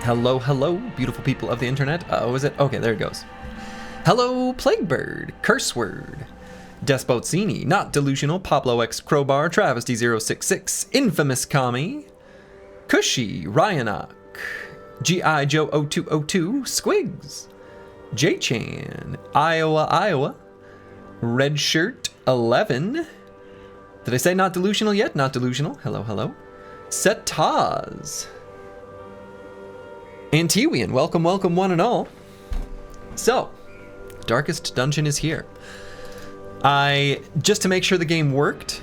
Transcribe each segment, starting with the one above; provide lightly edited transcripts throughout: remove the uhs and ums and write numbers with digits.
Hello, hello, beautiful people of the internet. Oh, is it? Okay, there it goes. Hello, Plaguebird, Curse Word, Despotzini, Not Delusional, Pablo X Crowbar, Travesty066, Infamous Kami, Cushy, Ryanok, G.I. Joe 0202, Squigs, J-Chan, Iowa, Red Shirt 11. Did I say Not Delusional yet? Not Delusional. Hello, hello. Setaz. Antiwian, welcome, welcome one and all. So, Darkest Dungeon is here. I, just to make sure the game worked,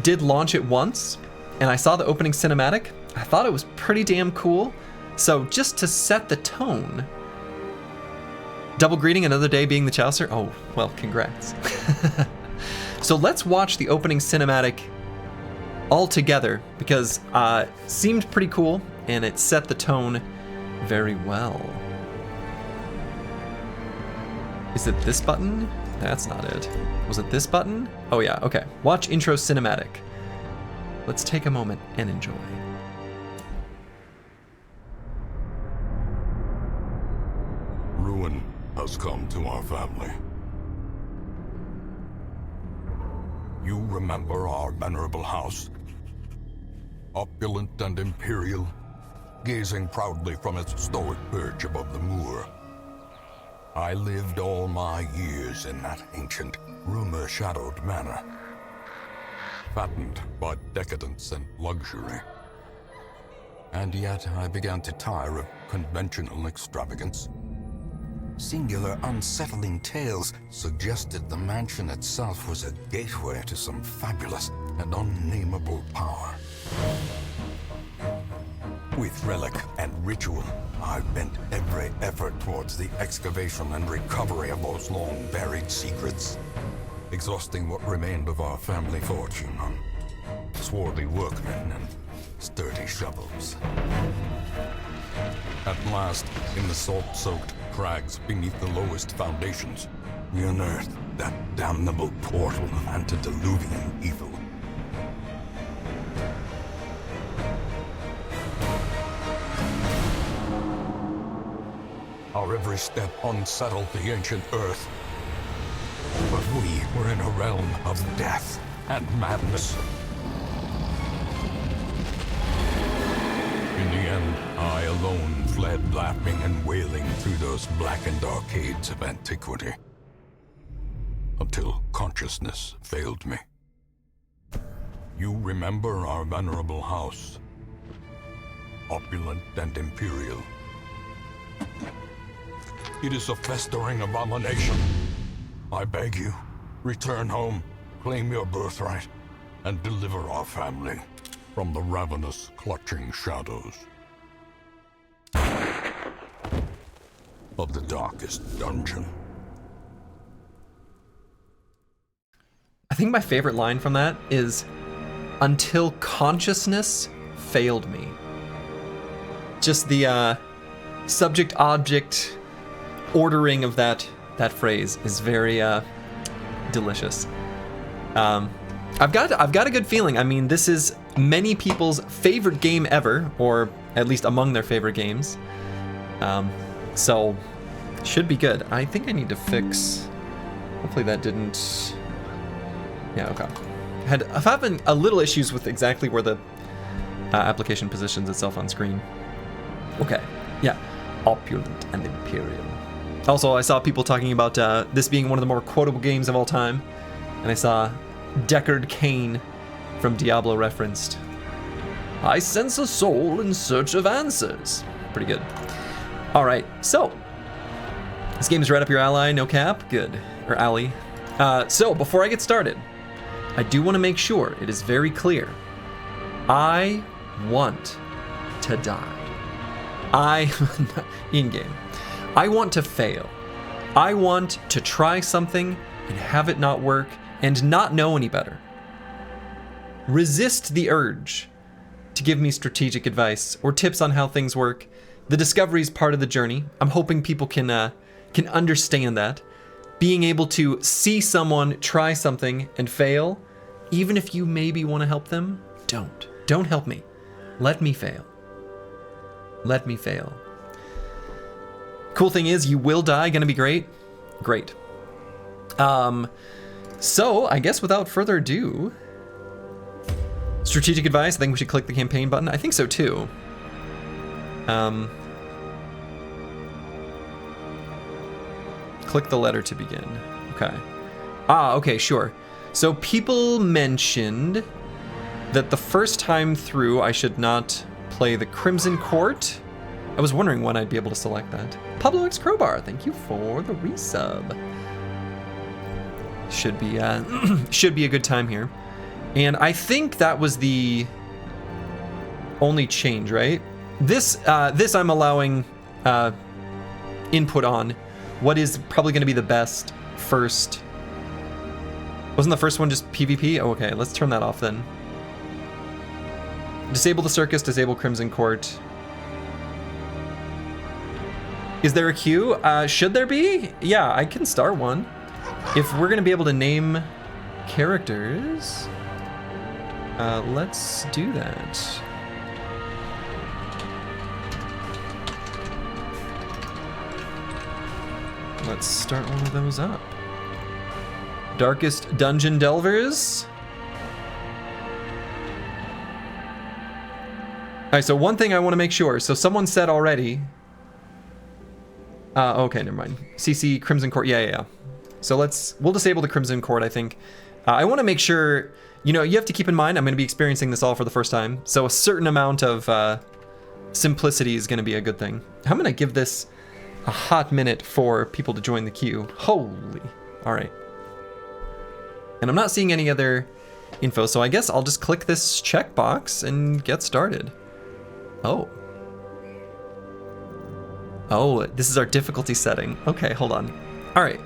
did launch it once, and I saw the opening cinematic. I thought it was pretty damn cool. So just to set the tone, double greeting, another day being the Chaucer. Oh, well, congrats. So let's watch the opening cinematic all together because seemed pretty cool and it set the tone very well. Is it this button? That's not it. Was it this button? Oh yeah, okay. Watch intro cinematic. Let's take a moment and enjoy. Ruin has come to our family. You remember our venerable house? Opulent and imperial, gazing proudly from its stoic perch above the moor. I lived all my years in that ancient, rumor-shadowed manor, fattened by decadence and luxury. And yet I began to tire of conventional extravagance. Singular, unsettling tales suggested the mansion itself was a gateway to some fabulous and unnameable power. With relic and ritual, I bent every effort towards the excavation and recovery of those long-buried secrets, exhausting what remained of our family fortune on swarthy workmen and sturdy shovels. At last, in the salt-soaked crags beneath the lowest foundations, we unearthed that damnable portal antediluvian evil. Our every step unsettled the ancient earth. But we were in a realm of death and madness. In the end, I alone fled laughing and wailing through those blackened arcades of antiquity. Until consciousness failed me. You remember our venerable house. Opulent and imperial. It is a festering abomination. I beg you, return home, claim your birthright, and deliver our family from the ravenous, clutching shadows of the darkest dungeon. I think my favorite line from that is, "Until consciousness failed me." Just the subject-object ordering of that phrase is very delicious. I've got a good feeling. I mean, this is many people's favorite game ever, or at least among their favorite games. So should be good. I think I need to fix. Hopefully that didn't. Yeah, okay. I'm having a little issues with exactly where the application positions itself on screen. Okay, yeah, opulent and imperial. Also, I saw people talking about this being one of the more quotable games of all time, and I saw Deckard Cain from Diablo referenced. I sense a soul in search of answers. Pretty good. All right, so this game is right up your alley, no cap, good, or alley. So before I get started, I do want to make sure it is very clear. I want to die. In-game. I want to fail. I want to try something and have it not work and not know any better. Resist the urge to give me strategic advice or tips on how things work. The discovery is part of the journey. I'm hoping people can understand that. Being able to see someone try something and fail, even if you maybe want to help them, don't help me. Let me fail. Let me fail. Cool thing is, you will die. Gonna be great. Great. So I guess without further ado, strategic advice. I think we should click the campaign button. I think so too. Click the letter to begin. Okay. Okay, sure. So people mentioned that the first time through I should not play the Crimson Court. I was wondering when I'd be able to select that. Pablo X Crowbar, thank you for the resub. Should be a good time here. And I think that was the only change, right? This I'm allowing input on what is probably going to be the best first. Wasn't the first one just PvP? Oh, okay, let's turn that off then. Disable the circus, disable Crimson Court. Is there a queue? Should there be? Yeah, I can start one. If we're gonna be able to name characters, let's do that. Let's start one of those up. Darkest Dungeon Delvers. Alright, so one thing I want to make sure. So someone said already. Okay, never mind. CC Crimson Court. Yeah. So we'll disable the Crimson Court, I think. I want to make sure, you have to keep in mind, I'm going to be experiencing this all for the first time. So a certain amount of simplicity is going to be a good thing. I'm going to give this a hot minute for people to join the queue. Holy. All right. And I'm not seeing any other info, so I guess I'll just click this checkbox and get started. Oh, this is our difficulty setting. Okay, hold on. All right.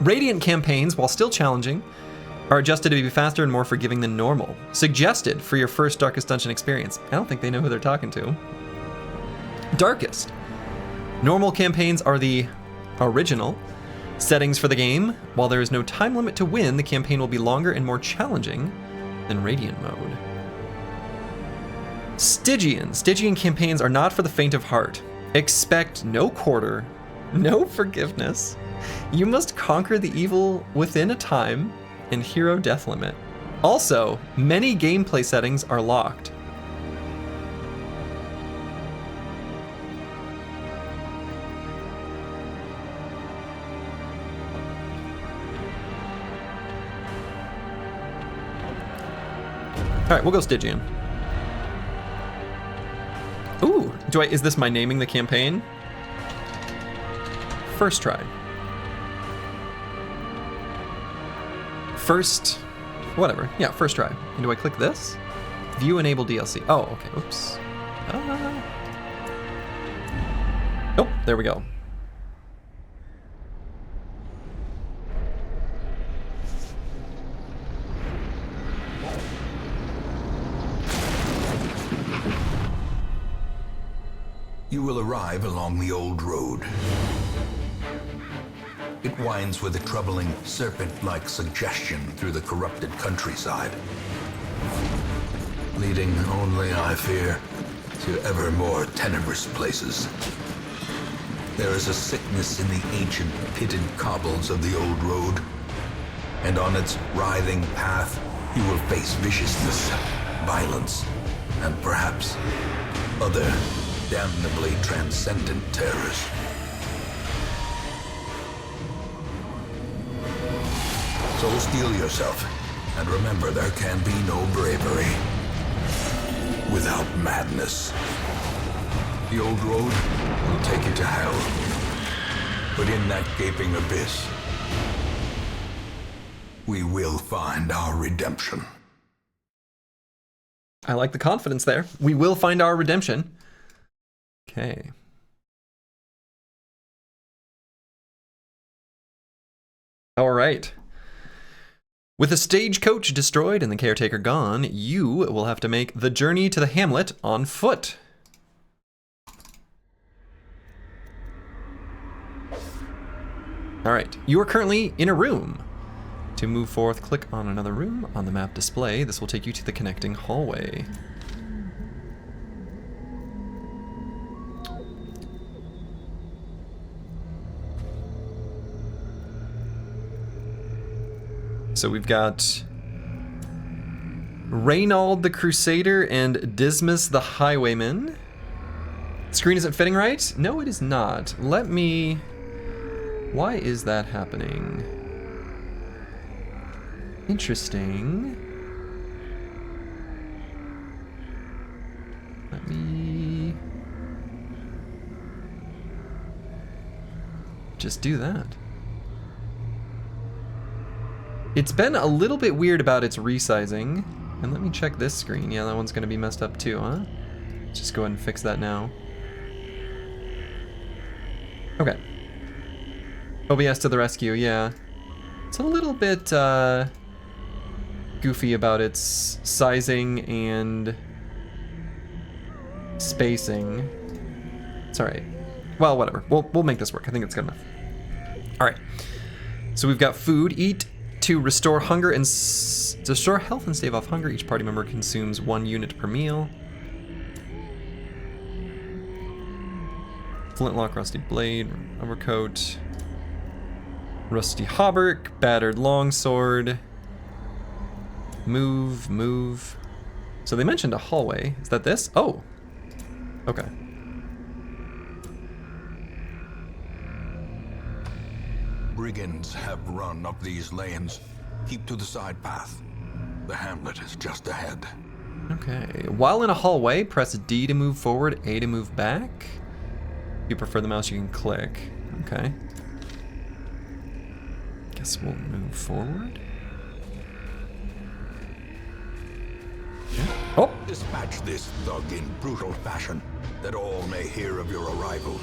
Radiant campaigns, while still challenging, are adjusted to be faster and more forgiving than normal. Suggested for your first Darkest Dungeon experience. I don't think they know who they're talking to. Darkest. Normal campaigns are the original settings for the game. While there is no time limit to win, the campaign will be longer and more challenging than Radiant mode. Stygian. Stygian campaigns are not for the faint of heart. Expect no quarter, no forgiveness. You must conquer the evil within a time and hero death limit. Also, many gameplay settings are locked. All right, we'll go Stygian. Ooh, is this my naming the campaign? First try. Whatever. Yeah, first try. And do I click this? View enable DLC. Oh, okay. Oops. Oh, there we go. You will arrive along the old road. It winds with a troubling serpent-like suggestion through the corrupted countryside, leading only, I fear, to ever more tenebrous places. There is a sickness in the ancient pitted cobbles of the old road, and on its writhing path you will face viciousness, violence, and perhaps other damnably transcendent terrors. So steel yourself, and remember there can be no bravery without madness. The old road will take you to hell, but in that gaping abyss, we will find our redemption. I like the confidence there. We will find our redemption. Okay. All right. With the stagecoach destroyed and the caretaker gone, you will have to make the journey to the hamlet on foot. All right. You are currently in a room. To move forth, click on another room on the map display. This will take you to the connecting hallway. So we've got Reynald the Crusader and Dismas the Highwayman. Screen isn't fitting right? No, it is not. Let me... Why is that happening? Interesting. Let me... just do that. It's been a little bit weird about its resizing. And let me check this screen. Yeah, that one's gonna be messed up too, huh? Let's just go ahead and fix that now. Okay. OBS to the rescue, yeah. It's a little bit goofy about its sizing and spacing. It's alright. Well, whatever. We'll make this work. I think it's good enough. Alright. So we've got food. Eat to restore hunger and restore health and stave off hunger. Each party member consumes 1 unit per meal. Flintlock, rusty blade, overcoat, rusty hauberk, battered longsword. Move. So they mentioned a hallway. Is that this? Oh. Okay. Brigands have run up these lanes. Keep to the side path. The hamlet is just ahead. Okay. While in a hallway, press D to move forward, A to move back. If you prefer the mouse, you can click. Okay. Guess we'll move forward. Oh! Dispatch this thug in brutal fashion, that all may hear of your arrival.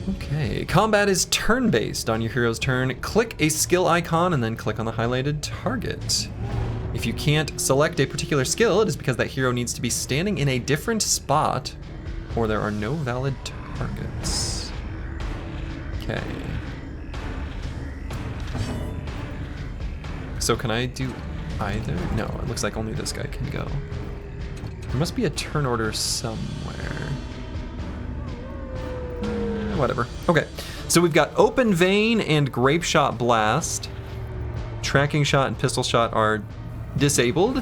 Okay, combat is turn-based. On your hero's turn, click a skill icon and then click on the highlighted target. If you can't select a particular skill, it is because that hero needs to be standing in a different spot, or there are no valid targets. Okay. So can I do either? No, it looks like only this guy can go. There must be a turn order somewhere. Whatever. Okay, so we've got Open Vein and Grape Shot Blast. Tracking Shot and Pistol Shot are disabled.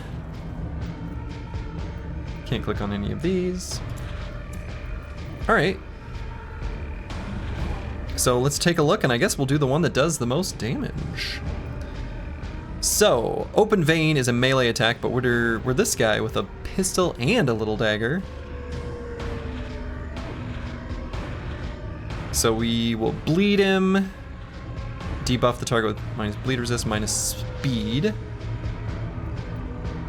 Can't click on any of these. All right. So let's take a look, and I guess we'll do the one that does the most damage. So, Open Vein is a melee attack, but we're this guy with a pistol and a little dagger. So we will bleed him, debuff the target with minus bleed resist, minus speed.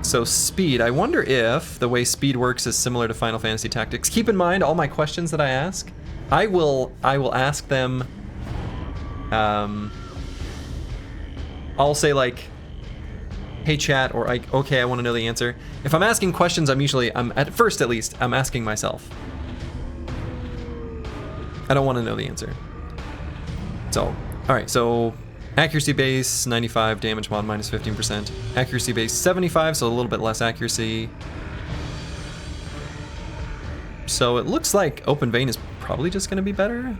So speed, I wonder if the way speed works is similar to Final Fantasy Tactics. Keep in mind all my questions that I ask, I will ask them, I'll say like, hey chat, or like, okay, I want to know the answer. If I'm asking questions, I'm at first at least, I'm asking myself. I don't want to know the answer. So, alright, so accuracy base 95, damage mod minus 15%. Accuracy base 75, so a little bit less accuracy. So it looks like Open Vein is probably just going to be better.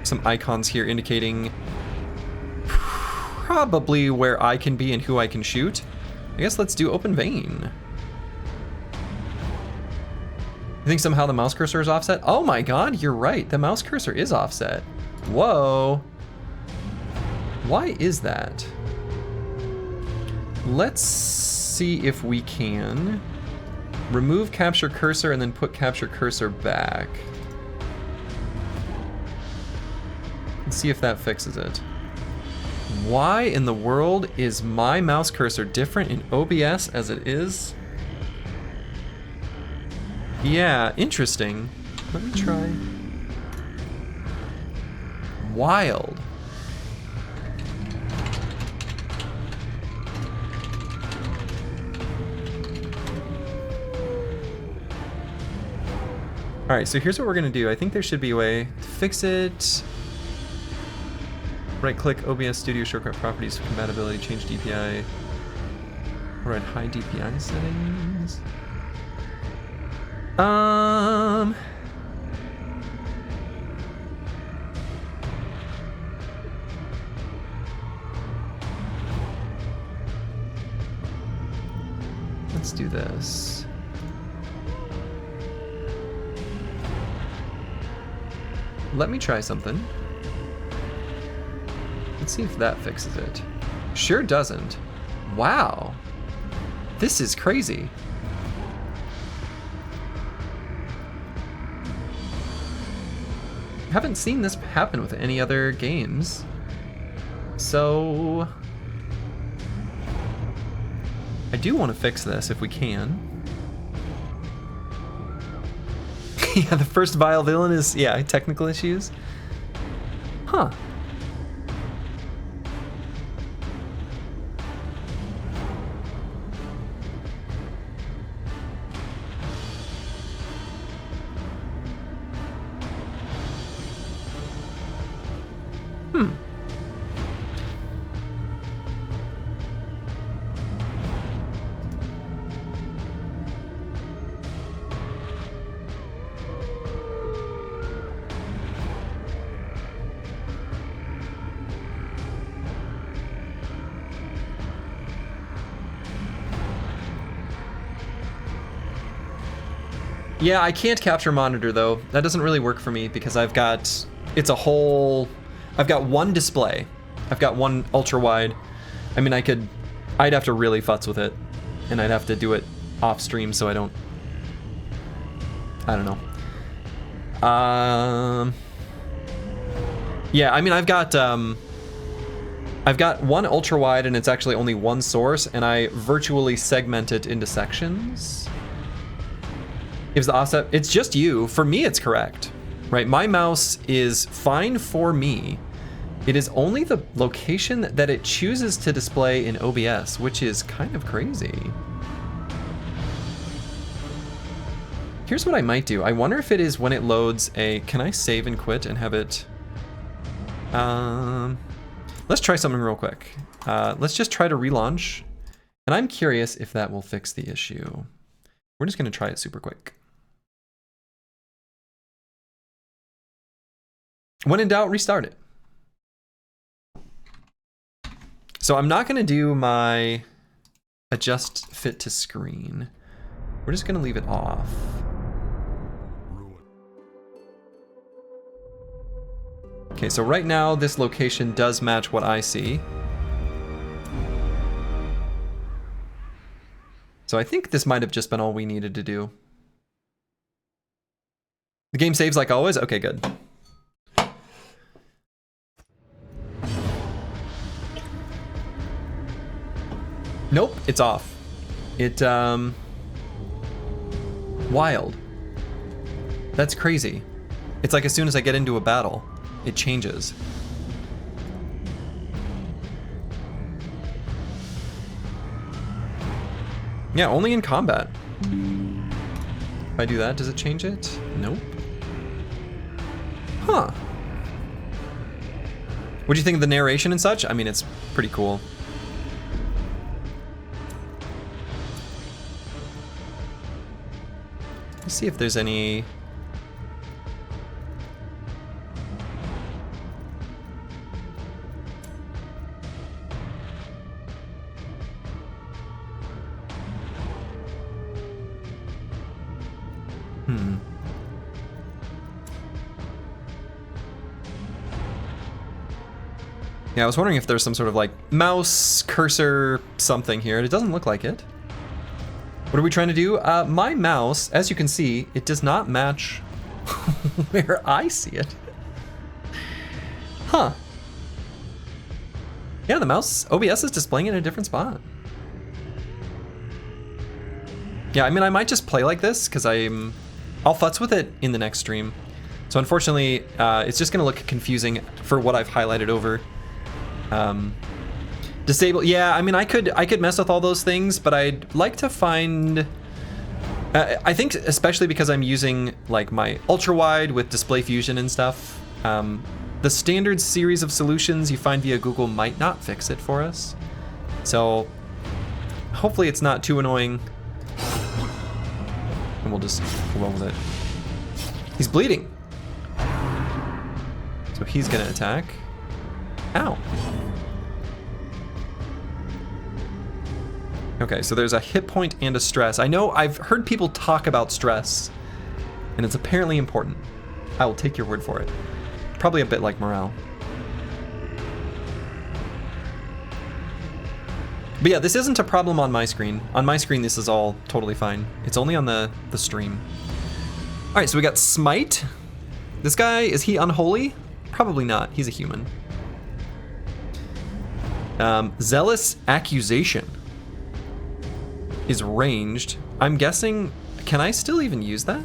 Some icons here indicating probably where I can be and who I can shoot. I guess let's do Open Vein. You think somehow the mouse cursor is offset? Oh my god, you're right. The mouse cursor is offset. Whoa. Why is that? Let's see if we can remove capture cursor and then put capture cursor back. Let's see if that fixes it. Why in the world is my mouse cursor different in OBS as it is? Yeah, interesting. Let me try. Wild. All right, so here's what we're gonna do. I think there should be a way to fix it. Right-click OBS Studio shortcut properties, compatibility, change DPI. All right, high DPI settings. Let's do this. Let me try something. Let's see if that fixes it. Sure doesn't. Wow. This is crazy. Haven't seen this happen with any other games. So I do want to fix this if we can. Yeah, the first vile villain is, yeah, technical issues. Huh. Yeah, I can't capture monitor though. That doesn't really work for me because I've got, it's a whole, I've got one display. I've got one ultra wide. I mean, I'd have to really futz with it and I'd have to do it off stream so I don't know. Yeah, I mean, I've got one ultra wide and it's actually only one source and I virtually segment it into sections. Gives the offset, it's just you. For me, it's correct, right? My mouse is fine for me. It is only the location that it chooses to display in OBS, which is kind of crazy. Here's what I might do. I wonder if it is when it loads a, can I save and quit and have it, let's try something real quick. Let's just try to relaunch. And I'm curious if that will fix the issue. We're just gonna try it super quick. When in doubt, restart it. So I'm not gonna do my adjust fit to screen. We're just gonna leave it off. Okay, so right now this location does match what I see. So I think this might have just been all we needed to do. The game saves like always? Okay, good. Nope, it's off. It, wild. That's crazy. It's like as soon as I get into a battle, it changes. Yeah, only in combat. If I do that, does it change it? Nope. Huh. What do you think of the narration and such? I mean, it's pretty cool. Let's see if there's any... Yeah, I was wondering if there's some sort of like mouse cursor something here. It doesn't look like it. What are we trying to do? My mouse, as you can see, it does not match where I see it. Huh. Yeah, the mouse, OBS is displaying it in a different spot. Yeah, I mean, I might just play like this because I'll futz with it in the next stream. So unfortunately, it's just gonna look confusing for what I've highlighted over. Disable, yeah, I mean, I could mess with all those things, but I'd like to find, I think especially because I'm using like my ultra wide with display fusion and stuff, the standard series of solutions you find via Google might not fix it for us. So hopefully it's not too annoying and we'll just roll with it. He's bleeding. So he's gonna attack. Ow. Okay, so there's a hit point and a stress. I know I've heard people talk about stress, and it's apparently important. I will take your word for it. Probably a bit like morale. But yeah, this isn't a problem on my screen. On my screen, this is all totally fine. It's only on the stream. All right, so we got Smite. This guy, is he unholy? Probably not. He's a human. Zealous Accusation is ranged. I'm guessing, can I still even use that?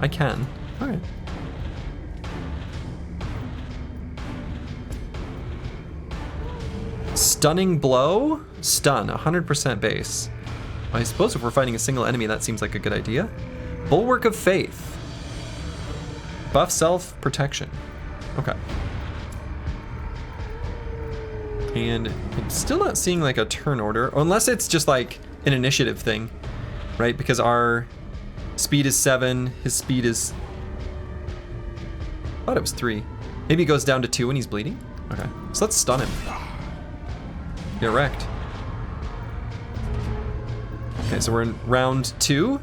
I can. All right. Stunning Blow? Stun, 100% base. I suppose if we're fighting a single enemy, that seems like a good idea. Bulwark of Faith. Buff self-protection. Okay. And I'm still not seeing like a turn order, unless it's just like an initiative thing, right? Because our speed is 7, his speed is... I thought it was 3. Maybe it goes down to 2 when he's bleeding? Okay, so let's stun him. Get wrecked. Okay, so we're in round 2,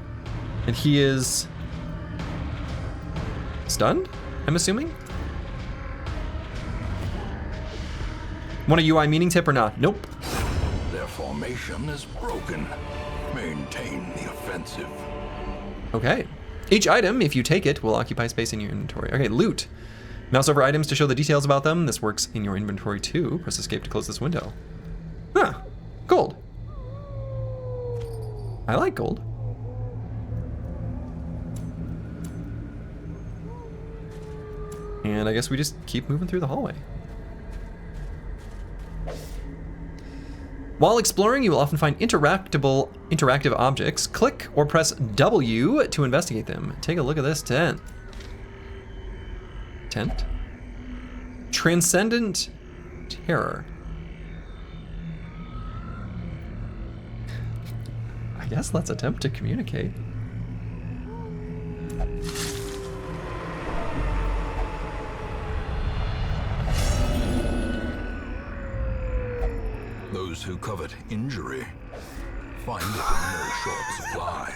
and he is stunned, I'm assuming? Want a UI meaning tip or not? Nope. Their formation is broken. Maintain the offensive. Okay. Each item, if you take it, will occupy space in your inventory. Okay, loot. Mouse over items to show the details about them. This works in your inventory too. Press escape to close this window. Huh. Gold. I like gold. And I guess we just keep moving through the hallway. While exploring, you will often find interactive objects. Click or press W to investigate them. Take a look at this tent. Tent? Transcendent Terror. I guess let's attempt to communicate. Those who covet injury find it in no short supply.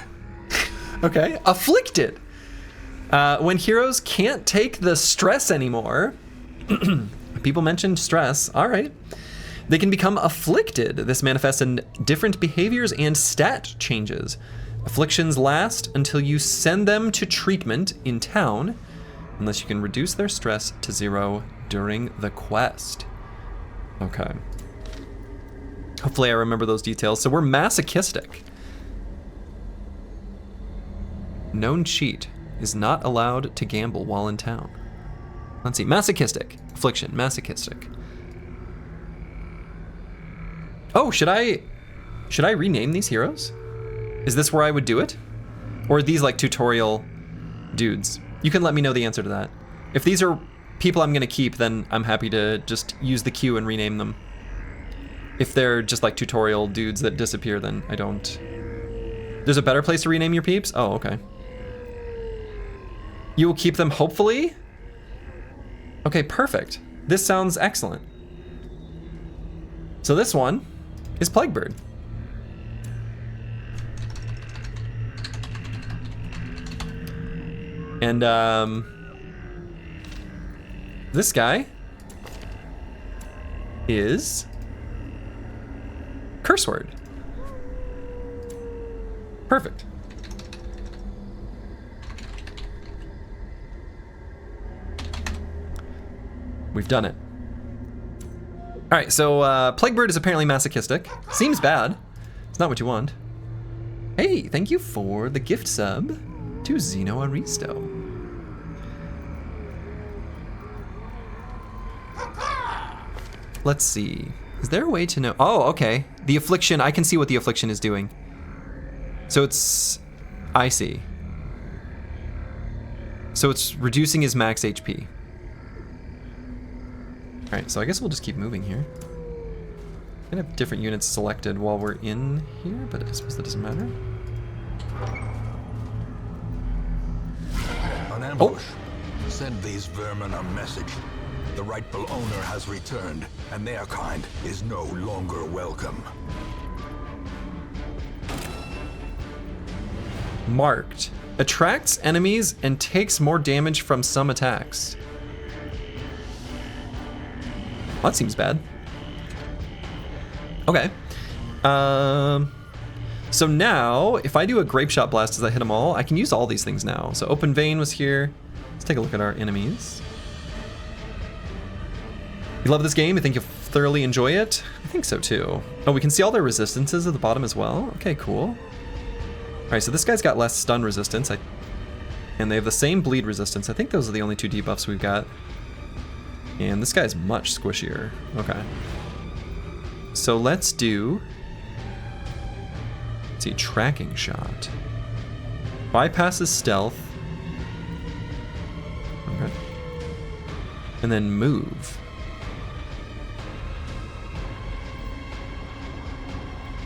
Okay, afflicted. When heroes can't take the stress anymore, people mentioned stress, all right. They can become afflicted. This manifests in different behaviors and stat changes. Afflictions last until you send them to treatment in town, unless you can reduce their stress to 0 during the quest. Okay. Hopefully I remember those details. So we're masochistic. Known cheat is not allowed to gamble while in town. Let's see, masochistic, affliction, masochistic. Oh, should I rename these heroes? Is this where I would do it? Or are these like tutorial dudes? You can let me know the answer to that. If these are people I'm gonna keep, then I'm happy to just use the queue and rename them. If they're just like tutorial dudes that disappear, then I don't. There's a better place to rename your peeps? Oh, okay. You will keep them, hopefully? Okay, perfect. This sounds excellent. So this one is Plaguebird. And this guy is Curse Word. Perfect. We've done it. All right, so Plaguebird is apparently masochistic. Seems bad. It's not what you want. Hey, thank you for the gift sub to Zeno Aristo. Let's see. Is there a way to know? Oh, okay. The affliction, I can see what the affliction is doing. So it's, I see. So it's reducing his max HP. All right, so I guess we'll just keep moving here. I'm gonna have different units selected while we're in here, but I suppose that doesn't matter. An ambush. Send these vermin a message. The rightful owner has returned, and their kind is no longer welcome. Marked. Attracts enemies and takes more damage from some attacks. Well, that seems bad. Okay. So now, if I do a Grape Shot Blast as I hit them all, I can use all these things now. So Open Vein was here. Let's take a look at our enemies. You love this game? You think you'll thoroughly enjoy it? I think so too. Oh, we can see all their resistances at the bottom as well. Okay, cool. All right, so this guy's got less stun resistance, and they have the same bleed resistance. I think those are the only two debuffs we've got. And this guy's much squishier. Okay. So let's do, let's see, Tracking Shot. Bypasses stealth. Okay. And then move.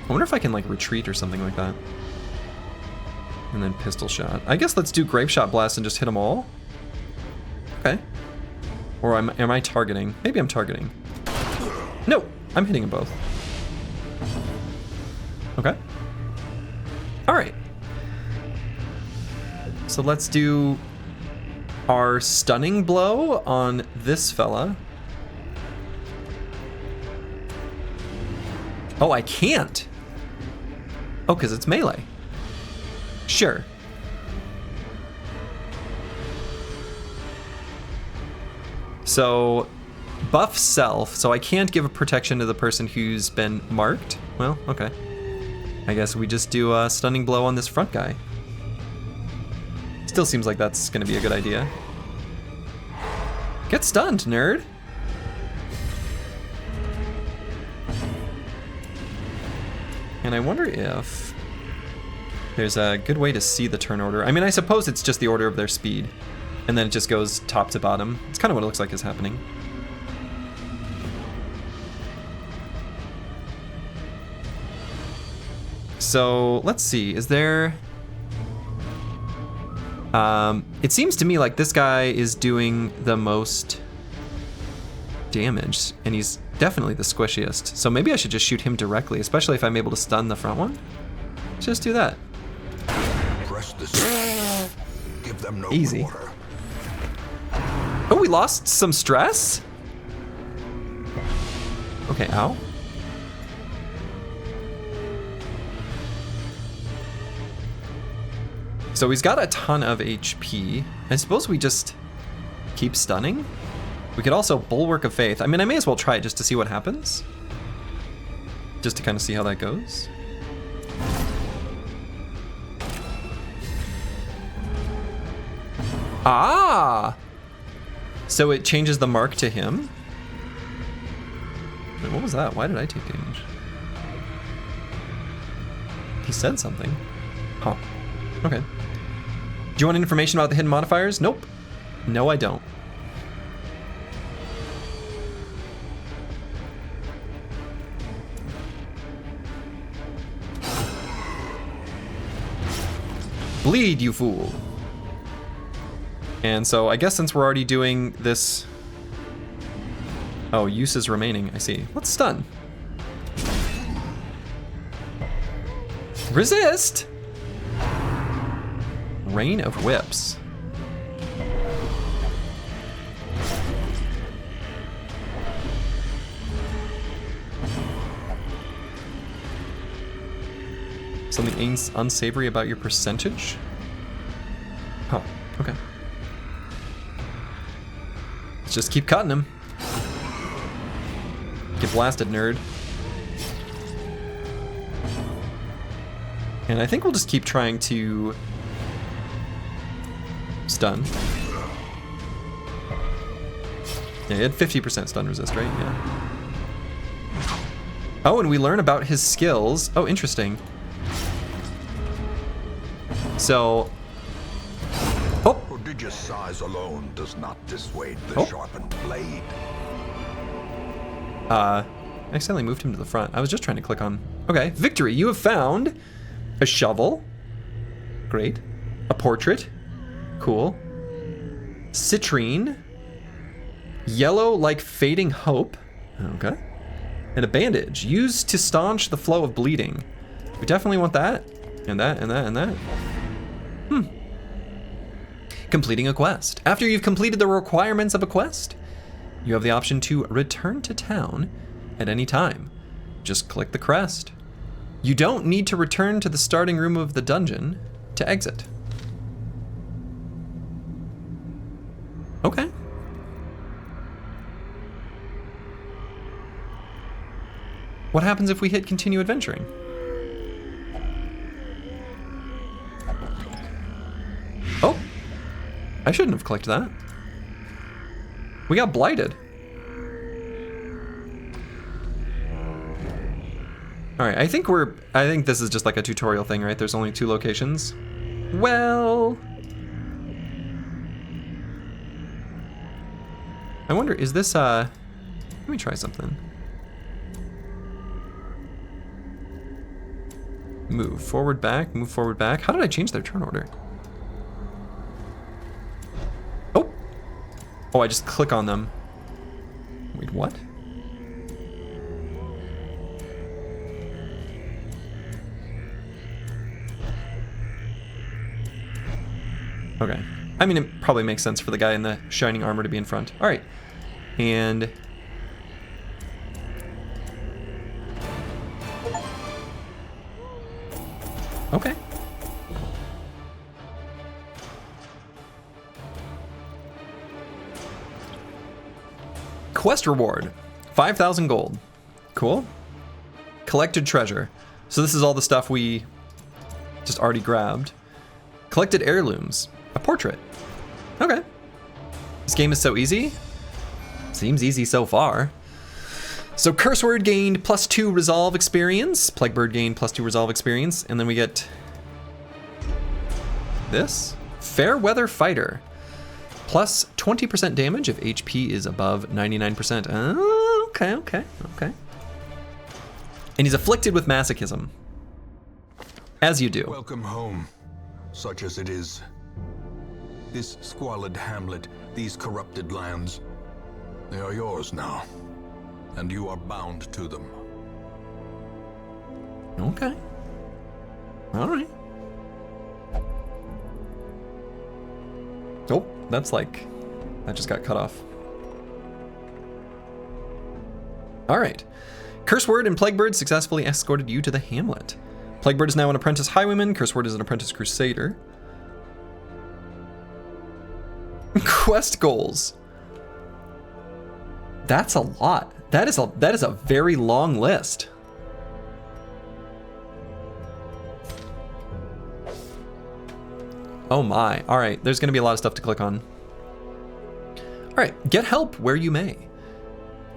I wonder if I can like retreat or something like that. And then pistol shot. I guess let's do Grape Shot Blast and just hit them all. Okay. Or am I targeting? Maybe I'm targeting. No, I'm hitting them both. Okay. All right. So let's do our Stunning Blow on this fella. Oh, I can't. Oh, because it's melee. Sure. So, buff self, so I can't give a protection to the person who's been marked. Well, okay. I guess we just do a Stunning Blow on this front guy. Still seems like that's gonna be a good idea. Get stunned, nerd. And I wonder if there's a good way to see the turn order. I mean, I suppose it's just the order of their speed, and then it just goes top to bottom. It's kind of what it looks like is happening. So let's see, is there... it seems to me like this guy is doing the most damage, and he's definitely the squishiest. So maybe I should just shoot him directly, especially if I'm able to stun the front one. Let's just do that. Press this. Give them no Easy. quarter. Oh, we lost some stress? Okay, ow. So he's got a ton of HP. I suppose we just keep stunning? We could also Bulwark of Faith. I mean, I may as well try it just to see what happens. Just to kind of see how that goes. Ah! So it changes the mark to him? Wait, what was that? Why did I take damage? He said something. Huh. Okay. Do you want information about the hidden modifiers? Nope. No, I don't. Bleed, you fool. And so I guess since we're already doing this... Oh, use is remaining, I see. Let's stun. Resist! Rain of Whips. Something unsavory about your percentage? Huh, okay. Let's just keep cutting him. Get blasted, nerd. And I think we'll just keep trying to stun. Yeah, he had 50% stun resist, right? Yeah. Oh, and we learn about his skills. Oh, interesting. So... Oh! Prodigious size alone does not dissuade the sharpened blade. I accidentally moved him to the front. I was just trying to click on... Okay, victory! You have found a shovel. Great. A portrait. Cool. Citrine. Yellow like fading hope. Okay. And a bandage. Used to staunch the flow of bleeding. We definitely want that. And that, and that, and that. completing a quest. After you've completed the requirements of a quest, you have the option to return to town at any time. Just click the crest. You don't need to return to the starting room of the dungeon to exit. Okay. What happens if we hit continue adventuring? Oh, I shouldn't have clicked that. We got blighted. All right, I think this is just like a tutorial thing, right? There's only 2 locations. Well, I wonder, is this, let me try something. Move forward, back, move forward, back. How did I change their turn order? Oh, I just click on them. Wait, what? Okay. I mean, it probably makes sense for the guy in the shining armor to be in front. All right. And... okay. Quest reward, 5,000 gold. Cool. Collected treasure. So this is all the stuff we just already grabbed. Collected heirlooms, a portrait. Okay. This game is so easy. Seems easy so far. So curse word gained +2 resolve experience. Plague bird gained +2 resolve experience. And then we get this. Fair weather fighter. Plus 20% damage if HP is above 99%. Oh, okay. And he's afflicted with masochism. As you do. Welcome home, such as it is. This squalid hamlet, these corrupted lands, they are yours now, and you are bound to them. Okay. All right. Oh, that's like, that just got cut off. All right. Curseword and Plaguebird successfully escorted you to the hamlet. Plaguebird is now an apprentice highwayman. Curseword is an apprentice crusader. Quest goals. That's a lot. That is a very long list. Oh my. All right, there's gonna be a lot of stuff to click on. All right, get help where you may.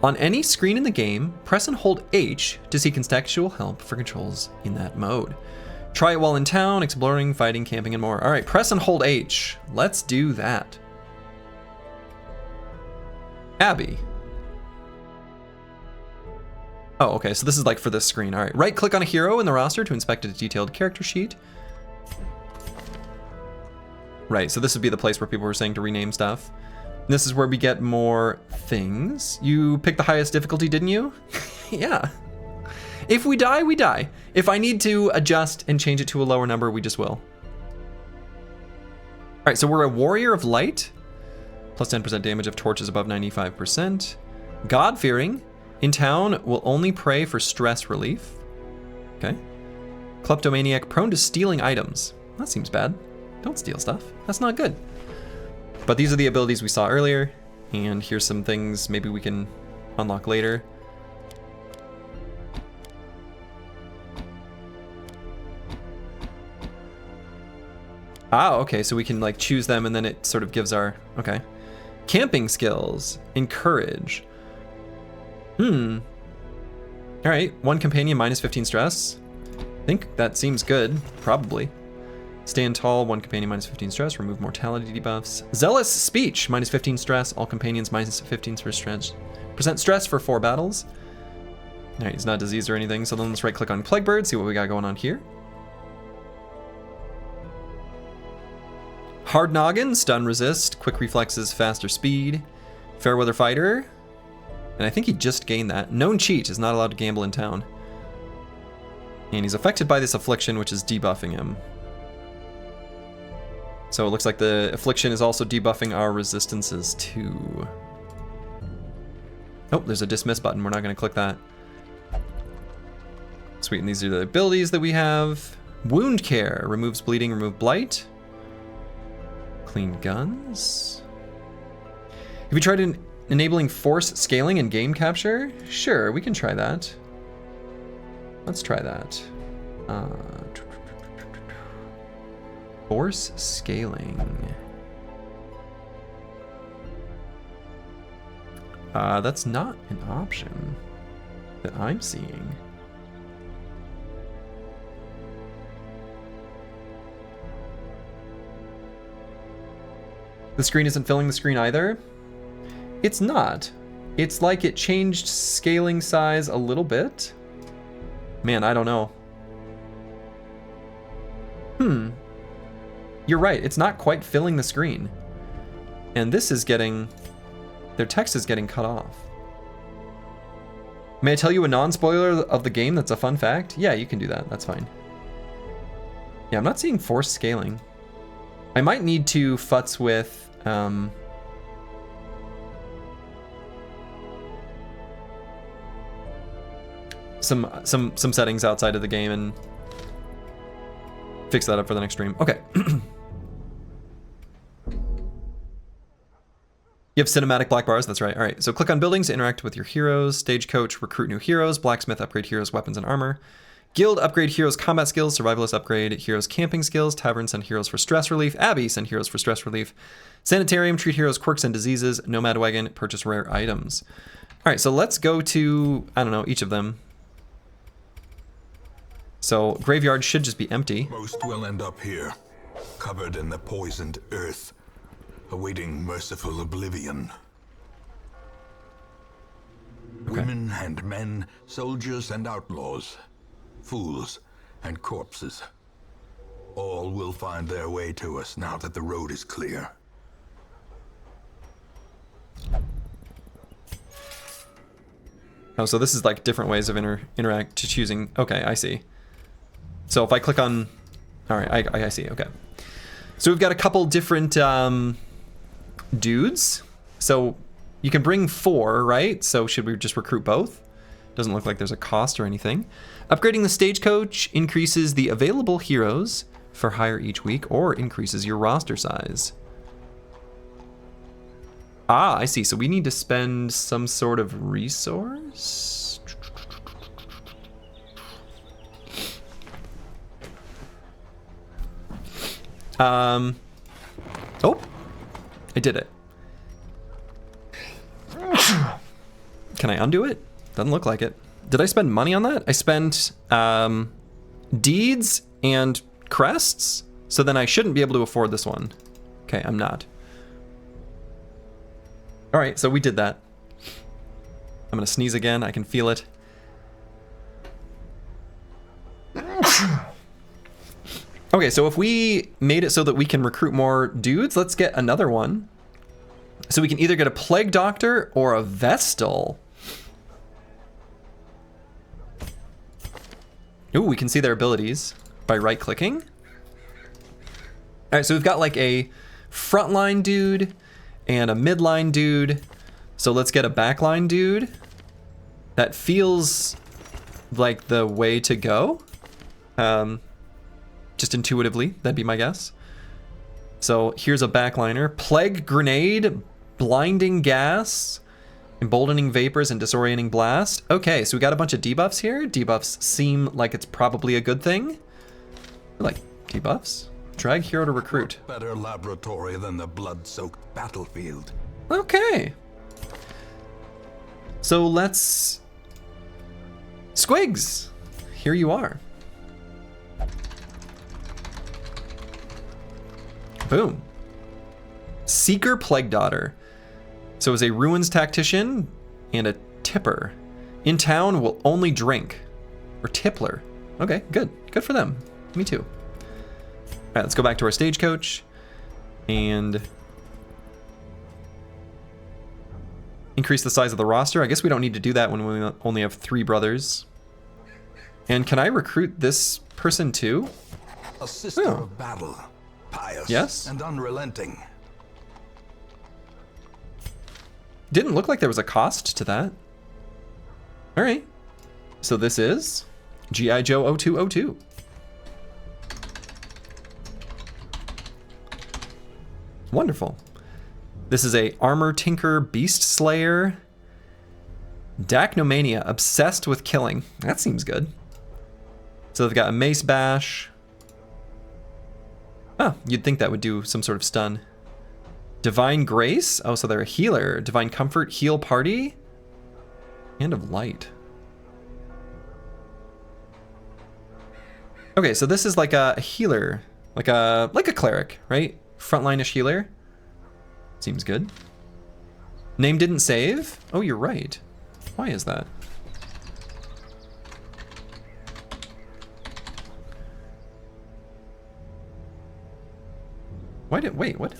On any screen in the game, press and hold H to seek contextual help for controls in that mode. Try it while in town, exploring, fighting, camping, and more. All right, press and hold H. Let's do that. Abby. Oh, okay, so this is like for this screen. All right, right click on a hero in the roster to inspect a detailed character sheet. Right, so this would be the place where people were saying to rename stuff. This is where we get more things. You picked the highest difficulty, didn't you? Yeah. If we die, we die. If I need to adjust and change it to a lower number, we just will. All right, so we're a warrior of light. Plus 10% damage if torch is above 95%. God-fearing. In town, will only pray for stress relief. Okay. Kleptomaniac, prone to stealing items. That seems bad. Don't steal stuff. That's not good. But these are the abilities we saw earlier. And here's some things maybe we can unlock later. Ah, okay, so we can like choose them and then it sort of gives our, okay. Camping skills, encourage. All right, one companion, -15 stress. I think that seems good, probably. Stand tall, one companion, -15 stress, remove mortality debuffs. Zealous speech, -15 stress, all companions -15% stress for 4 battles. All right, he's not diseased or anything, so then let's right click on Plaguebird, see what we got going on here. Hard Noggin, stun resist, quick reflexes, faster speed. Fairweather Fighter, and I think he just gained that. Known cheat, is not allowed to gamble in town. And he's affected by this affliction, which is debuffing him. So it looks like the affliction is also debuffing our resistances too. Oh, there's a dismiss button. We're not going to click that. Sweet, and these are the abilities that we have. Wound care. Removes bleeding, remove blight. Clean guns. Have you tried enabling force scaling and game capture? Sure, we can try that. Let's try that. Force scaling. That's not an option that I'm seeing. The screen isn't filling the screen either. It's not. It's like it changed scaling size a little bit. Man, I don't know. You're right, it's not quite filling the screen. And this is getting... their text is getting cut off. May I tell you a non-spoiler of the game that's a fun fact? Yeah, you can do that, that's fine. Yeah, I'm not seeing force scaling. I might need to futz with... some settings outside of the game and fix that up for the next stream. Okay. You have cinematic black bars, that's right. All right, so click on buildings to interact with your heroes. Stagecoach, recruit new heroes. Blacksmith, upgrade heroes' weapons and armor. Guild, upgrade heroes' combat skills. Survivalist, upgrade heroes' camping skills. Tavern, send heroes for stress relief. Abbey, send heroes for stress relief. Sanitarium, treat heroes' quirks and diseases. Nomad wagon, purchase rare items. All right, so let's go to, I don't know, each of them. So graveyard should just be empty. Most will end up here, covered in the poisoned earth, awaiting merciful oblivion. Okay. Women and men, soldiers and outlaws, fools and corpses. All will find their way to us now that the road is clear. Oh, so this is like different ways of choosing. Okay, I see. So if I click on, all right, I see, okay. So we've got a couple different dudes. So you can bring 4, right? So should we just recruit both? Doesn't look like there's a cost or anything. Upgrading the stagecoach increases the available heroes for hire each week or increases your roster size. Ah, I see. So we need to spend some sort of resource? Oh, I did it. Can I undo it? Doesn't look like it. Did I spend money on that? I spent deeds and crests, so then I shouldn't be able to afford this one. Okay, I'm not. All right, so we did that. I'm gonna sneeze again, I can feel it. Okay, so if we made it so that we can recruit more dudes, let's get another one. So we can either get a Plague Doctor or a Vestal. Ooh, we can see their abilities by right-clicking. All right, so we've got like a frontline dude and a midline dude. So let's get a backline dude. That feels like the way to go. Just intuitively, that'd be my guess. So here's a backliner. Plague Grenade, Blinding Gas, Emboldening Vapors, and Disorienting Blast. Okay, so we got a bunch of debuffs here. Debuffs seem like it's probably a good thing. I like debuffs. Drag hero to recruit. Better laboratory than the blood-soaked battlefield. Okay. So let's... Squigs! Here you are. Boom. Seeker Plague Daughter. So as a Ruins Tactician and a Tipper. In town will only drink. Or Tippler. Okay, good. Good for them. Me too. Alright, let's go back to our stagecoach. And... increase the size of the roster. I guess we don't need to do that when we only have 3 brothers. And can I recruit this person too? A sister of battle. pious Yes? and unrelenting. Didn't look like there was a cost to that. All right. So this is G.I. Joe 0202. Wonderful. This is a Armor Tinker Beast Slayer. Dacnomania, obsessed with killing. That seems good. So they've got a Mace Bash. Oh, you'd think that would do some sort of stun. Divine Grace. Oh, so they're a healer. Divine Comfort, Heal Party. Hand of Light. Okay, so this is like a healer. Like a cleric, right? Frontline-ish healer. Seems good. Name didn't save? Oh, you're right. Why is that? Wait, what?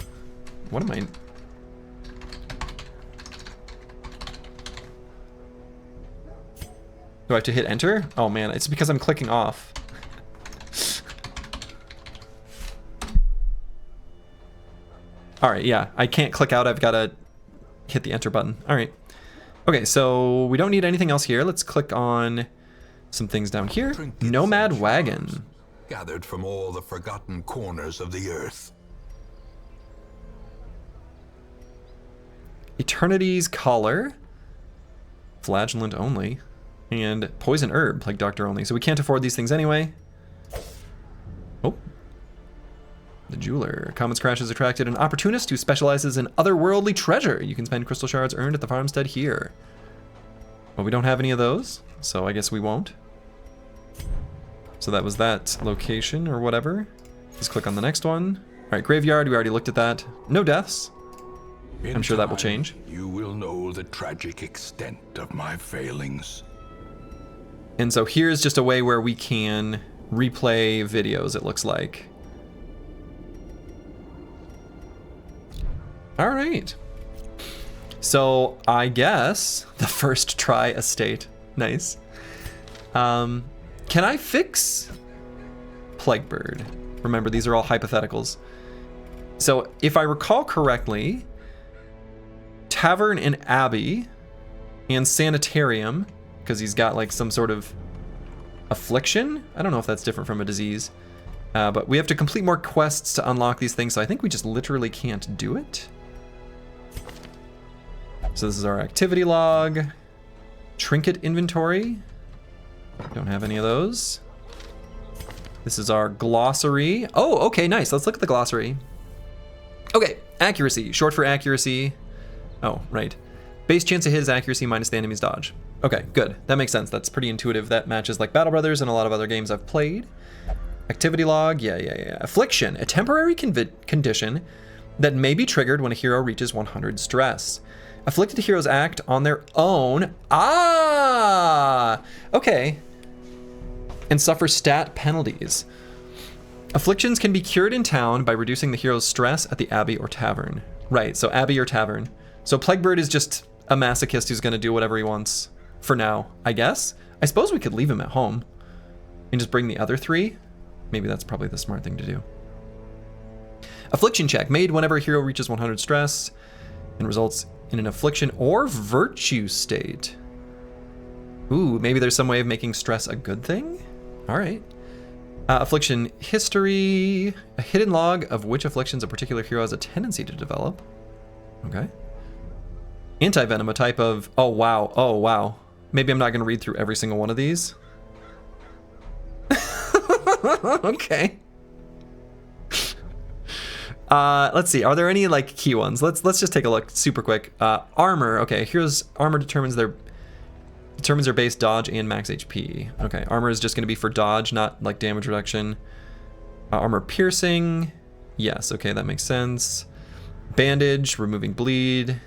What am I? Do I have to hit enter? Oh man, it's because I'm clicking off. All right, yeah, I can't click out. I've got to hit the enter button. All right. Okay, so we don't need anything else here. Let's click on some things down here. Trinkets Nomad and Wagon. charms gathered from all the forgotten corners of the earth. Eternity's Collar. Flagellant only. And Poison Herb, like Doctor only. So we can't afford these things anyway. Oh. The Jeweler. Comet's Crash has attracted an opportunist who specializes in otherworldly treasure. You can spend crystal shards earned at the farmstead here. Well, we don't have any of those, so I guess we won't. So that was that location or whatever. Let's click on the next one. All right, Graveyard, we already looked at that. No deaths. I'm sure that will change. You will know the tragic extent of my failings. And so here's just a way where we can replay videos, it looks like. All right. So I guess the first try estate. Nice. Can I fix Plaguebird? Remember, these are all hypotheticals. So if I recall correctly, Tavern and Abbey and Sanitarium, because he's got like some sort of affliction. I don't know if that's different from a disease. But we have to complete more quests to unlock these things, so I think we just literally can't do it. So this is our activity log. Trinket inventory. Don't have any of those. This is our glossary. Oh, okay, nice. Let's look at the glossary. Okay, accuracy. Short for accuracy. Oh, right. Base chance to hit is accuracy minus the enemy's dodge. Okay, good. That makes sense. That's pretty intuitive. That matches like Battle Brothers and a lot of other games I've played. Activity log. Yeah. Affliction. A temporary condition that may be triggered when a hero reaches 100 stress. Afflicted heroes act on their own. Ah! Okay. And suffer stat penalties. Afflictions can be cured in town by reducing the hero's stress at the Abbey or Tavern. Right, so Abbey or Tavern. So Plaguebird is just a masochist who's going to do whatever he wants for now, I guess. I suppose we could leave him at home and just bring the other three. Maybe that's probably the smart thing to do. Affliction check made whenever a hero reaches 100 stress and results in an affliction or virtue state. Ooh, maybe there's some way of making stress a good thing? All right. Affliction history, a hidden log of which afflictions a particular hero has a tendency to develop. Okay. Anti-venom, a type of, oh wow. Maybe I'm not gonna read through every single one of these. Okay. Let's see, are there any like key ones? Let's just take a look super quick. Armor, okay, hero's armor determines their base dodge and max HP. Okay, armor is just gonna be for dodge, not like damage reduction. Armor piercing, yes, okay, that makes sense. Bandage, removing bleed.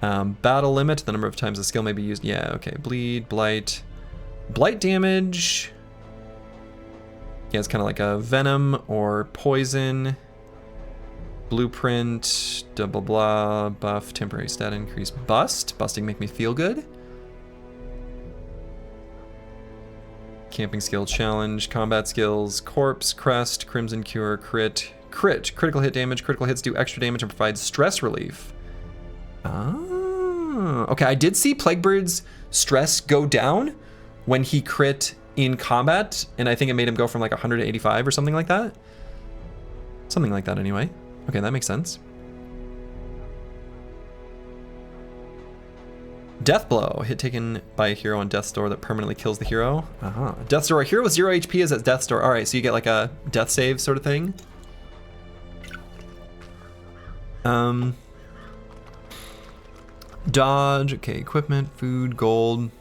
Battle limit, the number of times the skill may be used. Yeah, okay, bleed, blight. Blight damage. Yeah, it's kind of like a venom or poison. Blueprint, blah blah blah, buff, temporary stat increase, bust. Busting make me feel good. Camping skill challenge, combat skills, corpse, crest, crimson cure, critical hit damage. Critical hits do extra damage and provide stress relief. Ah, okay. I did see Plaguebird's stress go down when he crit in combat, and I think it made him go from like 100 to 85 or something like that. Something like that anyway. Okay, that makes sense. Death Blow. Hit taken by a hero on Death's Door that permanently kills the hero. Death's Door. A hero with 0 HP is at Death's Door. Alright, so you get like a death save sort of thing. Dodge. Okay, equipment, food, gold.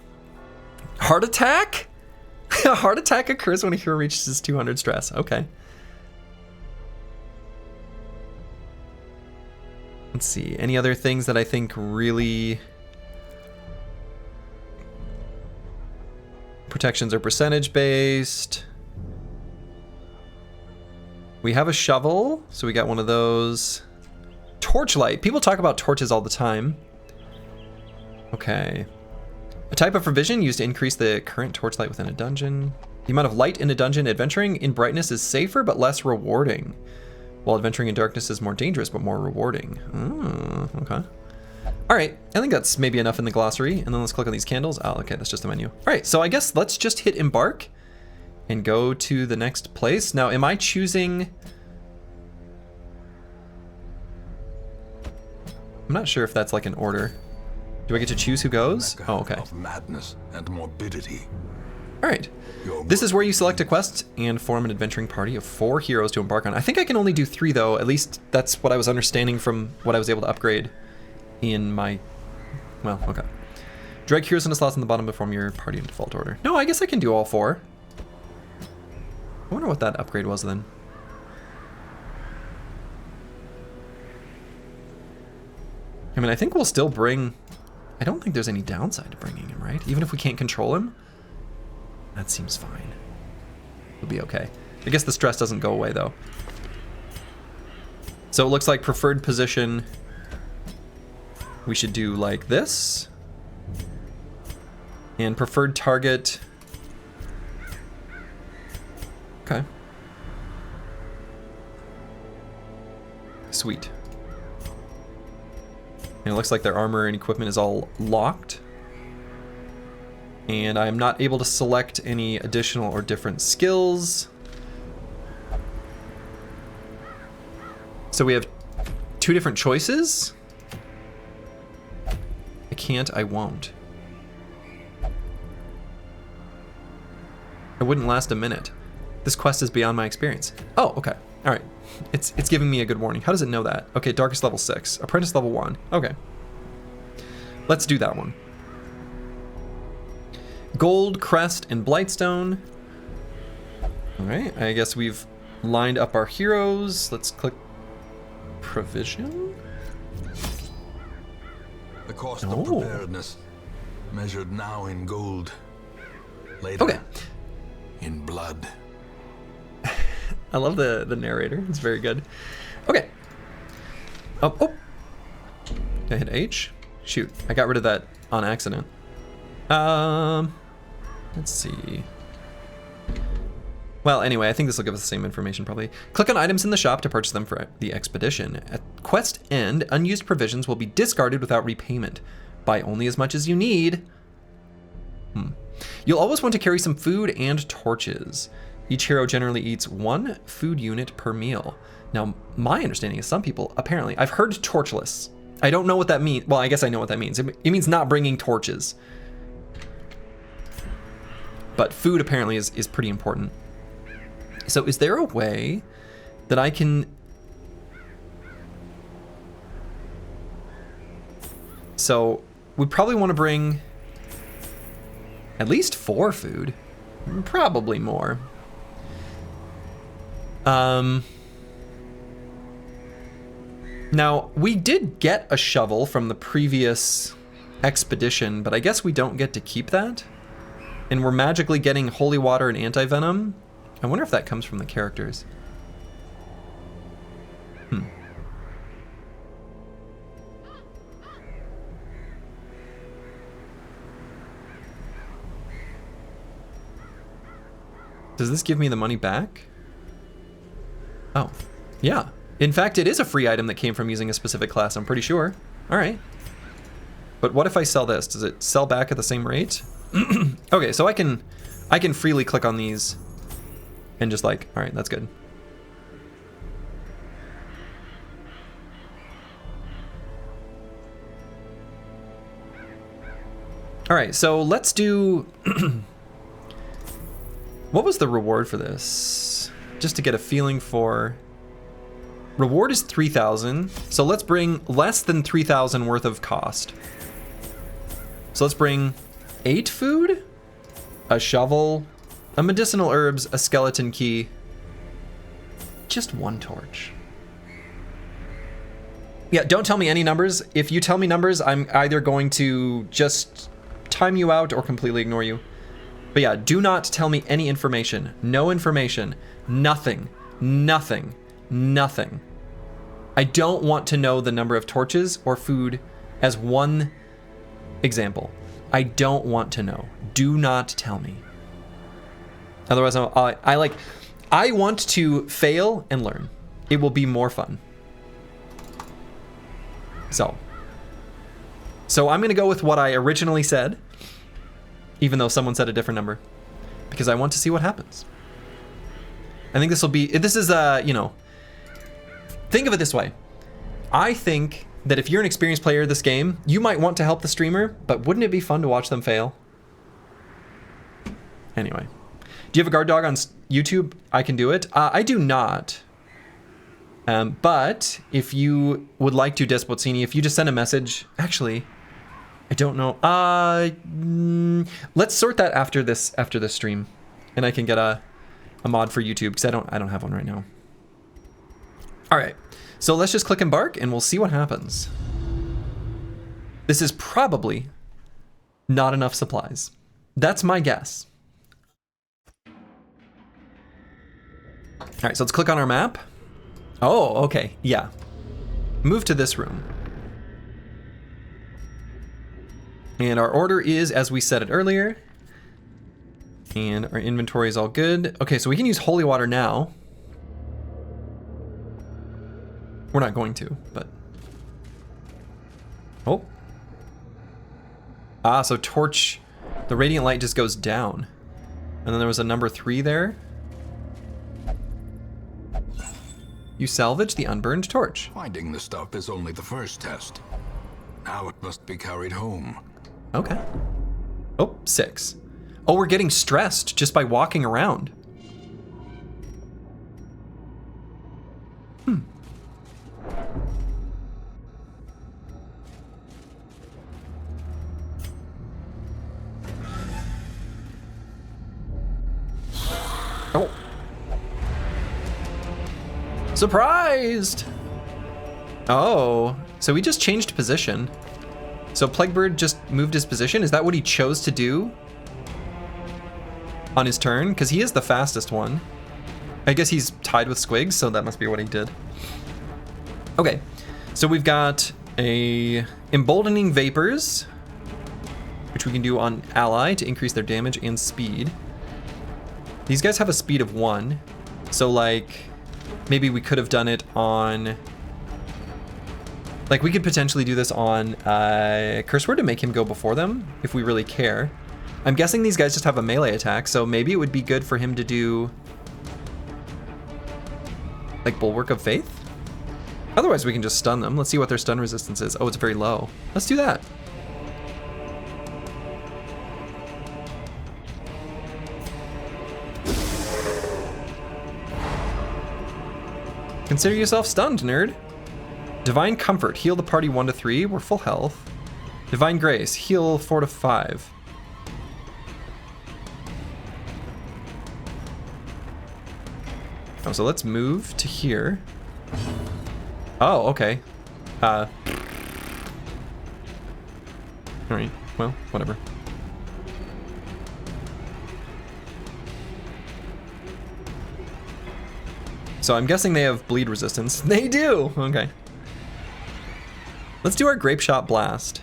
Heart attack? A heart attack occurs when a hero reaches 200 stress. Okay. Let's see. Any other things that I think really... Protections are percentage based. We have a shovel, so we got one of those. Torchlight. People talk about torches all the time. Okay. A type of provision used to increase the current torchlight within a dungeon. The amount of light in a dungeon. Adventuring in brightness is safer but less rewarding, while adventuring in darkness is more dangerous but more rewarding. Okay. All right, I think that's maybe enough in the glossary. And then let's click on these candles. Oh, okay, that's just the menu. All right, so I guess let's just hit embark and go to the next place. Now, am I choosing... I'm not sure if that's like an order. Do I get to choose who goes? Oh, okay. Of madness and morbidity. All right. This is where you select a quest and form an adventuring party of 4 heroes to embark on. I think I can only do 3 though. At least that's what I was understanding from what I was able to upgrade in my... Well, okay. Drag heroes into slots on the bottom to form your party in default order. No, I guess I can do all 4. I wonder what that upgrade was then. I mean, I think we'll still bring... I don't think there's any downside to bringing him, right? Even if we can't control him? That seems fine. It'll be okay. I guess the stress doesn't go away, though. So it looks like preferred position... We should do like this. And preferred target. Okay. Sweet. And it looks like their armor and equipment is all locked. And I'm not able to select any additional or different skills. So we have 2 different choices. I can't, I won't. It wouldn't last a minute. This quest is beyond my experience. Oh, okay. All right. It's giving me a good warning. How does it know that? Okay, Darkest level 6. Apprentice level 1. Okay. Let's do that one. Gold, Crest, and Blightstone. All right, I guess we've lined up our heroes. Let's click Provision. The cost of preparedness, measured now in gold, later in blood. I love the narrator. It's very good. Okay. Oh. Did I hit H? Shoot, I got rid of that on accident. Let's see. Well, anyway, I think this will give us the same information probably. Click on items in the shop to purchase them for the expedition. At quest end, unused provisions will be discarded without repayment. Buy only as much as you need. You'll always want to carry some food and torches. Each hero generally eats 1 food unit per meal. Now, my understanding is some people, apparently, I've heard torchless. I don't know what that means. Well, I guess I know what that means. It means not bringing torches. But food apparently is pretty important. So is there a way that I can... So we probably want to bring at least 4 food. Probably more. Now, we did get a shovel from the previous expedition, but I guess we don't get to keep that. And we're magically getting holy water and anti-venom. I wonder if that comes from the characters. Does this give me the money back? Oh, yeah. In fact, it is a free item that came from using a specific class, I'm pretty sure. All right. But what if I sell this? Does it sell back at the same rate? Okay, so I can freely click on these and just like, all right, that's good. All right, so let's do... What was the reward for this? Just to get a feeling for... Reward is 3,000, so let's bring less than 3,000 worth of cost. So let's bring 8 food, a shovel, a medicinal herbs, a skeleton key, just 1 torch. Yeah, don't tell me any numbers. If you tell me numbers, I'm either going to just time you out or completely ignore you. But yeah, do not tell me any information. No information. Nothing. Nothing. Nothing. I don't want to know the number of torches or food as one example. I don't want to know. Do not tell me. Otherwise, I want to fail and learn. It will be more fun. So I'm gonna go with what I originally said, even though someone said a different number, because I want to see what happens. I think this is you know, think of it this way. I think that if you're an experienced player of this game, you might want to help the streamer, but wouldn't it be fun to watch them fail? Anyway, do you have a guard dog on YouTube? I can do it. I do not. But if you would like to, Despozzini, if you just send a message, actually, I don't know. Let's sort that after this stream, and I can get a mod for YouTube because I don't have one right now. All right, so let's just click embark, and we'll see what happens. This is probably not enough supplies. That's my guess. All right, so let's click on our map. Oh, okay, yeah. Move to this room. And our order is, as we said it earlier. And our inventory is all good. Okay, so we can use holy water now. We're not going to, but... Oh. Ah, so torch... The radiant light just goes down. And then there was a number 3 there. You salvage the unburned torch. Finding the stuff is only the first test. Now it must be carried home. Okay. Oh, 6. Oh, we're getting stressed just by walking around. Oh. Surprised! Oh, so he just changed position. So Plaguebird just moved his position? Is that what he chose to do on his turn? Because he is the fastest one. I guess he's tied with Squigs, so that must be what he did. Okay, so we've got a Emboldening Vapors, which we can do on ally to increase their damage and speed. These guys have a speed of 1, so like maybe we could have done it on, like we could potentially do this on Curse Word to make him go before them if we really care. I'm guessing these guys just have a melee attack, so maybe it would be good for him to do like Bulwark of Faith. Otherwise we can just stun them. Let's see what their stun resistance is. Oh, it's very low. Let's do that. Consider yourself stunned, nerd. Divine Comfort, heal the party 1 to 3. We're full health. Divine Grace, heal 4 to 5. Oh, so let's move to here. Oh, okay. Alright, well, whatever. So I'm guessing they have bleed resistance. They do! Okay. Let's do our Grape Shot Blast.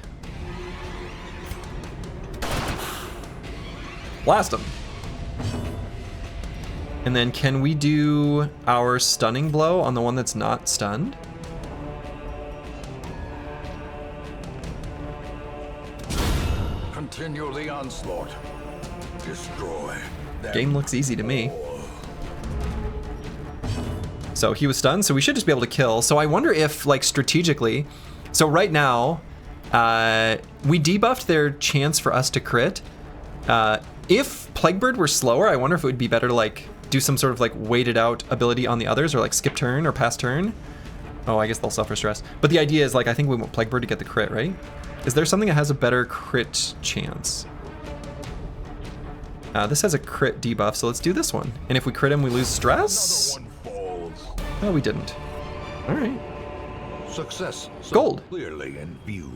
Blast them. And then can we do our stunning blow on the one that's not stunned? Continue the onslaught. Destroy. Game looks easy to me. So he was stunned, so we should just be able to kill. So I wonder if, like, strategically... So right now, we debuffed their chance for us to crit. If Plaguebird were slower, I wonder if it would be better to, like, do some sort of, like, weighted out ability on the others, or, like, skip turn or pass turn. Oh, I guess they'll suffer stress. But the idea is, like, I think we want Plaguebird to get the crit, right? Is there something that has a better crit chance? This has a crit debuff, so let's do this one. And if we crit him, we lose stress? No, we didn't. All right. Success. So Gold. Clearly in view.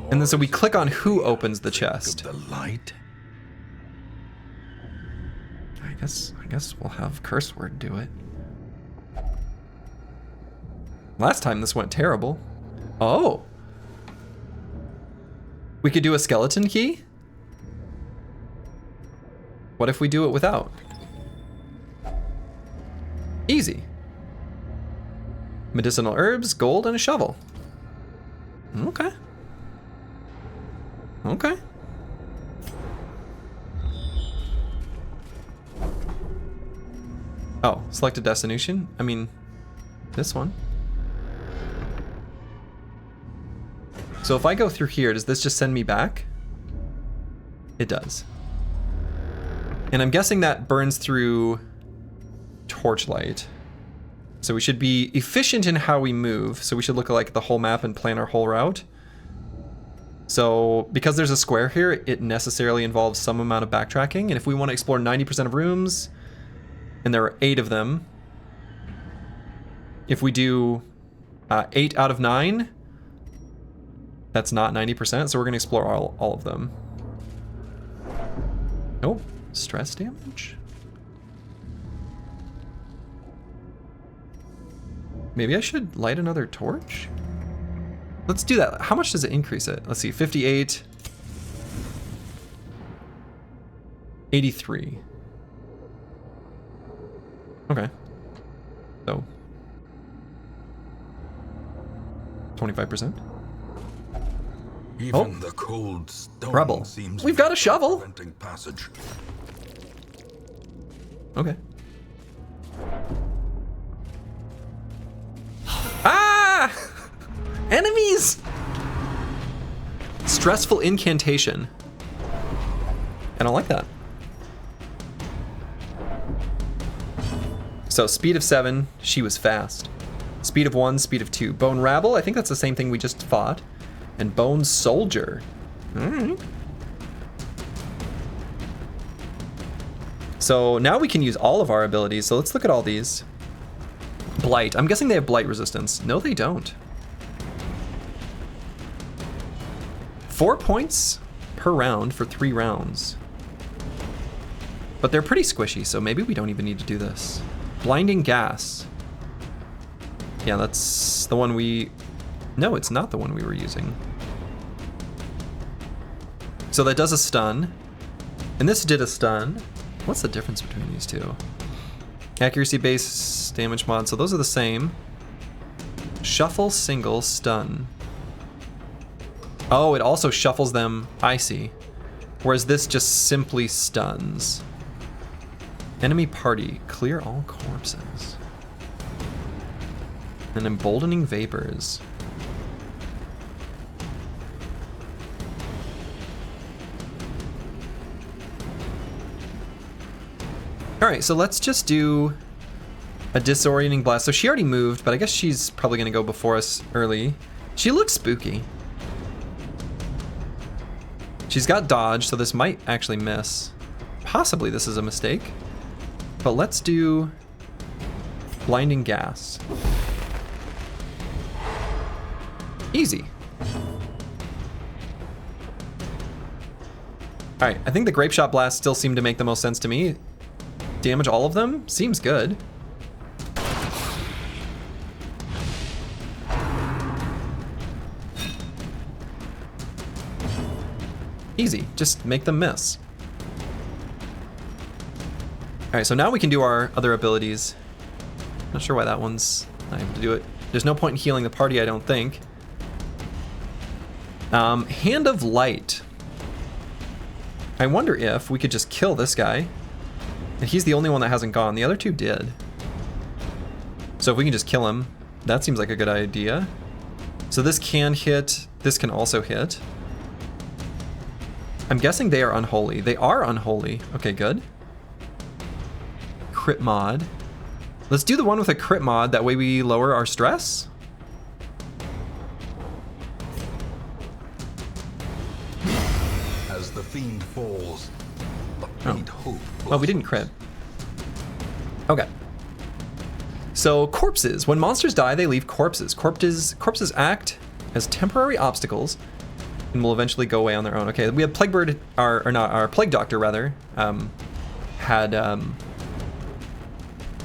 And then so we click on who opens the chest. The light. I guess we'll have curse word do it. Last time this went terrible. Oh. We could do a skeleton key? What if we do it without? Easy. Medicinal herbs, gold, and a shovel. Okay. Okay. Oh, select a destination? I mean, this one. So if I go through here, does this just send me back? It does. And I'm guessing that burns through torchlight. So we should be efficient in how we move. So we should look at, like, the whole map and plan our whole route. So because there's a square here, it necessarily involves some amount of backtracking. And if we want to explore 90% of rooms, and there are 8 of them, if we do 8 out of 9, that's not 90%. So we're going to explore all of them. Oh, stress damage? Maybe I should light another torch? Let's do that. How much does it increase it? Let's see, 58. 83. Okay. So. 25%. Even the cold stone Rubble. seems We've got a shovel. preventing passage. Okay. Ah! Enemies! Stressful incantation. I don't like that. So speed of 7, she was fast. Speed of 1, speed of 2. Bone Rabble, I think that's the same thing we just fought. And Bone Soldier. Alright. So now we can use all of our abilities. So let's look at all these. Blight. I'm guessing they have blight resistance. No, they don't. 4 points per round for 3 rounds. But they're pretty squishy, so maybe we don't even need to do this. Blinding Gas. Yeah, that's the one we... No, it's not the one we were using. So that does a stun. And this did a stun. What's the difference between these two? Accuracy base, damage mod, so those are the same. Shuffle, single, stun. Oh, it also shuffles them, I see. Whereas this just simply stuns. Enemy party, clear all corpses. And emboldening vapors. Alright, so let's just do a disorienting blast. So she already moved, but I guess she's probably going to go before us early. She looks spooky. She's got dodge, so this might actually miss. Possibly this is a mistake. But let's do blinding gas. Easy. Alright, I think the grape shot blast still seemed to make the most sense to me. Damage all of them? Seems good. Easy, just make them miss. Alright, so now we can do our other abilities. Not sure why that one's not able to do it. There's no point in healing the party, I don't think. Hand of Light. I wonder if we could just kill this guy. And he's the only one that hasn't gone. The other two did. So if we can just kill him, that seems like a good idea. So this can hit. This can also hit. I'm guessing they are unholy. They are unholy. Okay, good. Crit mod. Let's do the one with a crit mod. That way we lower our stress. As the fiend falls, the faint hope. Well, we didn't crit. Okay. So corpses. When monsters die, they leave corpses. Corpses act as temporary obstacles and will eventually go away on their own. Okay, we have Plaguebird, or not, our Plague Doctor rather, had a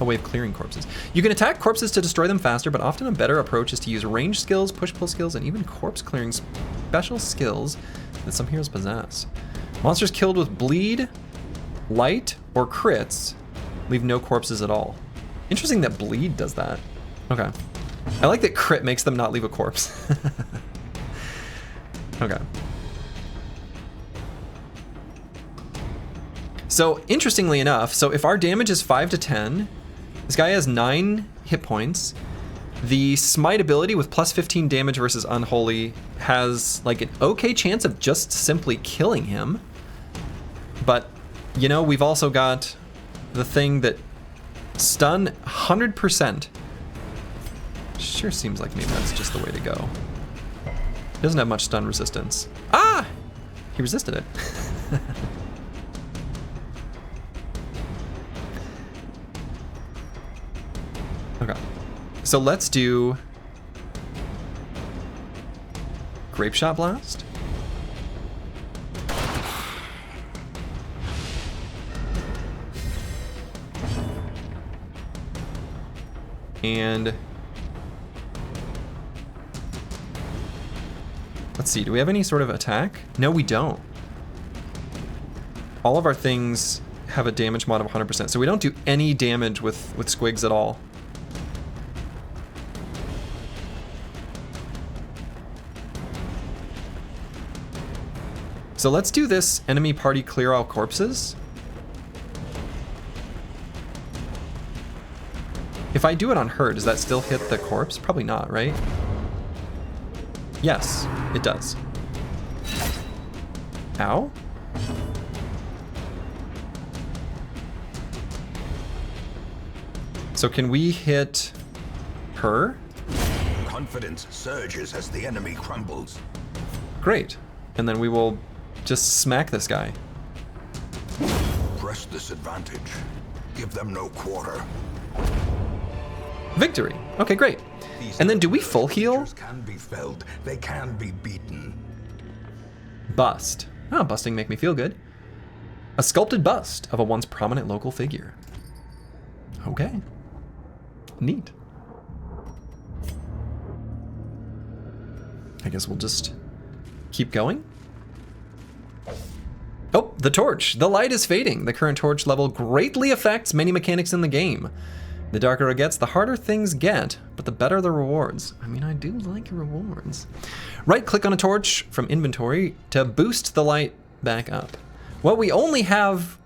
way of clearing corpses. You can attack corpses to destroy them faster, but often a better approach is to use range skills, push-pull skills, and even corpse clearing special skills that some heroes possess. Monsters killed with bleed, light, or crits leave no corpses at all. Interesting that bleed does that. Okay. I like that crit makes them not leave a corpse. Okay. So, interestingly enough, so if our damage is 5 to 10, this guy has 9 hit points. The smite ability with plus 15 damage versus unholy has like an okay chance of just simply killing him. But, you know, we've also got the thing that stun 100%. Sure seems like maybe that's just the way to go. He doesn't have much stun resistance. Ah! He resisted it. Okay. So let's do Grape Shot Blast. And let's see, do we have any sort of attack? No, we don't. All of our things have a damage mod of 100%, so we don't do any damage with squigs at all. So let's do this enemy party clear all corpses. If I do it on her, does that still hit the corpse? Probably not, right? Yes, it does. Ow. So can we hit her? Confidence surges as the enemy crumbles. Great. And then we will just smack this guy. Press this advantage. Give them no quarter. Victory. Okay, great. And then do we full heal? Can be felled. They can be beaten. Bust. Oh, busting make me feel good. A sculpted bust of a once prominent local figure. Okay. Neat. I guess we'll just keep going. Oh, the torch. The light is fading. The current torch level greatly affects many mechanics in the game. The darker it gets, the harder things get, but the better the rewards. I mean, I do like rewards. Right-click on a torch from inventory to boost the light back up. Well, we only have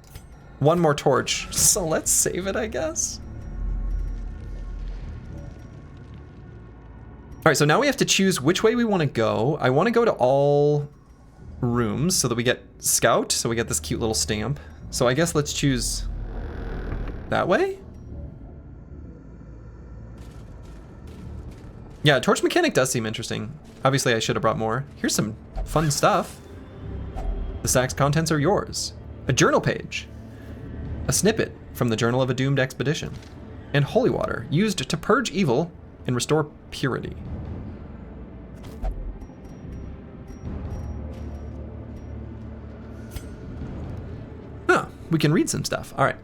one more torch, so let's save it, I guess. All right, so now we have to choose which way we want to go. I want to go to all rooms so that we get scout, so we get this cute little stamp. So I guess let's choose that way. Yeah, torch mechanic does seem interesting. Obviously I should have brought more. Here's some fun stuff. The sack's contents are yours. A journal page. A snippet from the Journal of a Doomed Expedition. And holy water, used to purge evil and restore purity. Huh, we can read some stuff. All right.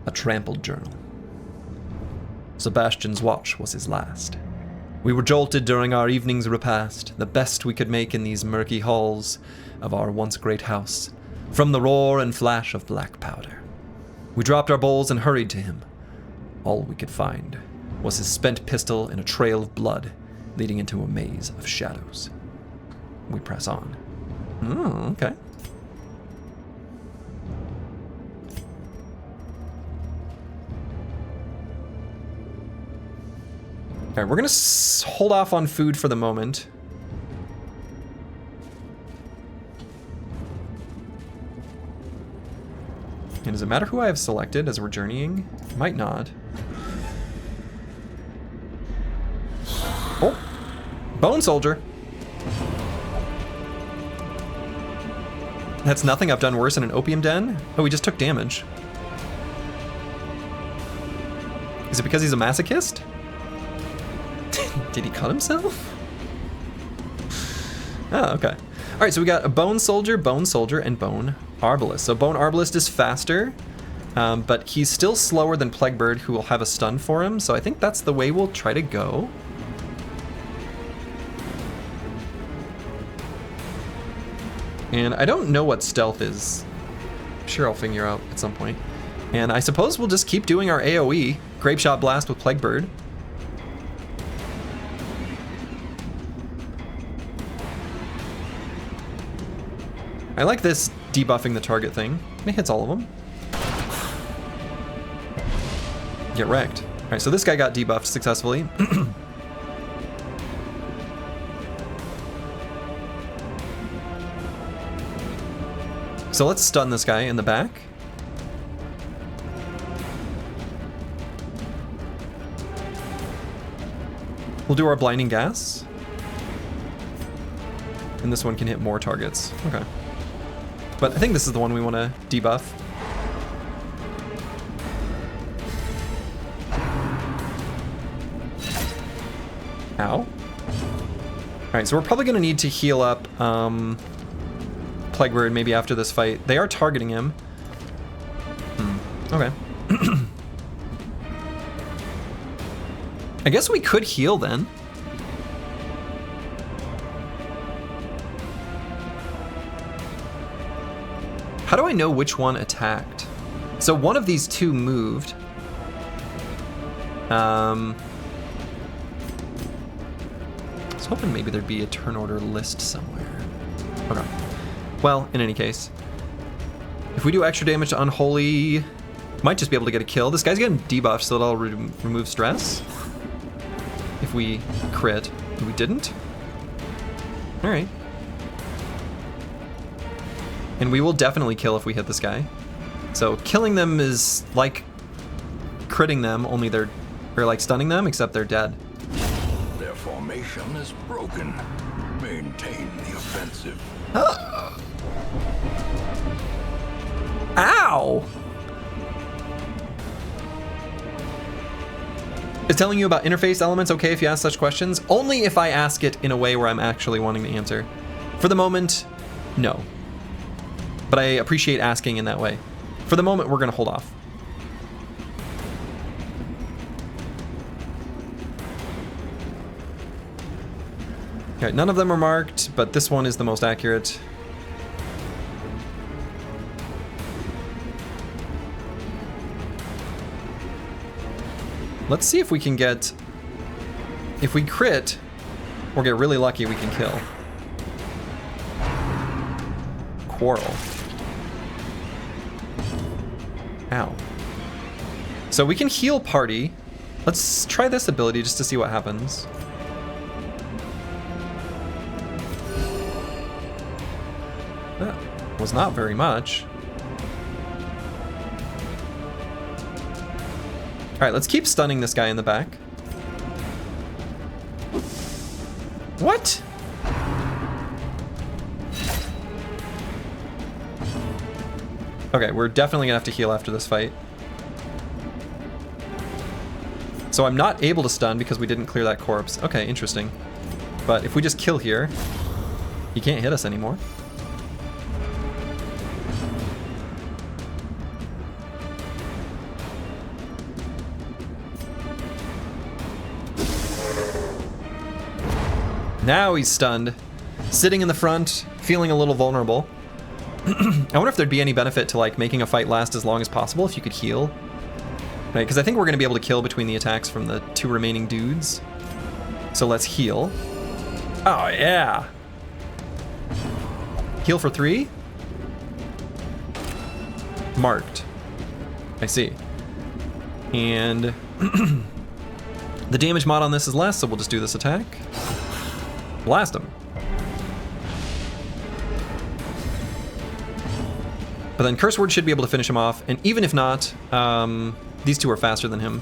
A trampled journal. Sebastian's watch was his last. We were jolted during our evening's repast, the best we could make in these murky halls of our once great house, from the roar and flash of black powder. We dropped our bowls and hurried to him. All we could find was his spent pistol and a trail of blood leading into a maze of shadows. We press on. Oh, okay. All right, we're gonna hold off on food for the moment. And does it matter who I have selected as we're journeying? Might not. Oh, Bone Soldier. That's nothing I've done worse in an opium den. Oh, he just took damage. Is it because he's a masochist? Did he cut himself? Oh, okay. All right, so we got a Bone Soldier, and Bone Arbalist. So Bone Arbalist is faster, but he's still slower than Plaguebird, who will have a stun for him. So I think that's the way we'll try to go. And I don't know what stealth is. I'm sure I'll figure out at some point. And I suppose we'll just keep doing our AoE, Grape Shot Blast with Plaguebird. I like this debuffing the target thing. It hits all of them. Get wrecked. All right, so this guy got debuffed successfully. So let's stun this guy in the back. We'll do our blinding gas. And this one can hit more targets. Okay. But I think this is the one we want to debuff. Ow. Alright, so we're probably going to need to heal up Plaguebird maybe after this fight. They are targeting him. Okay. I guess we could heal then. How do I know which one attacked? So one of these two moved. I was hoping maybe there'd be a turn order list somewhere. Okay. Well, in any case, if we do extra damage to Unholy, might just be able to get a kill. This guy's getting debuffed, so that'll remove stress. If we crit, we didn't. All right. And we will definitely kill if we hit this guy. So killing them is like critting them, only they're, or like stunning them, except they're dead. Their formation is broken. Maintain the offensive. Ow! Is telling you about interface elements okay if you ask such questions? Only if I ask it in a way where I'm actually wanting to answer. For the moment, no. But I appreciate asking in that way. For the moment, we're gonna hold off. Okay, none of them are marked, but this one is the most accurate. Let's see if we can get... If we crit, or get really lucky, we can kill. Quarrel. Ow. So we can heal party. Let's try this ability just to see what happens. That was not very much. Alright, let's keep stunning this guy in the back. What? Okay, we're definitely gonna have to heal after this fight. So I'm not able to stun because we didn't clear that corpse. Okay, interesting. But if we just kill here, he can't hit us anymore. Now he's stunned, sitting in the front, feeling a little vulnerable. I wonder if there'd be any benefit to like making a fight last as long as possible if you could heal. Right, because I think we're going to be able to kill between the attacks from the 2 remaining dudes. So let's heal. Oh, yeah. Heal for 3? Marked. I see. And the damage mod on this is less, so we'll just do this attack. Blast him. But then Curse Word should be able to finish him off, and even if not, these 2 are faster than him.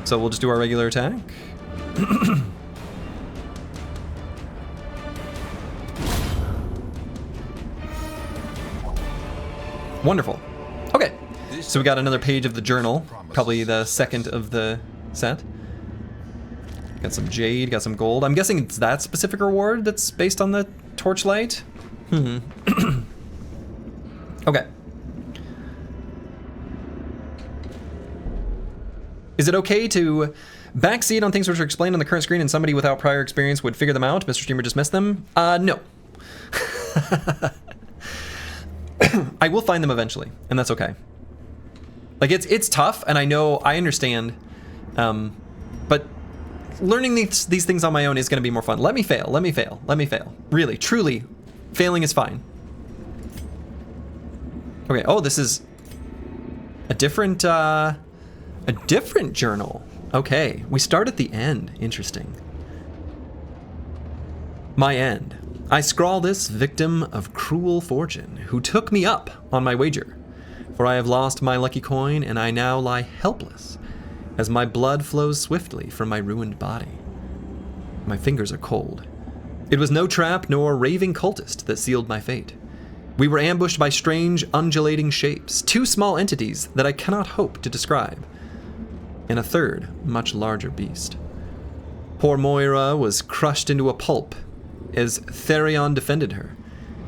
So we'll just do our regular attack. Wonderful. Okay, so we got another page of the journal, probably the second of the set. Got some jade, got some gold. I'm guessing it's that specific reward that's based on the torchlight. Okay. Is it okay to backseat on things which are explained on the current screen and somebody without prior experience would figure them out? Mr. Streamer just missed them? No. I will find them eventually, and that's okay. Like, it's tough, and I understand, but learning these things on my own is going to be more fun. Let me fail. Really, truly, failing is fine. Okay, oh, this is a different journal. Okay, we start at the end. Interesting. My end. I scrawl this, victim of cruel fortune, who took me up on my wager. For I have lost my lucky coin, and I now lie helpless, as my blood flows swiftly from my ruined body. My fingers are cold. It was no trap nor raving cultist that sealed my fate. We were ambushed by strange, undulating shapes, 2 small entities that I cannot hope to describe, and a third, much larger beast. Poor Moira was crushed into a pulp as Therion defended her.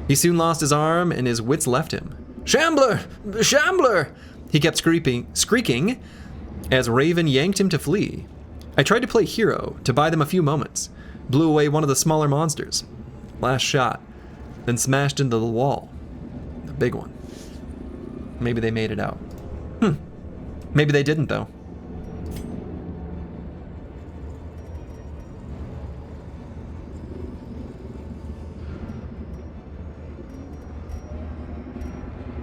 He soon lost his arm and his wits left him. Shambler! Shambler! He kept squeaking as Raven yanked him to flee. I tried to play hero to buy them a few moments, blew away one of the smaller monsters. Last shot, then smashed into the wall. The big one. Maybe they made it out. Maybe they didn't, though.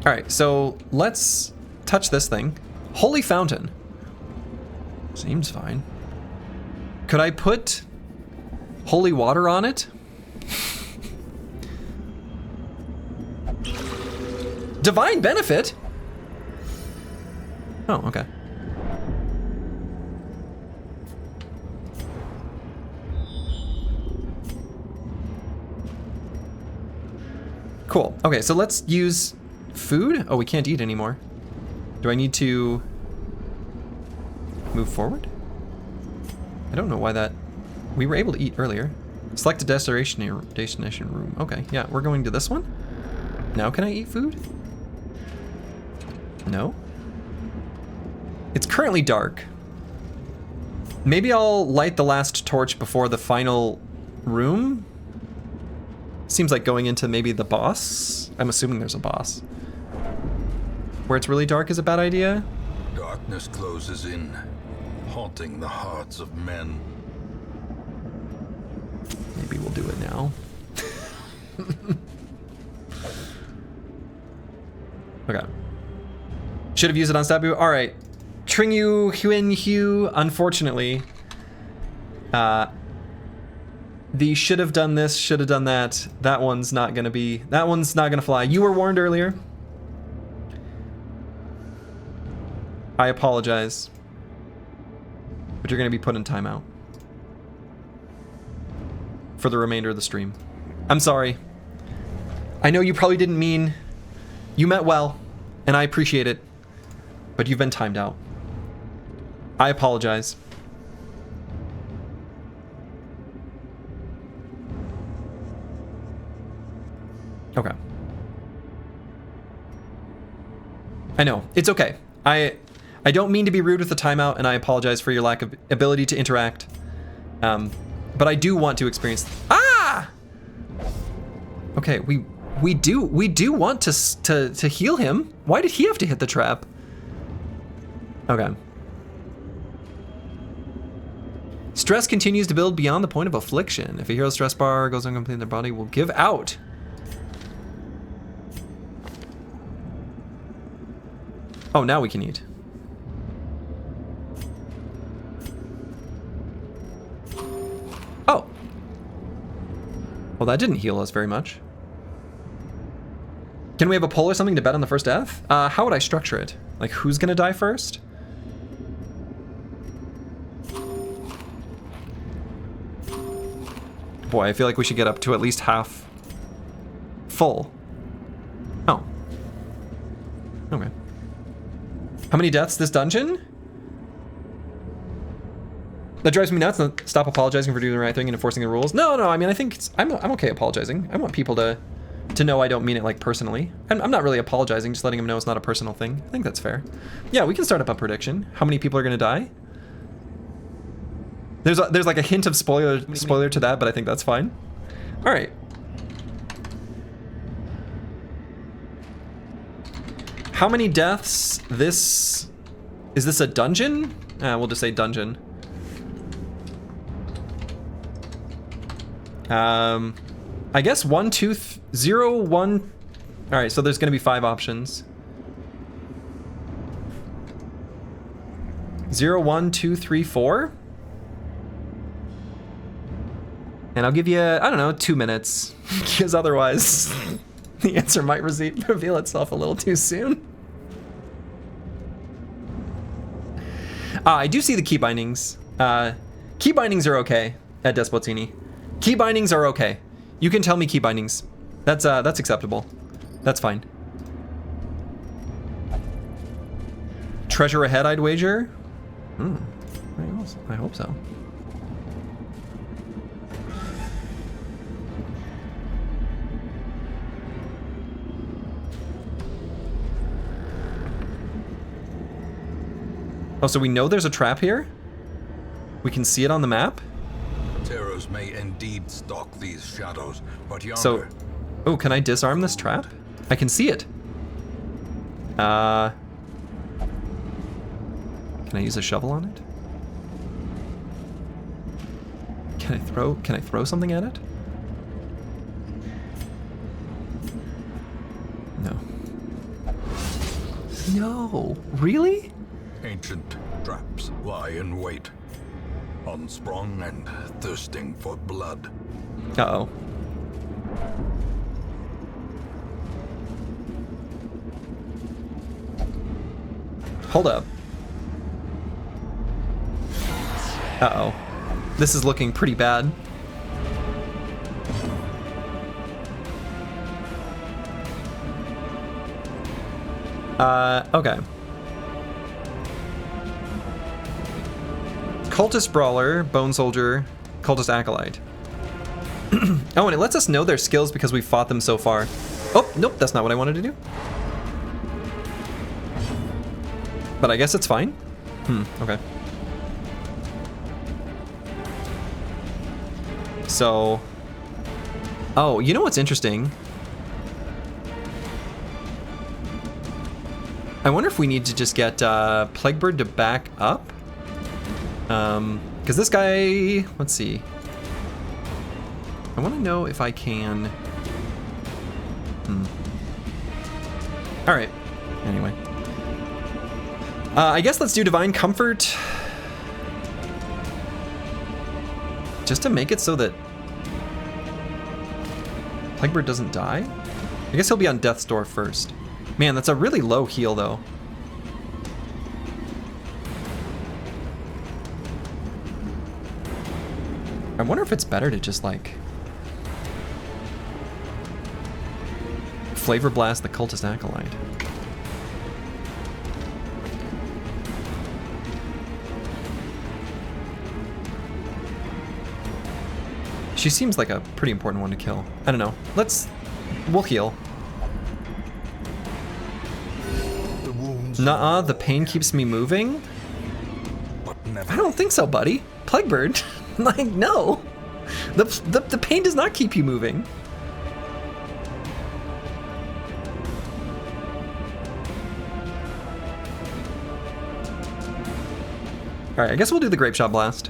Alright, so let's touch this thing. Holy Fountain. Seems fine. Could I put holy water on it? Divine benefit? Oh, okay. Cool. Okay, so let's use food? Oh, we can't eat anymore. Do I need to move forward? I don't know why that... We were able to eat earlier. Select a destination room. Okay, yeah, we're going to this one. Now can I eat food? No? It's currently dark. Maybe I'll light the last torch before the final room? Seems like going into maybe the boss. I'm assuming there's a boss. Where it's really dark is a bad idea? Darkness closes in, haunting the hearts of men. Maybe we'll do it now. Okay. Should have used it on Stabu. Alright. Tringu Huin Hu, unfortunately. The should have done this, should have done that. That one's not gonna fly. You were warned earlier. I apologize. But you're gonna be put in timeout. For the remainder of the stream. I'm sorry. I know you probably didn't mean... You meant well, and I appreciate it. But you've been timed out. I apologize. Okay. I know. It's okay. I don't mean to be rude with the timeout, and I apologize for your lack of ability to interact. But I do want to experience... Ah! Okay, we we do want to heal him. Why did he have to hit the trap? Okay. Stress continues to build beyond the point of affliction. If a hero's stress bar goes incomplete, their body will give out. Oh, now we can eat. Oh. Well, that didn't heal us very much. Can we have a poll or something to bet on the first death? How would I structure it? Like, who's gonna die first? Boy, I feel like we should get up to at least half full. Oh. Okay. How many deaths this dungeon? That drives me nuts. Stop apologizing for doing the right thing and enforcing the rules. No, I mean, I think I'm okay apologizing. I want people to know I don't mean it like personally. I'm not really apologizing, just letting them know it's not a personal thing. I think that's fair. Yeah, we can start up a prediction. How many people are gonna die? There's like a hint of spoiler to that, but I think that's fine. All right. How many deaths is this a dungeon? We'll just say dungeon. I guess 1, 2, 0, 1. All right, so there's gonna be 5 options. 0, 1, 2, 3, 4. And I'll give you, I don't know, 2 minutes, because otherwise the answer might reveal itself a little too soon. I do see the key bindings. Key bindings are okay at Despotini. Key bindings are okay. You can tell me key bindings. That's acceptable. That's fine. Treasure ahead, I'd wager. I hope so. Oh, so we know there's a trap here? We can see it on the map? Terrors may indeed stalk these shadows, but yonder... So, oh, can I disarm this trap? I can see it. Can I use a shovel on it? Can I throw something at it? No. No, really? Ancient traps lie in wait, unsprung and thirsting for blood. Uh-oh. Hold up. Uh-oh. This is looking pretty bad. Okay. Cultist Brawler, Bone Soldier, Cultist Acolyte. Oh, and it lets us know their skills because we fought them so far. Oh, nope, that's not what I wanted to do. But I guess it's fine. Okay. So... Oh, you know what's interesting? I wonder if we need to just get Plaguebird to back up? Because this guy... Let's see. I want to know if I can... Alright. Anyway. I guess let's do Divine Comfort. Just to make it so that Plaguebird doesn't die? I guess he'll be on Death's Door first. Man, that's a really low heal, though. I wonder if it's better to just, like... Flavor Blast the Cultist Acolyte. She seems like a pretty important one to kill. I don't know. We'll heal. Nuh-uh, the pain keeps me moving? I don't think so, buddy. Plaguebird. Like, no. The pain does not keep you moving. Alright, I guess we'll do the Grape Shot Blast.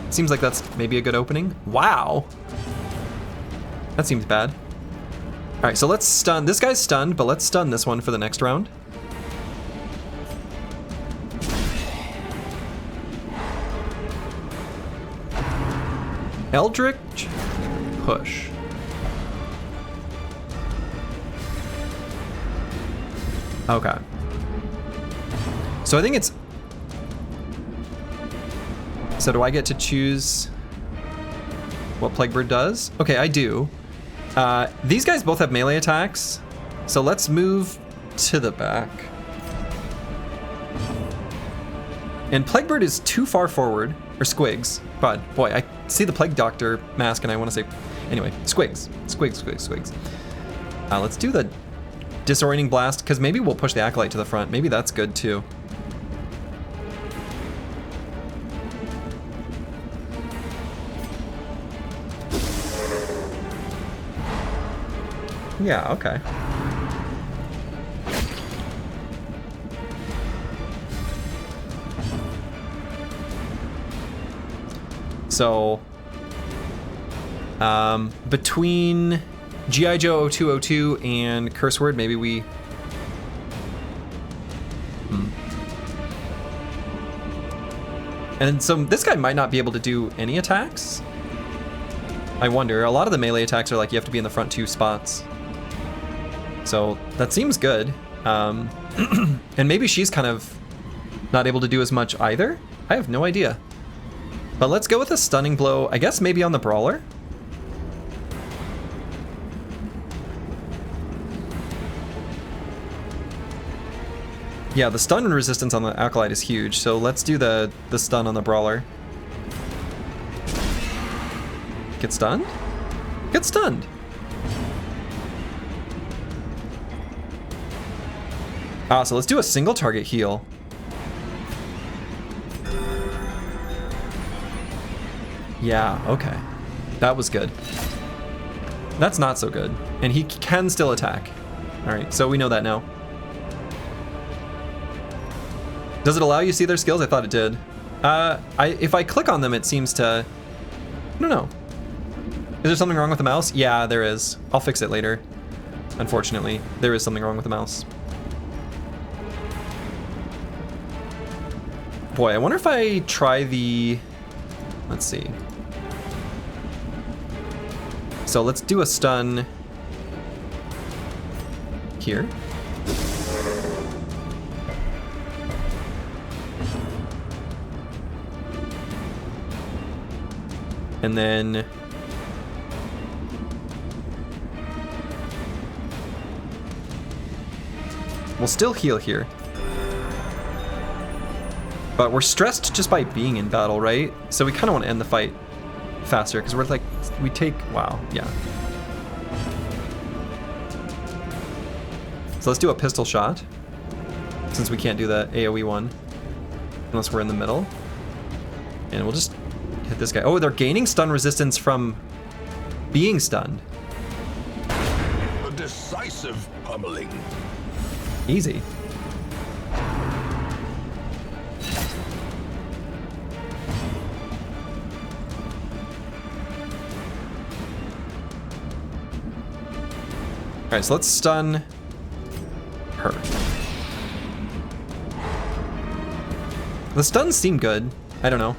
Seems like that's maybe a good opening. Wow! That seems bad. Alright, so let's stun. This guy's stunned, but let's stun this one for the next round. Eldritch Push. Okay. So I think it's... So do I get to choose what Plaguebird does? Okay, I do. These guys both have melee attacks, so let's move to the back. And Plaguebird is too far forward, or Squigs. God, boy, I see the Plague Doctor mask and I want to say... Anyway, Squigs. Squigs. Let's do the Disorienting Blast, because maybe we'll push the Acolyte to the front. Maybe that's good too. Yeah, okay. So, between G.I. Joe 0202 and Curse Word, maybe we... And so this guy might not be able to do any attacks. I wonder. A lot of the melee attacks are like you have to be in the front 2 spots. So that seems good. And maybe she's kind of not able to do as much either. I have no idea. But let's go with a Stunning Blow, I guess maybe on the Brawler. Yeah, the stun resistance on the Acolyte is huge, so let's do the stun on the Brawler. Get stunned? Get stunned! So let's do a single target heal. Yeah, okay. That was good. That's not so good. And he can still attack. Alright, so we know that now. Does it allow you to see their skills? I thought it did. If I click on them, it seems to... I don't know. Is there something wrong with the mouse? Yeah, there is. I'll fix it later. Unfortunately, there is something wrong with the mouse. Boy, I wonder if I try the... Let's see. So let's do a stun here. And then we'll still heal here. But we're stressed just by being in battle, right? So we kind of want to end the fight faster because we're like, we take, wow, yeah. So let's do a pistol shot since we can't do the AoE one unless we're in the middle. And we'll just hit this guy. Oh, they're gaining stun resistance from being stunned. A decisive pummeling. Easy. Alright, so let's stun her. The stuns seem good. I don't know.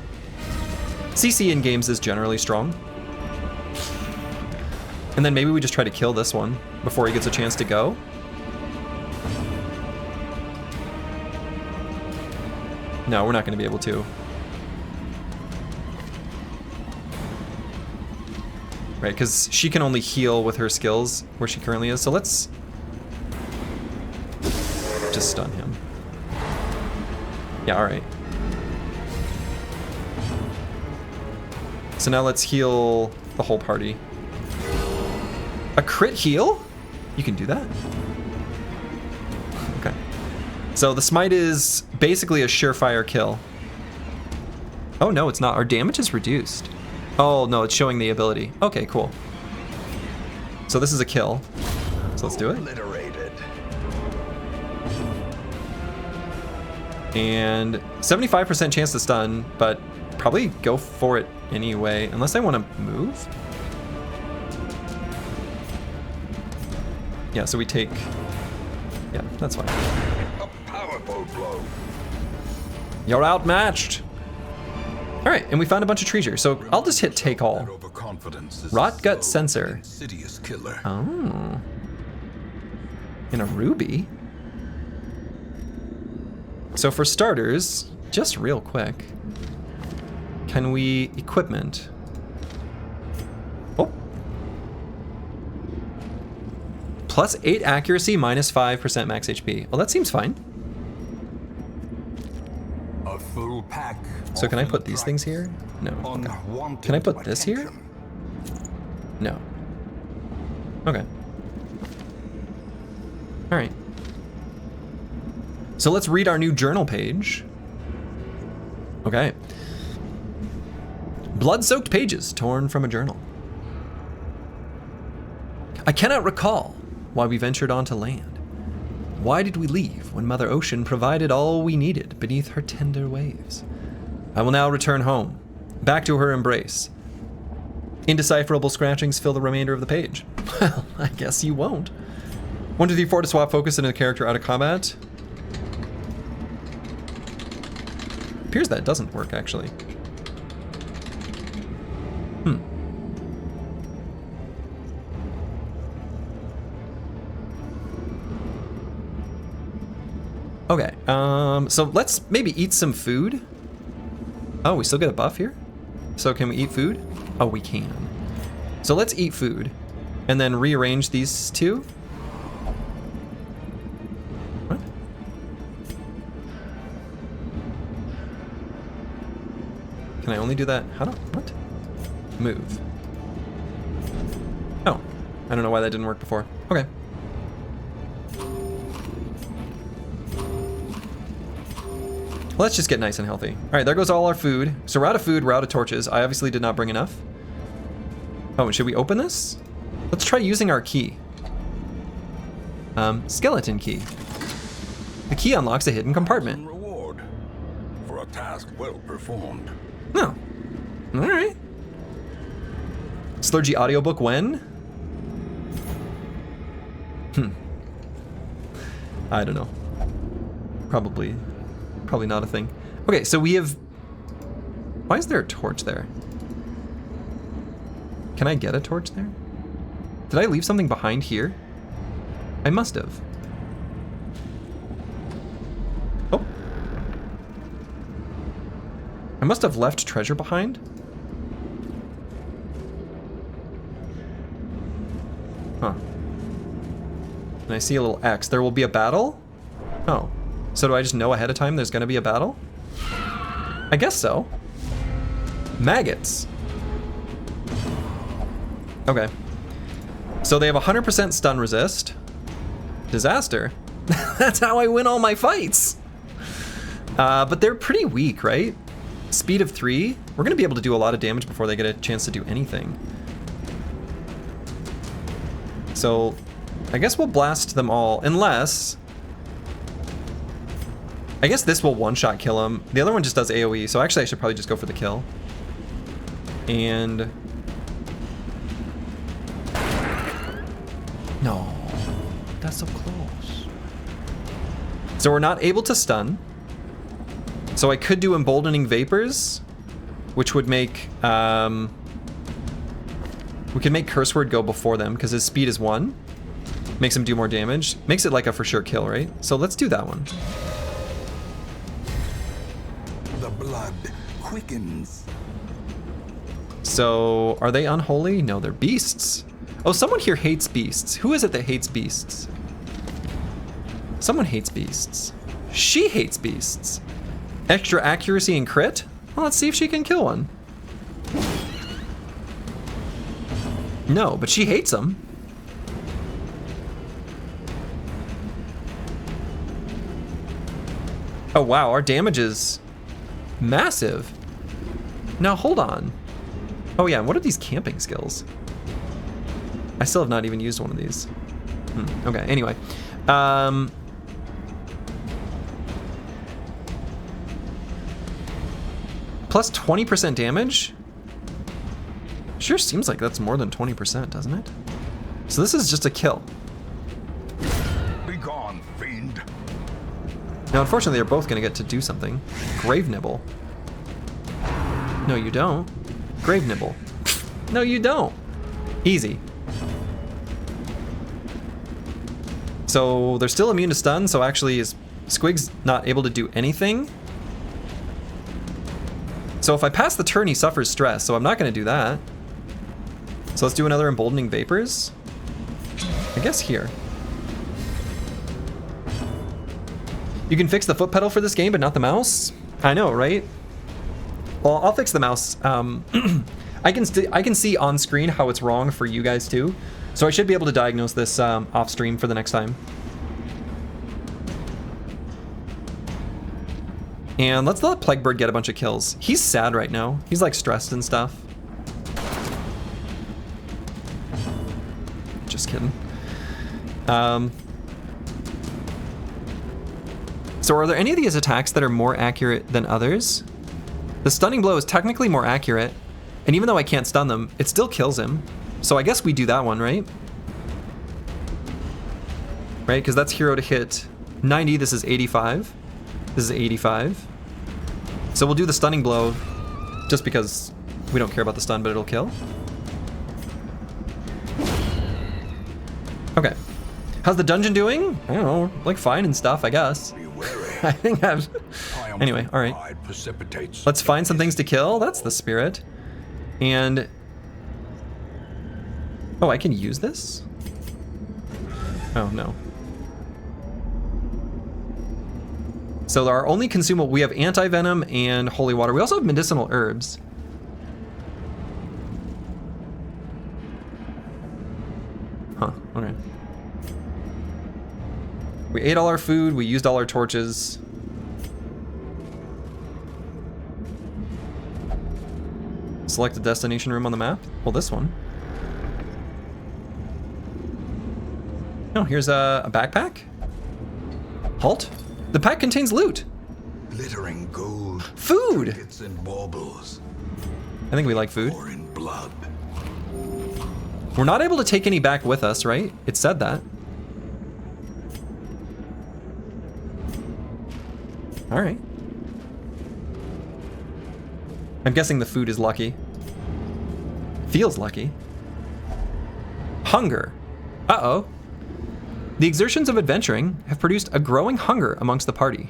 CC in games is generally strong. And then maybe we just try to kill this one before he gets a chance to go. No, we're not going to be able to. Right, because she can only heal with her skills where she currently is. So let's just stun him. Yeah, all right. So now let's heal the whole party. A crit heal? You can do that? Okay. So the smite is basically a surefire kill. Oh no, it's not. Our damage is reduced. Oh no, it's showing the ability. Okay, cool. So this is a kill. So let's do it. Obliterated. And 75% chance to stun, but probably go for it anyway, unless I want to move. Yeah, so we take... Yeah, that's fine. A powerful blow. You're outmatched. All right, and we found a bunch of treasure, so I'll just hit take all. Rot gut sensor. Insidious killer. Oh. And a ruby. So for starters, just real quick, can we equipment? Oh. Plus 8 accuracy, minus 5% max HP. Well, that seems fine. A full pack. So can I put these things here? No. Okay. Can I put this here? No. Okay. All right. So let's read our new journal page. Okay. Blood-soaked pages torn from a journal. I cannot recall why we ventured onto land. Why did we leave when Mother Ocean provided all we needed beneath her tender waves? I will now return home, back to her embrace. Indecipherable scratchings fill the remainder of the page. Well, I guess you won't. 1, 2, 3, 4 to swap focus into the character out of combat. Appears that doesn't work, actually. Okay, so let's maybe eat some food. Oh, we still get a buff here? So can we eat food? Oh, we can. So let's eat food and then rearrange these two. What? Can I only do that? How do, what? Move. Oh, I don't know why that didn't work before. Okay. Let's just get nice and healthy. All right, there goes all our food. So we're out of food, we're out of torches. I obviously did not bring enough. Oh, and should we open this? Let's try using our key. Skeleton key. The key unlocks a hidden compartment. Reward for a task well performed. Oh, all right. Slurgi audiobook when? I don't know. Probably not a thing. Okay, so we have... Why is there a torch there? Can I get a torch there? Did I leave something behind here? I must have. Oh. I must have left treasure behind. Huh. And I see a little X. There will be a battle? Oh. So do I just know ahead of time there's gonna be a battle? I guess so. Maggots. Okay. So they have 100% stun resist. Disaster. That's how I win all my fights. But they're pretty weak, right? Speed of 3. We're gonna be able to do a lot of damage before they get a chance to do anything. So I guess we'll blast them all, unless... I guess this will one-shot kill him. The other one just does AoE, so actually I should probably just go for the kill. And... No. That's so close. So we're not able to stun. So I could do Emboldening Vapors, which would make... we could make Curse Word go before them, because his speed is 1. Makes him do more damage. Makes it like a for sure kill, right? So let's do that one. Blood quickens. So, are they unholy? No, they're beasts. Oh, someone here hates beasts. Who is it that hates beasts? Someone hates beasts. She hates beasts. Extra accuracy and crit? Well, let's see if she can kill one. No, but she hates them. Oh, wow, our damage is massive. Now, hold on. Oh, yeah, and what are these camping skills? I still have not even used one of these. Okay, anyway. Plus 20% damage? Sure seems like that's more than 20%, doesn't it? So this is just a kill. Be gone, fiend. Now, unfortunately, they're both going to get to do something. Grave Nibble. No, you don't. Grave Nibble. No, you don't. Easy. So they're still immune to stun, so actually Squig's not able to do anything. So if I pass the turn, he suffers stress, so I'm not going to do that. So let's do another Emboldening Vapors. I guess here. You can fix the foot pedal for this game, but not the mouse? I know, right? Well, I'll fix the mouse. I can see on screen how it's wrong for you guys too. So I should be able to diagnose this off stream for the next time. And let's let Plaguebird get a bunch of kills. He's sad right now. He's like stressed and stuff. Just kidding. So are there any of these attacks that are more accurate than others? The Stunning Blow is technically more accurate, and even though I can't stun them, it still kills him. So I guess we do that one, right? Right, because that's hero to hit 90, this is 85. This is 85. So we'll do the Stunning Blow, just because we don't care about the stun, but it'll kill. Okay. How's the dungeon doing? I don't know, like fine and stuff, I guess. I think I've... Anyway, alright. Let's find some things to kill, that's the spirit. And... Oh, I can use this? Oh, no. So our only consumable, we have anti-venom and holy water. We also have medicinal herbs. Huh, okay. We ate all our food, we used all our torches. Select a destination room on the map. Well, this one. Oh, here's a backpack. Halt. The pack contains loot. Glittering gold. Food. Trinkets and baubles. I think we like food. Or in blood. We're not able to take any back with us, right? It said that. All right. I'm guessing the food is lucky. Feels lucky. Hunger. Uh-oh. The exertions of adventuring have produced a growing hunger amongst the party.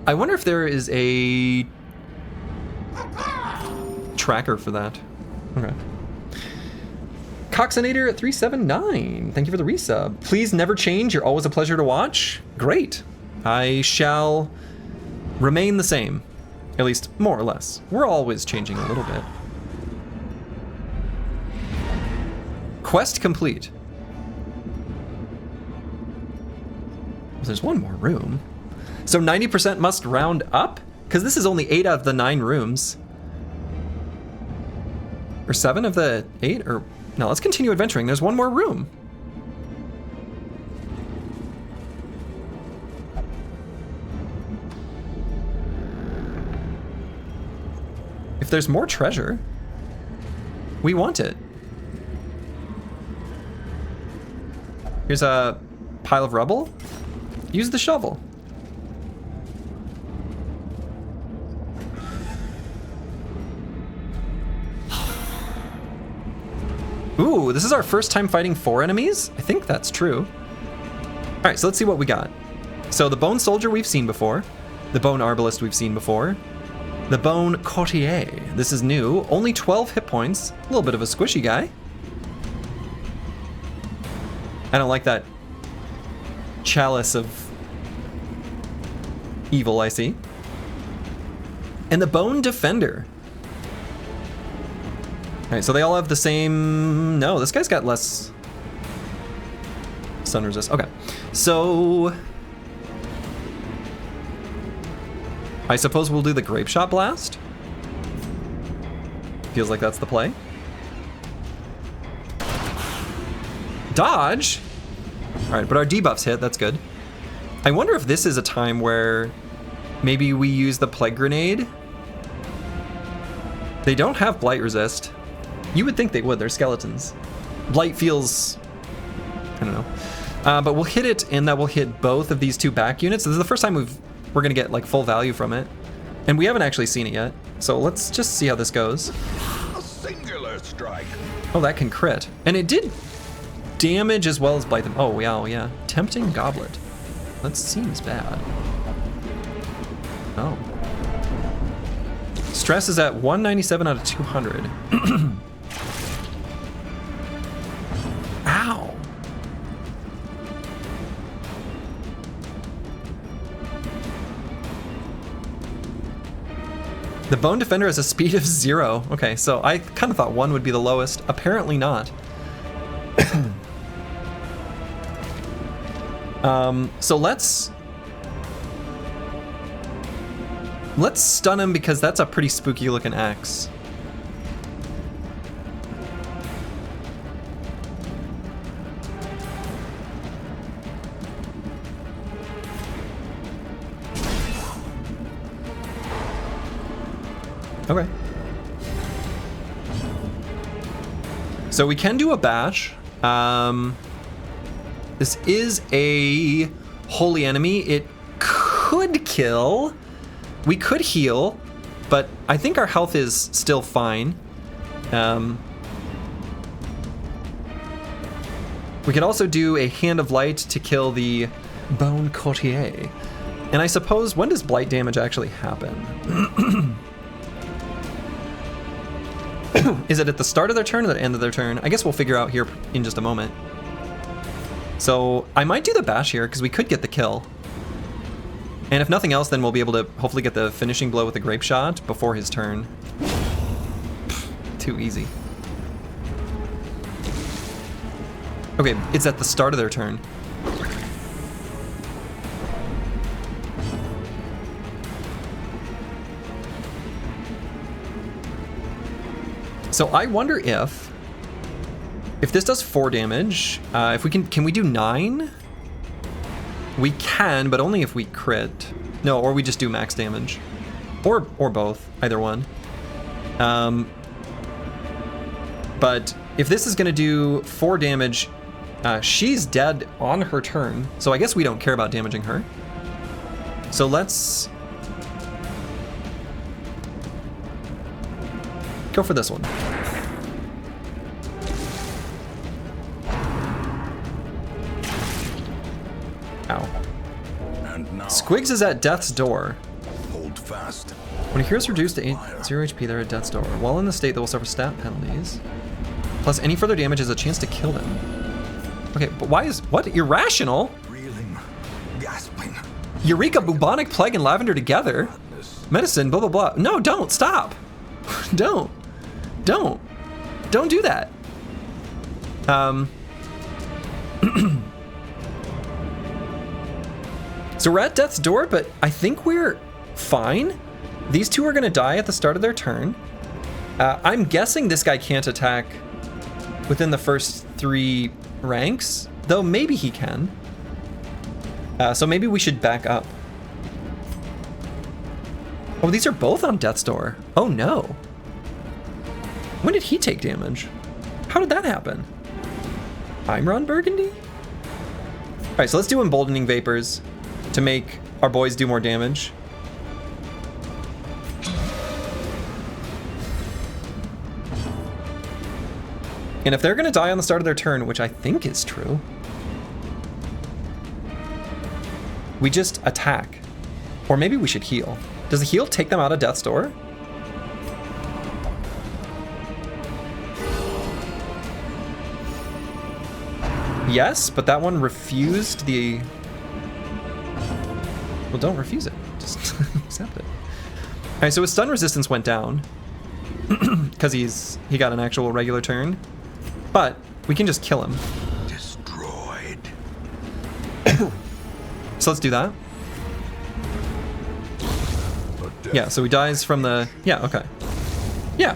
I wonder if there is a tracker for that. Okay. Coxinator at 379. Thank you for the resub. Please never change. You're always a pleasure to watch. Great. I shall remain the same. At least, more or less. We're always changing a little bit. Quest complete. There's one more room. So 90% must round up? Because this is only 8 out of the 9 rooms. Or 7 of the 8? Or no, let's continue adventuring. There's one more room. If there's more treasure, we want it. Here's a pile of rubble. Use the shovel. Ooh, this is our first time fighting 4 enemies? I think that's true. All right, so let's see what we got. So the Bone Soldier we've seen before. The Bone Arbalist we've seen before. The Bone Courtier. This is new. Only 12 hit points. A little bit of a squishy guy. I don't like that chalice of evil I see. And the Bone Defender. All right, so they all have the same... No, this guy's got less stun resist. Okay, so... I suppose we'll do the Grape Shot Blast. Feels like that's the play. Dodge? Alright, but our debuffs hit, that's good. I wonder if this is a time where maybe we use the Plague Grenade. They don't have Blight Resist. You would think they would, they're skeletons. Blight feels... I don't know. But we'll hit it, and that will hit both of these two back units. This is the first time we're gonna get like full value from it. And we haven't actually seen it yet. So let's just see how this goes. A singular strike. Oh, that can crit. And it did damage as well as blight them. Oh, wow, yeah. Tempting Goblet. That seems bad. Oh. Stress is at 197 out of 200. Ow. The Bone Defender has a speed of 0. Okay, so I kind of thought 1 would be the lowest. Apparently not. So let's stun him because that's a pretty spooky looking axe. Okay. So we can do a bash. This is a holy enemy. It could kill. We could heal, but I think our health is still fine. We could also do a Hand of Light to kill the Bone Courtier. And I suppose, when does blight damage actually happen? Is it at the start of their turn or the end of their turn? I guess we'll figure out here in just a moment. So I might do the bash here because we could get the kill. And if nothing else, then we'll be able to hopefully get the finishing blow with the grape shot before his turn. Too easy. Okay, it's at the start of their turn. So I wonder if this does 4 damage, if we can we do 9? We can, but only if we crit. No, or we just do max damage. Or both, either one. But if this is gonna do 4 damage, she's dead on her turn. So I guess we don't care about damaging her. So let's go for this one. Ow. And now, Squigs is at death's door. hold fast. When a hero is reduced to 0 HP, they're at death's door. While in the state, they will suffer stat penalties. Plus, any further damage is a chance to kill them. Okay, but why is... What? Irrational? Reeling, gasping. Eureka, bubonic plague, and lavender together. Medicine, blah, blah, blah. No, don't. Stop. Don't do that. So we're at death's door, but I think we're fine. These two are gonna die at the start of their turn. I'm guessing this guy can't attack within the first 3 ranks, though maybe he can. So maybe we should back up. Oh, these are both on death's door. Oh no. When did he take damage? How did that happen? I'm Ron Burgundy? All right, so let's do Emboldening Vapors to make our boys do more damage. And if they're gonna die on the start of their turn, which I think is true, we just attack. Or maybe we should heal. Does the heal take them out of death's door? Yes, but that one refused the... Well, don't refuse it. Just accept it. All right, so his stun resistance went down because he got an actual regular turn, but we can just kill him. Destroyed. So let's do that. Yeah, so he dies from the... Yeah, okay. Yeah.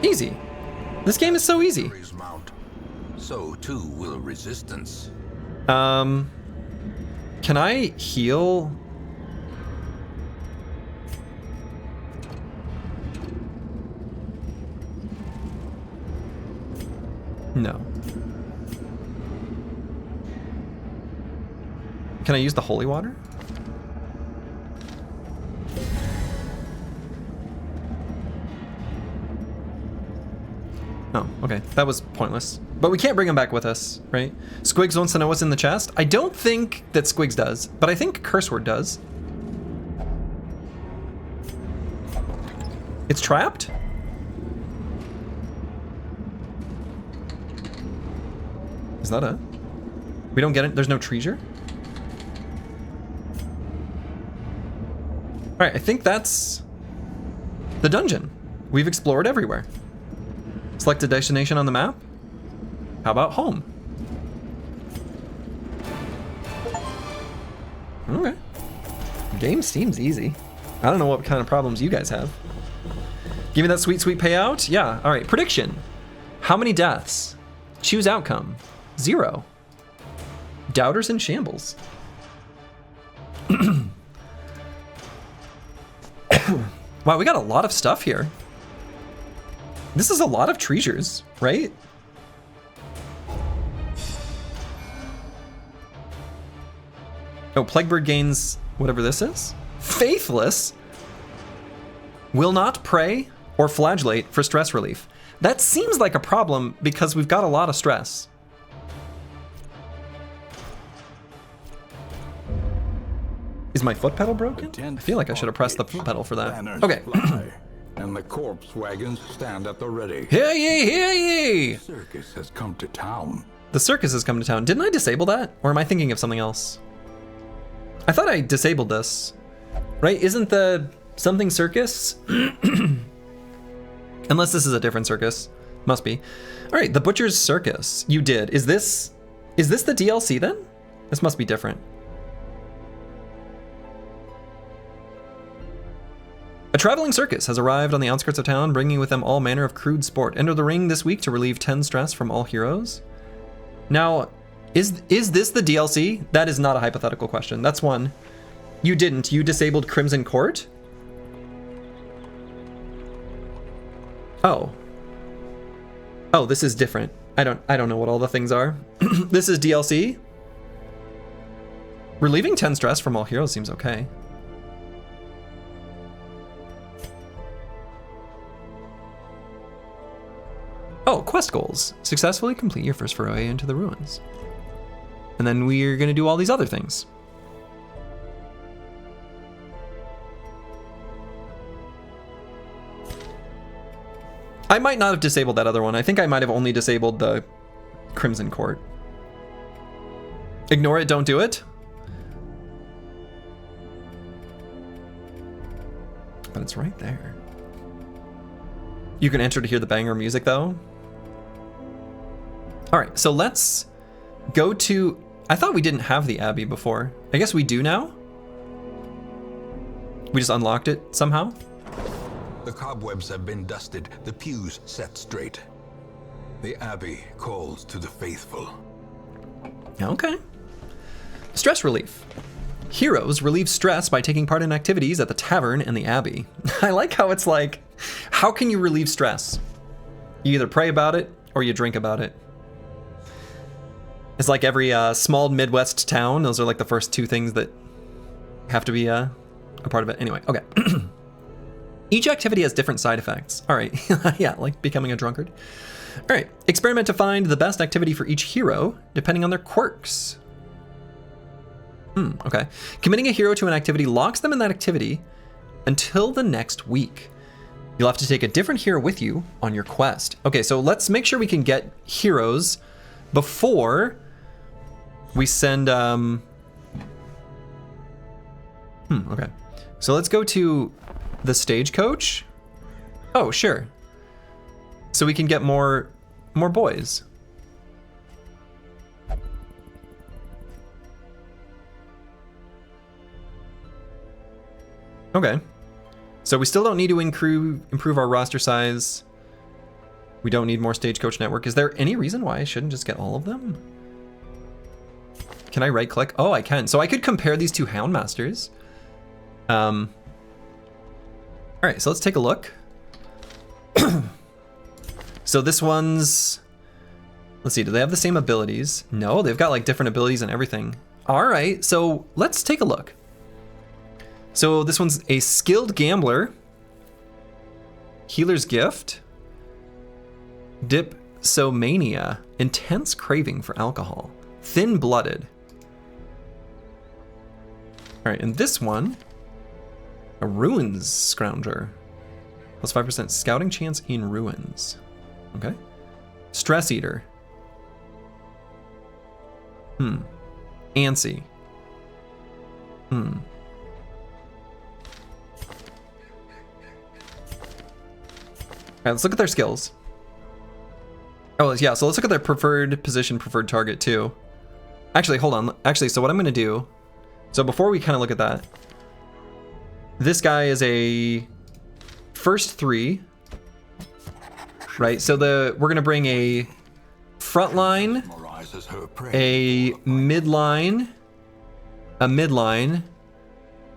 Easy. This game is so easy. so too will resistance. Can I heal? No. Can I use the holy water? Oh, okay. That was pointless. But we can't bring him back with us, right? Squigs wants to know what's in the chest. I don't think that Squigs does, but I think Curse Word does. It's trapped? Is that a... We don't get it? There's no treasure? Alright, I think that's the dungeon. We've explored everywhere. Select a destination on the map. How about home? Okay. The game seems easy. I don't know what kind of problems you guys have. Give me that sweet, sweet payout? Yeah, alright. Prediction. How many deaths? Choose outcome. 0. Doubters in shambles. Wow, we got a lot of stuff here. This is a lot of treasures, right? Oh, Plaguebird gains whatever this is. Faithless will not pray or flagellate for stress relief. That seems like a problem because we've got a lot of stress. Is my foot pedal broken? I feel like I should have pressed the foot pedal for that. Okay. And the corpse wagons stand at the ready. Hear ye, hear ye! The circus has come to town. The circus has come to town. Didn't I disable that? Or am I thinking of something else? I thought I disabled this. Right? Isn't the something circus? Unless this is a different circus. Must be. Alright, the Butcher's Circus. You did. Is this the DLC then? This must be different. A traveling circus has arrived on the outskirts of town, bringing with them all manner of crude sport. Enter the ring this week to relieve 10 stress from all heroes. Now, is this the DLC? That is not a hypothetical question. That's one. You didn't. You disabled Crimson Court? Oh. Oh, this is different. I don't know what all the things are. This is DLC. Relieving 10 stress from all heroes seems okay. Oh, quest goals. Successfully complete your first foray into the ruins. And then we're gonna do all these other things. I might not have disabled that other one. I think I might have only disabled the Crimson Court. Ignore it, don't do it. But it's right there. You can enter to hear the banger music though. All right, so let's go to, I thought we didn't have the Abbey before. I guess we do now? We just unlocked it somehow? The cobwebs have been dusted, the pews set straight. The Abbey calls to the faithful. Okay. Stress relief. Heroes relieve stress by taking part in activities at the tavern and the Abbey. I like how it's like, how can you relieve stress? You either pray about it or you drink about it. It's like every small Midwest town. Those are like the first two things that have to be a part of it. Anyway, okay. Each activity has different side effects. All right, yeah, like becoming a drunkard. All right, experiment to find the best activity for each hero, depending on their quirks. Okay. Committing a hero to an activity locks them in that activity until the next week. You'll have to take a different hero with you on your quest. Okay, so let's make sure we can get heroes before we send, okay. So let's go to the stagecoach. Oh, sure. So we can get more boys. Okay. So we still don't need to improve our roster size. We don't need more Stagecoach Network. Is there any reason why I shouldn't just get all of them? Can I right click? Oh, I can. So I could compare these two Houndmasters. All right, so let's take a look. So this one's, let's see, do they have the same abilities? No, they've got like different abilities and everything. All right, so let's take a look. So this one's a skilled gambler, healer's gift, dipsomania, intense craving for alcohol, thin-blooded. All right, and this one, a ruins scrounger, plus 5% scouting chance in ruins. Okay. Stress eater. Antsy. All right, let's look at their skills. Oh, yeah, so let's look at their preferred position, preferred target too. Actually, hold on. Actually, so what I'm gonna do, so before we kind of look at that, this guy is a first 3, right? So we're gonna bring a front line, a midline, a midline.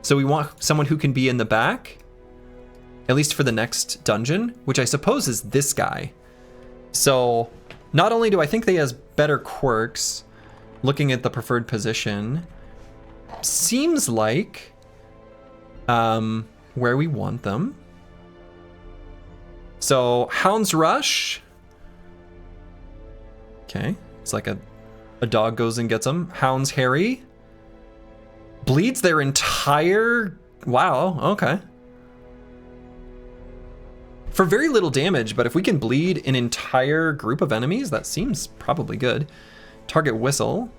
So we want someone who can be in the back, at least for the next dungeon, which I suppose is this guy. So not only do I think they has better quirks, looking at the preferred position, seems like where we want them. So Hound's Rush. Okay, it's like a dog goes and gets them. Hound's Harry. Bleeds their entire, wow, okay. For very little damage, but if we can bleed an entire group of enemies, that seems probably good. Target Whistle.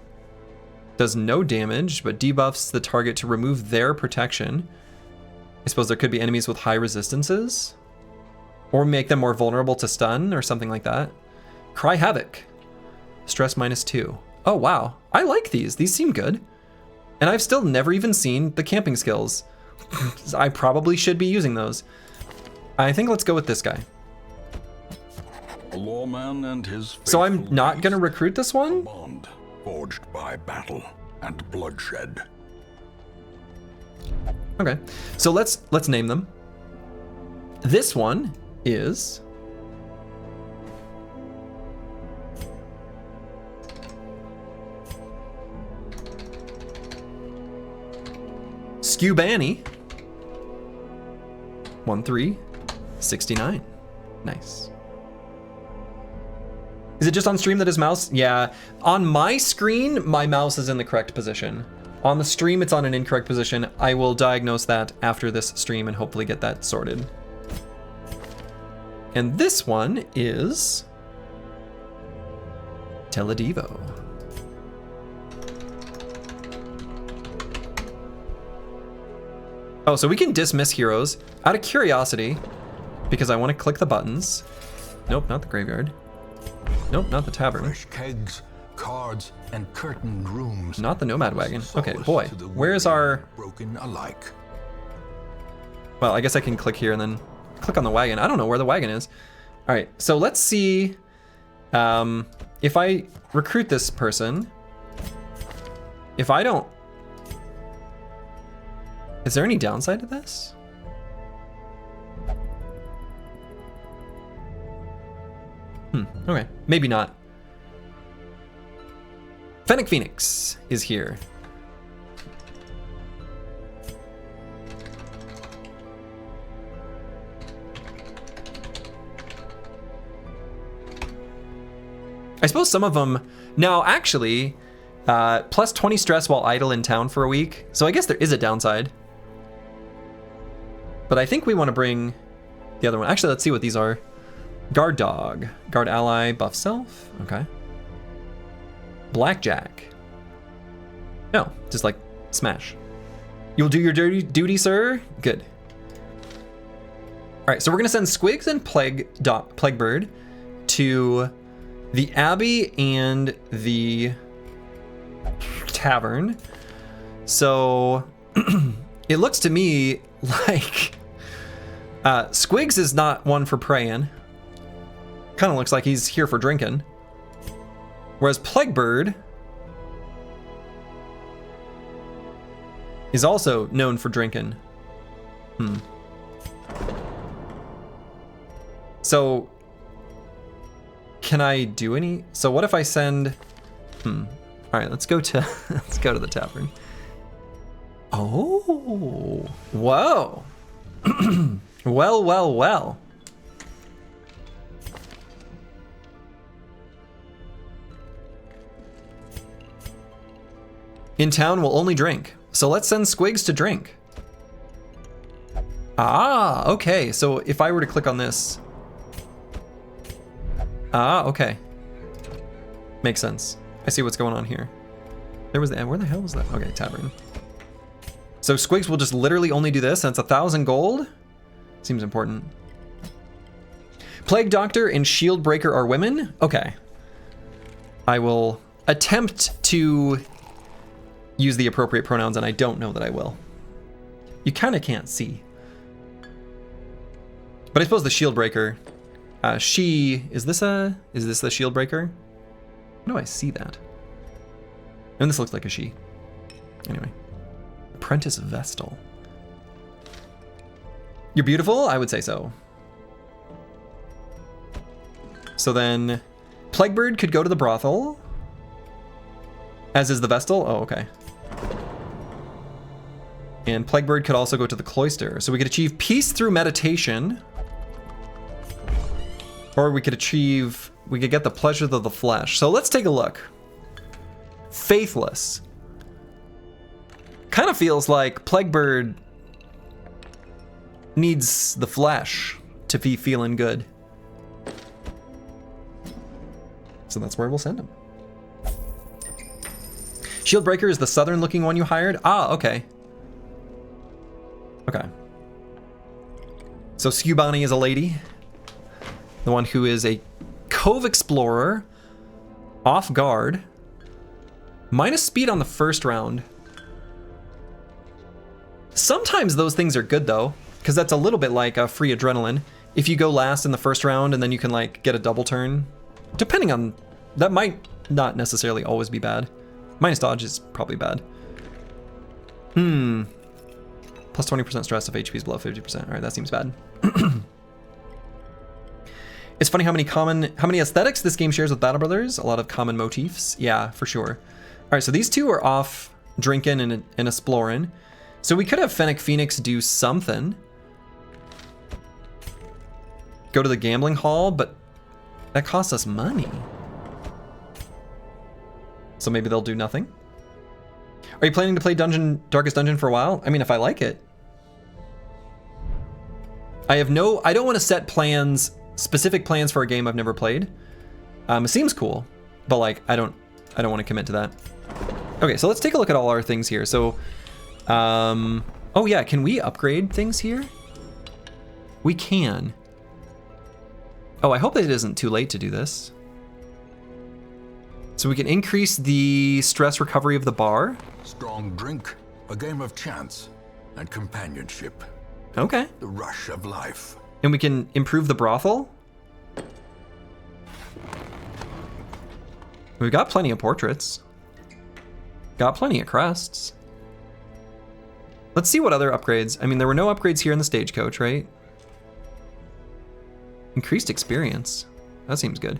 Does no damage, but debuffs the target to remove their protection. I suppose there could be enemies with high resistances. Or make them more vulnerable to stun or something like that. Cry Havoc. Stress -2. Oh, wow. I like these. These seem good. And I've still never even seen the camping skills. I probably should be using those. I think let's go with this guy. A lawman and his so I'm not going to recruit this one? Bond forged by battle and bloodshed. Okay. So let's name them. This one is Skubani. 1369. Nice. Is it just on stream that his mouse? Yeah. On my screen, my mouse is in the correct position. On the stream, it's on an incorrect position. I will diagnose that after this stream and hopefully get that sorted. And this one is Teledivo. Oh, so we can dismiss heroes out of curiosity because I want to click the buttons. Nope, not the graveyard. Nope, not the tavern. Fresh kegs, cards, and curtained rooms. Not the nomad wagon. Okay, boy, where's our... broken alike. Well, I guess I can click here and then click on the wagon. I don't know where the wagon is. All right, so let's see if I recruit this person. If I don't... Is there any downside to this? Okay, maybe not. Fennec Phoenix is here. I suppose some of them, now actually, plus 20 stress while idle in town for a week. So I guess there is a downside. But I think we want to bring the other one. Actually, let's see what these are. Guard Dog. Guard Ally, buff self. Okay. Blackjack. No, just like smash. You'll do your dirty duty, sir? Good. All right, so we're gonna send Squigs and Plaguebird to the Abbey and the Tavern. So it looks to me like Squigs is not one for praying. Kind of looks like he's here for drinking. Whereas Plaguebird is also known for drinking. So, can I do any? So what if I send? All right, let's go to let's go to the tavern. Oh, whoa. Well, well, well. In town, we'll only drink. So let's send Squigs to drink. Ah, okay. So if I were to click on this. Ah, okay. Makes sense. I see what's going on here. There was the, where the hell was that? Okay, tavern. So Squigs will just literally only do this, and it's 1,000 gold. Seems important. Plague Doctor and Shield Breaker are women? Okay. I will attempt to use the appropriate pronouns, and I don't know that I will. You kind of can't see. But I suppose the Shield Breaker, she, is this the Shield Breaker? How do I see that? And this looks like a she. Anyway. Apprentice Vestal. You're beautiful? I would say so. So then, Plaguebird could go to the brothel. As is the Vestal? Oh, okay. And Plaguebird could also go to the cloister. So we could achieve peace through meditation. Or we could get the pleasures of the flesh. So let's take a look. Faithless. Kind of feels like Plaguebird needs the flesh to be feeling good. So that's where we'll send him. Shieldbreaker is the southern looking one you hired? Ah, okay. Okay. So Skubani is a lady. The one who is a Cove Explorer. Off guard. Minus speed on the first round. Sometimes those things are good though, because that's a little bit like a free adrenaline. If you go last in the first round and then you can like get a double turn. Depending on, that might not necessarily always be bad. Minus dodge is probably bad. Plus 20% stress if HP is below 50%. All right, that seems bad. It's funny how many aesthetics this game shares with Battle Brothers. A lot of common motifs. Yeah, for sure. All right, so these two are off drinking and exploring. So we could have Fennec Phoenix do something. Go to the gambling hall, but that costs us money. So maybe they'll do nothing. Are you planning to play Darkest Dungeon for a while? I mean, if I like it. I don't want to set plans, specific plans for a game I've never played. It seems cool, but like, I don't want to commit to that. Okay, so let's take a look at all our things here. So, oh yeah, can we upgrade things here? We can. Oh, I hope it isn't too late to do this. So we can increase the stress recovery of the bar. Strong drink, a game of chance, and companionship. Okay. The rush of life. And we can improve the brothel. We've got plenty of portraits. Got plenty of crests. Let's see what other upgrades. I mean, there were no upgrades here in the stagecoach, right? Increased experience. That seems good.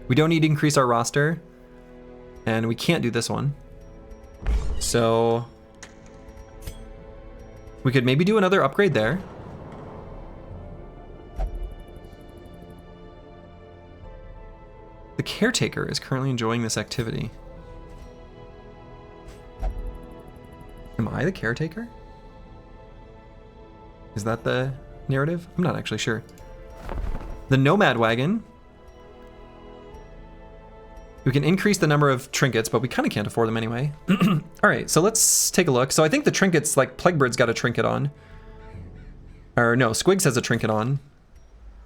We don't need to increase our roster. And we can't do this one. So we could maybe do another upgrade there. The caretaker is currently enjoying this activity. Am I the caretaker? Is that the narrative? I'm not actually sure. The nomad wagon. We can increase the number of trinkets, but we kind of can't afford them anyway. All right, so let's take a look. So I think the trinkets, like Plaguebird's got a trinket on. Or no, Squigs has a trinket on.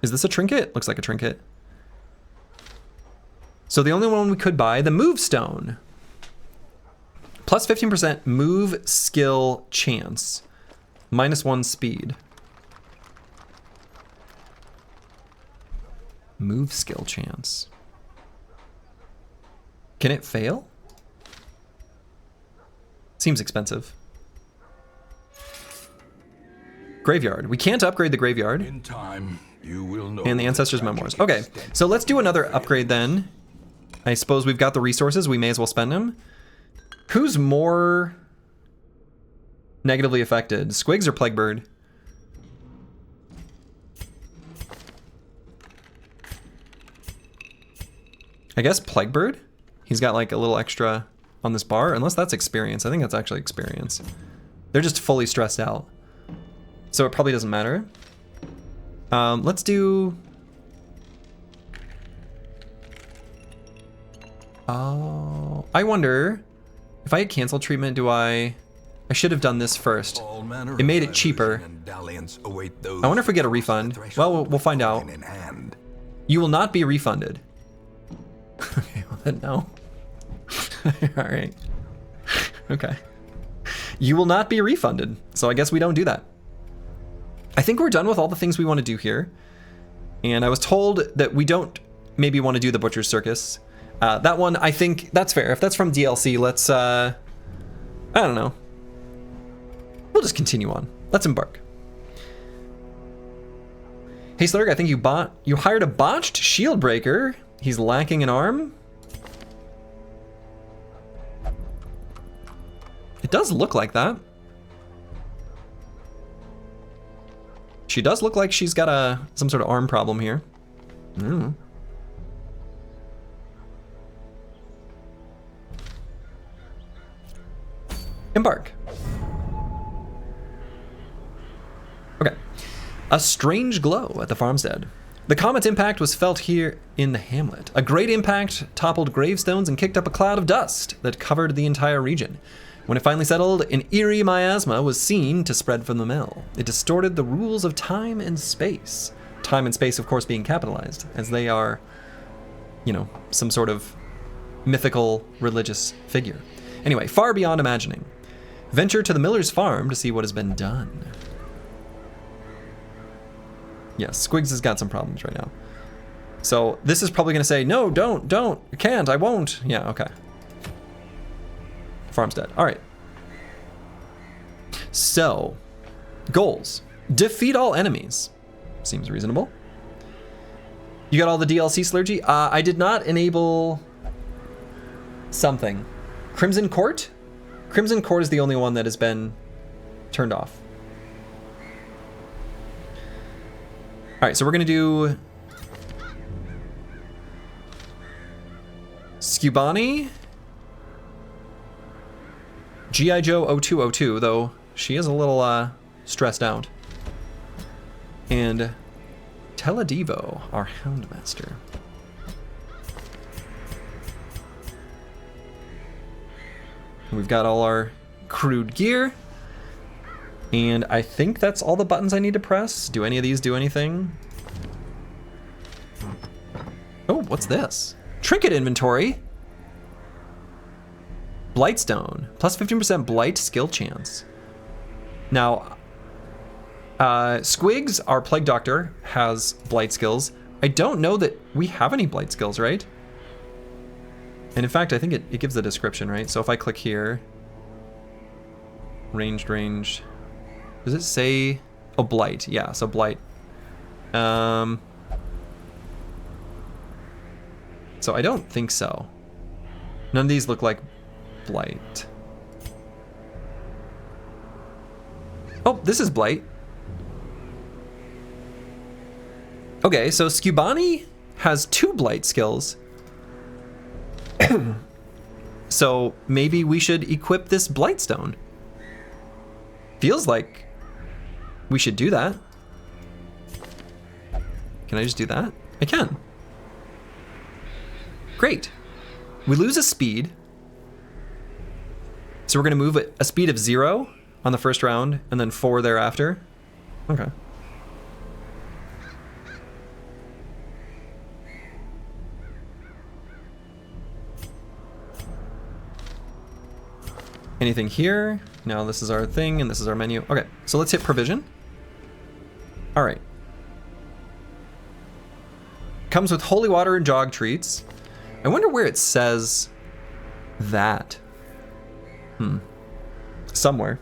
Is this a trinket? Looks like a trinket. So the only one we could buy, the Move Stone. Plus 15% move skill chance. Minus 1 speed. Move skill chance. Can it fail? Seems expensive. Graveyard. We can't upgrade the graveyard. In time, you will know. And the Ancestors' Memoirs. Okay, so let's do another upgrade then. I suppose we've got the resources. We may as well spend them. Who's more negatively affected? Squigs or Plaguebird? I guess Plaguebird? He's got like a little extra on this bar, unless that's experience. I think that's actually experience. They're just fully stressed out. So it probably doesn't matter. Let's do... Oh, I wonder if I had cancel treatment, do I should have done this first. It made it cheaper. I wonder if we get a refund. Well, we'll find out. You will not be refunded. Okay, well then no. All right. Okay. You will not be refunded. So I guess we don't do that. I think we're done with all the things we want to do here. And I was told that we don't maybe want to do the Butcher's Circus. That one, I think that's fair. If that's from DLC, let's, I don't know. We'll just continue on. Let's embark. Hey Slurg, I think you hired a botched shield breaker. He's lacking an arm. It does look like that. She does look like she's got some sort of arm problem here. Embark. Okay. A strange glow at the farmstead. The comet's impact was felt here in the hamlet. A great impact toppled gravestones and kicked up a cloud of dust that covered the entire region. When it finally settled, an eerie miasma was seen to spread from the mill. It distorted the rules of time and space. Time and space, of course, being capitalized, as they are, you know, some sort of mythical religious figure. Anyway, far beyond imagining. Venture to the miller's farm to see what has been done. Yes, Squigs has got some problems right now. So this is probably going to say, no, don't, you can't, I won't. Yeah, okay. Farm's dead. All right. So, goals. Defeat all enemies. Seems reasonable. You got all the DLC, Slurgi? I did not enable something. Crimson Court? Crimson Court is the only one that has been turned off. All right, so we're gonna do Skubani, G.I. Joe 0202, though she is a little stressed out, and Teledivo, our Houndmaster. We've got all our crude gear. And I think that's all the buttons I need to press. Do any of these do anything? Oh, what's this? Trinket inventory. Blightstone. Plus 15% blight skill chance. Now, Squigs, our plague doctor, has blight skills. I don't know that we have any blight skills, right? And in fact, I think it gives the description, right? So if I click here, ranged. Does it say, oh, blight? Yeah, so blight. So I don't think so. None of these look like blight. Oh, this is blight. Okay, so Skubani has 2 blight skills. So maybe we should equip this Blightstone. Feels like we should do that. Can I just do that? I can. Great. We lose a speed. So we're gonna move at a speed of 0 on the first round and then 4 thereafter. Okay. Anything here? No, this is our thing and this is our menu. Okay, so let's hit provision. All right. Comes with holy water and jog treats. I wonder where it says that. Somewhere.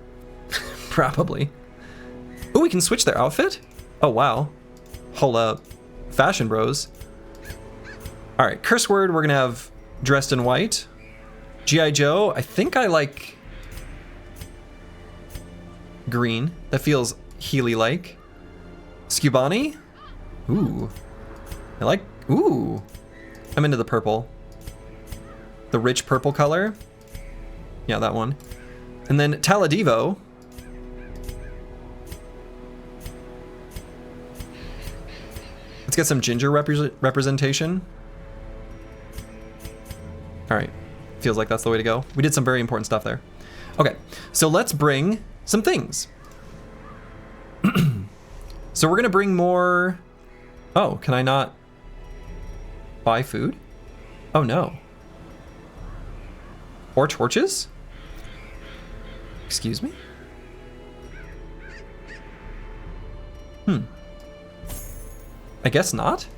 Probably. Oh, we can switch their outfit? Oh, wow. Hold up. Fashion bros. All right, curse word, we're gonna have dressed in white. G.I. Joe, I think I like green. That feels Healy-like. Scubani? Ooh. I like, ooh. I'm into the purple. The rich purple color. Yeah, that one. And then Taladivo. Let's get some ginger representation. All right, feels like that's the way to go. We did some very important stuff there. Okay, so let's bring some things. So we're gonna bring more. Oh, can I not buy food? Oh no. Or torches? Excuse me? I guess not.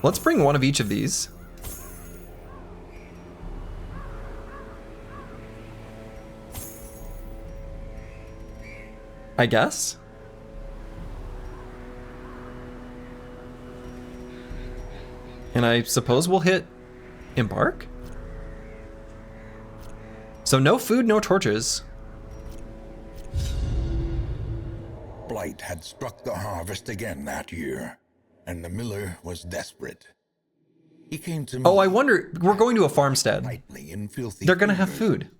Let's bring one of each of these. I guess. And I suppose we'll hit embark? So no food, no torches. Blight had struck the harvest again that year, and the miller was desperate. He came to me. Oh, I wonder, we're going to a farmstead. Tightly in filthy They're gonna have fingers, food.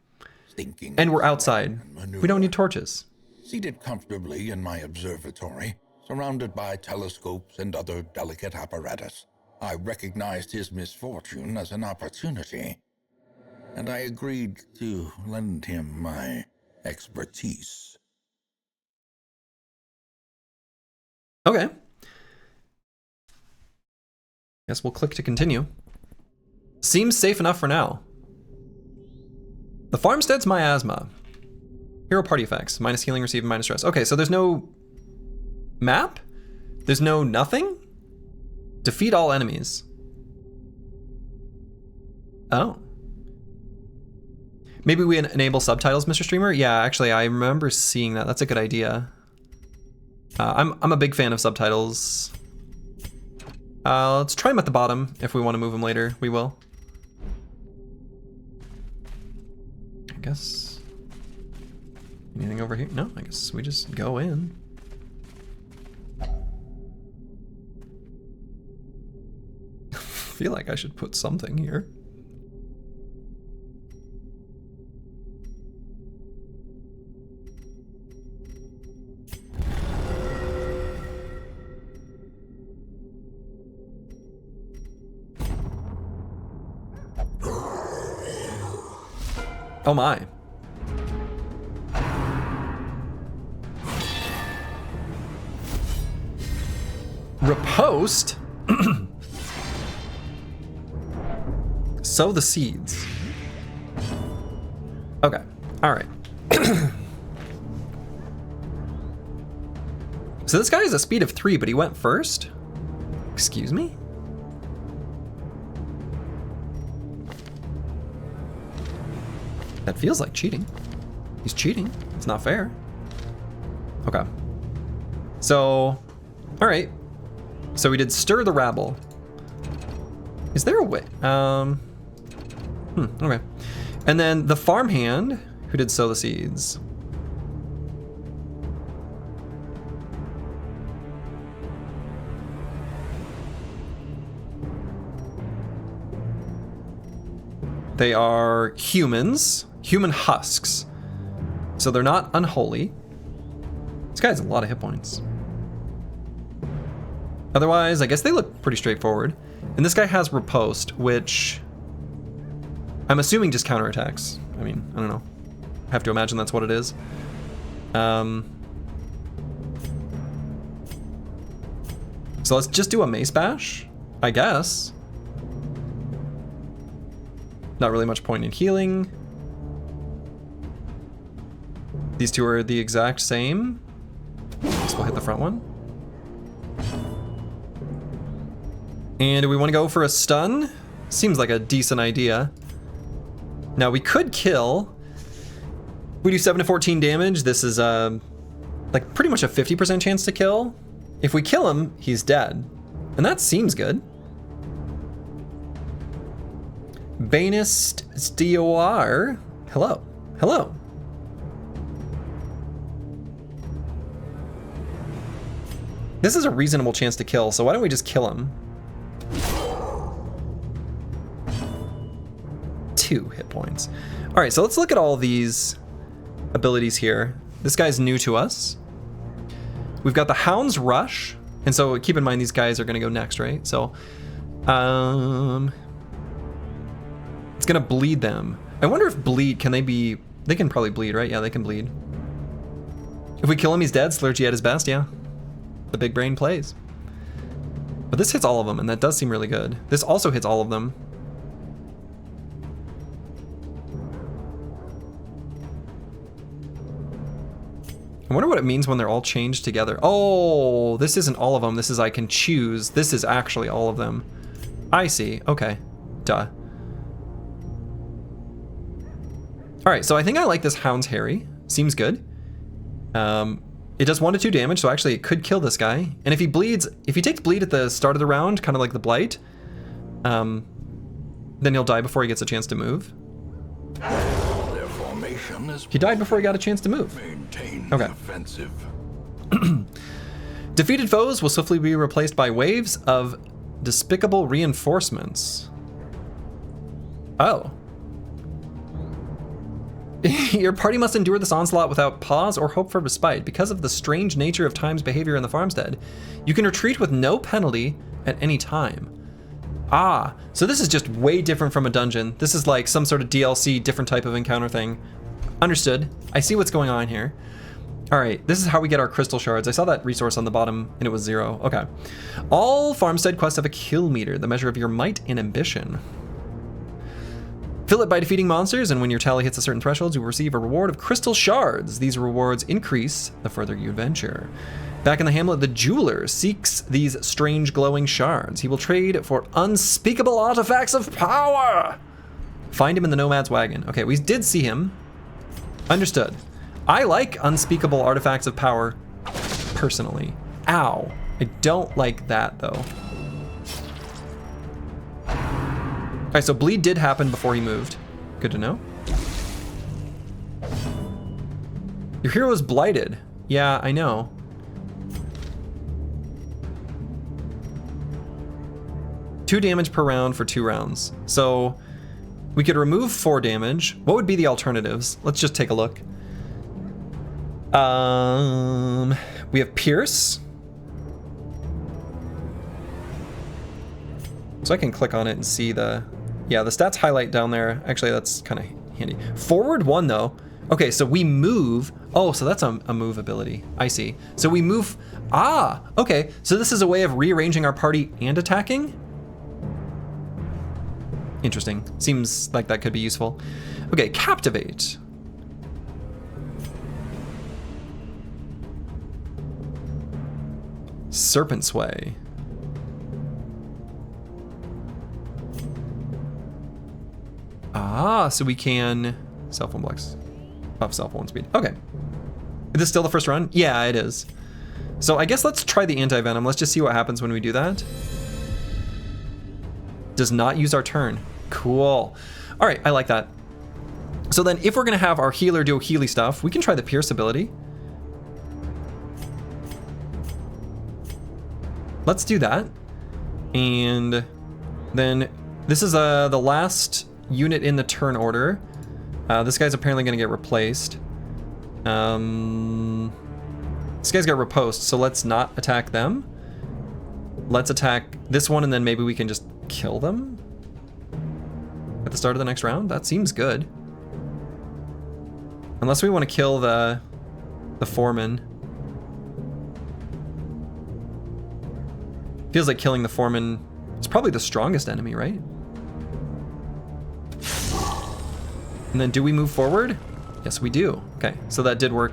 stinking And we're sweat outside. and manure. We don't need torches. Seated comfortably in my observatory, surrounded by telescopes and other delicate apparatus, I recognized his misfortune as an opportunity, and I agreed to lend him my expertise. Okay. Guess we'll click to continue. Seems safe enough for now. The farmstead's miasma. Hero party effects. Minus healing received, minus stress. Okay, so there's no map? There's no nothing? Defeat all enemies. Oh. Maybe we enable subtitles, Mr. Streamer? Yeah, actually, I remember seeing that. That's a good idea. I'm a big fan of subtitles. Let's try them at the bottom. If we want to move them later, we will. I guess. Anything over here? No, I guess we just go in. I feel like I should put something here. Oh my. Riposte? Sow the seeds. Okay, all right. So this guy has a speed of 3, but he went first? Excuse me? That feels like cheating. He's cheating. It's not fair. Okay. So, all right. So we did stir the rabble. Is there a way? Okay. And then the farmhand who did sow the seeds. They are humans, human husks. So they're not unholy. This guy has a lot of hit points. Otherwise, I guess they look pretty straightforward. And this guy has riposte, which I'm assuming just counterattacks. I mean, I don't know. I have to imagine that's what it is. So let's just do a mace bash, I guess. Not really much point in healing. These two are the exact same. So we'll hit the front one. And do we want to go for a stun? Seems like a decent idea. Now we could kill. We do 7 to 14 damage. This is like pretty much a 50% chance to kill. If we kill him, he's dead. And that seems good. Banist Stioar. Hello. Hello. This is a reasonable chance to kill, so why don't we just kill him? 2 hit points. All right, so let's look at all these abilities here. This guy's new to us. We've got the Hound's Rush, and so keep in mind these guys are gonna go next, right? So, it's gonna bleed them. I wonder if bleed, they can probably bleed, right? Yeah, they can bleed. If we kill him, he's dead. Slurgi at his best, yeah. The big brain plays. But this hits all of them, and that does seem really good. This also hits all of them. I wonder what it means when they're all changed together. Oh, this isn't all of them. This is I can choose. This is actually all of them. I see. Okay. Duh. All right, so I think I like this Hound's Harry. Seems good. It does 1 to 2 damage, so actually it could kill this guy. And if he bleeds, if he takes bleed at the start of the round, kind of like the Blight, then he'll die before he gets a chance to move. Their formation is He died before he got a chance to move. maintain Okay. the offensive. Defeated foes will swiftly be replaced by waves of despicable reinforcements. Oh. Your party must endure this onslaught without pause or hope for respite. Because of the strange nature of Time's behavior in the farmstead, you can retreat with no penalty at any time. Ah, so this is just way different from a dungeon. This is like some sort of DLC, different type of encounter thing. Understood. I see what's going on here. All right, this is how we get our crystal shards. I saw that resource on the bottom and it was 0. Okay. All farmstead quests have a kill meter, the measure of your might and ambition. Fill it by defeating monsters, and when your tally hits a certain threshold, you will receive a reward of crystal shards. These rewards increase the further you adventure. Back in the hamlet, the jeweler seeks these strange glowing shards. He will trade for unspeakable artifacts of power. Find him in the nomad's wagon. Okay, we did see him. Understood. I like unspeakable artifacts of power, personally. Ow. I don't like that, though. All right, so bleed did happen before he moved. Good to know. Your hero is blighted. Yeah, I know. Two damage per round for 2 rounds. So we could remove 4 damage. What would be the alternatives? Let's just take a look. We have Pierce. So I can click on it and see the stats highlight down there. Actually, that's kind of handy. Forward 1 though. Okay, so we move. Oh, so that's a move ability. I see. So we move. Ah, okay. So this is a way of rearranging our party and attacking. Interesting. Seems like that could be useful. Okay, captivate. Serpent sway. Ah, so we can cell phone blocks. Buff cell phone speed. Okay. Is this still the first run? Yeah, it is. So I guess let's try the anti-venom. Let's just see what happens when we do that. Does not use our turn. Cool. All right, I like that. So then if we're gonna have our healer do healy stuff, we can try the Pierce ability. Let's do that. And then this is the last unit in the turn order. This guy's apparently gonna get replaced. This guy's got riposte, so let's not attack them. Let's attack this one and then maybe we can just kill them at the start of the next round. That seems good. Unless we want to kill the foreman. Feels like killing the foreman is probably the strongest enemy, right? And then do we move forward? Yes, we do. Okay, so that did work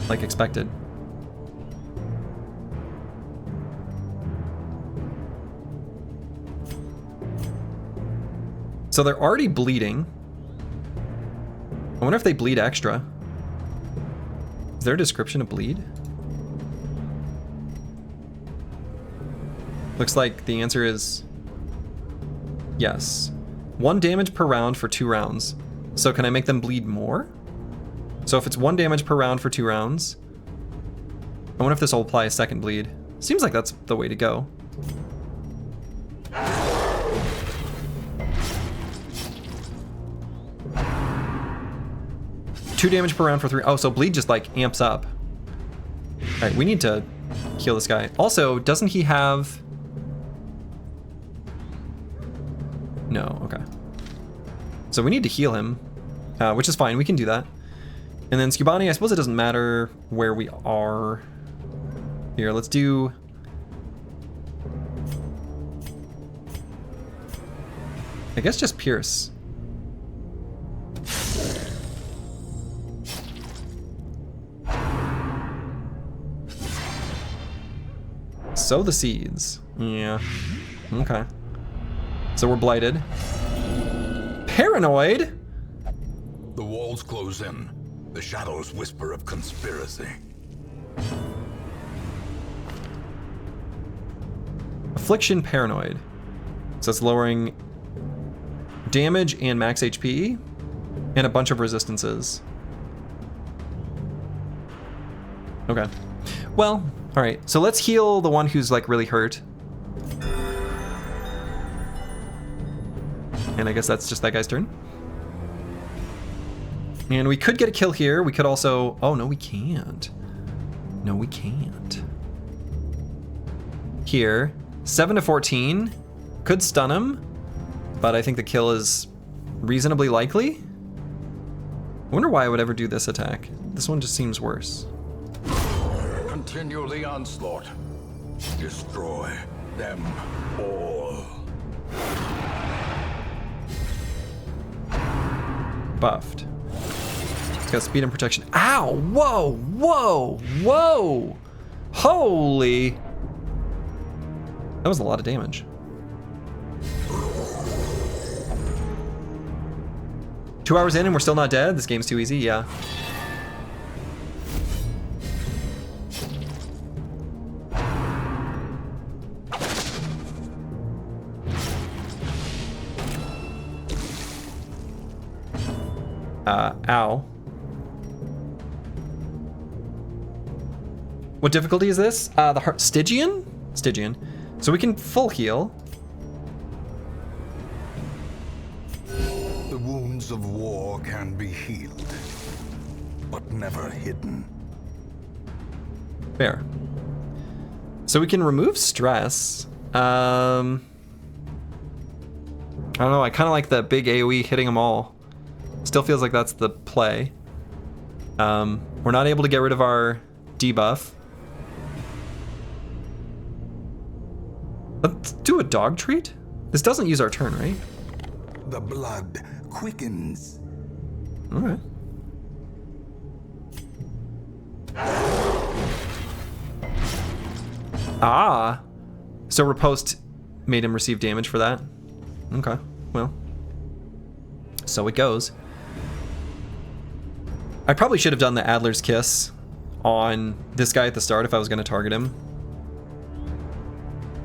like expected. So they're already bleeding. I wonder if they bleed extra. Is there a description of bleed? Looks like the answer is yes. 1 damage per round for 2 rounds. So can I make them bleed more? So if it's 1 damage per round for 2 rounds, I wonder if this will apply a second bleed. Seems like that's the way to go. Two damage per round for 3. Oh, so bleed just like amps up. All right, we need to heal this guy. Also, doesn't he have... No, okay. So we need to heal him, which is fine. We can do that. And then Skubani, I suppose it doesn't matter where we are. Here, let's do... I guess just Pierce. Sow the seeds. Yeah. Okay. So we're blighted. Paranoid? The walls close in. The shadows whisper of conspiracy. Affliction paranoid. So it's lowering damage and max HP and a bunch of resistances. Okay. Well, all right. So let's heal the one who's like really hurt. And I guess that's just that guy's turn. And we could get a kill here. We could also... Oh, no, we can't. No, we can't. Here. 7 to 14. Could stun him. But I think the kill is reasonably likely. I wonder why I would ever do this attack. This one just seems worse. Continue the onslaught. Destroy them all. Buffed. It's got speed and protection. Ow! Whoa! Whoa! Whoa! Holy! That was a lot of damage. Two hours in and we're still not dead? This game's too easy? Yeah. Ow. What difficulty is this? The heart... Stygian? Stygian. So we can full heal. The wounds of war can be healed, but never hidden. Fair. So we can remove stress. I don't know, I kind of like the big AoE hitting them all. Still feels like that's the play. We're not able to get rid of our debuff. Let's do a dog treat? This doesn't use our turn, right? The blood quickens. All right. Ah. So riposte made him receive damage for that? Okay, well. So it goes. I probably should have done the Adler's Kiss on this guy at the start if I was going to target him.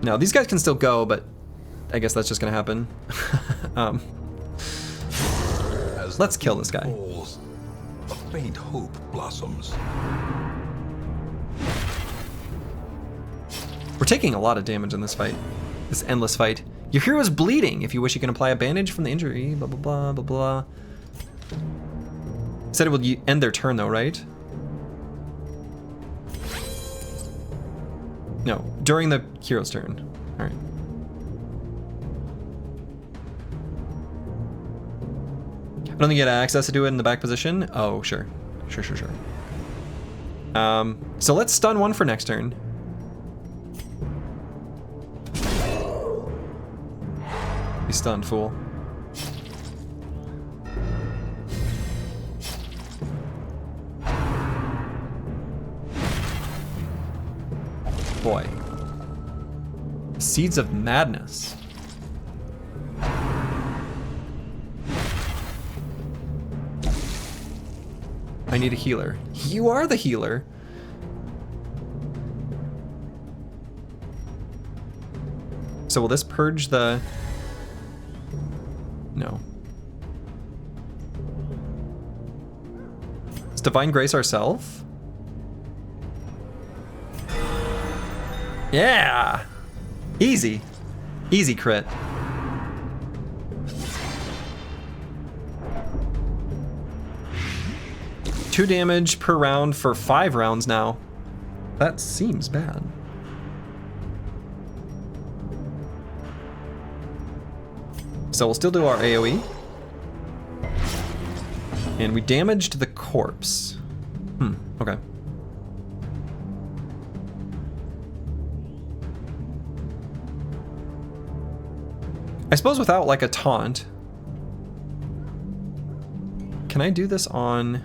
No, these guys can still go, but I guess that's just going to happen. Let's kill this guy. Falls, a faint hope blossoms. We're taking a lot of damage in this fight. This endless fight. Your hero is bleeding. If you wish, you can apply a bandage from the injury. Blah, blah, blah, blah, blah. Said it would end their turn though, right? No, during the hero's turn. All right. I don't think you had access to do it in the back position. Oh, sure. Sure. So let's stun one for next turn. Be stunned, fool. boy. Seeds of Madness. I need a healer. You are the healer. So will this purge the... No. Is Divine Grace ourself? Yeah! Easy. Easy crit. Two damage per round for 5 rounds now. That seems bad. So we'll still do our AoE. And we damaged the corpse. Okay. I suppose without like a taunt. Can I do this on...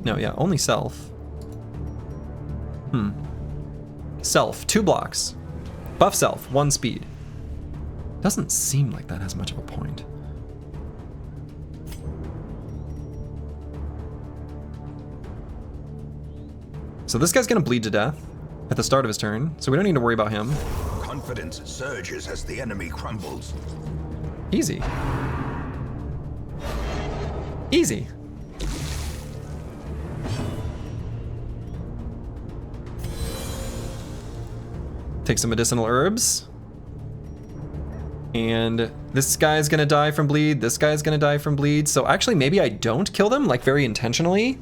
No, yeah, only self. Self, 2 blocks. Buff self, 1 speed. Doesn't seem like that has much of a point. So this guy's gonna bleed to death at the start of his turn, so we don't need to worry about him. Confidence surges as the enemy crumbles. Easy. Easy. Take some medicinal herbs. And this guy's gonna die from bleed, this guy's gonna die from bleed. So actually maybe I don't kill them, like very intentionally.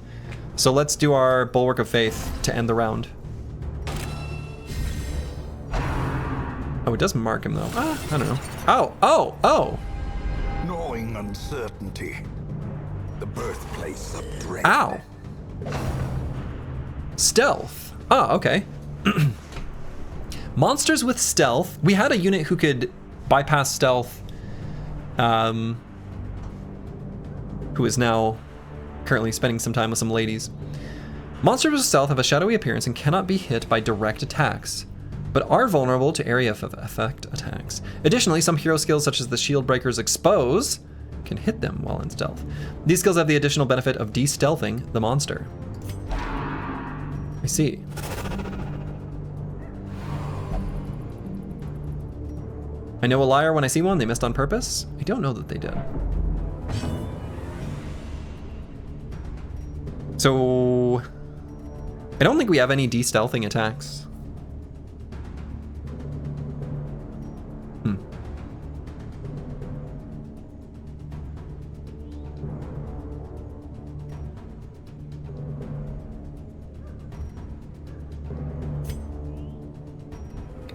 So let's do our Bulwark of Faith to end the round. Oh, it does mark him though. I don't know. Oh! Gnawing uncertainty. The birthplace of dread. Ow! Stealth. Oh, okay. Monsters with stealth. We had a unit who could bypass stealth, who is now currently spending some time with some ladies. Monsters with stealth have a shadowy appearance and cannot be hit by direct attacks, but are vulnerable to area of effect attacks. Additionally, some hero skills such as the Shield Breaker's Expose can hit them while in stealth. These skills have the additional benefit of de-stealthing the monster. I see. I know a liar when I see one. They missed on purpose. I don't know that they did. So I don't think we have any de-stealthing attacks.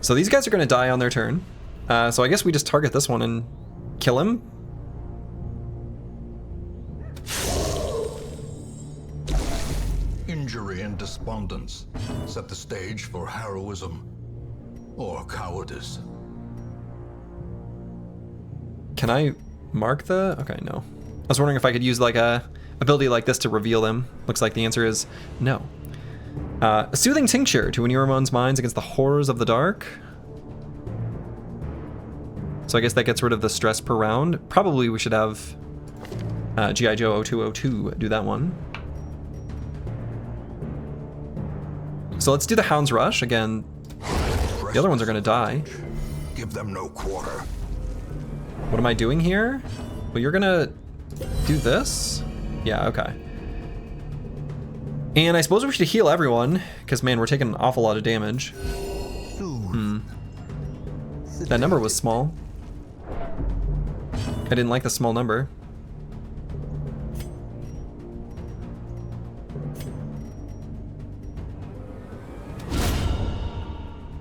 So these guys are going to die on their turn. So I guess we just target this one and kill him. Injury and despondence set the stage for heroism or cowardice. Can I mark the... Okay, no. I was wondering if I could use like a ability like this to reveal them. Looks like the answer is no. A soothing tincture to inure one's minds against the horrors of the dark. So I guess that gets rid of the stress per round. Probably we should have G.I. Joe 0202 do that one. So let's do the Hound's Rush. Again, the other ones are gonna die. Give them no quarter. What am I doing here? Well, you're gonna do this? Yeah, okay. And I suppose we should heal everyone, because man, we're taking an awful lot of damage. That number was small. I didn't like the small number.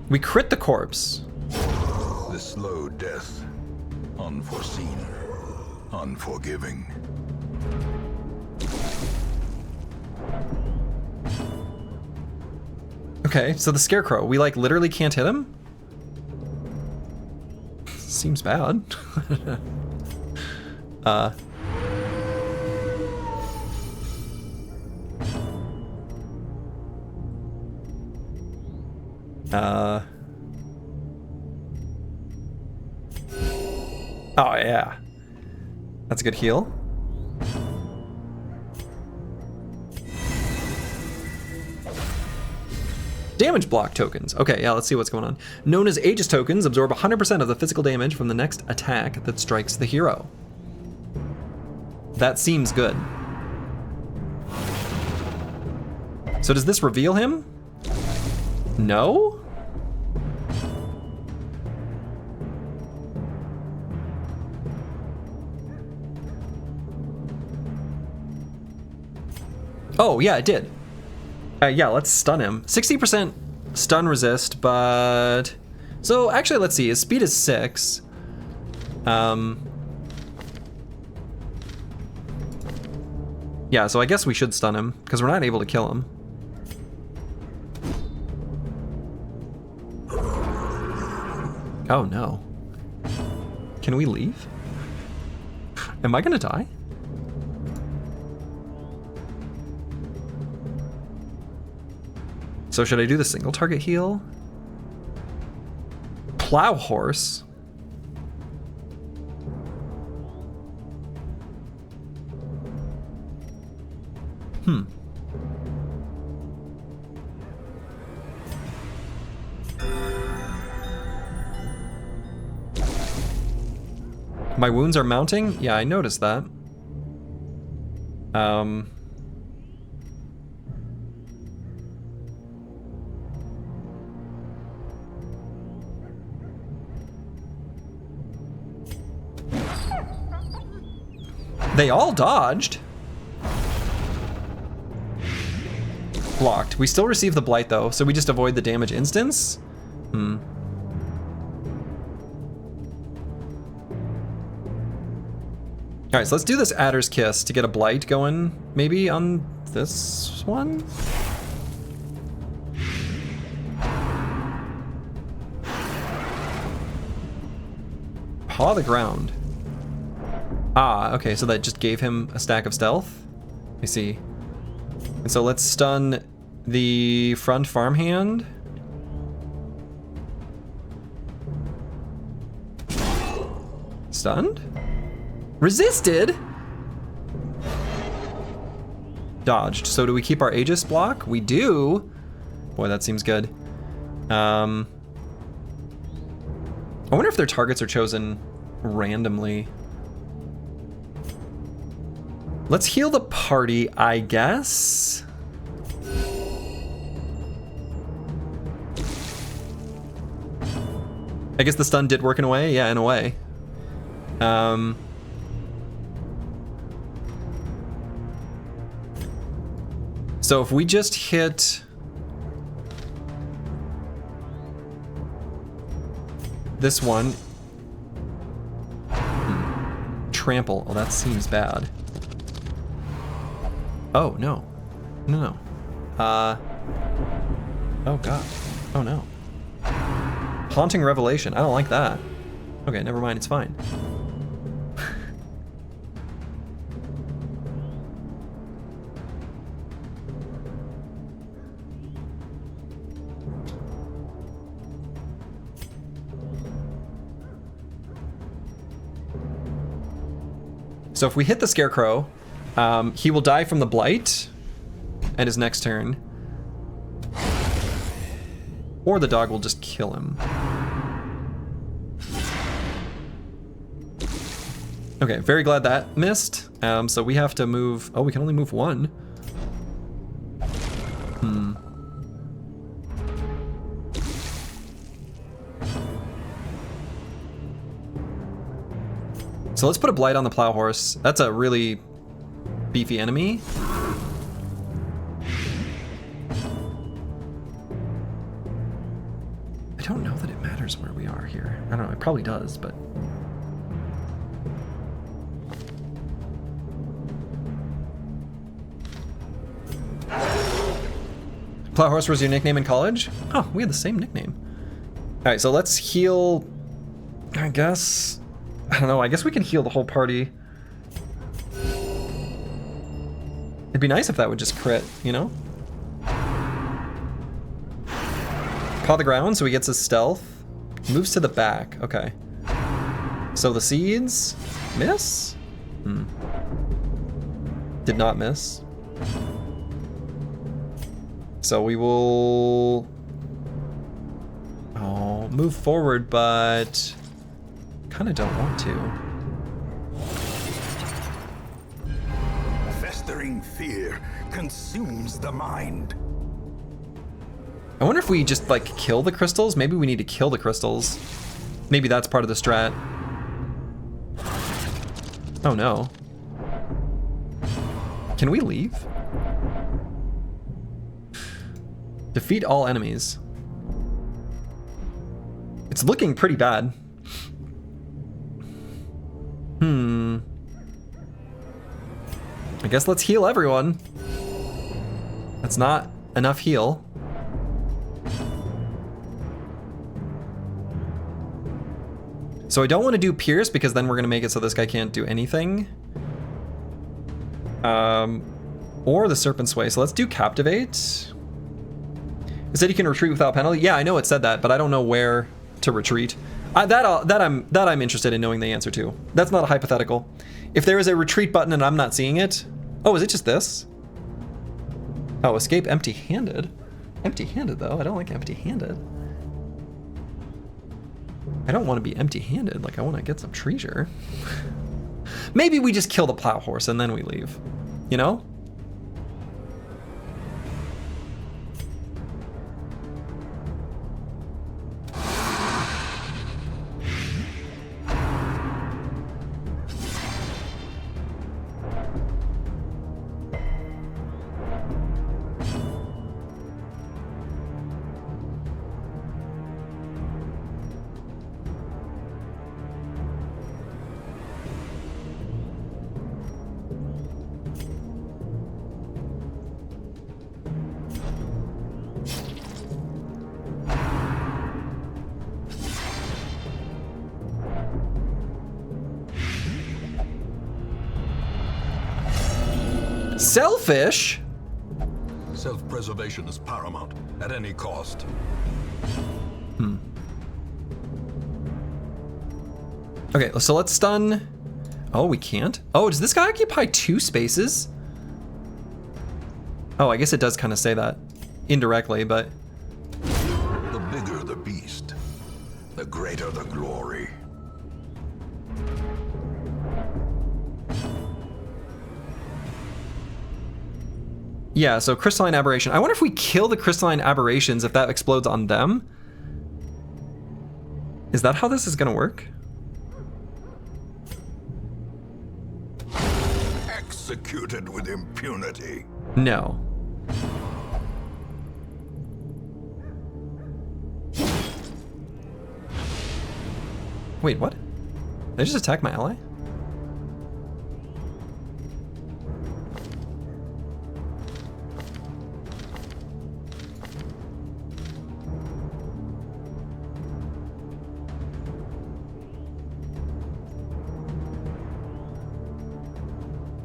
We crit the corpse. The slow death. Unforeseen. Unforgiving. Okay, so the Scarecrow, we like literally can't hit him? Seems bad. Oh, yeah. That's a good heal. Damage block tokens. Okay, yeah, let's see what's going on. Known as Aegis tokens, absorb 100% of the physical damage from the next attack that strikes the hero. That seems good. So does this reveal him? No? Oh, yeah, it did. Yeah, let's stun him. 60% stun resist, but... So, actually, let's see. His speed is 6. Yeah, so I guess we should stun him, because we're not able to kill him. Oh, no. Can we leave? Am I gonna die? So should I do the single target heal? Plow horse. My wounds are mounting? Yeah, I noticed that. They all dodged. Blocked. We still receive the blight though, so we just avoid the damage instance? Alright, so let's do this Adder's Kiss to get a blight going, maybe on this one? Paw the ground. Ah, okay, so that just gave him a stack of stealth? I see. And so let's stun the front farmhand. Stunned? Resisted? Dodged. So do we keep our Aegis block? We do. Boy, that seems good. I wonder if their targets are chosen randomly. Let's heal the party, I guess. I guess the stun did work in a way. Yeah, in a way. So if we just hit this one, trample. Oh, that seems bad. Oh no, no. Oh god. Oh no. Haunting Revelation. I don't like that. Okay, never mind. It's fine. So if we hit the Scarecrow, he will die from the Blight at his next turn. Or the dog will just kill him. Okay, very glad that missed. So we have to move... Oh, we can only move one. So let's put a Blight on the Plow Horse. That's a really beefy enemy. I don't know that it matters where we are here. I don't know, it probably does, but... Plow Horse was your nickname in college? Oh, we had the same nickname. All right, so let's heal, I guess. I don't know, I guess we can heal the whole party. It'd be nice if that would just crit, you know? Paw the ground, so he gets his stealth. Moves to the back. Okay. So the seeds miss? Did not miss. So we will move forward, but kind of don't want to. Festering fear consumes the mind. I wonder if we just like kill the crystals. Maybe we need to kill the crystals. Maybe that's part of the strat. Oh no. Can we leave? Defeat all enemies. It's looking pretty bad. I guess let's heal everyone. That's not enough heal. So I don't want to do Pierce because then we're going to make it so this guy can't do anything. Or the Serpent's Way. So let's do Captivate. It said you can retreat without penalty. Yeah, I know it said that, but I don't know where to retreat. That I'm interested in knowing the answer to. That's not a hypothetical. If there is a retreat button and I'm not seeing it. Oh, is it just this? Oh, escape empty-handed. Empty-handed though. I don't like empty-handed. I don't want to be empty-handed. Like I want to get some treasure. Maybe we just kill the plow horse and then we leave. You know? Selfish? Self-preservation is paramount at any cost. Okay, so let's stun. Oh, we can't? Oh, does this guy occupy 2 spaces? Oh, I guess it does kind of say that indirectly, but... The bigger the beast, the greater the glory. Yeah, so crystalline aberration. I wonder if we kill the crystalline aberrations, if that explodes on them. Is that how this is gonna work? Executed with impunity. No. Wait, what? Did I just attack my ally?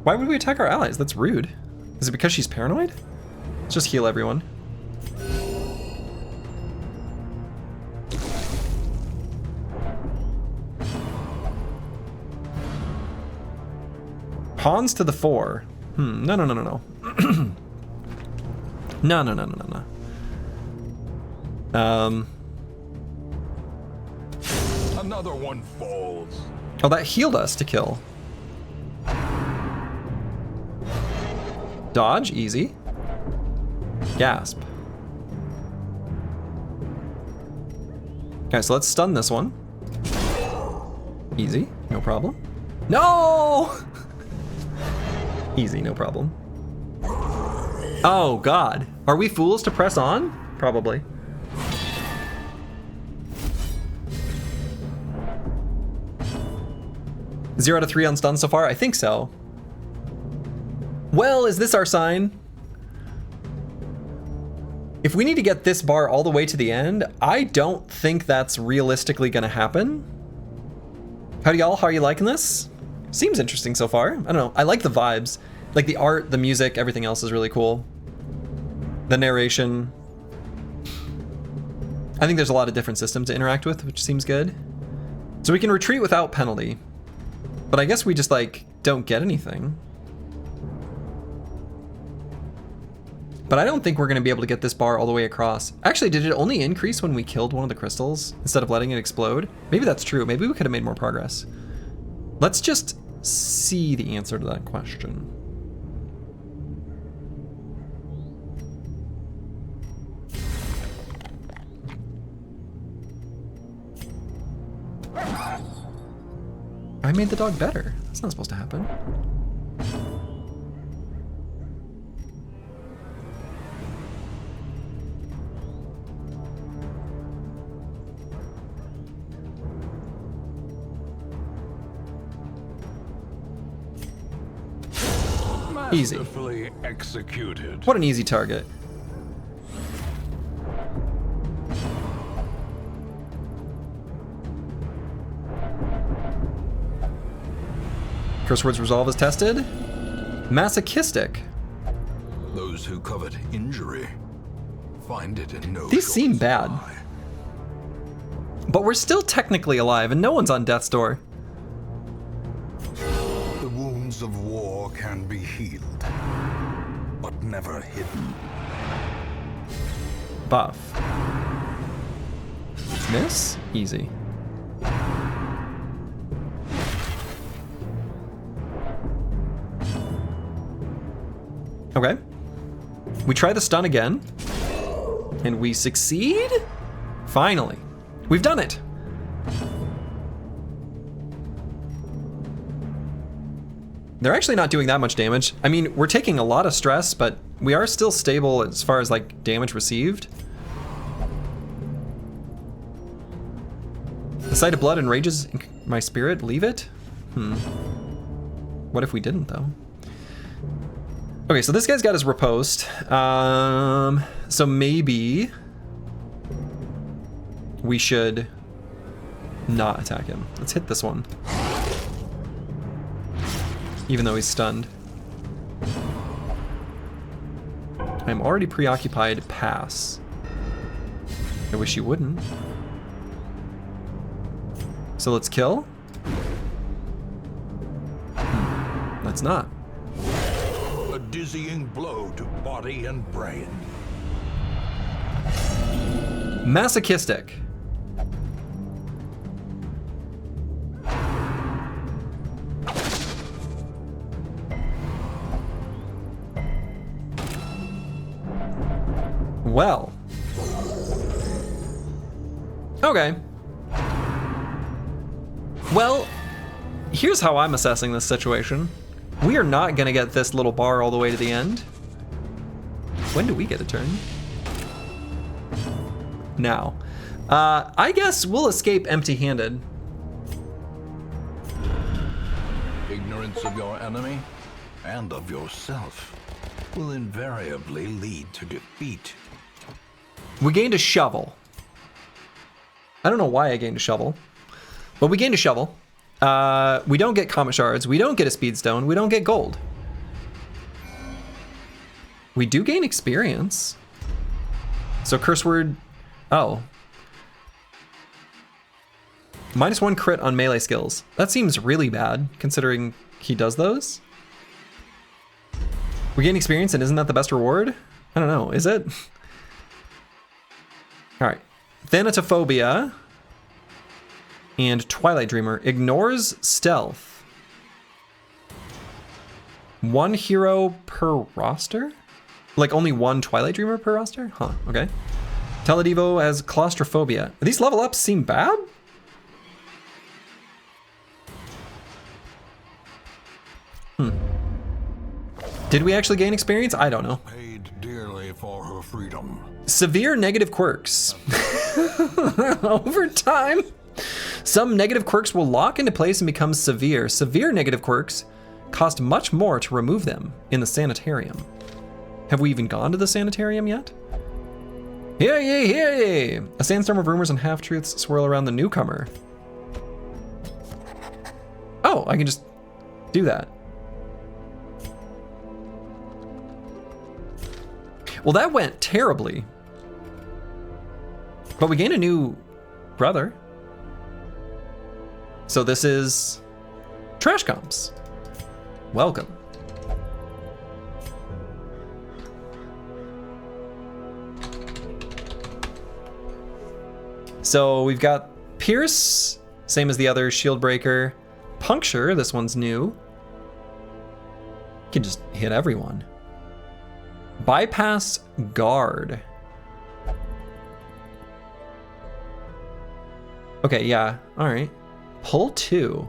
Why would we attack our allies? That's rude. Is it because she's paranoid? Let's just heal everyone. Pawns to the 4. No. No. Another one falls. Oh, that healed us to kill. Dodge, easy. Gasp. Okay, so let's stun this one. Easy, no problem. No! Easy, no problem. Oh, God. Are we fools to press on? Probably. Zero out of 3 on stun so far? I think so. Well, is this our sign? If we need to get this bar all the way to the end, I don't think that's realistically gonna happen. Howdy y'all, how are you liking this? Seems interesting so far. I don't know, I like the vibes. Like the art, the music, everything else is really cool. The narration. I think there's a lot of different systems to interact with, which seems good. So we can retreat without penalty. But I guess we just, like, don't get anything. But I don't think we're going to be able to get this bar all the way across. Actually, did it only increase when we killed one of the crystals instead of letting it explode? Maybe that's true. Maybe we could have made more progress. Let's just see the answer to that question. I made the dog better. That's not supposed to happen. Easy. Masterfully executed. What an easy target. Curse word's resolve is tested. Masochistic. Those who covet injury find it in no These short seem bad. supply. But we're still technically alive and no one's on death's door. The wounds of war can be healed, but never hidden. Buff. Miss? Easy. Okay. We try the stun again. And we succeed? Finally. We've done it. They're actually not doing that much damage. I mean, we're taking a lot of stress, but we are still stable as far as like damage received. The sight of blood enrages my spirit. Leave it? What if we didn't though? Okay, so this guy's got his riposte. So maybe we should not attack him. Let's hit this one. Even though he's stunned. I'm already preoccupied. Pass. I wish you wouldn't. So let's kill. Let's not. A dizzying blow to body and brain. Masochistic. Well. Okay. Well, here's how I'm assessing this situation. We are not gonna get this little bar all the way to the end. When do we get a turn? Now. I guess we'll escape empty-handed. Ignorance of your enemy and of yourself will invariably lead to defeat. We gained a shovel. I don't know why I gained a shovel, but we gained a shovel. We don't get comet shards. We don't get a speed stone. We don't get gold. We do gain experience. So curse word, oh. -1 crit on melee skills. That seems really bad considering he does those. We gain experience and isn't that the best reward? I don't know, is it? All right, Thanatophobia and Twilight Dreamer ignores stealth. 1 hero per roster? Like only 1 Twilight Dreamer per roster? Huh, okay. Teledivo has claustrophobia. These level ups seem bad? Did we actually gain experience? I don't know. Paid dearly for her freedom. Severe negative quirks. Over time, some negative quirks will lock into place and become severe. Severe negative quirks cost much more to remove them in the sanitarium. Have we even gone to the sanitarium yet? Hear ye, hear ye! A sandstorm of rumors and half-truths swirl around the newcomer. Oh, I can just do that. Well, that went terribly. But we gain a new brother. So this is Trash Comps. Welcome. So we've got Pierce, same as the other Shield Breaker. Puncture, this one's new. Can just hit everyone. Bypass Guard. Okay, yeah, all right. Pull 2.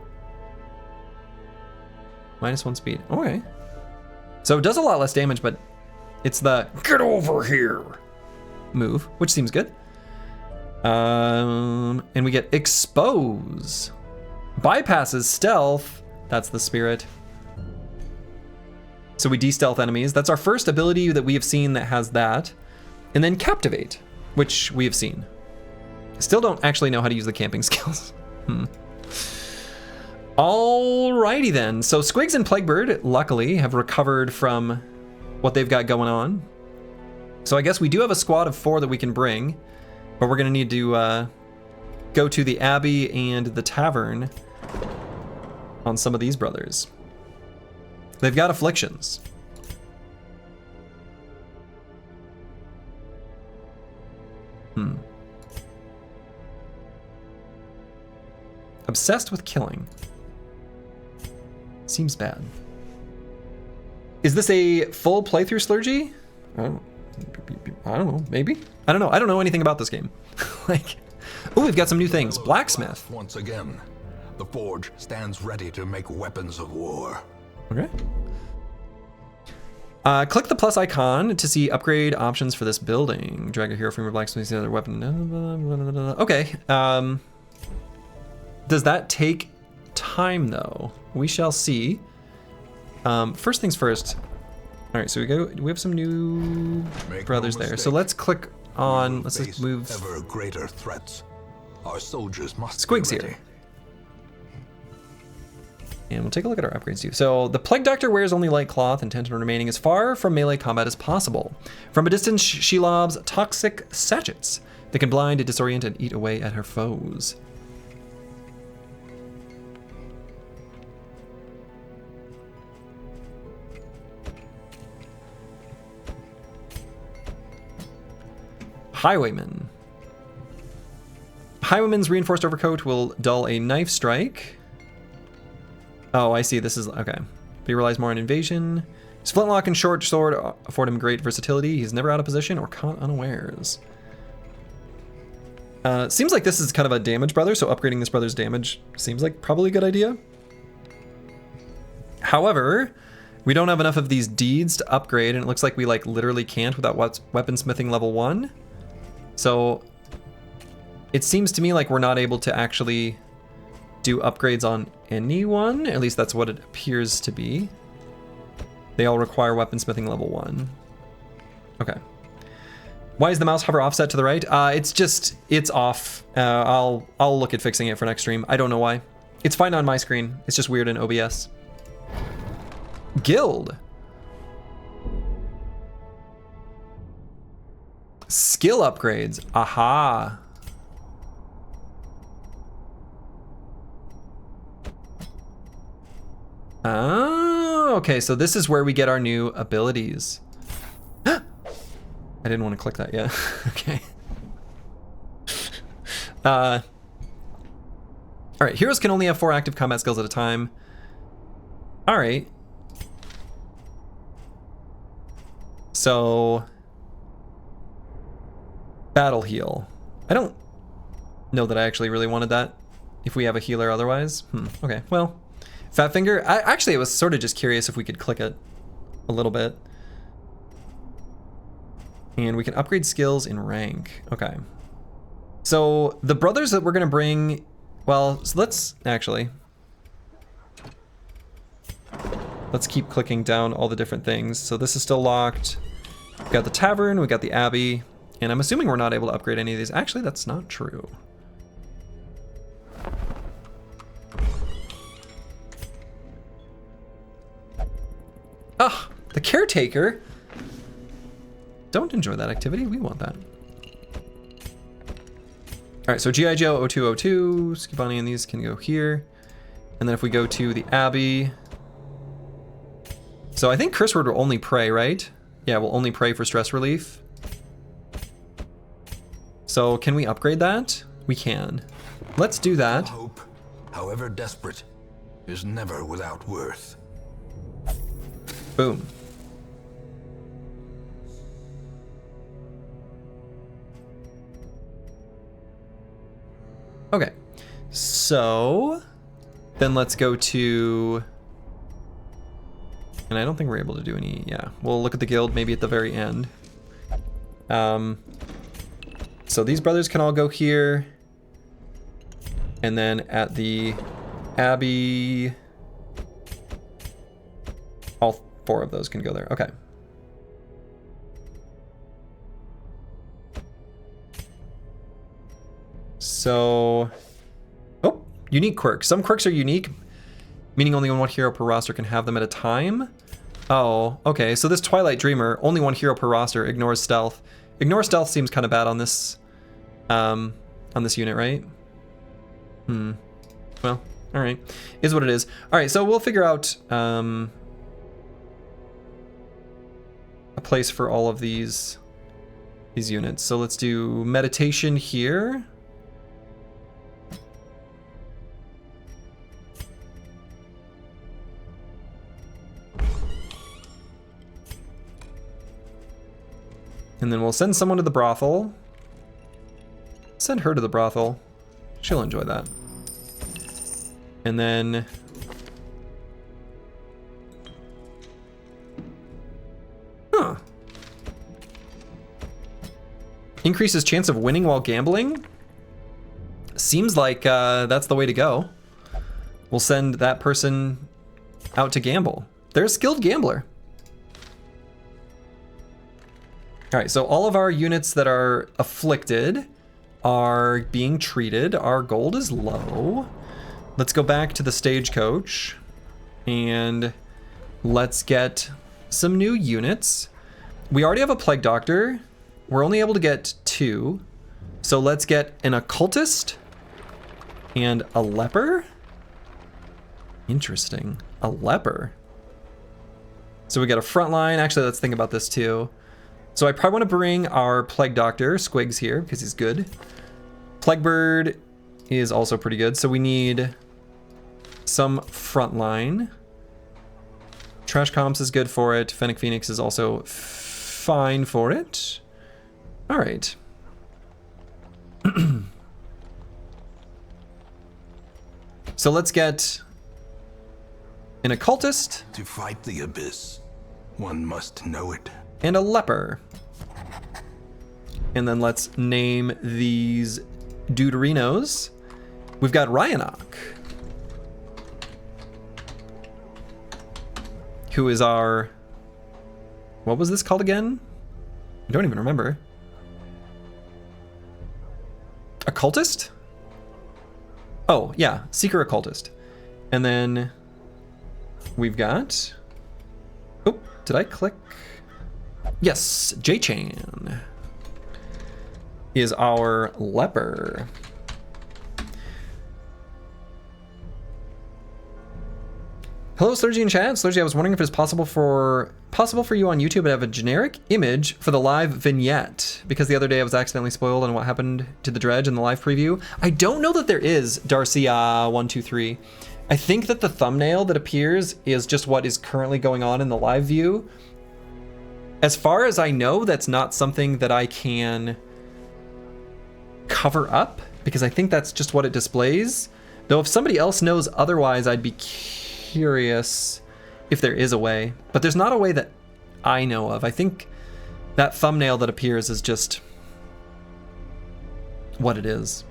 -1 speed, okay. So it does a lot less damage, but it's the get over here move, which seems good. And we get Expose. Bypasses Stealth, that's the spirit. So we de-stealth enemies. That's our first ability that we have seen that has that. And then Captivate, which we have seen. Still don't actually know how to use the camping skills. Alrighty then. So Squigs and Plaguebird, luckily, have recovered from what they've got going on. So I guess we do have a squad of 4 that we can bring, but we're gonna need to go to the Abbey and the Tavern on some of these brothers. They've got afflictions. Obsessed with killing. Seems bad. Is this a full playthrough Slurgi? I don't know, maybe? I don't know. I don't know anything about this game. Like, oh, we've got some new things. Blacksmith. Once again, the forge stands ready to make weapons of war. Okay. Click the plus icon to see upgrade options for this building. Drag a hero from your blacksmith to the other weapon. Okay. Does that take time though? We shall see. First things first. All right, so we have some new brothers there. So let's click on. Let's just move. Ever greater threats. Our soldiers must Squigs be ready. here. And we'll take a look at our upgrades too. So the Plague Doctor wears only light cloth, intent on remaining as far from melee combat as possible. From a distance, she lobs toxic sachets that can blind, disorient, and eat away at her foes. Highwayman. Highwayman's reinforced overcoat will dull a knife strike. Oh, I see. This is okay. He relies more on invasion. His flintlock and short sword afford him great versatility. He's never out of position or caught unawares. Seems like this is kind of a damage brother, so upgrading this brother's damage seems like probably a good idea. However, we don't have enough of these deeds to upgrade, and it looks like we like literally can't without weaponsmithing level 1. So it seems to me like we're not able to actually do upgrades on anyone. At least that's what it appears to be. They all require weaponsmithing level 1. Okay. Why is the mouse hover offset to the right? It's off. I'll look at fixing it for next stream. I don't know why. It's fine on my screen. It's just weird in OBS. Guild. Skill upgrades. Aha. Oh, okay, so this is where we get our new abilities. I didn't want to click that yet. Okay. All right, heroes can only have 4 active combat skills at a time. All right. So, battle heal. I don't know that I actually really wanted that if we have a healer otherwise. Okay, well. Fat Finger, I was sort of just curious if we could click it a little bit. And we can upgrade skills in rank. Okay. So the brothers that we're gonna bring, well, so let's keep clicking down all the different things. So this is still locked. We've got the Tavern, we got the Abbey, and I'm assuming we're not able to upgrade any of these. Actually, that's not true. Ah, the Caretaker. Don't enjoy that activity. We want that. right, so G.I. Joe 0202, Skibani and these can go here. And then if we go to the Abbey. So I think Curse Word will only pray, right? Yeah, we'll only pray for stress relief. So can we upgrade that? We can. Let's do that. Hope, however desperate, is never without worth. Boom. Okay, so then let's go to, and I don't think we're able to do any, yeah, we'll look at the guild maybe at the very end. So these brothers can all go here, and then at the Abbey, all 4 of those can go there, okay. So, oh, unique quirks. Some quirks are unique, meaning only one hero per roster can have them at a time. Oh, okay. So this Twilight Dreamer, only 1 hero per roster, ignores stealth. Ignore stealth seems kind of bad on this unit, right? Well, all right. Is what it is. All right, so we'll figure out a place for all of these units. So let's do meditation here. And then we'll send someone to the brothel. Send her to the brothel. She'll enjoy that. And then... Huh. Increases chance of winning while gambling? Seems like that's the way to go. We'll send that person out to gamble. They're a skilled gambler. All right, so all of our units that are afflicted are being treated. Our gold is low. Let's go back to the stagecoach and let's get some new units. We already have a plague doctor. We're only able to get 2. So let's get an occultist and a leper. Interesting, a leper. So we got a frontline. Actually, let's think about this too. So I probably want to bring our Plague Doctor, Squigs, here, because he's good. Plague Bird is also pretty good, so we need some frontline. Trash Comps is good for it. Fennec Phoenix is also fine for it. All right. So let's get an occultist. To fight the abyss, one must know it. And a leper. And then let's name these Deuterinos. We've got Ryanok, who is our... What was this called again? I don't even remember. Occultist? Oh, yeah, Seeker Occultist. And then we've got... Oh, did I click? Yes, J-Chan is our leper. Hello, Slurgi in chat. Slurgi, I was wondering if it's possible for you on YouTube to have a generic image for the live vignette, because the other day I was accidentally spoiled on what happened to the dredge in the live preview. I don't know that there is, Darcy123. I think that the thumbnail that appears is just what is currently going on in the live view. As far as I know, that's not something that I can cover up, because I think that's just what it displays. Though if somebody else knows otherwise, I'd be curious if there is a way. But there's not a way that I know of. I think that thumbnail that appears is just what it is.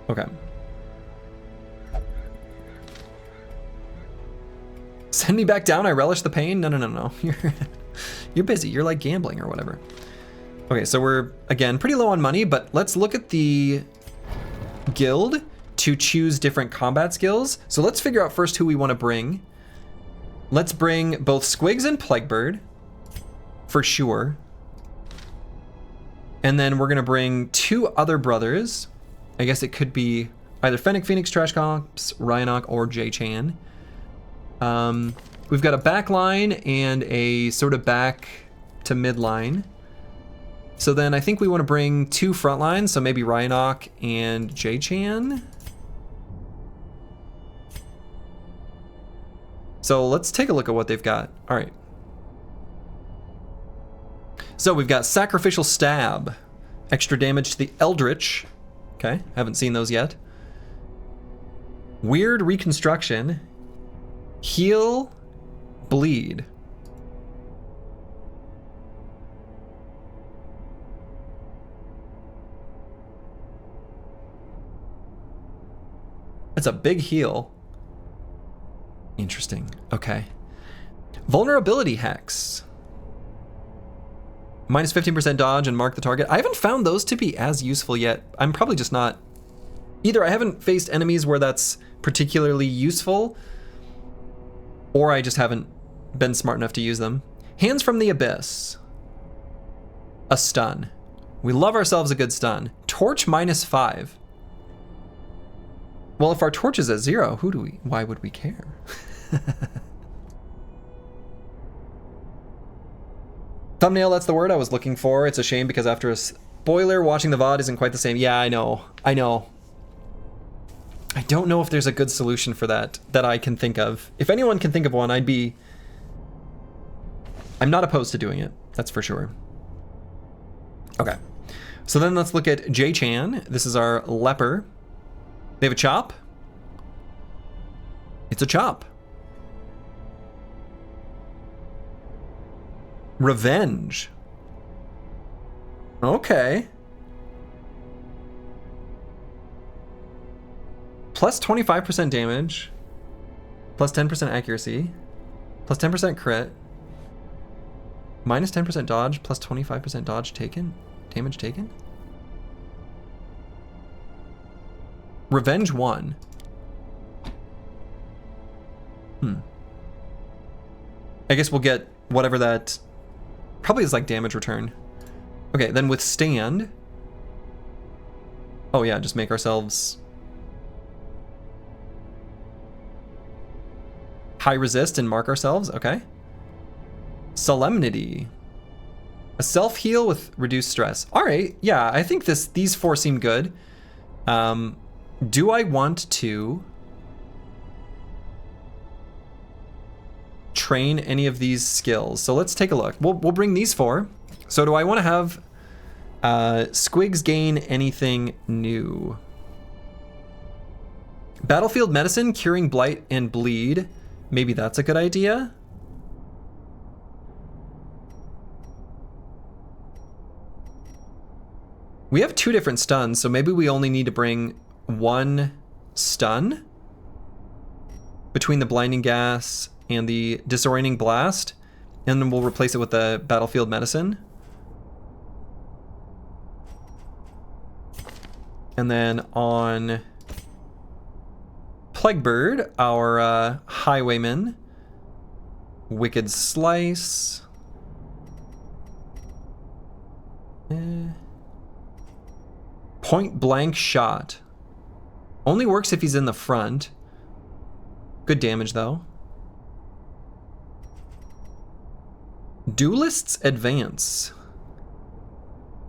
Okay. Send me back down, I relish the pain. No. You're busy. You're like gambling or whatever. Okay, so we're, again, pretty low on money, but let's look at the guild to choose different combat skills. So let's figure out first who we want to bring. Let's bring both Squigs and Plaguebird, for sure. And then we're going to bring 2 other brothers. I guess it could be either Fennec, Phoenix, Trash Cops, Ryanok, or J-Chan. We've got a back line and a sort of back to mid line. So then I think we want to bring 2 front lines, so maybe Ryanok and J-Chan. So let's take a look at what they've got. All right. So we've got Sacrificial Stab, extra damage to the Eldritch. Okay, haven't seen those yet. Weird Reconstruction, Heal, Bleed. That's a big heal. Interesting. Okay. Vulnerability Hex. Minus 15% dodge and mark the target. I haven't found those to be as useful yet. I'm probably just not... Either I haven't faced enemies where that's particularly useful, or I just haven't been smart enough to use them. Hands from the Abyss. A stun. We love ourselves a good stun. Torch minus 5. Well, if our torch is at 0, why would we care? Thumbnail, that's the word I was looking for. It's a shame because after a spoiler, watching the VOD isn't quite the same. Yeah, I know. I don't know if there's a good solution for that I can think of. If anyone can think of one, I'm not opposed to doing it. That's for sure. Okay. So then let's look at J-Chan. This is our leper. They have a chop. It's a chop. Revenge. Okay. Plus 25% damage. Plus 10% accuracy. Plus 10% crit. Minus 10% dodge. Plus 25% dodge taken. Damage taken. Revenge 1. I guess we'll get whatever that... Probably is like damage return. Okay, then withstand. Oh yeah, just make ourselves... high resist and mark ourselves. Okay. Solemnity. A self-heal with reduced stress. All right, yeah, I think these 4 seem good. Do I want to train any of these skills? So let's take a look. We'll bring these 4. So do I want to have Squigs gain anything new? Battlefield Medicine, curing blight and bleed. Maybe that's a good idea. We have 2 different stuns, so maybe we only need to bring 1 stun between the blinding gas and the disorienting blast, and then we'll replace it with the battlefield medicine. And then on Plaguebird, our highwayman, Wicked Slice. Point blank shot. Only works if he's in the front. Good damage though. Duelist's advance.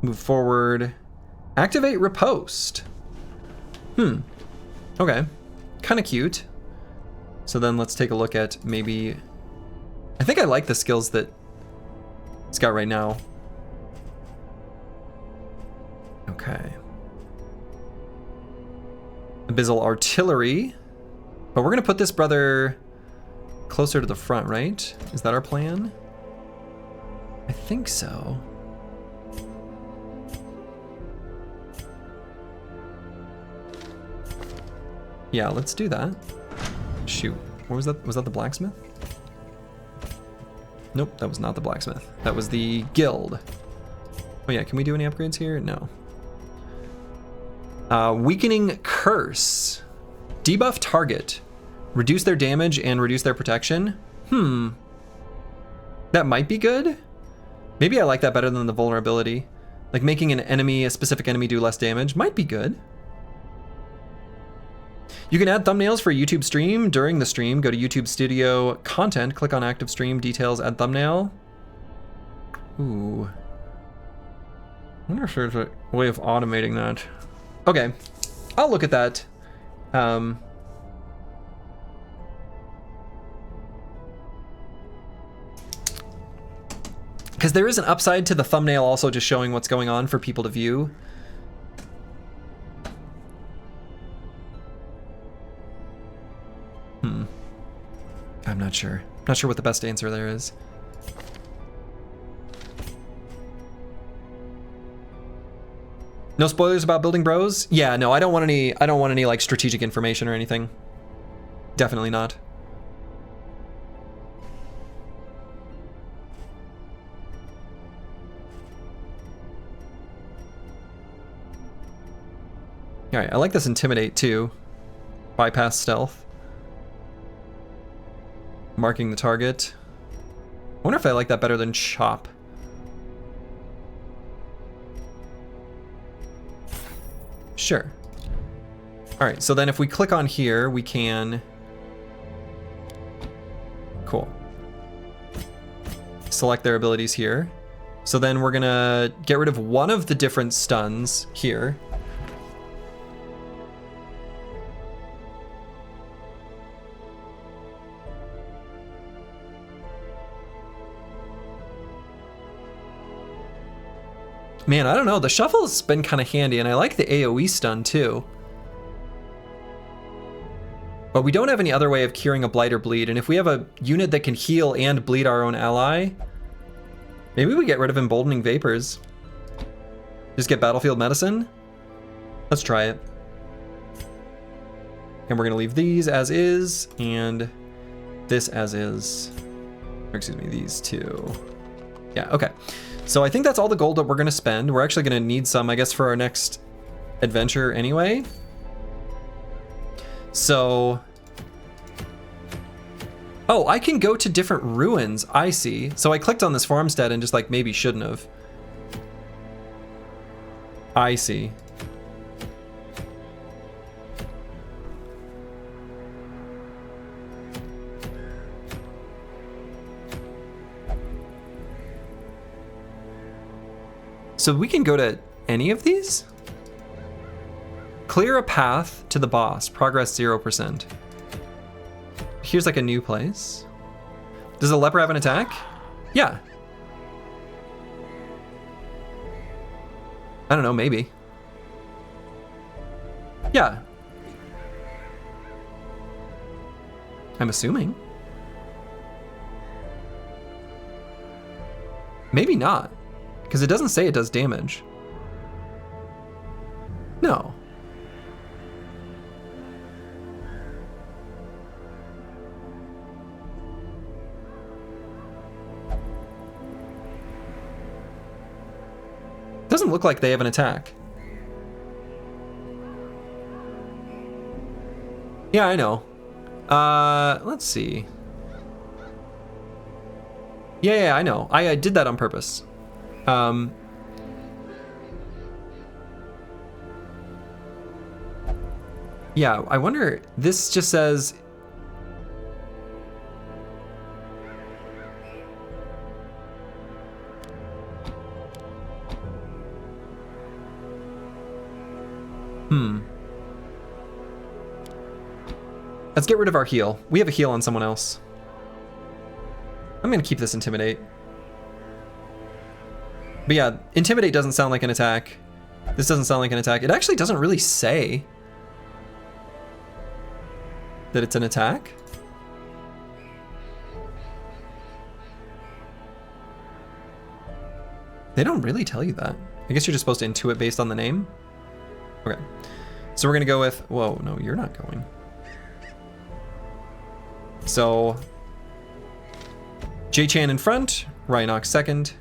Move forward. Activate riposte. Okay. Kind of cute. So then let's take a look at maybe... I think I like the skills that it's got right now. Okay. Abyssal Artillery. But we're going to put this brother closer to the front, right? Is that our plan? I think so. Yeah, let's do that. Shoot. What was that? Was that the blacksmith? Nope, that was not the blacksmith. That was the guild. Oh yeah, can we do any upgrades here? No. Weakening Curse. Debuff target. Reduce their damage and reduce their protection. That might be good. Maybe I like that better than the vulnerability. Like making a specific enemy do less damage might be good. You can add thumbnails for a YouTube stream during the stream. Go to YouTube Studio Content, click on Active Stream Details, add thumbnail. Ooh. I wonder if there's a way of automating that. Okay, I'll look at that. Because there is an upside to the thumbnail also just showing what's going on for people to view. I'm not sure. Not sure what the best answer there is. No spoilers about Building Bros? Yeah, no, I don't want any like strategic information or anything. Definitely not. All right, I like this Intimidate too. Bypass stealth. Marking the target. I wonder if I like that better than Chop. Sure. All right, so then if we click on here, we can... Cool. Select their abilities here. So then we're gonna get rid of one of the different stuns here. Man, I don't know. The shuffle's been kind of handy, and I like the AoE stun too. But we don't have any other way of curing a blight or bleed, and if we have a unit that can heal and bleed our own ally, maybe we get rid of Emboldening Vapors. Just get Battlefield Medicine? Let's try it. And we're gonna leave these as is, and this as is. Or excuse me, these two. Yeah, okay. So I think that's all the gold that we're gonna spend. We're actually gonna need some, I guess, for our next adventure anyway. So, oh, I can go to different ruins, I see. So I clicked on this farmstead and just like maybe shouldn't have. I see. So we can go to any of these? Clear a path to the boss, progress 0%. Here's like a new place. Does a leper have an attack? Yeah. I don't know, maybe. Yeah. I'm assuming. Maybe not. Because it doesn't say it does damage. No. Doesn't look like they have an attack. Yeah, I know. Let's see. Yeah, I know. I did that on purpose. Yeah, I wonder, this just says... Let's get rid of our heal. We have a heal on someone else. I'm gonna keep this Intimidate. But yeah, Intimidate doesn't sound like an attack. This doesn't sound like an attack. It actually doesn't really say that it's an attack. They don't really tell you that. I guess you're just supposed to intuit based on the name. Okay. So we're gonna go with, whoa, no, you're not going. So, J-Chan in front, Rhinox second,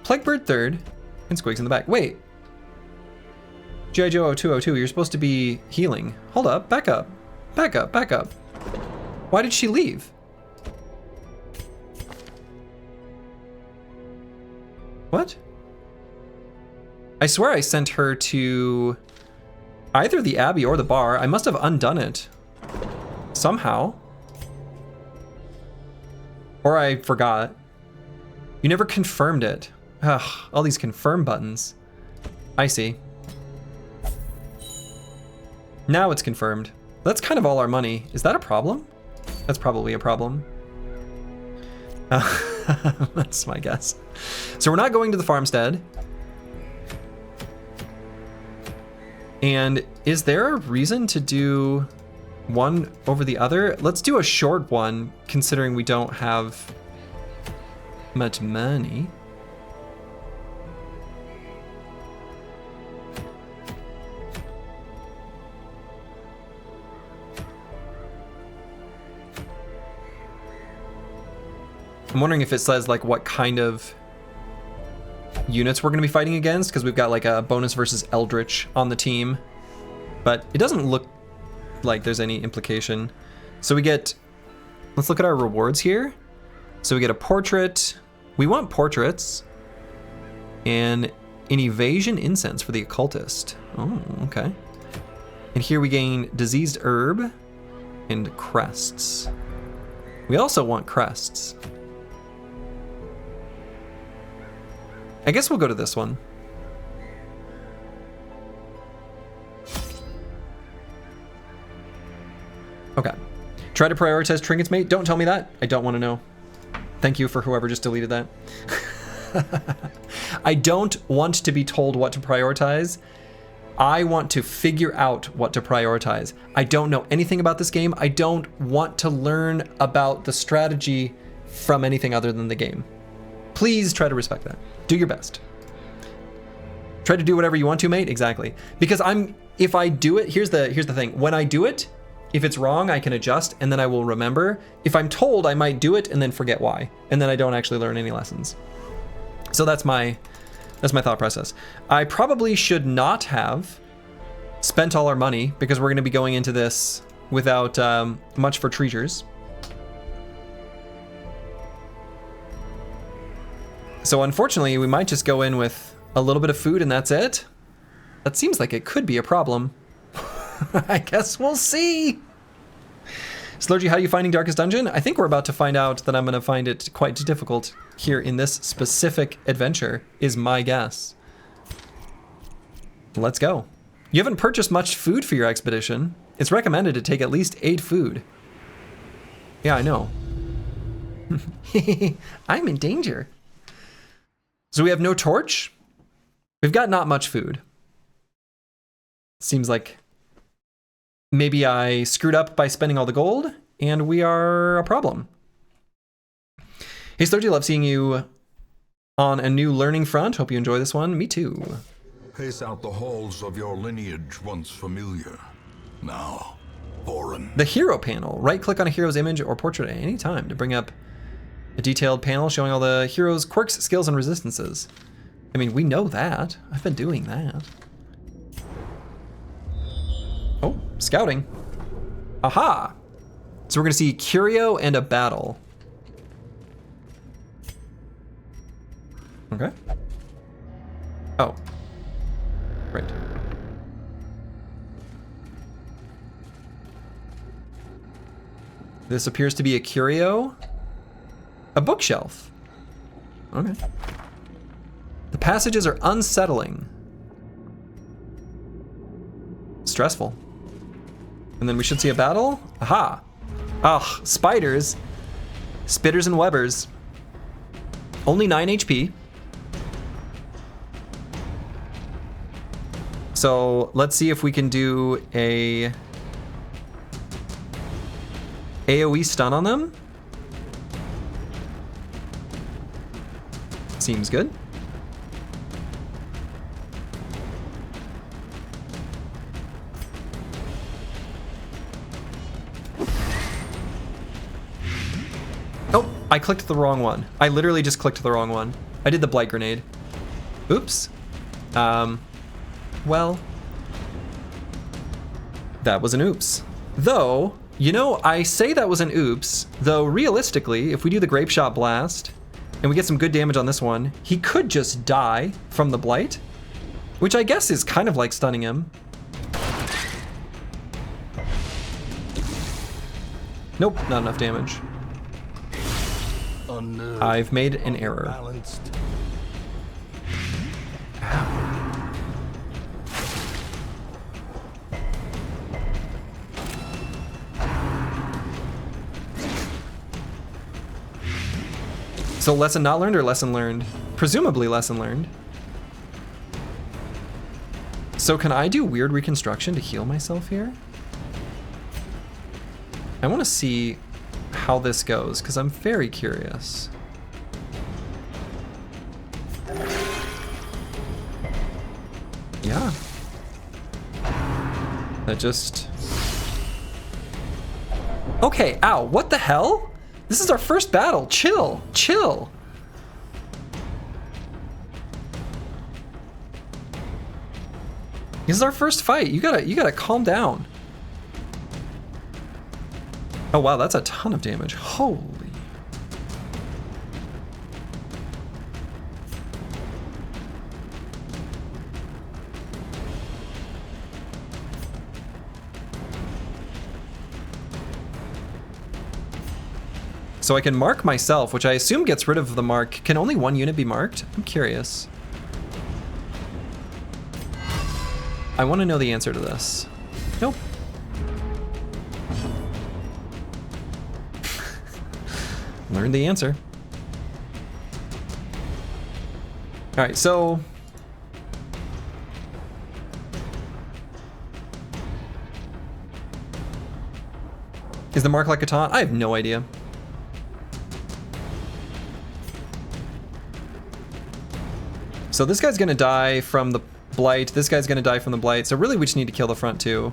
Plaguebird third, and Squigs in the back. Wait. G.I. Joe 0202, you're supposed to be healing. Hold up, back up. Back up, back up. Why did she leave? What? I swear I sent her to either the Abbey or the bar. I must have undone it somehow. Or I forgot. You never confirmed it. Ugh, all these confirm buttons. I see. Now it's confirmed. That's kind of all our money. Is that a problem? That's probably a problem. That's my guess. So we're not going to the farmstead. And is there a reason to do one over the other? Let's do a short one, considering we don't have much money. I'm wondering if it says like what kind of units we're going to be fighting against, because we've got like a bonus versus Eldritch on the team, but it doesn't look like there's any implication. So we get, let's look at our rewards here. So we get a portrait. We want portraits and an evasion incense for the occultist. Oh, okay. And here we gain diseased herb and crests. We also want crests. I guess we'll go to this one. Okay. Try to prioritize trinkets, mate. Don't tell me that. I don't want to know. Thank you for whoever just deleted that. I don't want to be told what to prioritize. I want to figure out what to prioritize. I don't know anything about this game. I don't want to learn about the strategy from anything other than the game. Please try to respect that. Do your best. Try to do whatever you want to, mate. Exactly. Because if I do it, here's the thing. When I do it, if it's wrong, I can adjust and then I will remember. If I'm told, I might do it and then forget why. And then I don't actually learn any lessons. So that's my thought process. I probably should not have spent all our money because we're going to be going into this without much for treasures. So unfortunately, we might just go in with a little bit of food and that's it. That seems like it could be a problem. I guess we'll see. Slurgi, how are you finding Darkest Dungeon? I think we're about to find out that I'm going to find it quite difficult here in this specific adventure, is my guess. Let's go. You haven't purchased much food for your expedition. It's recommended to take at least 8 food. Yeah, I know. I'm in danger. So we have no torch. We've got not much food. Seems like maybe I screwed up by spending all the gold, and we are a problem. Hey, Slurgi, love seeing you on a new learning front. Hope you enjoy this one. Me too. Pace out the halls of your lineage once familiar, now foreign. The hero panel. Right-click on a hero's image or portrait at any time to bring up a detailed panel showing all the hero's quirks, skills, and resistances. I mean, we know that. I've been doing that. Oh, scouting. Aha! So we're gonna see Curio and a battle. Okay. Oh. Right. This appears to be a curio. A bookshelf. Okay. The passages are unsettling. Stressful. And then we should see a battle. Aha. Ugh, spiders. Spitters and webbers. Only 9 HP. So let's see if we can do a AoE stun on them. Seems good. Oh, I clicked the wrong one. I literally just clicked the wrong one. I did the blight grenade. Oops. Well, that was an oops. Though, you know, I say that was an oops, though realistically, if we do the grape shot blast, And we get some good damage on this one. He could just die from the blight, which I guess is kind of like stunning him. Nope, not enough damage. I've made an error. Balanced. So lesson not learned or lesson learned? Presumably lesson learned. So can I do weird reconstruction to heal myself here? I want to see how this goes, because I'm very curious. Yeah. That just... Okay, ow, what the hell? This is our first battle. Chill, chill. This is our first fight. You gotta calm down. Oh wow, that's a ton of damage. Holy. So I can mark myself, which I assume gets rid of the mark. Can only one unit be marked? I'm curious. I want to know the answer to this. Nope. Learned the answer. All right, so... Is the mark like a taunt? I have no idea. So this guy's gonna die from the blight. This guy's gonna die from the blight. So really we just need to kill the front two.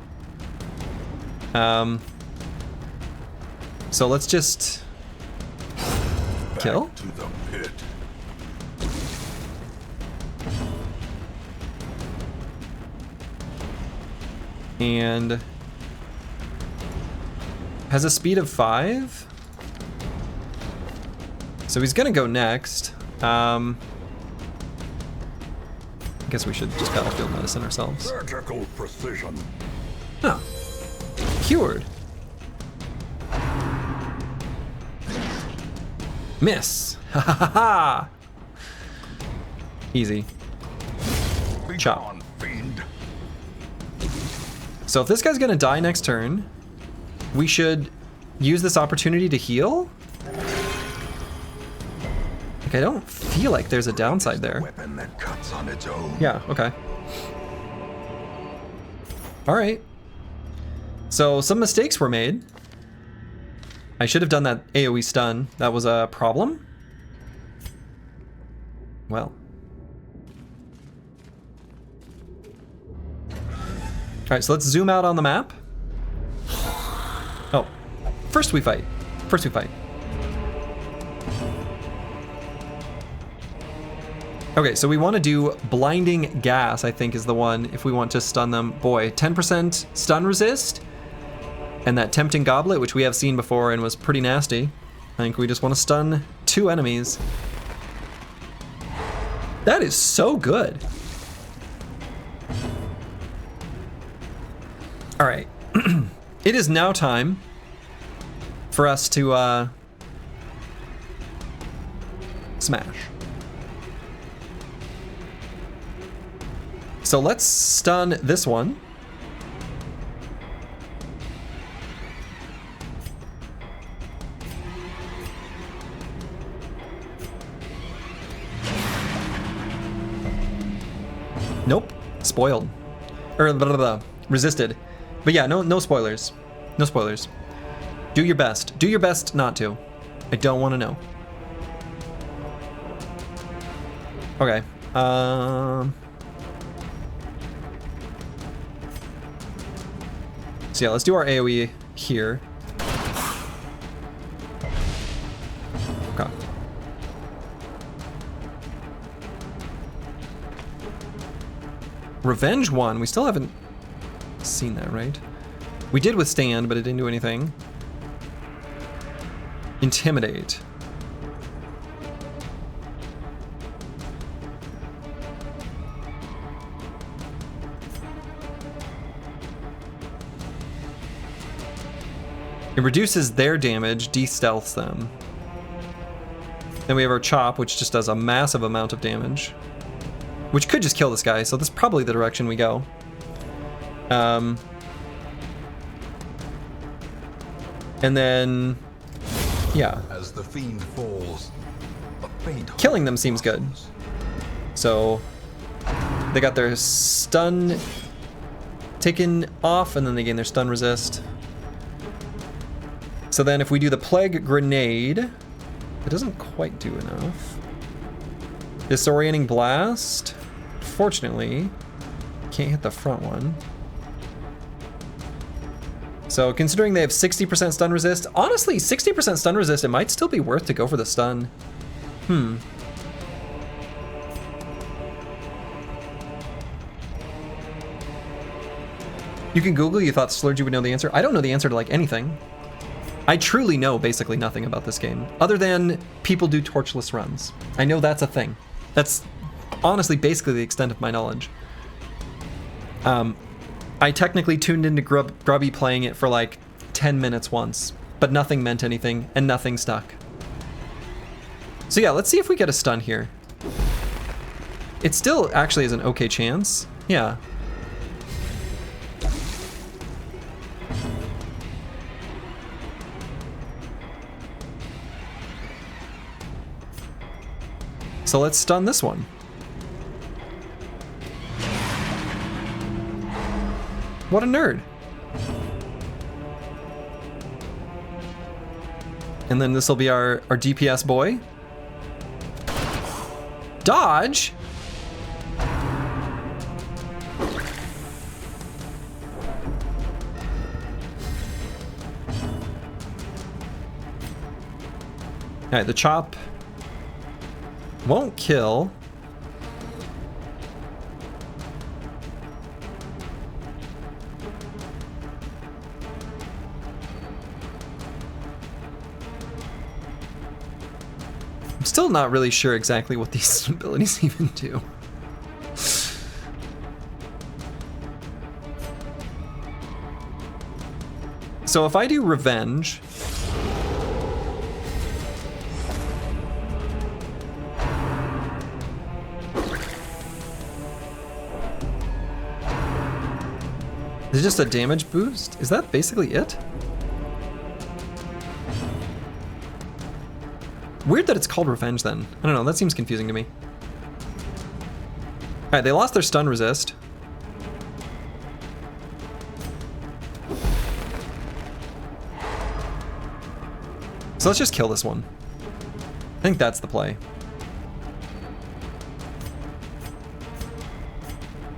So let's just kill. Back to the pit. And has a speed of 5. So he's gonna go next. I guess we should just battlefield medicine ourselves. Surgical precision. Oh. Cured. Miss. Ha ha ha ha. Easy. Be Chop. gone, fiend. So if this guy's gonna die next turn, we should use this opportunity to heal? Like, I don't feel like there's a downside there. Weapon that cuts on its own. Yeah, okay. Alright. So some mistakes were made. I should have done that AoE stun. That was a problem. Well. Alright, so let's zoom out on the map. Oh. First we fight. First we fight. Okay, so we want to do Blinding Gas, I think is the one, if we want to stun them. Boy, 10% stun resist, and that Tempting Goblet, which we have seen before and was pretty nasty. I think we just want to stun 2 enemies. That is so good. All right, it is now time for us to smash. So let's stun this one. Nope, spoiled. Or blah, blah, blah, resisted. But yeah, no spoilers. No spoilers. Do your best. Do your best not to. I don't want to know. Okay. So yeah, let's do our AoE here. Okay. Revenge 1, we still haven't seen that, right? We did withstand, but it didn't do anything. Intimidate. It reduces their damage, de-stealths them. Then we have our chop, which just does a massive amount of damage. Which could just kill this guy, so that's probably the direction we go. And then... yeah. As the fiend falls, a faint Killing them seems good. So... they got their stun taken off, and then they gain their stun resist. So then if we do the Plague Grenade, it doesn't quite do enough. Disorienting Blast, fortunately, can't hit the front one. So considering they have 60% stun resist, honestly, 60% stun resist, it might still be worth to go for the stun. You can Google, you thought Slurgi would know the answer. I don't know the answer to like anything. I truly know basically nothing about this game, other than people do torchless runs. I know that's a thing. That's honestly basically the extent of my knowledge. I technically tuned into Grubby playing it for like 10 minutes once, but nothing meant anything and nothing stuck. So yeah, let's see if we get a stun here. It still actually is an okay chance. Yeah. So let's stun this one. What a nerd. And then this will be our DPS boy. Dodge? Alright, the chop won't kill. I'm still not really sure exactly what these abilities even do. So if I do Revenge, is it just a damage boost? Is that basically it? Weird that it's called Revenge then. I don't know, that seems confusing to me. Alright, they lost their stun resist. So let's just kill this one. I think that's the play.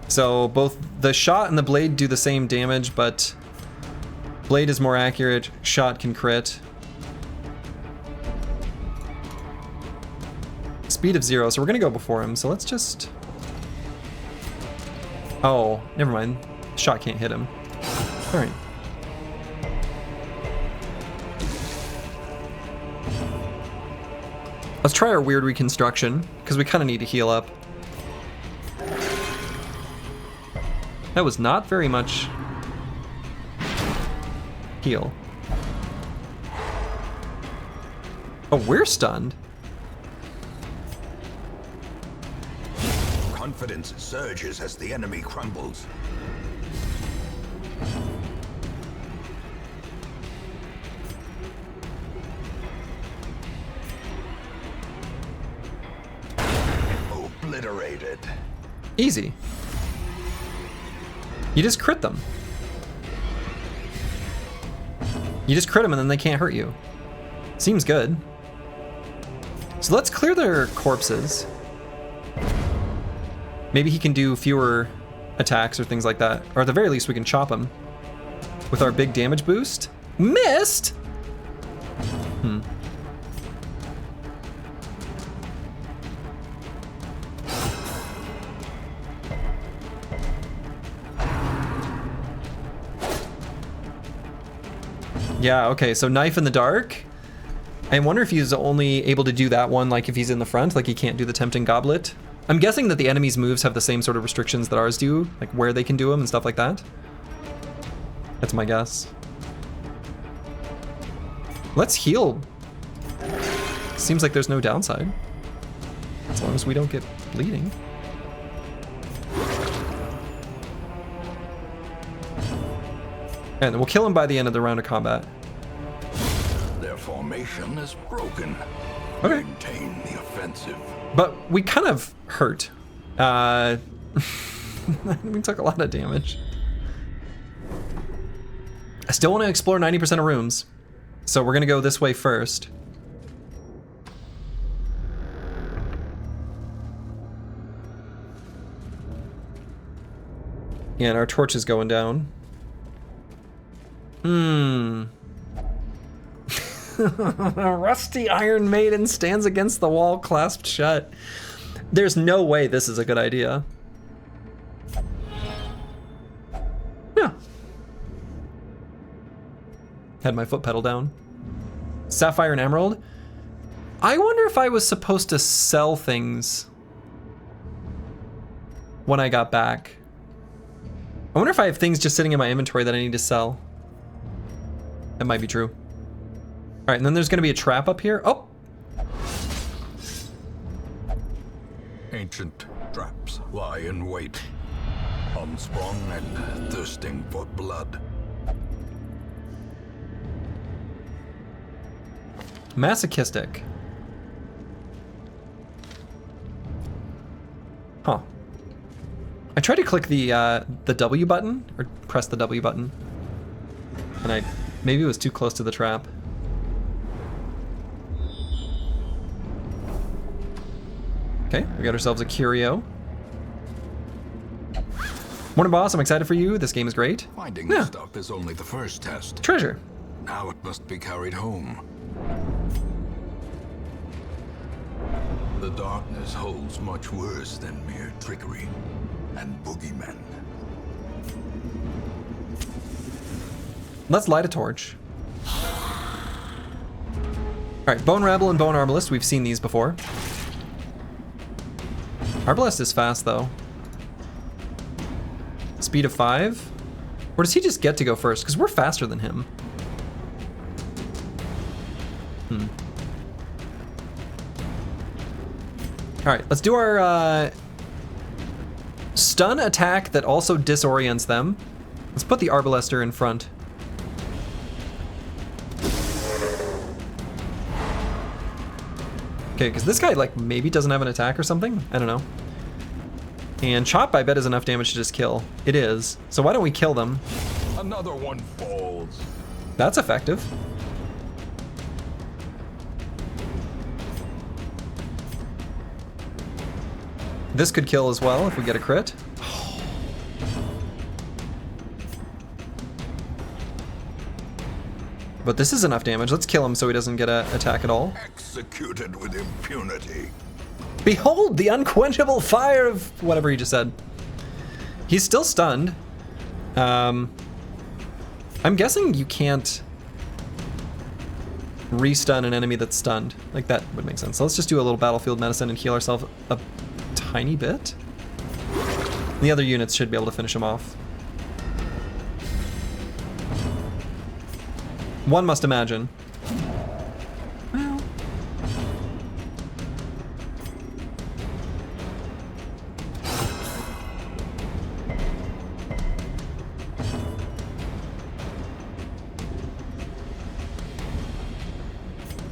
So both the shot and the blade do the same damage, but blade is more accurate, shot can crit. Speed of 0, so we're gonna go before him, so let's just... oh, never mind. Shot can't hit him. Alright. Let's try our weird reconstruction, because we kind of need to heal up. That was not very much heal. Oh, we're stunned. confidence surges as the enemy crumbles. Obliterated. Easy. You just crit them. You just crit them and then they can't hurt you. Seems good. So let's clear their corpses. Maybe he can do fewer attacks or things like that. Or at the very least we can chop him with our big damage boost. Missed! Yeah, okay, so knife in the dark. I wonder if he's only able to do that one, like if he's in the front, like he can't do the tempting goblet. I'm guessing that the enemy's moves have the same sort of restrictions that ours do, like where they can do them and stuff like that. That's my guess. Let's heal. Seems like there's no downside. As long as we don't get bleeding. And we'll kill him by the end of the round of combat. Their formation is broken. Okay. Maintain the offensive. But we kind of hurt. We took a lot of damage. I still want to explore 90% of rooms. So we're going to go this way first. Yeah, and our torch is going down. Rusty Iron Maiden stands against the wall, clasped shut. There's no way this is a good idea. Yeah. Had my foot pedal down. Sapphire and Emerald. I wonder if I was supposed to sell things when I got back. I wonder if I have things just sitting in my inventory that I need to sell. That might be true. All right, and then there's gonna be a trap up here. Oh! Ancient traps lie in wait, unsprung and thirsting for blood. Masochistic. Huh. I tried to click the W button, or press the W button, and maybe it was too close to the trap. Okay, we got ourselves a curio. Morning, boss. I'm excited for you. This game is great. Finding the stuff is only the first test. Treasure. Now it must be carried home. The darkness holds much worse than mere trickery and boogeymen. Let's light a torch. Alright, Bone Rabble and Bone Arbalest. We've seen these before. Arbalest is fast, though. Speed of 5? Or does he just get to go first? Because we're faster than him. Alright, let's do our stun attack that also disorients them. Let's put the Arbalester in front. Okay, because this guy, like, maybe doesn't have an attack or something? I don't know. And Chop, I bet, is enough damage to just kill. It is. So why don't we kill them? Another one falls. That's effective. This could kill as well if we get a crit. But this is enough damage. Let's kill him so he doesn't get an attack at all. Executed with impunity. Behold the unquenchable fire of whatever he just said. He's still stunned. I'm guessing you can't restun an enemy that's stunned. Like, that would make sense. So let's just do a little battlefield medicine and heal ourselves a tiny bit. The other units should be able to finish him off. One must imagine. Well.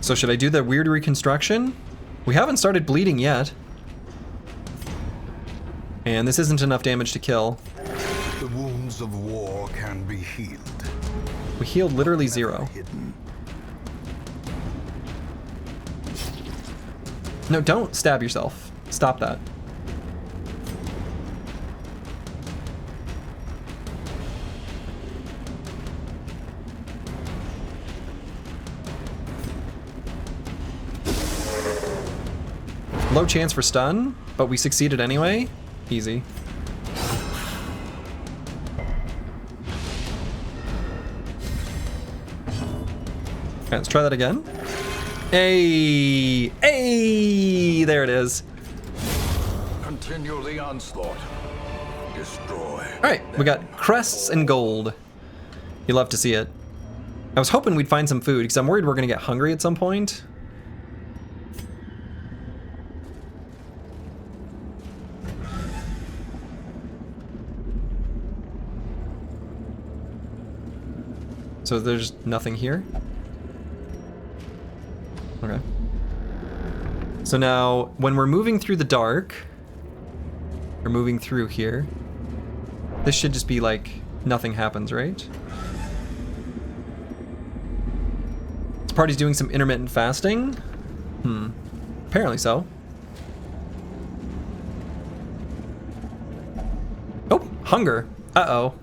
So should I do the weird reconstruction? We haven't started bleeding yet. And this isn't enough damage to kill. The wounds of war can be healed. We healed literally 0. No, don't stab yourself. Stop that. Low chance for stun, but we succeeded anyway. Easy. Okay, let's try that again. Hey! Hey! There it is. Continue the onslaught. Destroy. Alright, we got crests and gold. You love to see it. I was hoping we'd find some food, because I'm worried we're going to get hungry at some point. So there's nothing here? Okay. So now, when we're moving through the dark, we're moving through here, this should just be like, nothing happens, right? This party's doing some intermittent fasting? Apparently so. Oh, hunger. Uh-oh.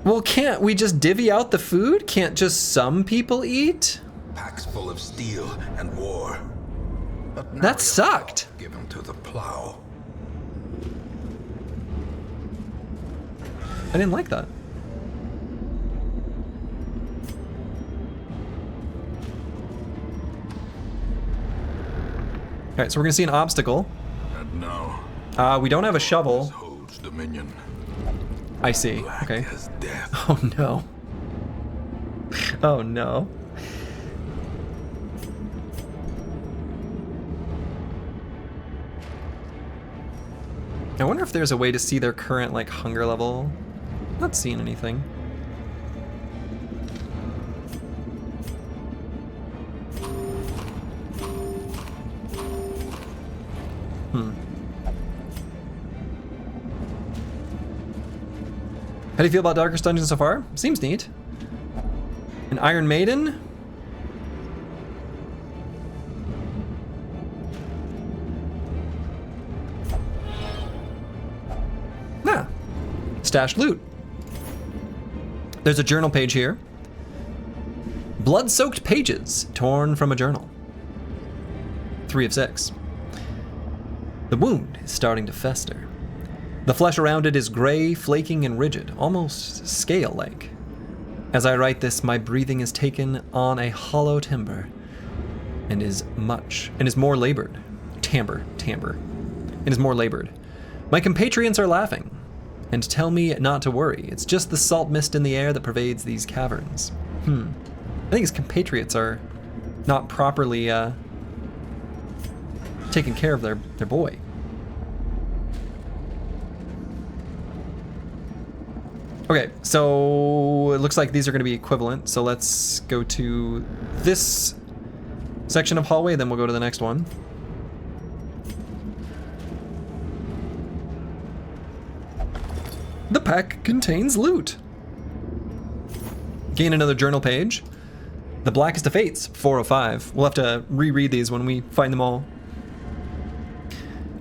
Well, can't we just divvy out the food? Can't just some people eat? Packs full of steel and war. But now That sucked. Given to the plow. I didn't like that. Alright, so we're gonna see an obstacle. And now We don't have a shovel. holds dominion. I see. Black Okay. as death. Oh no. Oh no. I wonder if there's a way to see their current, like, hunger level. Not seeing anything. How do you feel about Darkest Dungeon so far? Seems neat. An Iron Maiden? Nah. Stashed loot. There's a journal page here. Blood-soaked pages torn from a journal. 3 of 6. The wound is starting to fester. The flesh around it is gray, flaking, and rigid, almost scale-like. As I write this, my breathing is taken on a hollow timbre, and is more labored. Timbre. And is more labored. My compatriots are laughing, and tell me not to worry. It's just the salt mist in the air that pervades these caverns. I think his compatriots are not properly taking care of their boy. Okay, so it looks like these are going to be equivalent. So let's go to this section of hallway, then we'll go to the next one. The pack contains loot. Gain another journal page. The Blackest of Fates, 405. We'll have to reread these when we find them all.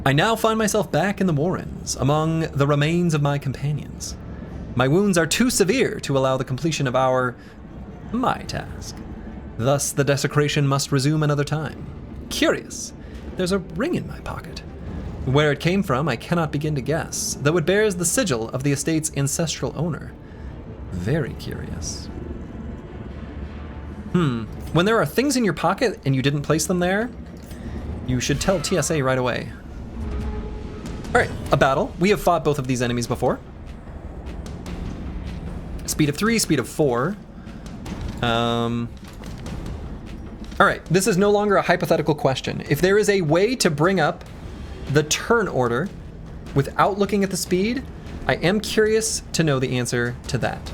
I now find myself back in the Warrens, among the remains of my companions. My wounds are too severe to allow the completion of my task. Thus, the desecration must resume another time. Curious, there's a ring in my pocket. Where it came from, I cannot begin to guess, though it bears the sigil of the estate's ancestral owner. Very curious. When there are things in your pocket and you didn't place them there, you should tell TSA right away. Alright, a battle. We have fought both of these enemies before. Speed of 3, speed of 4. Alright, this is no longer a hypothetical question. If there is a way to bring up the turn order without looking at the speed, I am curious to know the answer to that.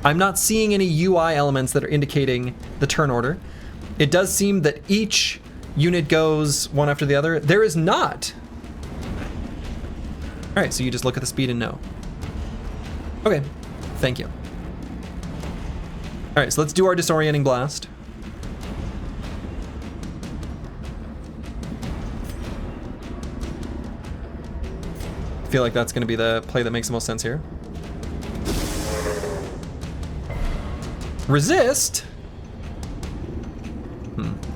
I'm not seeing any UI elements that are indicating the turn order. It does seem that each unit goes one after the other. There is not. All right, so you just look at the speed and know. Okay, thank you. All right, so let's do our disorienting blast. I feel like that's gonna be the play that makes the most sense here. Resist?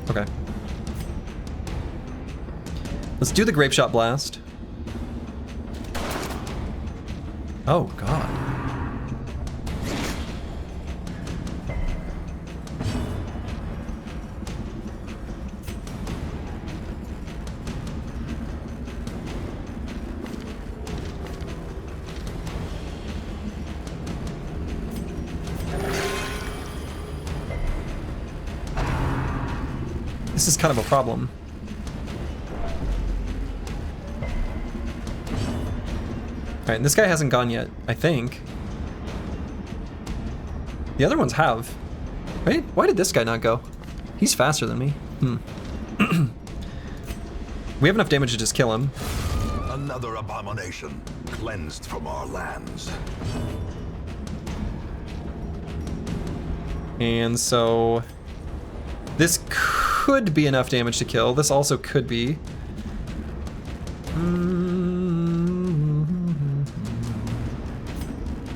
Okay. Let's do the grape shot blast. Oh, God. This is kind of a problem. Alright, and this guy hasn't gone yet, I think. The other ones have. Right? Why did this guy not go? He's faster than me. We have enough damage to just kill him. Another abomination cleansed from our lands. And so this could be enough damage to kill. This also could be.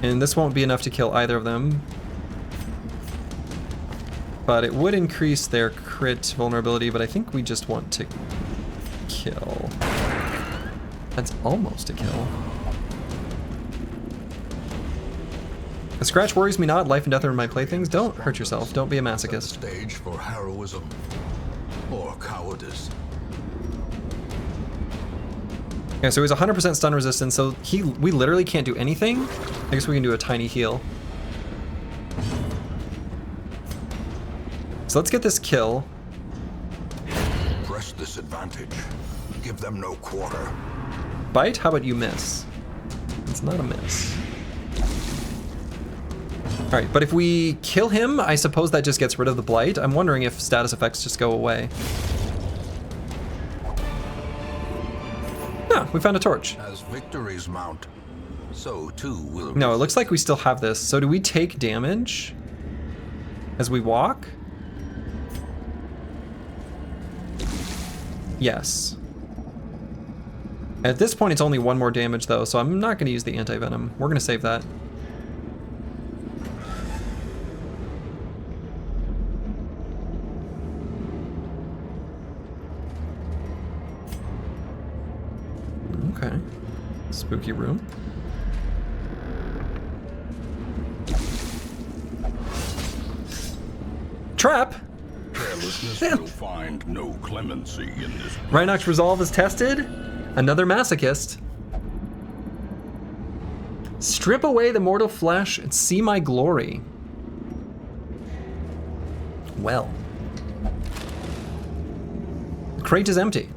And this won't be enough to kill either of them. But it would increase their crit vulnerability, but I think we just want to kill. That's almost a kill. A scratch worries me not. Life and death are my playthings. Don't hurt yourself. Don't be a masochist. Stage for heroism or cowardice. Yeah, so he's 100% stun resistance, so we literally can't do anything. I guess we can do a tiny heal. So let's get this kill. Press this advantage. Give them no quarter. Bite? How about you miss? It's not a miss. Alright, but if we kill him, I suppose that just gets rid of the blight. I'm wondering if status effects just go away. No, we found a torch. As victories mount, so too will... No, it looks like we still have this. So do we take damage as we walk? Yes. At this point, it's only one more damage, though, so I'm not going to use the anti-venom. We're going to save that. Okay. Spooky room. Trap! Carelessness will find no clemency in this. Rhinox resolve is tested. Another masochist. Strip away the mortal flesh and see my glory. Well. The crate is empty.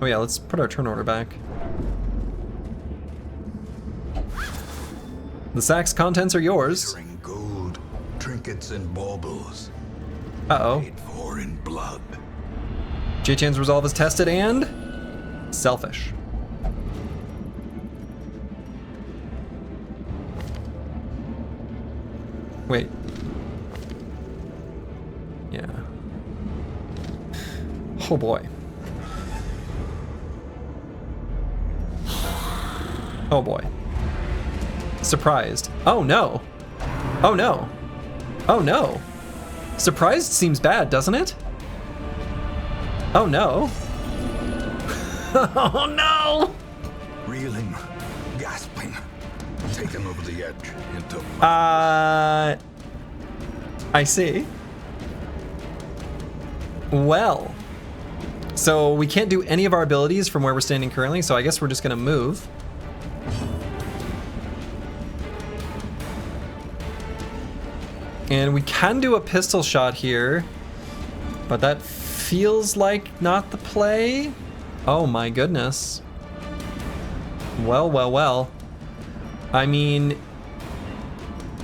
Oh yeah, let's put our turn order back. The sack's contents are yours. Featuring gold, trinkets, and baubles. Uh-oh. Paid for in blood. J-Chan's resolve is tested and... selfish. Wait. Yeah. Oh boy. Oh boy. Surprised. Oh no. Oh no. Oh no. Surprised seems bad, doesn't it? Oh no. Oh no! Reeling, gasping, taken over the edge into... I see. Well. So we can't do any of our abilities from where we're standing currently, so I guess we're just gonna move. And we can do a pistol shot here, but that feels like not the play. Oh my goodness. Well, well, well. I mean,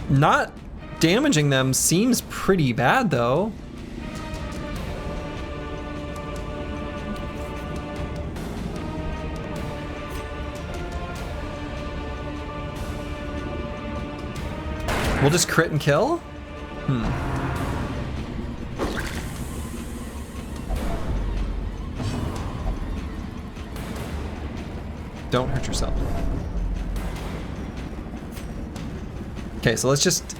not damaging them seems pretty bad though. We'll just crit and kill? Don't hurt yourself. Okay, so let's just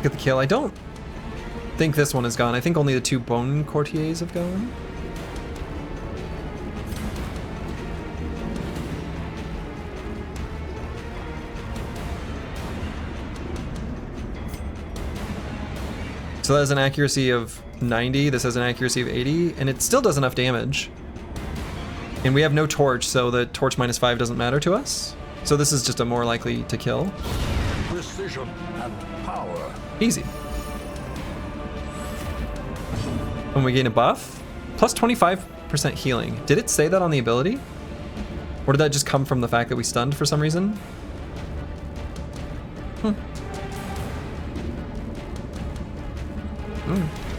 get the kill. I don't think this one is gone. I think only the 2 bone courtiers have gone. So that has an accuracy of 90, this has an accuracy of 80, and it still does enough damage. And we have no torch, so the torch -5 doesn't matter to us. So this is just a more likely to kill. Precision and power. Easy. when we gain a buff. Plus 25% healing. Did it say that on the ability? Or did that just come from the fact that we stunned for some reason?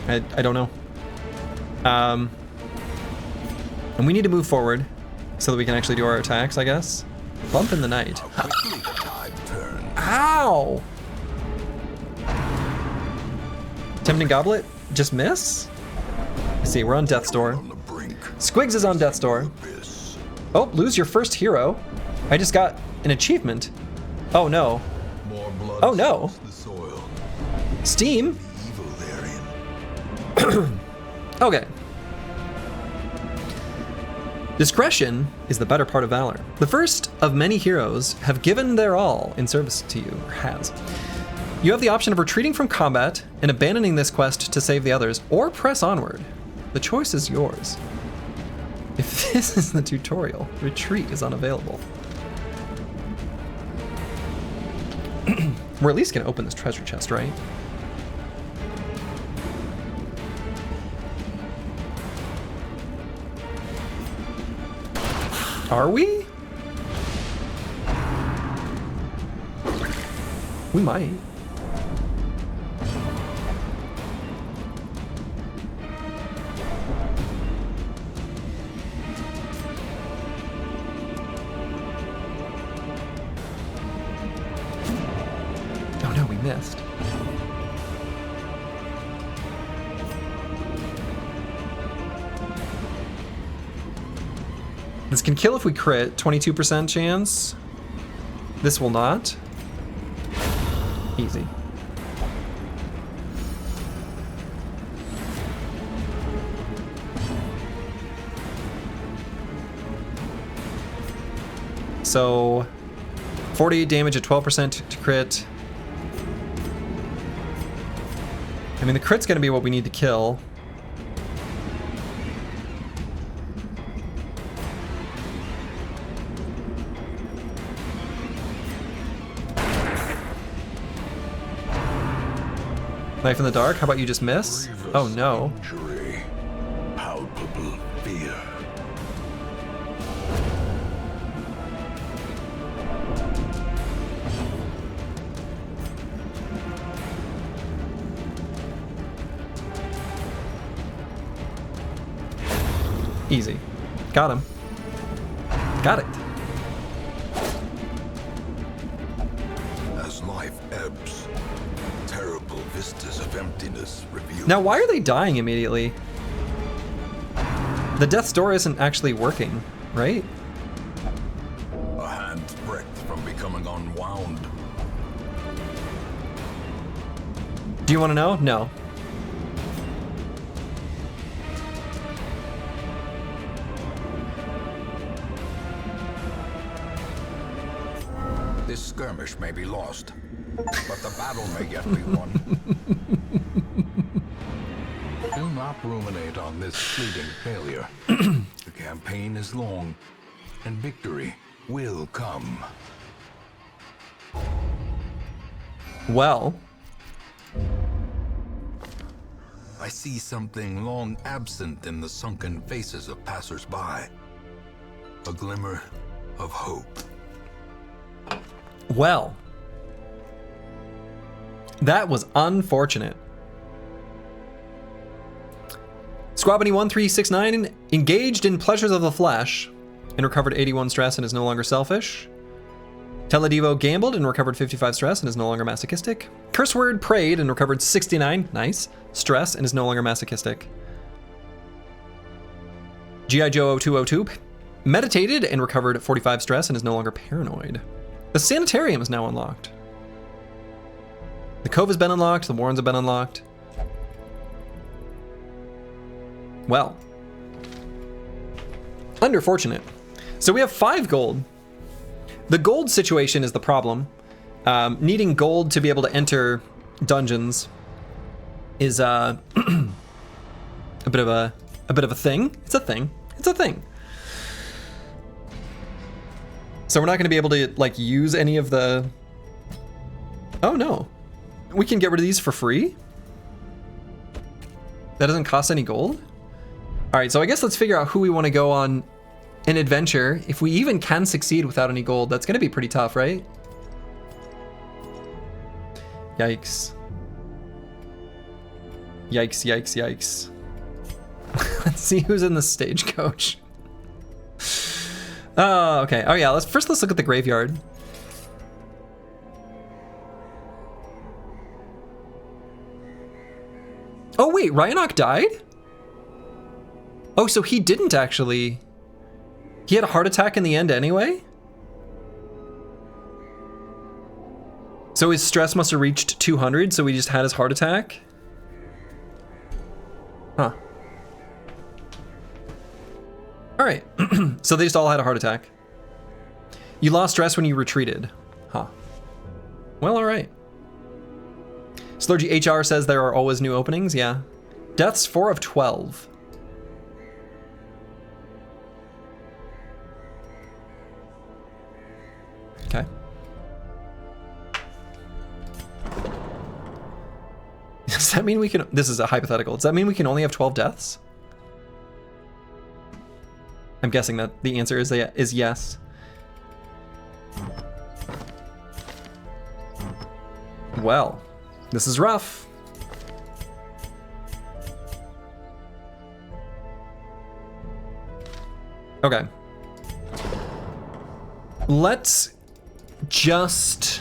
I don't know. And we need to move forward so that we can actually do our attacks, I guess. Bump in the night. Ow! Tempting Goblet? Just miss? Let's see, we're on Death's Door. Squigs is on Death's Door. Oh, lose your first hero. I just got an achievement. Oh no. Oh no. Steam? Okay. Discretion is the better part of valor. The first of many heroes have given their all in service to you, or has. You have the option of retreating from combat and abandoning this quest to save the others, or press onward. The choice is yours. If this is the tutorial, retreat is unavailable. We're at least gonna open this treasure chest, right? Are we? We might. Oh no, we missed. This can kill if we crit, 22% chance. This will not. Easy. So, 48 damage at 12% to crit. I mean, the crit's gonna be what we need to kill. Knife in the dark? How about you just miss? Oh no. Injury, palpable fear. Easy. Got him. Got it. As life ebbs, terrible vistas of emptiness reveal. Now, why are they dying immediately? The Death's Door isn't actually working, right? A hand's breadth from becoming unwound. Do you want to know? No. This skirmish may be lost, but the battle may yet be won. Do not ruminate on this fleeting failure. The campaign is long, and victory will come. Well, I see something long absent in the sunken faces of passers-by. A glimmer of hope. well. That was unfortunate. Squabany1369 engaged in pleasures of the flesh and recovered 81 stress and is no longer selfish. Teledivo gambled and recovered 55 stress and is no longer masochistic. Curse word prayed and recovered 69, nice, stress and is no longer masochistic. G.I. Joe 0202 meditated and recovered 45 stress and is no longer paranoid. The sanitarium is now unlocked. The Cove has been unlocked, the Warrens have been unlocked. Well, underfortunate. So we have 5 gold. The gold situation is the problem. Needing gold to be able to enter dungeons is a bit of a thing. It's a thing. It's a thing. So we're not going to be able to like use any of the. Oh no, we can get rid of these for free. That doesn't cost any gold? All right, so I guess let's figure out who we want to go on an adventure. If we even can succeed without any gold, that's going to be pretty tough, right? Yikes. Yikes, yikes, yikes. Let's see who's in the stagecoach. Oh, okay. Oh yeah, let's look at the graveyard. Oh wait, Ryanok died? Oh, so he didn't actually... He had a heart attack in the end anyway? So his stress must have reached 200, so he just had his heart attack? Huh. Alright, so they just all had a heart attack. You lost stress when you retreated. Huh. Well, alright. Slurgi HR says there are always new openings, yeah. Deaths 4 of 12. Okay. Does that mean we can, this is a hypothetical, does that mean we can only have 12 deaths? I'm guessing that the answer is yes. Well, this is rough. Okay. Let's just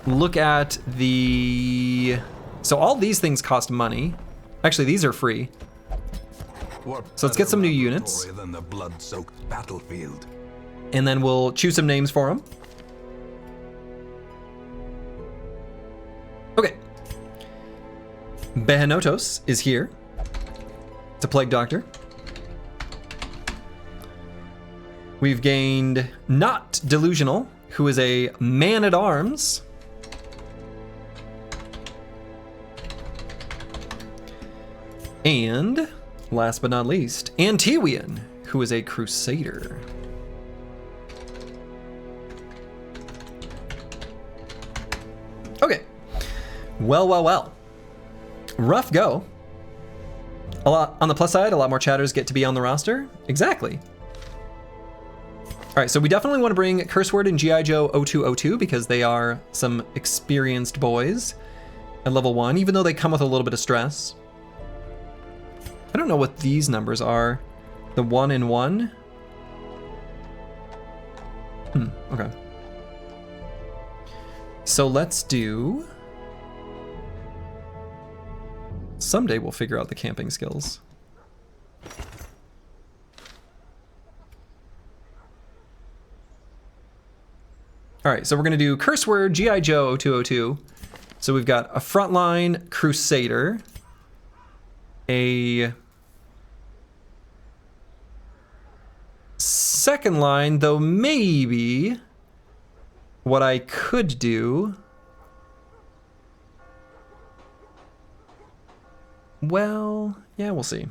look at the... So all these things cost money. Actually, these are free. So let's get some new units. Than the blood-soaked battlefield. And then we'll choose some names for them. Okay. Behenotos is here. It's a plague doctor. We've gained Not Delusional, who is a man-at-arms. And, last but not least, Antiwian, who is a crusader. Okay. Well. Rough go. A lot on the plus side, a lot more chatters get to be on the roster. Exactly. All right, so we definitely want to bring Curseword and G.I. Joe 0202 because they are some experienced boys at level 1, even though they come with a little bit of stress. I don't know what these numbers are. The 1 and 1. Okay. So let's do... Someday we'll figure out the camping skills. All right, so we're gonna do curse word G.I. Joe 0202. So we've got a frontline crusader, a second line, though maybe what I could do, well, yeah, we'll see.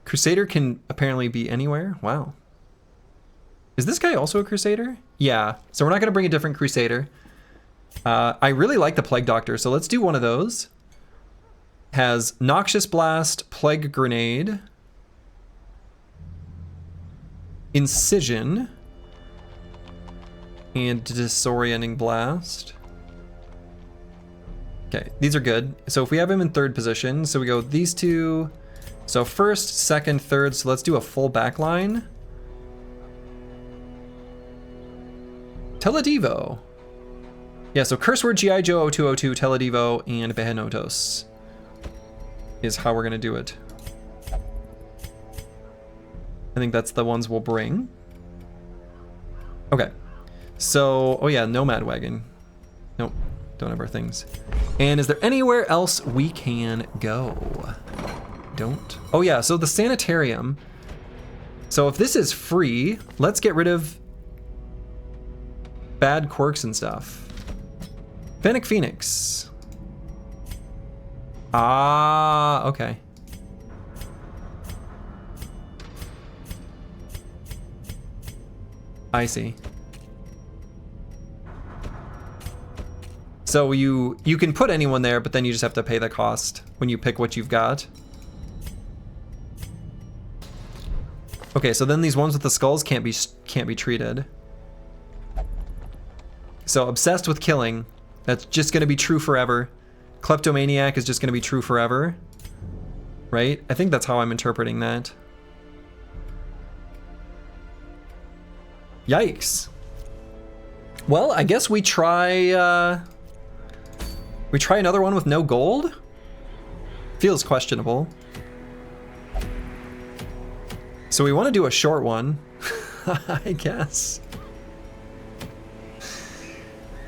Crusader can apparently be anywhere. Wow. Is this guy also a Crusader? Yeah, so we're not gonna bring a different Crusader. I really like the Plague Doctor, so let's do one of those. Has Noxious Blast, Plague Grenade, Incision, and Disorienting Blast. Okay, these are good. So if we have him in third position, so we go these two. So first, second, third, so let's do a full back line. Teledivo. Yeah, so curse word G.I. Joe 0202, Teledivo, and Behenotos is how we're gonna do it. I think that's the ones we'll bring. Okay, so, oh yeah, Nomad Wagon. Nope, don't have our things. And is there anywhere else we can go? Don't. Oh yeah, so the sanitarium. So if this is free, let's get rid of bad quirks and stuff. Fennec Phoenix. Ah, okay. I see. So you can put anyone there, but then you just have to pay the cost when you pick what you've got. Okay, so then these ones with the skulls can't be treated. So obsessed with killing, that's just gonna be true forever. Kleptomaniac is just gonna be true forever. Right? I think that's how I'm interpreting that. Yikes. Well, I guess we try another one with no gold? Feels questionable. So we want to do a short one, I guess.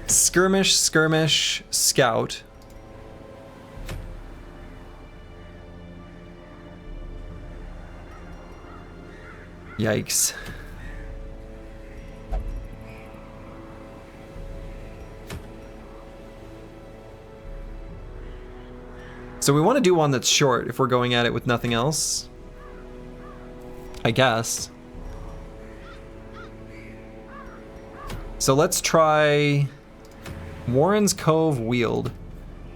Skirmish, skirmish, scout. Yikes. So we want to do one that's short if we're going at it with nothing else. I guess. So let's try Warren's Cove Wield.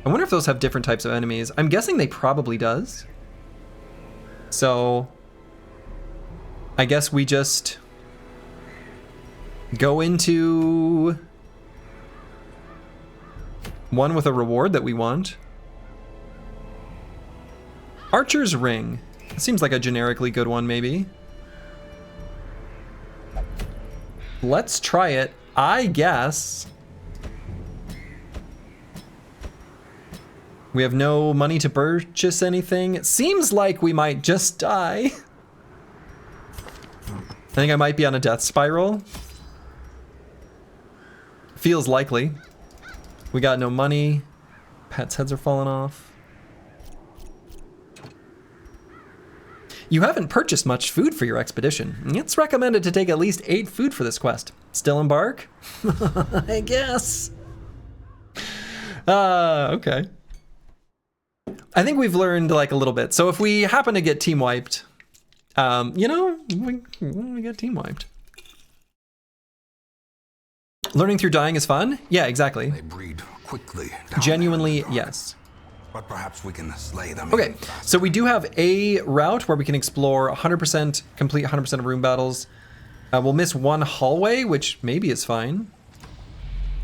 I wonder if those have different types of enemies. I'm guessing they probably does. So I guess we just go into one with a reward that we want. Archer's Ring. It seems like a generically good one, maybe. Let's try it, I guess. We have no money to purchase anything. It seems like we might just die. I think I might be on a death spiral. Feels likely. We got no money. Pets' heads are falling off. You haven't purchased much food for your expedition. It's recommended to take at least 8 food for this quest. Still embark? I guess. Okay. I think we've learned like a little bit. So if we happen to get team wiped, you know, we get team wiped. Learning through dying is fun? Yeah, exactly. They breed quickly. Genuinely, yes. But perhaps we can slay them. Okay, so we do have a route where we can explore 100%, complete 100% of room battles. We'll miss one hallway, which maybe is fine.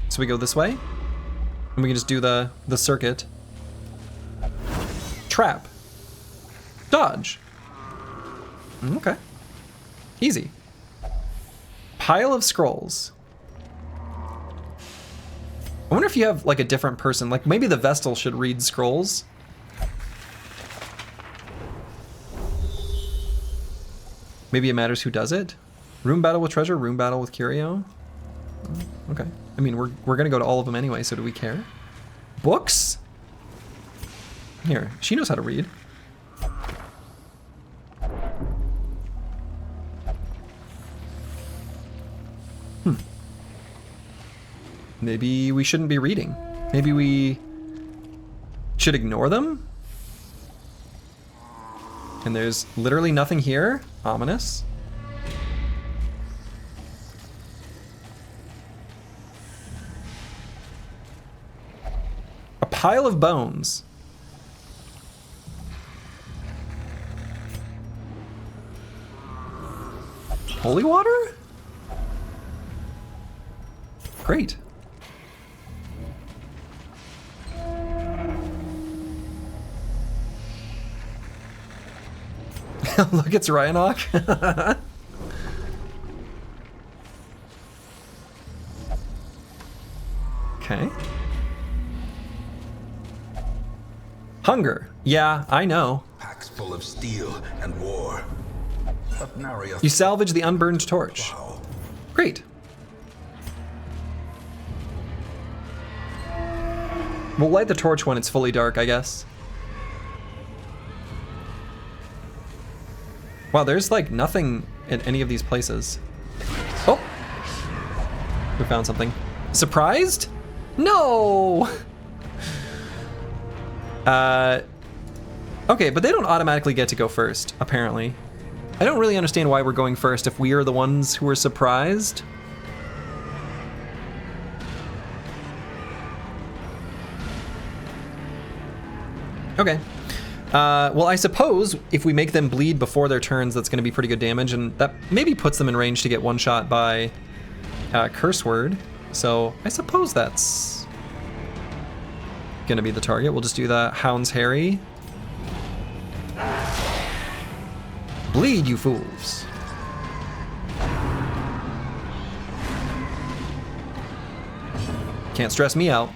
So we go this way, and we can just do the circuit. Trap. Dodge. Okay. Easy. Pile of scrolls. I wonder if you have like a different person, like maybe the Vestal should read scrolls. Maybe it matters who does it. Room battle with treasure, room battle with curio. Okay. I mean, we're gonna go to all of them anyway, so do we care? Books? Here, she knows how to read. Maybe we shouldn't be reading. Maybe we should ignore them? And there's literally nothing here. Ominous. A pile of bones. Holy water? Great. Look, it's Ryanok. Okay. Hunger. Yeah, I know. Packs full of steel and war. But nary a You salvage the unburned torch. Wow. Great. We'll light the torch when it's fully dark, I guess. Wow, there's like nothing in any of these places. Oh! We found something. Surprised? No! Okay, but they don't automatically get to go first, apparently. I don't really understand why we're going first if we are the ones who are surprised. Okay. Well, I suppose if we make them bleed before their turns, that's going to be pretty good damage, and that maybe puts them in range to get one shot by Curse Word. So I suppose that's going to be the target. We'll just do the Hound's Harry. Bleed, you fools. Can't stress me out.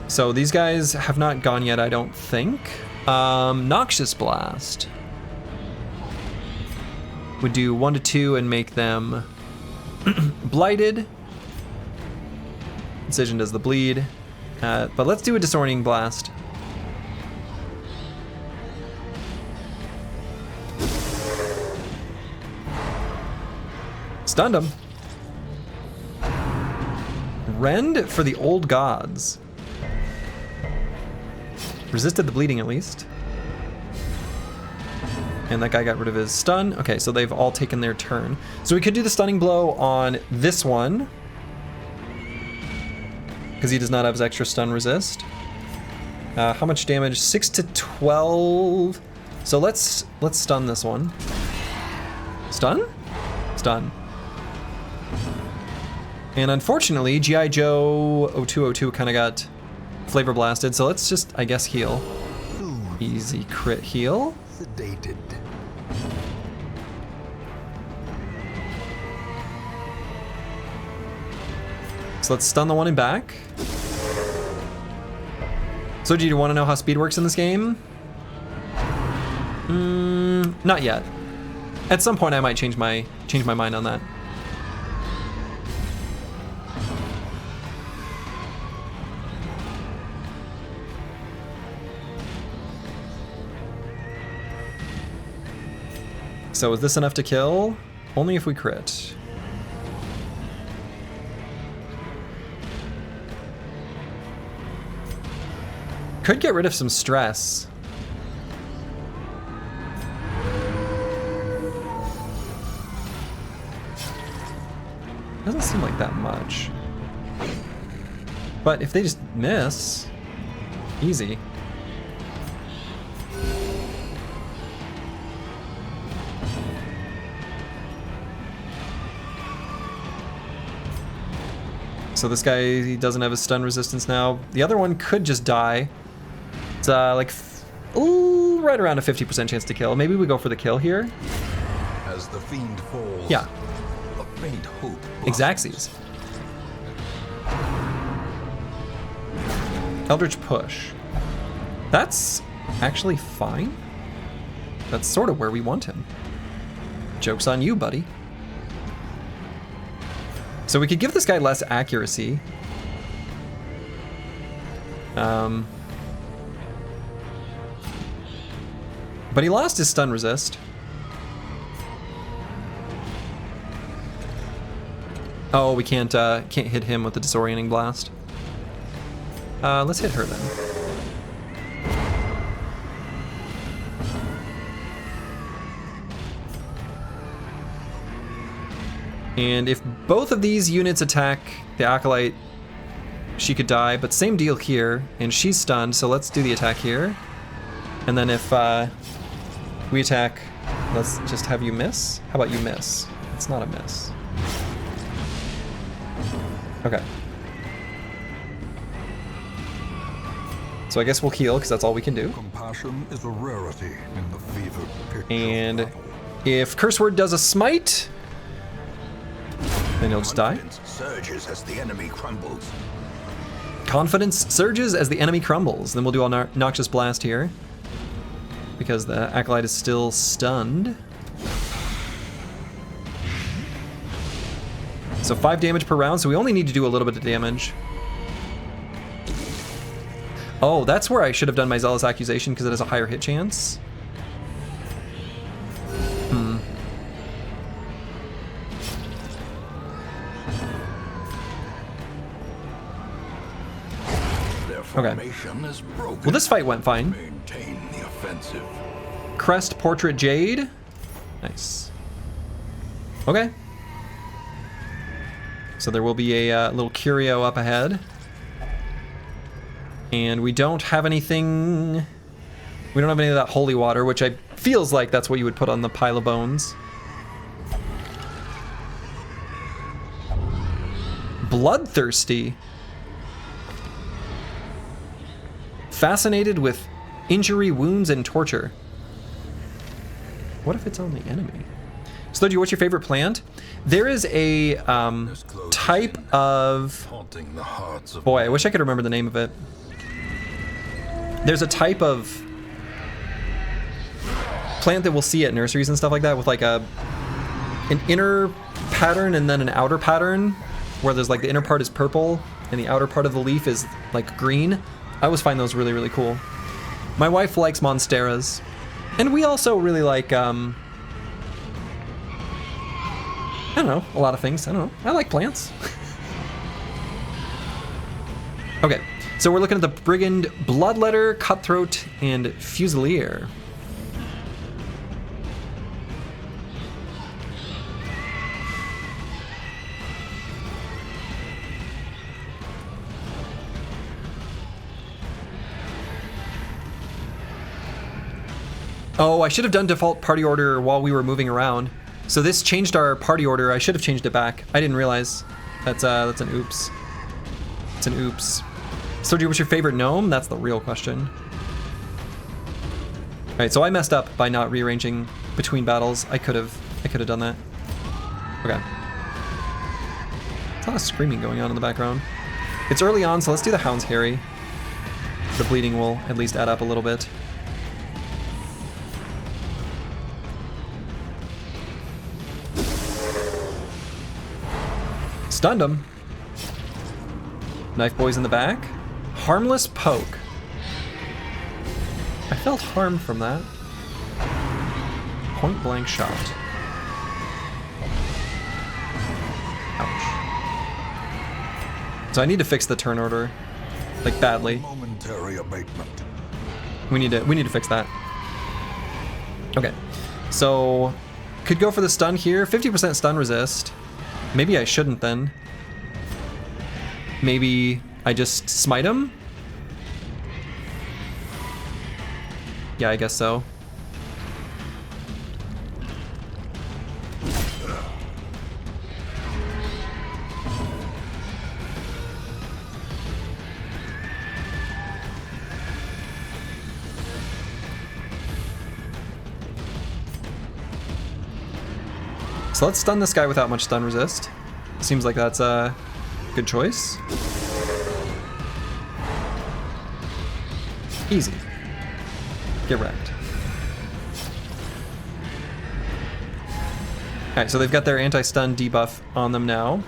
So these guys have not gone yet, I don't think. Noxious Blast. Would do 1 to 2 and make them blighted. Incision does the bleed. But let's do a Disorienting Blast. Stunned him. Rend for the Old Gods. Resisted the bleeding at least. And that guy got rid of his stun. Okay, so they've all taken their turn. So we could do the Stunning Blow on this one, because he does not have his extra stun resist. How much damage? 6 to 12. So let's stun this one. Stun? Stun. And unfortunately, G.I. Joe 0202 kind of got flavor blasted, so let's just, I guess, heal. Easy crit heal. Sedated. So let's stun the one in back. So do you want to know how speed works in this game? Not yet. At some point I might change my mind on that. So is this enough to kill? Only if we crit. Could get rid of some stress. Doesn't seem like that much. But if they just miss, easy. So this guy, he doesn't have his stun resistance now. The other one could just die. It's like, ooh, right around a 50% chance to kill. Maybe we go for the kill here. As the fiend falls, yeah. A faint hope. Exacxies. Eldritch Push. That's actually fine. That's sort of where we want him. Joke's on you, buddy. So we could give this guy less accuracy. But he lost his stun resist. Oh, we can't hit him with the Disorienting Blast. Let's hit her then. And if both of these units attack the Acolyte, she could die, but same deal here, and she's stunned, so let's do the attack here. And then if we attack, let's just have you miss. How about you miss? It's not a miss. Okay. So I guess we'll heal, because that's all we can do. Compassion is a rarity in the fevered pitch And of battle. if Curse Word does a smite, then he'll just die. Confidence surges as the enemy crumbles. Confidence surges as the enemy crumbles. Then we'll do our Noxious Blast here, because the Acolyte is still stunned. So 5 damage per round, so we only need to do a little bit of damage. Oh, that's where I should have done my Zealous Accusation, because it has a higher hit chance. formation is broken. Well, this fight went fine. Maintain the offensive. Crest Portrait Jade. Nice. Okay. So there will be a little curio up ahead. And we don't have anything... We don't have any of that holy water, which feels like that's what you would put on the pile of bones. Bloodthirsty. Fascinated with injury, wounds, and torture. What if it's only enemy? Slurgi, what's your favorite plant? There is a type of... Boy, I wish I could remember the name of it. There's a type of plant that we'll see at nurseries and stuff like that with like an inner pattern and then an outer pattern where there's like the inner part is purple and the outer part of the leaf is like green. I always find those really, really cool. My wife likes monsteras. And we also really like, I don't know, a lot of things. I don't know. I like plants. Okay, so we're looking at the Brigand, Bloodletter, Cutthroat, and Fusilier. Oh, I should have done default party order while we were moving around. So this changed our party order. I should have changed it back. I didn't realize. That's an oops. It's an oops. Slurgi, what's your favorite gnome? That's the real question. All right, so I messed up by not rearranging between battles. I could have done that. Okay. There's a lot of screaming going on in the background. It's early on, so let's do the Hound's Harry. The bleeding will at least add up a little bit. Stunned him. Knife boy's in the back. Harmless poke. I felt harm from that. Point blank shot. Ouch. So I need to fix the turn order, like badly. Momentary abatement. We need to fix that. Okay, so could go for the stun here. 50% stun resist. Maybe I shouldn't then. Maybe I just smite him? Yeah, I guess so. So let's stun this guy without much stun resist. Seems like that's a good choice. Easy. Get wrecked. Alright, so they've got their anti-stun debuff on them now.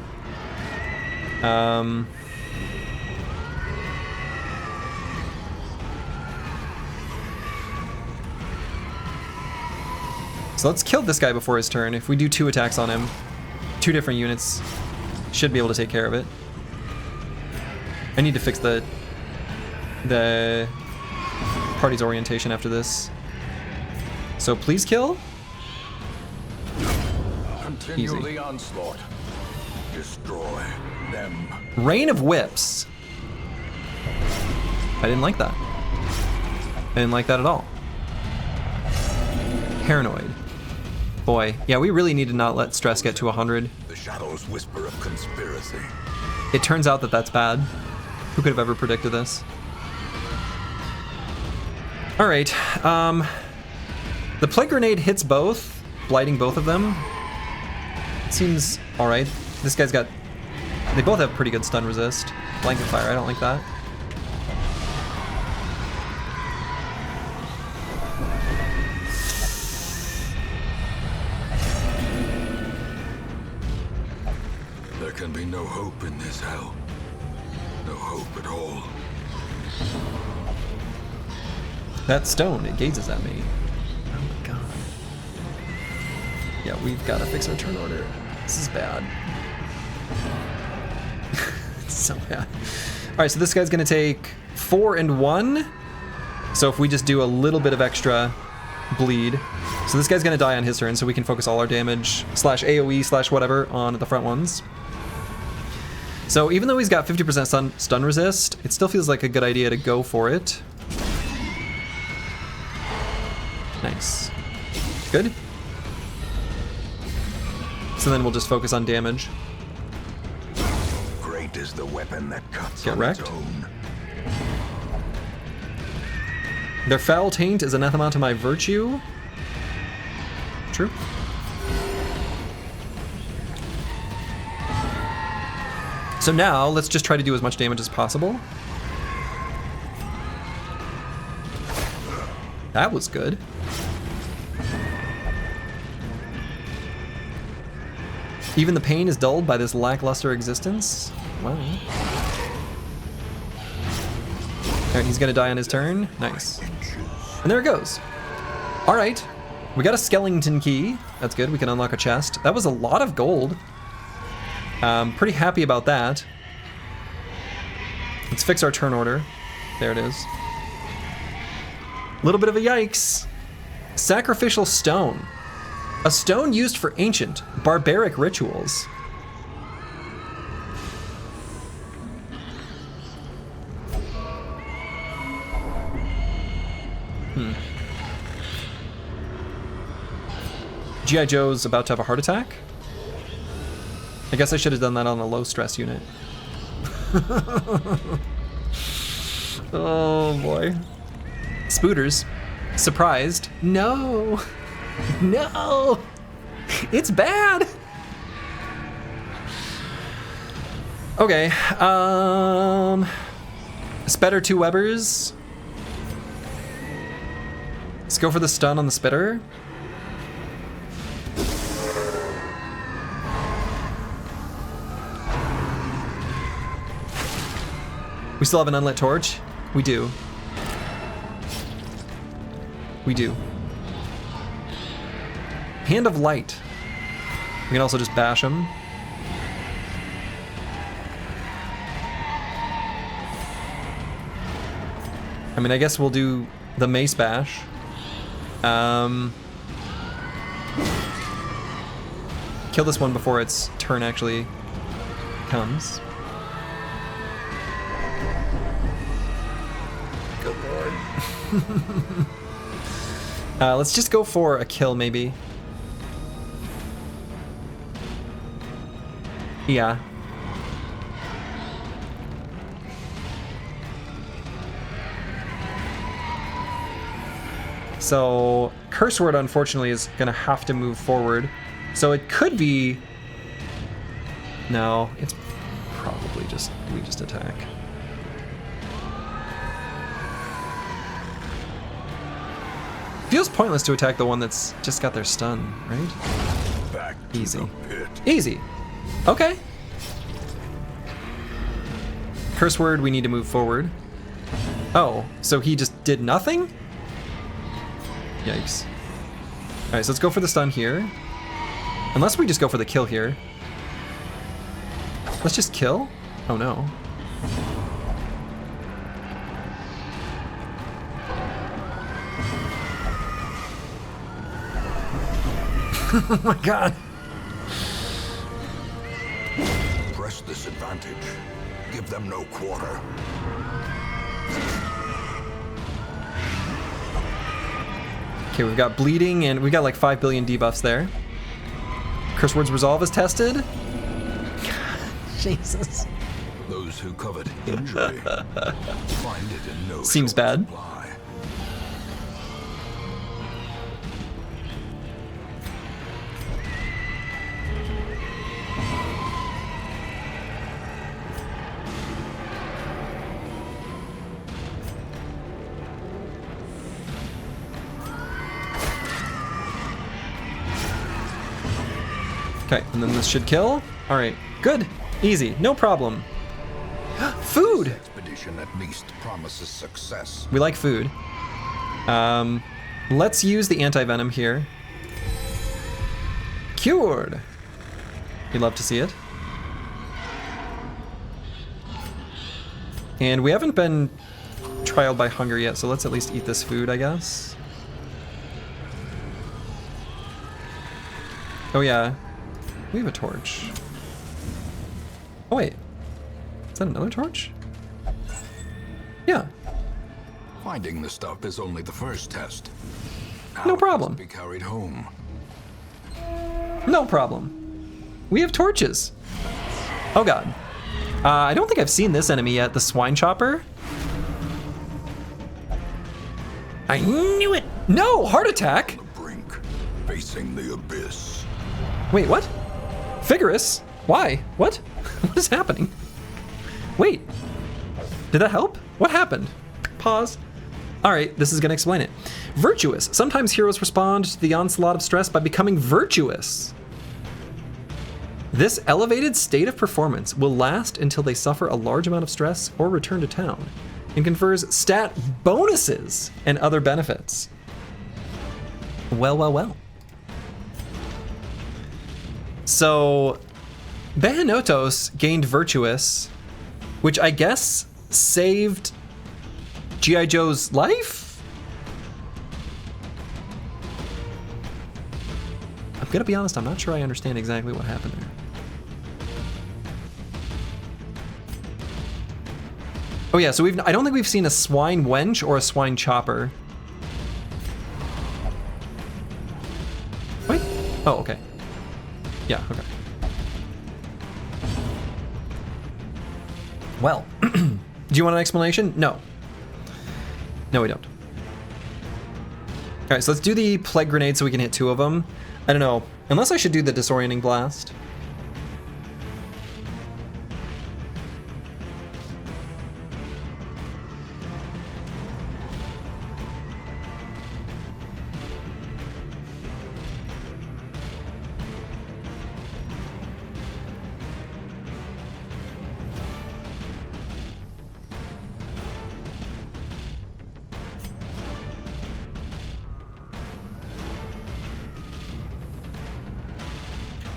So let's kill this guy before his turn. If we do 2 attacks on him, 2 different units should be able to take care of it. I need to fix the party's orientation after this. So please kill. Continue Easy. the onslaught. Destroy them. Rain of Whips. I didn't like that. I didn't like that at all. Paranoid. Boy, yeah, we really need to not let stress get to 100. The shadows whisper of conspiracy. It turns out that that's bad. Who could have ever predicted this? All right, the Plague Grenade hits both, blighting both of them. It seems all right. This guy's got, they both have pretty good stun resist. Blanket Fire, I don't like that. There can be no hope in this hell. No hope at all. That stone, it gazes at me. Oh my god. Yeah, we've got to fix our turn order. This is bad. It's so bad. All right, so this guy's gonna take 4 and 1. So if we just do a little bit of extra bleed. So this guy's gonna die on his turn, so we can focus all our damage / AoE / whatever on the front ones. So even though he's got 50% stun resist, it still feels like a good idea to go for it. Nice. Good. So then we'll just focus on damage. Great is the weapon that cuts Get on wrecked. its own. Their foul taint is anathema to my virtue. True. So now let's just try to do as much damage as possible. That was good. Even the pain is dulled by this lackluster existence. Wow. Alright, he's gonna die on his turn. Nice. And there it goes. Alright. We got a skeleton key. That's good. We can unlock a chest. That was a lot of gold. Pretty happy about that. Let's fix our turn order. There it is. A little bit of a yikes. Sacrificial stone. A stone used for ancient, barbaric rituals. G.I. Joe's about to have a heart attack? I guess I should have done that on a low stress unit. Oh boy. Spooters. Surprised. No. No. It's bad. Okay. Spitter 2 Webbers. Let's go for the stun on the spitter. We still have an unlit torch? We do. We do. Hand of Light. We can also just bash him. I mean, I guess we'll do the Mace Bash. Kill this one before its turn actually comes. Good lord. Let's just go for a kill, maybe. Yeah. So, Curse Word, unfortunately, is gonna have to move forward. So it could be... No, it's probably just... we just attack. Feels pointless to attack the one that's just got their stun, right? Back to Easy. the pit. Easy. Okay. Curse Word, we need to move forward. Oh, so he just did nothing? Yikes. Alright, so let's go for the stun here. Unless we just go for the kill here. Let's just kill? Oh no. Oh my god. Press this advantage. Give them no quarter. Okay, we've got bleeding and we got like 5 billion debuffs there. Curse Word's resolve is tested. Jesus. Those who covet injury find it in no Seems short bad. supply. Okay, and then this should kill. All right, good, easy, no problem. Food. Expedition at least promises success. We like food. Let's use the anti-venom here. Cured. You'd love to see it. And we haven't been trialed by hunger yet, so let's at least eat this food, I guess. Oh yeah, we have a torch. Oh wait, is that another torch? Yeah. Finding the stuff is only the first test. Now No it problem. must be carried home. No problem. We have torches. Oh god. I don't think I've seen this enemy yet, the swine chopper. I knew it. No, heart attack. The brink, facing the abyss. Wait, what? Vigorous? Why? What? What is happening? Wait. Did that help? What happened? Pause. All right, this is gonna explain it. Virtuous. Sometimes heroes respond to the onslaught of stress by becoming virtuous. This elevated state of performance will last until they suffer a large amount of stress or return to town, and confers stat bonuses and other benefits. Well, well, well. So, Behenotos gained Virtuous, which I guess saved G.I. Joe's life? I'm gonna be honest, I'm not sure I understand exactly what happened there. Oh yeah, so I don't think we've seen a swine wench or a swine chopper. Wait, oh, okay. Yeah, okay. Well, do you want an explanation? No. No, we don't. All right, so let's do the plague grenade so we can hit 2 of them. I don't know, unless I should do the disorienting blast.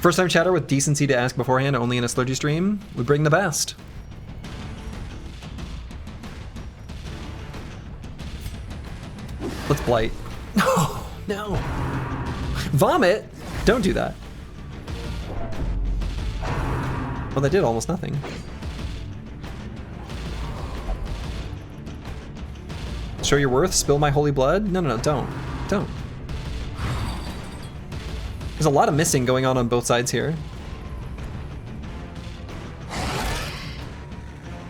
First time chatter with decency to ask beforehand, only in a Slurgi stream, would bring the best. Let's blight. Oh, no. Vomit? Don't do that. Well, that did almost nothing. Show your worth, spill my holy blood? No, no, no, don't. Don't. There's a lot of missing going on both sides here.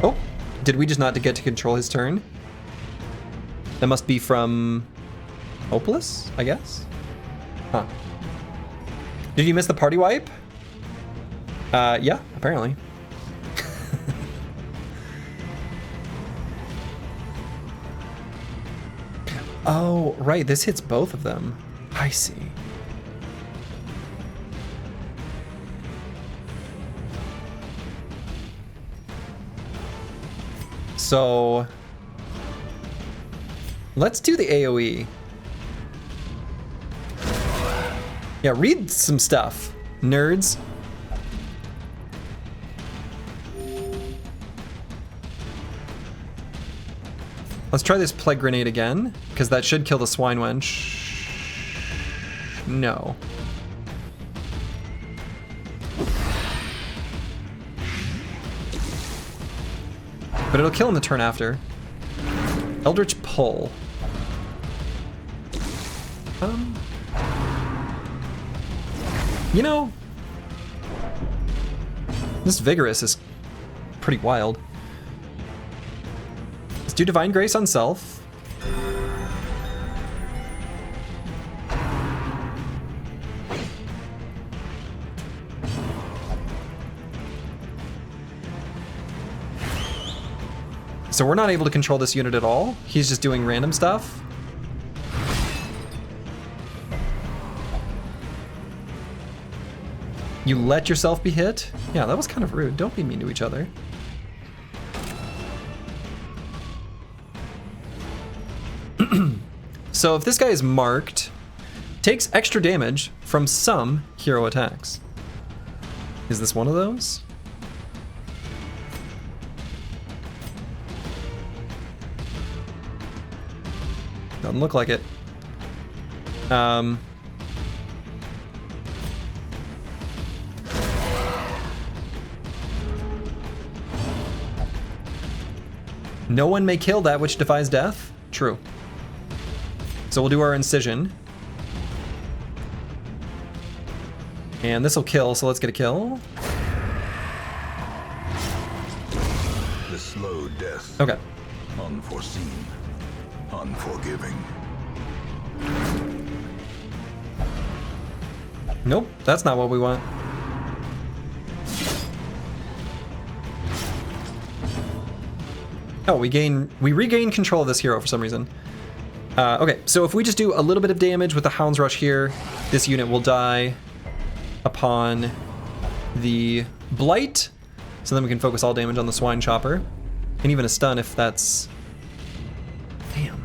Oh, did we just not get to control his turn? That must be from Hopeless, I guess? Huh. Did you miss the party wipe? Yeah, apparently. Oh, right, this hits both of them. I see. So let's do the AoE. Yeah, read some stuff, nerds. Let's try this plague grenade again, because that should kill the swine wench. No. But it'll kill him the turn after. Eldritch Pull. You know, this Vigorous is pretty wild. Let's do Divine Grace on self. So we're not able to control this unit at all. He's just doing random stuff. You let yourself be hit? Yeah, that was kind of rude. Don't be mean to each other. So if this guy is marked, takes extra damage from some hero attacks. Is this one of those? Doesn't look like it. No one may kill that which defies death? True. So we'll do our incision. And this will kill, so let's get a kill. The slow death. Okay. Unforeseen. Unforgiving. Nope, that's not what we want. Oh, we regain control of this hero for some reason. Okay, so if we just do a little bit of damage with the Hound's Rush here, this unit will die upon the Blight. So then we can focus all damage on the Swine Chopper. And even a stun if that's... Damn.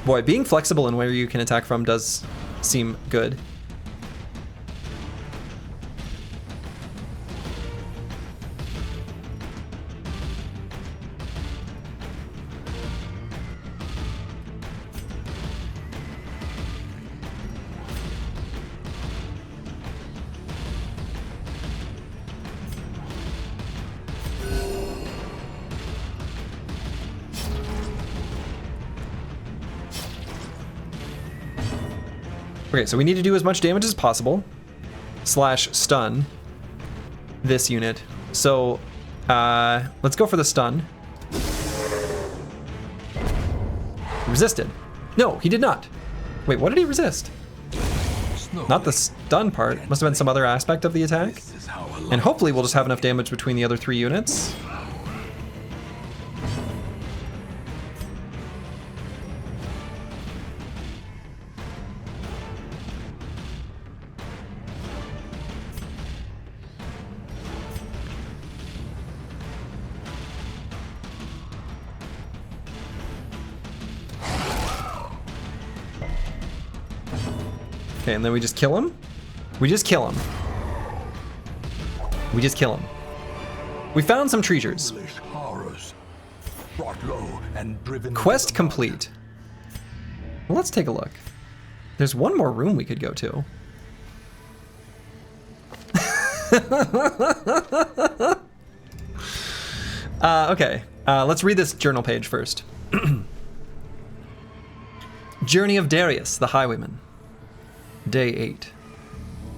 Boy, being flexible in where you can attack from does seem good. Okay, so we need to do as much damage as possible, slash stun this unit. So let's go for the stun. Resisted. No, he did not. Wait, what did he resist? Not the stun part. Must have been some other aspect of the attack. And hopefully we'll just have enough damage between the other 3 units. Okay, and then we just kill him. We just kill him. We just kill him. We found some treasures. Horrors, brought low and driven. Quest complete. Well, let's take a look. There's one more room we could go to. Okay, let's read this journal page first. Journey of Darius, the Highwayman. Day 8.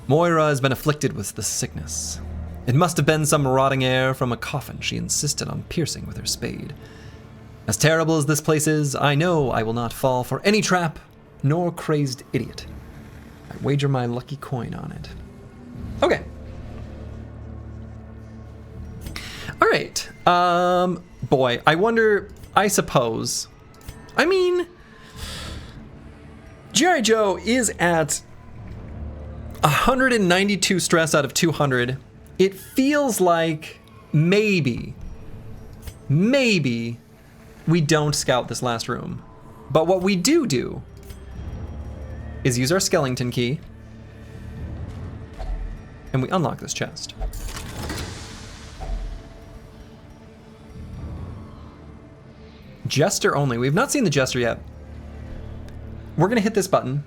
Moira has been afflicted with the sickness. It must have been some rotting air from a coffin she insisted on piercing with her spade. As terrible as this place is, I know I will not fall for any trap, nor crazed idiot. I wager my lucky coin on it. Okay. All right. Boy, I wonder, I suppose. I mean, G.I. Joe is at 192 stress out of 200. It feels like maybe we don't scout this last room. But what we do is use our skeleton key and we unlock this chest. Jester only. We've not seen the Jester yet. We're gonna hit this button.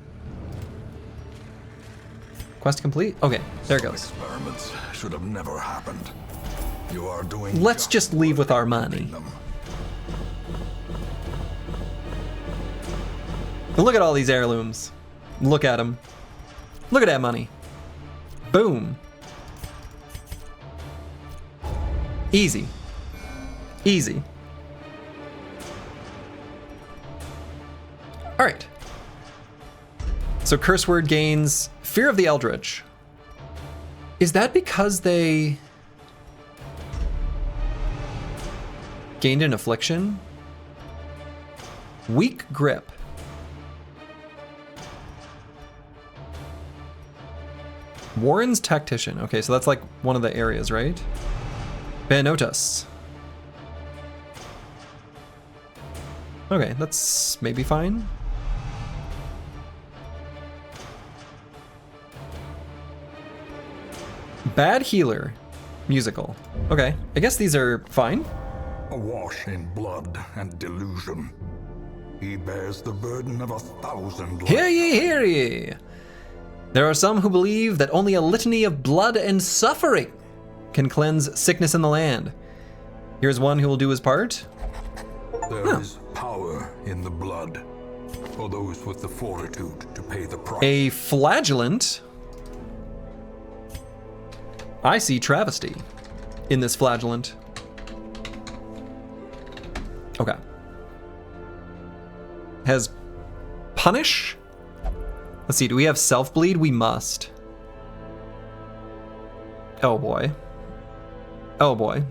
Quest complete? Okay, there it goes. Experiments should have never happened. You are doing. Let's just leave with our money. But look at all these heirlooms. Look at them. Look at that money. Boom. Easy. Easy. All right. So curse word gains Fear of the Eldritch. Is that because they gained an affliction? Weak grip. Warren's Tactician. Okay, so that's like one of the areas, right? Banotas. Okay, that's maybe fine. Bad Healer. Musical. Okay, I guess these are fine. awash in blood and delusion. He bears the burden of 1,000 lives. Hear ye, hear ye! There are some who believe that only a litany of blood and suffering can cleanse sickness in the land. Here's one who will do his part. There is power in the blood for those with the fortitude to pay the price. A flagellant. I see travesty in this flagellant. Okay. Has punish? Let's see, do we have self-bleed? We must. Oh boy. Oh boy.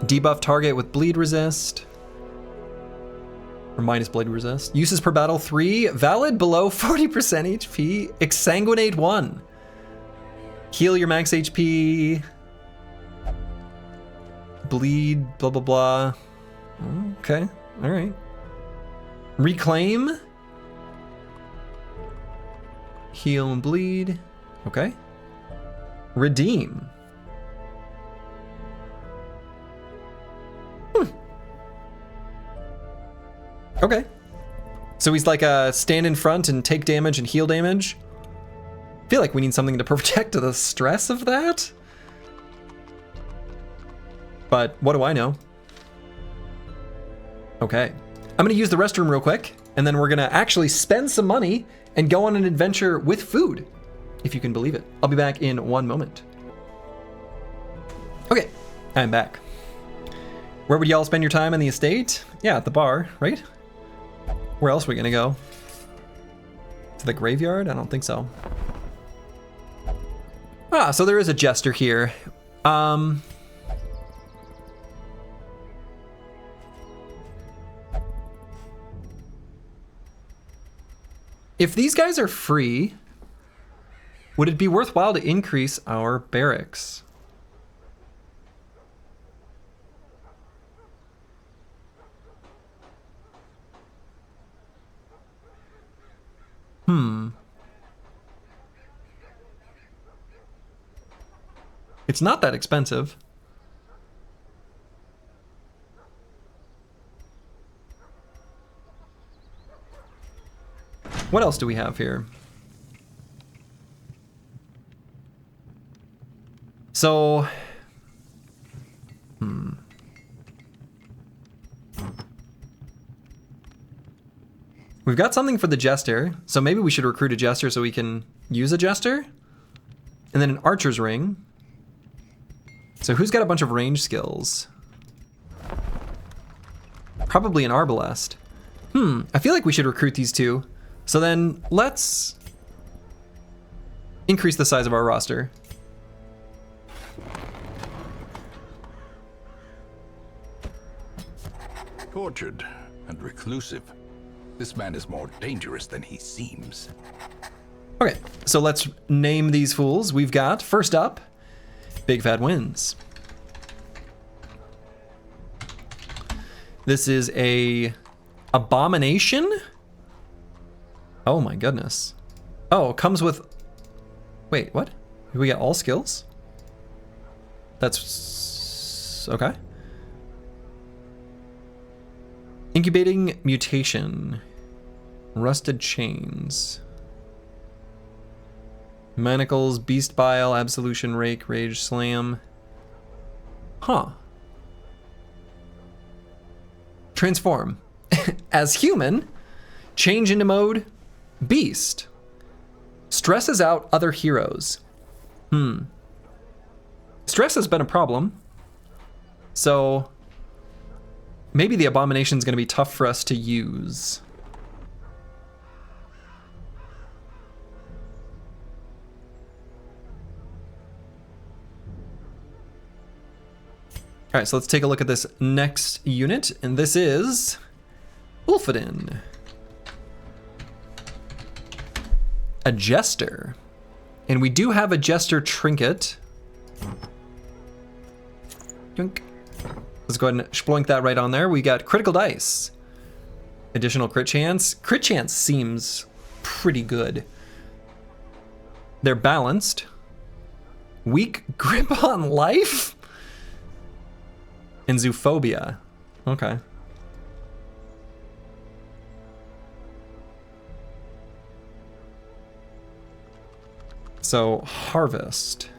Debuff target with bleed resist. Or minus bleed resist. Uses per battle 3. Valid below 40% HP. Exsanguinate 1. Heal your max HP. Bleed, blah, blah, blah. Okay, alright. Reclaim. Heal and bleed. Okay. Redeem. Okay. So he's like stand in front and take damage and heal damage. I feel like we need something to protect the stress of that. But what do I know? Okay. I'm gonna use the restroom real quick, and then we're gonna actually spend some money and go on an adventure with food, if you can believe it. I'll be back in 1 moment. Okay, I'm back. Where would y'all spend your time on the estate? Yeah, at the bar, right? Where else are we gonna go? To the graveyard? I don't think so. Ah, so there is a jester here. If these guys are free, would it be worthwhile to increase our barracks? It's not that expensive. What else do we have here? So, we've got something for the jester, so maybe we should recruit a jester so we can use a jester. And then an archer's ring. So who's got a bunch of range skills? Probably an arbalest. I feel like we should recruit these two. So then let's increase the size of our roster. Tortured and reclusive. This man is more dangerous than he seems. Okay, so let's name these fools. We've got, first up, Big Fat Wins. This is a abomination? Oh my goodness. Oh, it comes with... Wait, what? Do we get all skills? That's... okay. Incubating mutation. Rusted chains. Manacles, beast bile, absolution, rake, rage, slam. Huh. Transform. As human, change into mode, beast. Stresses out other heroes. Stress has been a problem. So maybe the abomination's gonna be tough for us to use. All right, so let's take a look at this next unit, and this is Ulfadin. A jester. And we do have a jester trinket. Dunk. Let's go ahead and sploink that right on there. We got critical dice. Additional crit chance. Crit chance seems pretty good. They're balanced. Weak grip on life? And zoophobia. Okay. So, harvest.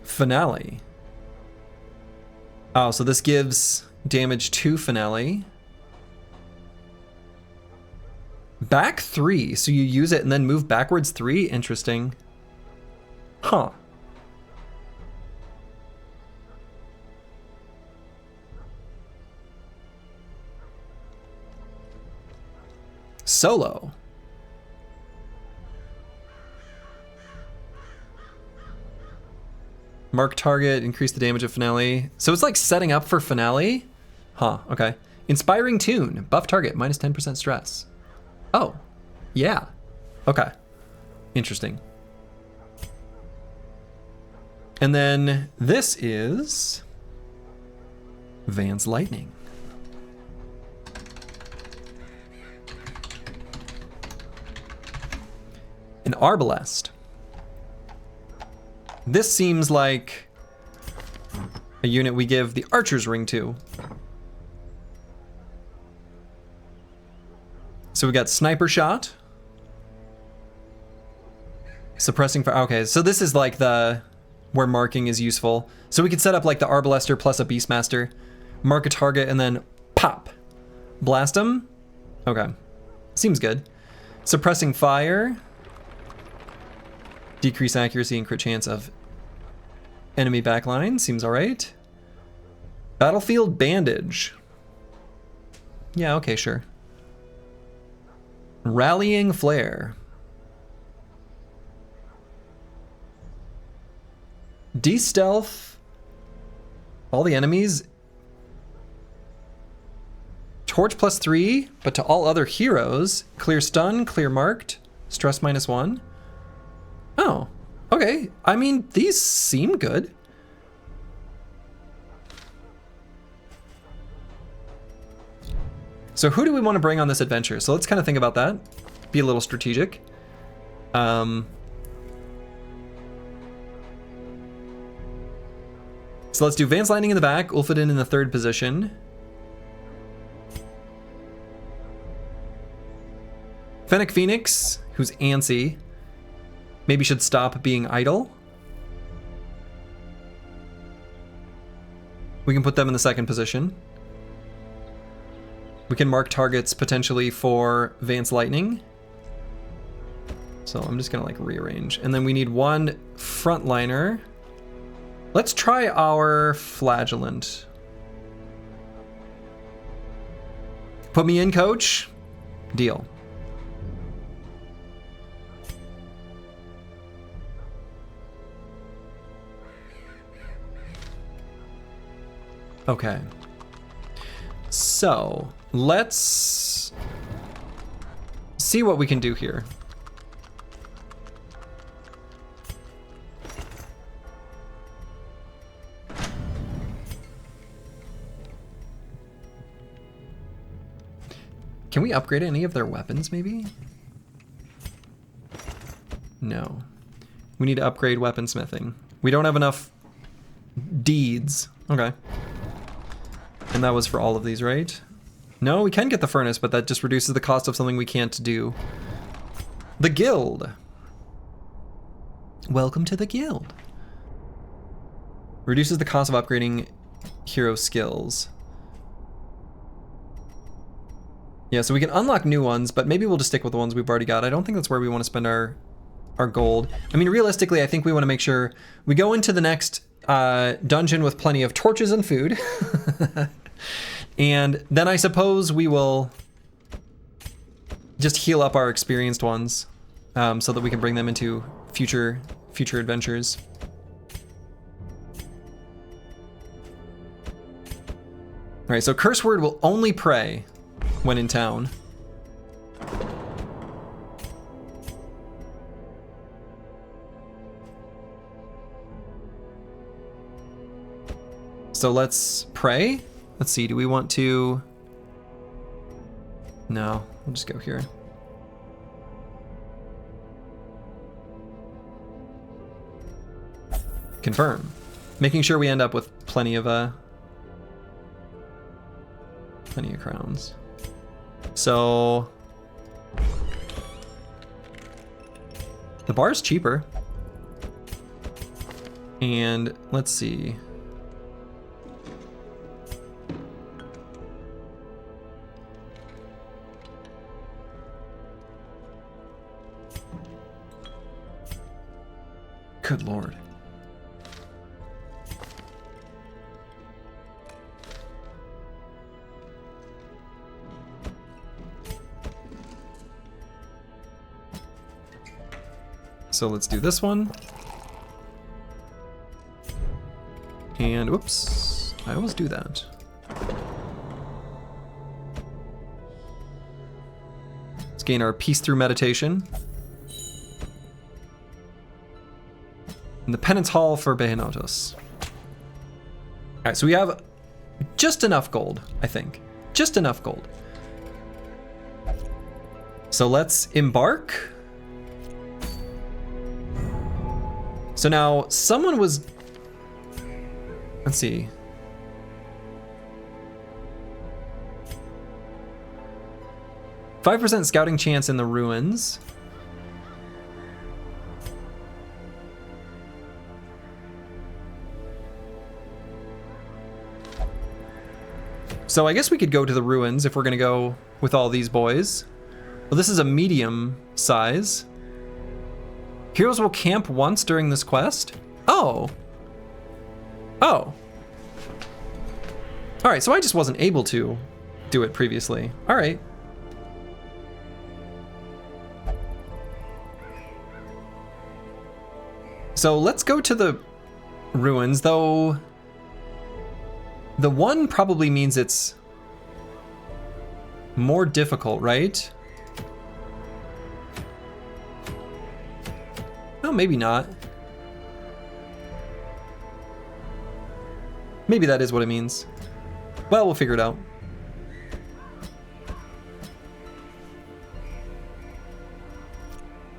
Finale. Oh, so this gives damage to finale. Back 3, so you use it and then move backwards 3? Interesting. Huh. Solo. Mark target, increase the damage of finale. So it's like setting up for finale? Huh, okay. Inspiring tune, buff target, minus 10% stress. Oh, yeah. Okay. Interesting. And then this is Van's Lightning. An Arbalest. This seems like a unit we give the Archer's Ring to. So we got Sniper Shot. Suppressing fire. Okay, so this is like the where marking is useful. So we could set up like the Arbalester plus a Beastmaster. Mark a target and then pop. Blast them. Okay. Seems good. Suppressing fire. Decrease accuracy and crit chance of enemy backline. Seems alright. Battlefield Bandage. Yeah, okay, sure. Rallying Flare. De-stealth all the enemies. Torch plus 3, but to all other heroes. Clear stun, clear marked. Stress -1. Oh, okay. I mean, these seem good. So who do we want to bring on this adventure? So let's kind of think about that. Be a little strategic. So let's do Van's Lightning in the back, Ulfadin in the 3rd position. Fennec Phoenix, who's antsy, maybe should stop being idle. We can put them in the 2nd position. We can mark targets potentially for Van's Lightning. So I'm just gonna like rearrange. And then we need 1 frontliner. Let's try our Flagellant. Put me in, coach. Deal. Okay. So, let's see what we can do here. Can we upgrade any of their weapons, maybe? No. We need to upgrade weaponsmithing. We don't have enough deeds. Okay. And that was for all of these, right? No, we can get the furnace, but that just reduces the cost of something we can't do. The guild. Welcome to the guild. Reduces the cost of upgrading hero skills. Yeah, so we can unlock new ones, but maybe we'll just stick with the ones we've already got. I don't think that's where we want to spend our gold. I mean, realistically, I think we want to make sure we go into the next dungeon with plenty of torches and food. And then I suppose we will just heal up our experienced ones so that we can bring them into future adventures. All right, so curse word will only pray when in town. So let's pray. Let's see, do we want to No, we'll just go here. Confirm. Making sure we end up with plenty of crowns. So the bar's cheaper. And let's see. Good Lord. So let's do this one. And whoops, I always do that. Let's gain our peace through meditation. And the penance hall for Behenotos. Alright, so we have just enough gold, I think. Just enough gold. So let's embark. So now someone was, let's see. %5 scouting chance in the ruins. So I guess we could go to the ruins if we're gonna go with all these boys. Well, this is a medium size. Heroes will camp once during this quest? Oh. Oh. Alright, so I just wasn't able to do it previously. Alright. So let's go to the ruins, though the one probably means it's more difficult, right? Oh, maybe not. Maybe that is what it means. Well, we'll figure it out.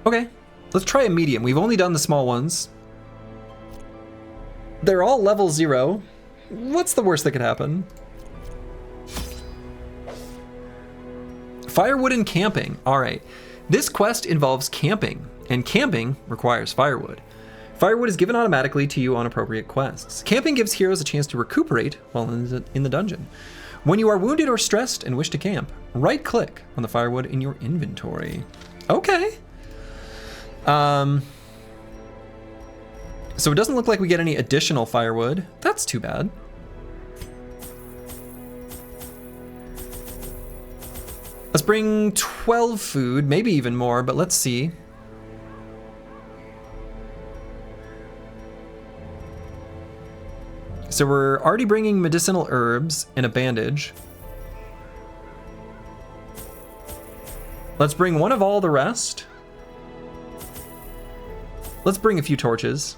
Okay, let's try a medium. We've only done the small ones. They're all level 0. What's the worst that could happen? Firewood and camping. All right. This quest involves camping, and camping requires firewood. Firewood is given automatically to you on appropriate quests. Camping gives heroes a chance to recuperate while in the dungeon. When you are wounded or stressed and wish to camp, right-click on the firewood in your inventory. Okay. So it doesn't look like we get any additional firewood. That's too bad. Let's bring 12 food, maybe even more, but let's see. So we're already bringing medicinal herbs and a bandage. Let's bring one of all the rest. Let's bring a few torches.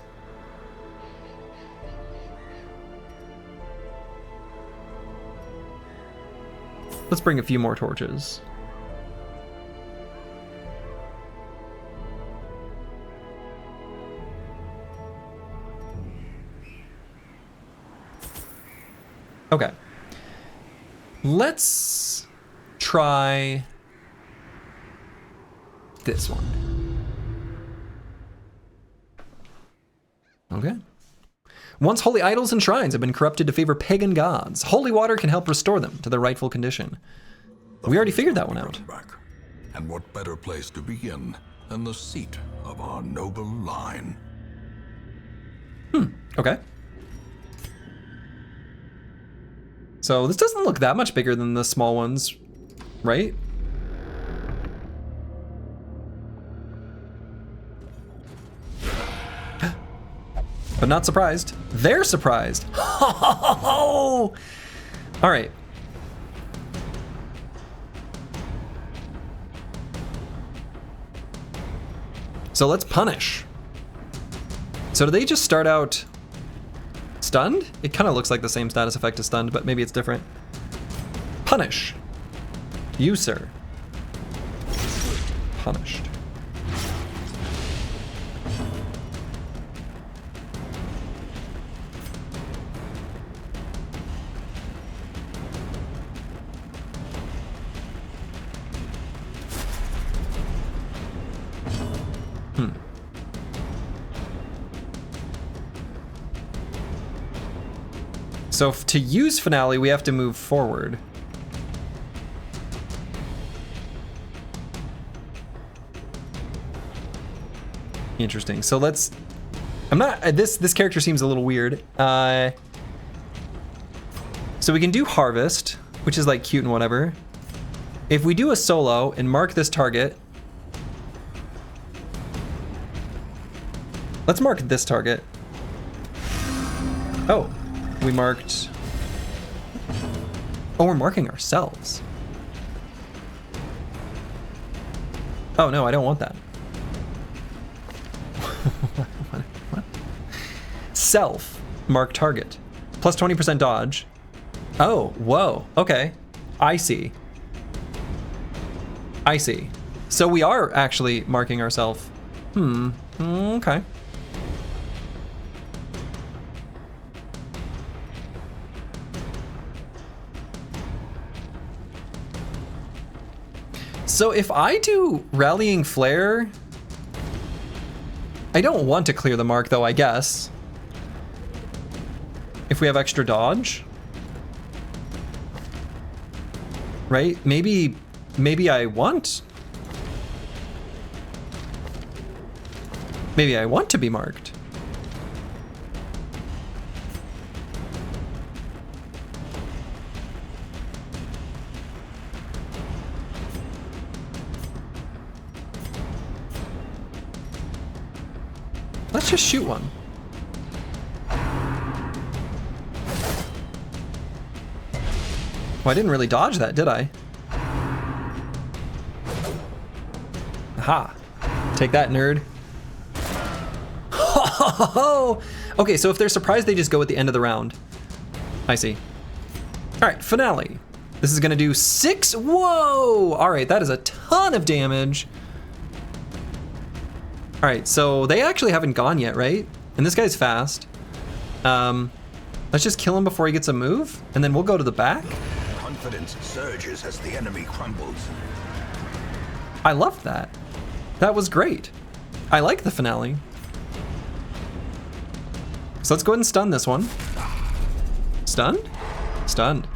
Let's bring a few more torches. Okay. Let's try this one. Okay. Once holy idols and shrines have been corrupted to favor pagan gods, holy water can help restore them to their rightful condition. We already figured that one out. And what better place to begin than the seat of our noble line? Okay. So this doesn't look that much bigger than the small ones, right? But not surprised. They're surprised. All right. So let's punish. So do they just start out stunned? It kind of looks like the same status effect as stunned, but maybe it's different. Punish. You, sir, punished. So to use finale, we have to move forward. Interesting. So let's. I'm not. This character seems a little weird. So we can do harvest, which is like cute and whatever. If we do a solo and mark this target. Let's mark this target. Oh. We marked. Oh, we're marking ourselves. Oh no, I don't want that. What? Self, mark target. Plus 20% dodge. Oh, whoa, okay. I see. I see. So we are actually marking ourselves. Okay. So if I do Rallying Flare, I don't want to clear the mark though, I guess. If we have extra dodge. Right? Maybe I want. Maybe I want to be marked. Let's just shoot one. Well, I didn't really dodge that, did I? Aha. Take that, nerd. Okay, so if they're surprised, they just go at the end of the round. I see. All right, finale. This is gonna do 6. Whoa! All right, that is a ton of damage. All right, so they actually haven't gone yet, right? And this guy's fast. Let's just kill him before he gets a move, and then we'll go to the back. Confidence surges as the enemy crumbles. I loved that. That was great. I like the finale. So let's go ahead and stun this one. Stunned? Stunned.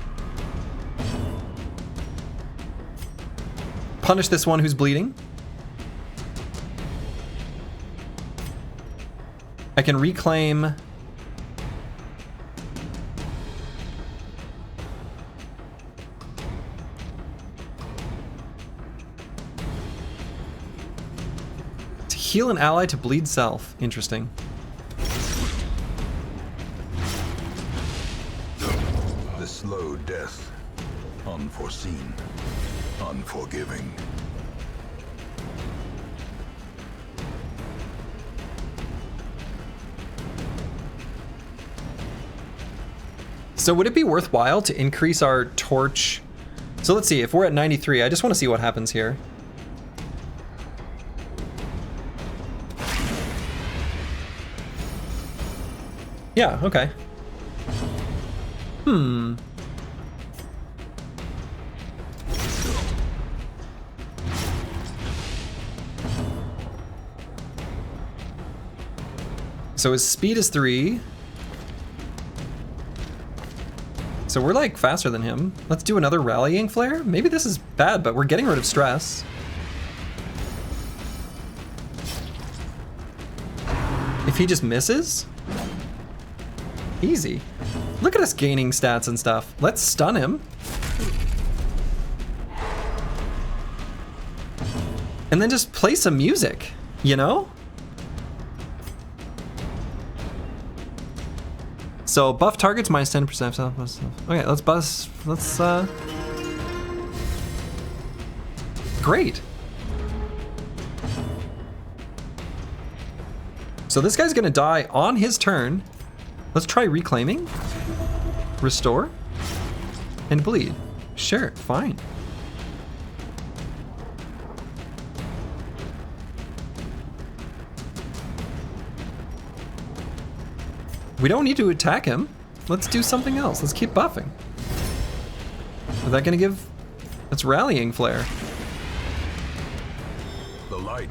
Punish this one who's bleeding. I can reclaim. To heal an ally to bleed self. Interesting. The slow death. Unforeseen. Unforgiving. So would it be worthwhile to increase our torch? So let's see, if we're at 93, I just want to see what happens here. Yeah, okay. So his speed is 3. So we're like faster than him. Let's do another rallying flare. Maybe this is bad, but we're getting rid of stress. If he just misses? Easy. Look at us gaining stats and stuff. Let's stun him. And then just play some music, you know? So buff targets minus 10%. Okay, let's buzz. Let's great. So this guy's gonna die on his turn. Let's try reclaiming. Restore. And bleed. Sure, fine. We don't need to attack him. Let's do something else. Let's keep buffing. Is that gonna give... That's rallying flare. The light,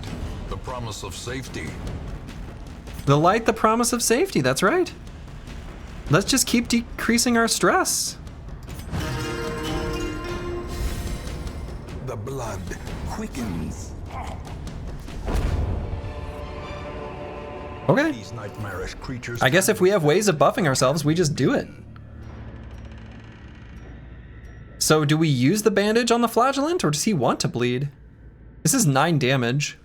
the promise of safety. The light, the promise of safety, that's right. Let's just keep decreasing our stress. The blood quickens. Okay. These nightmarish creatures. I guess if we have ways of buffing ourselves, we just do it. So do we use the bandage on the flagellant, or does he want to bleed? This is 9 damage.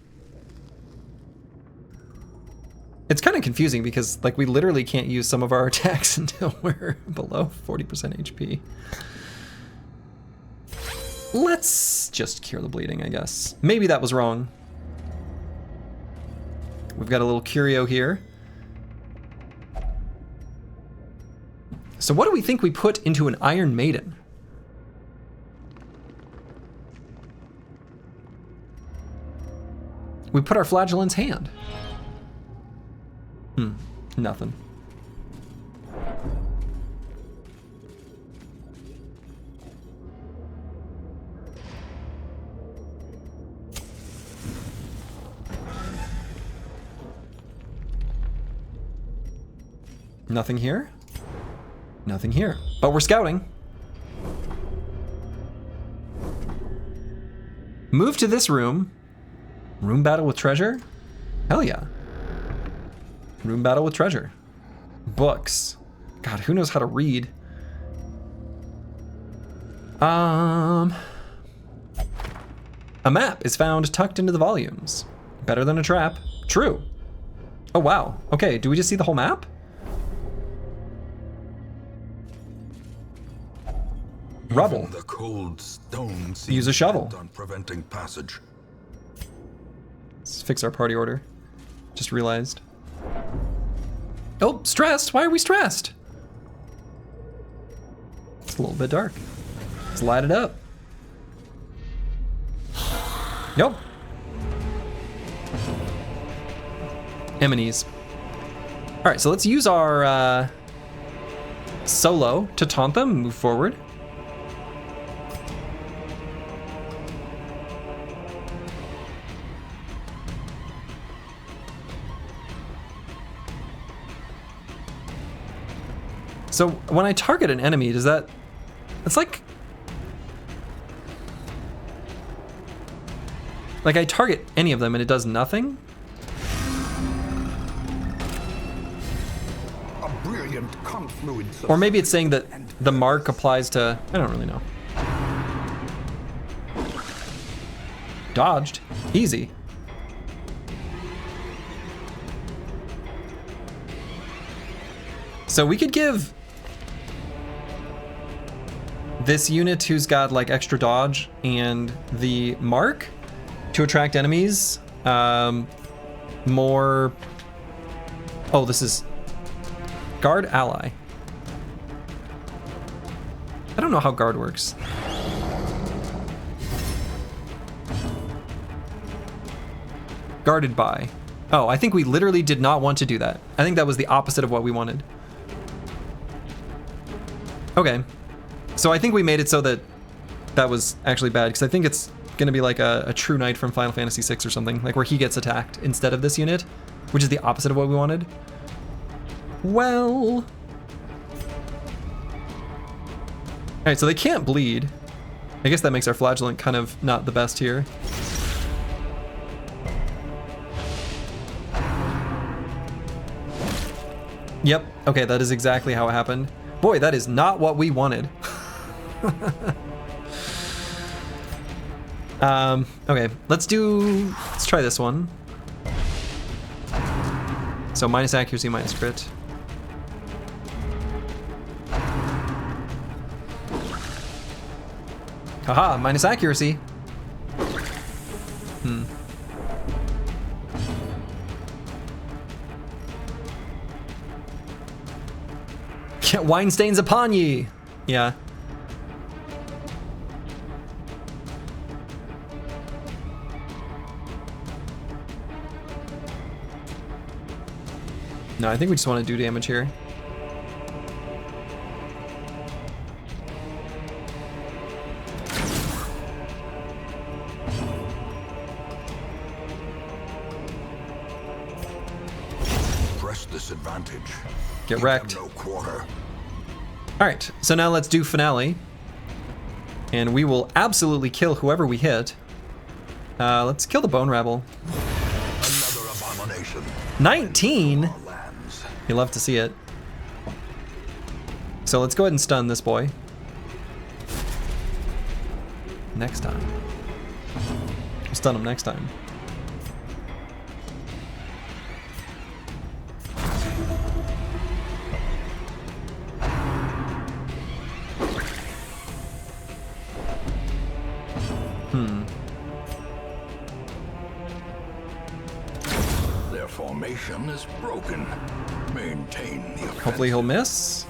It's kind of confusing because, like, we literally can't use some of our attacks until we're below 40% HP. Let's just cure the bleeding, I guess. Maybe that was wrong. We've got a little curio here. So what do we think we put into an Iron Maiden? We put our flagellant's hand. Nothing. Nothing here? Nothing here. But we're scouting. Move to this room. Room battle with treasure? Hell yeah. Room battle with treasure. Books. God, who knows how to read? A map is found tucked into the volumes. Better than a trap. True. Oh wow. Okay, do we just see the whole map? Rubble. The cold stone Use a shovel. on preventing passage. Let's fix our party order. Just realized. Oh, stressed? Why are we stressed? It's a little bit dark. Let's light it up. Nope. Enemies. All right, so let's use our solo to taunt them, move forward. So when I target an enemy, does that, it's like I target any of them and it does nothing? A brilliant confluence. Or maybe it's saying that the mark applies to, I don't really know. Dodged, easy. So we could give this unit who's got like extra dodge and the mark to attract enemies more. Oh, this is guard ally. I don't know how guard works. Guarded by. Oh, I think we literally did not want to do that. I think that was the opposite of what we wanted. Okay. So I think we made it so that that was actually bad, because I think it's going to be like a true knight from Final Fantasy VI or something, like where he gets attacked instead of this unit, which is the opposite of what we wanted. Well... Alright, so they can't bleed. I guess that makes our flagellant kind of not the best here. Yep, okay, that is exactly how it happened. Boy, that is not what we wanted. Okay, let's try this one. So minus accuracy, minus crit. Haha, minus accuracy. Wine stains upon ye. Yeah. No, I think we just want to do damage here. press this advantage. Get Give wrecked. them no quarter. All right, so now let's do finale. And we will absolutely kill whoever we hit. Let's kill the bone rabble. Another abomination. 19? Our lands. You love to see it. So let's go ahead and stun this boy. Next time. We'll stun him next time. Their formation is broken. Maintain the offensive. Hopefully he'll miss.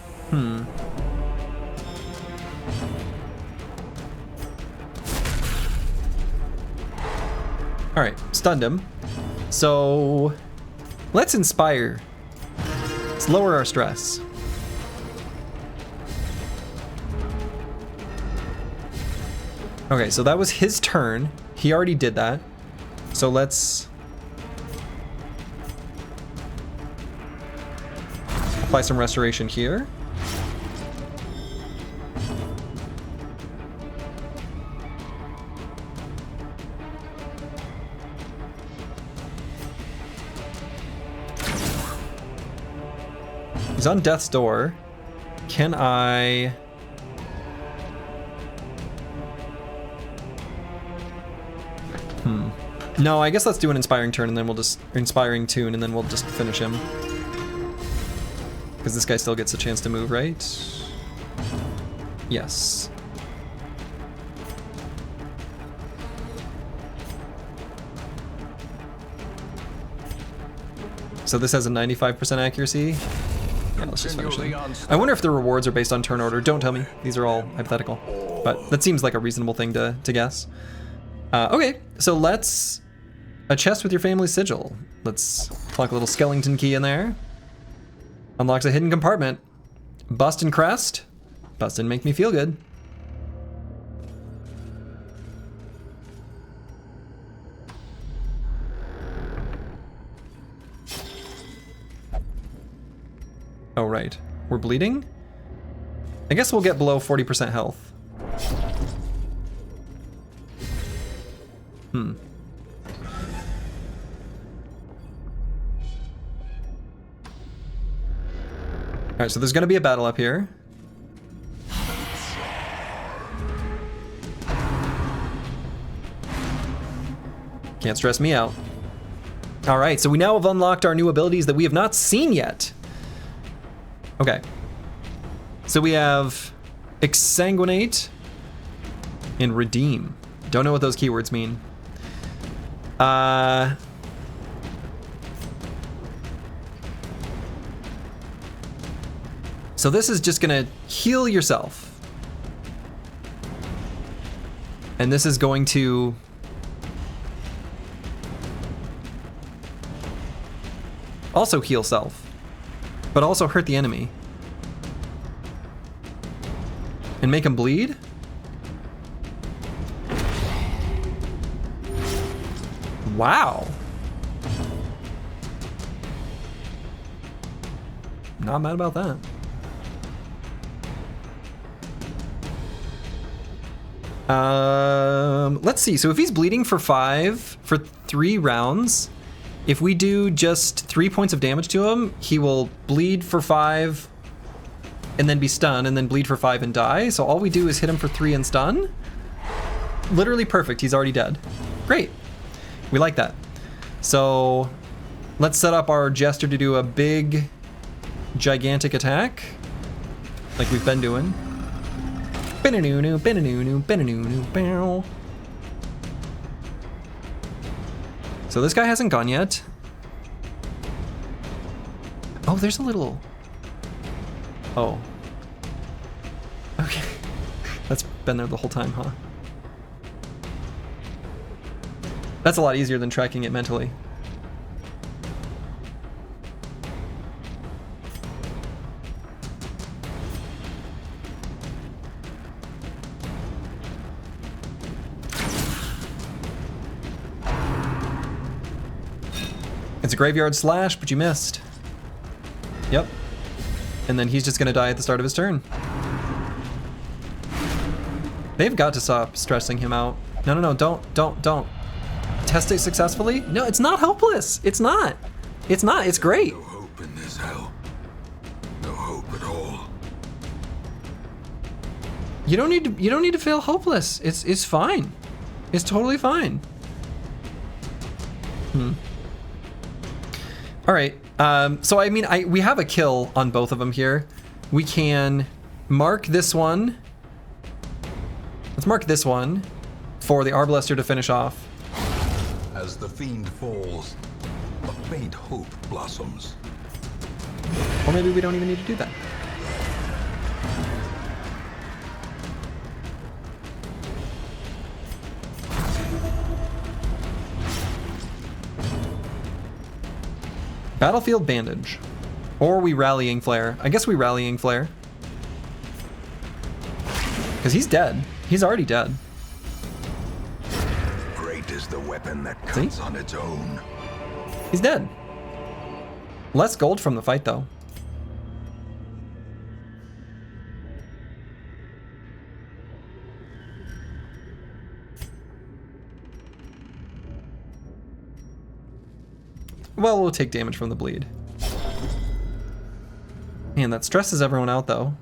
All right, stunned him. So let's inspire. Let's lower our stress. Okay, so that was his turn. He already did that. So let's apply some restoration here. He's on death's door. Can I... No, I guess let's do an inspiring turn and then we'll just... Inspiring tune and then we'll just finish him. Because this guy still gets a chance to move, right? Yes. So this has a 95% accuracy. Yeah, let's just finish him. I wonder if the rewards are based on turn order. Don't tell me. These are all hypothetical. But that seems like a reasonable thing to guess. Okay, so let's... A chest with your family's sigil. Let's plunk a little skeleton key in there. Unlocks a hidden compartment. Bust and crest. Bust and make me feel good. Oh, right. We're bleeding? I guess we'll get below 40% health. Alright, so there's gonna be a battle up here. Can't stress me out. Alright, so we now have unlocked our new abilities that we have not seen yet. Okay. So we have Exsanguinate and Redeem. Don't know what those keywords mean. So this is just gonna heal yourself. And this is going to... also heal self, but also hurt the enemy. And make him bleed? Wow. Not mad about that. Let's see. So if he's bleeding for 3 rounds, if we do just 3 points of damage to him, he will bleed for 5 and then be stunned and then bleed for 5 and die. So all we do is hit him for 3 and stun. Literally perfect. He's already dead. Great. We like that. So let's set up our Jester to do a big, gigantic attack like we've been doing. So this guy hasn't gone yet. Oh, there's a little... Oh. Okay. That's been there the whole time, huh? That's a lot easier than tracking it mentally. It's a graveyard slash, but you missed. Yep. And then he's just gonna die at the start of his turn. They've got to stop stressing him out. No, no, no, don't. Test it successfully? No, it's not hopeless. It's not. It's not, it's great. No hope in this hell. No hope at all. You don't need to feel hopeless. It's fine. It's totally fine. All right. So I mean, we have a kill on both of them here. We can mark this one. Let's mark this one for the Arbalester to finish off. As the fiend falls, a faint hope blossoms. Or maybe we don't even need to do that. Battlefield Bandage. Or we Rallying Flare. I guess we Rallying Flare. Because he's dead. He's already dead. Great is the weapon that cuts on its own. He's dead. Less gold from the fight, though. Well, we'll take damage from the bleed. Man, that stresses everyone out, though.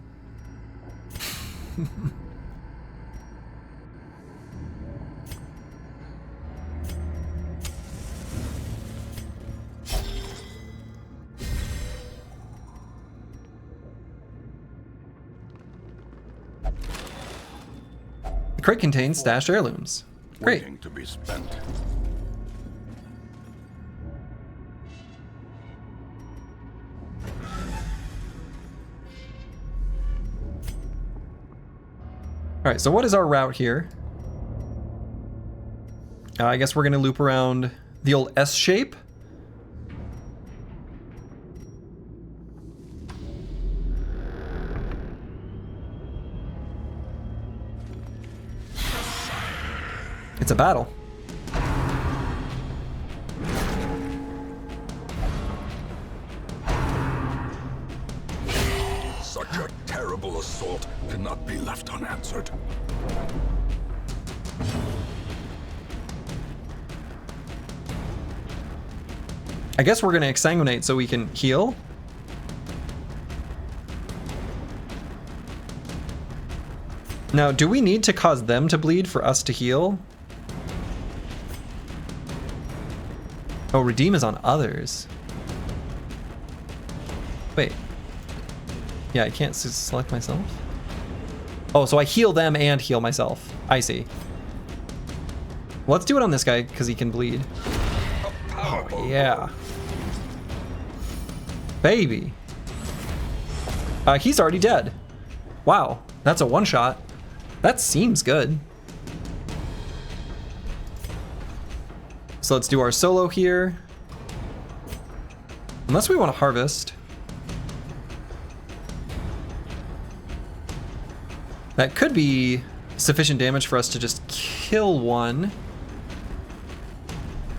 The crate contains stashed heirlooms. Great. Waiting to be spent. All right, so what is our route here? I guess we're gonna loop around the old S shape. It's a battle. Such a terrible assault cannot be left unanswered. I guess we're gonna exsanguinate so we can heal. Now, do we need to cause them to bleed for us to heal? Oh, redeem is on others. Wait. Yeah, I can't select myself. Oh, so I heal them and heal myself. I see. Let's do it on this guy because he can bleed. Oh, yeah. Baby. He's already dead. Wow, that's a one-shot. That seems good. So let's do our solo here. Unless we want to harvest. That could be sufficient damage for us to just kill one.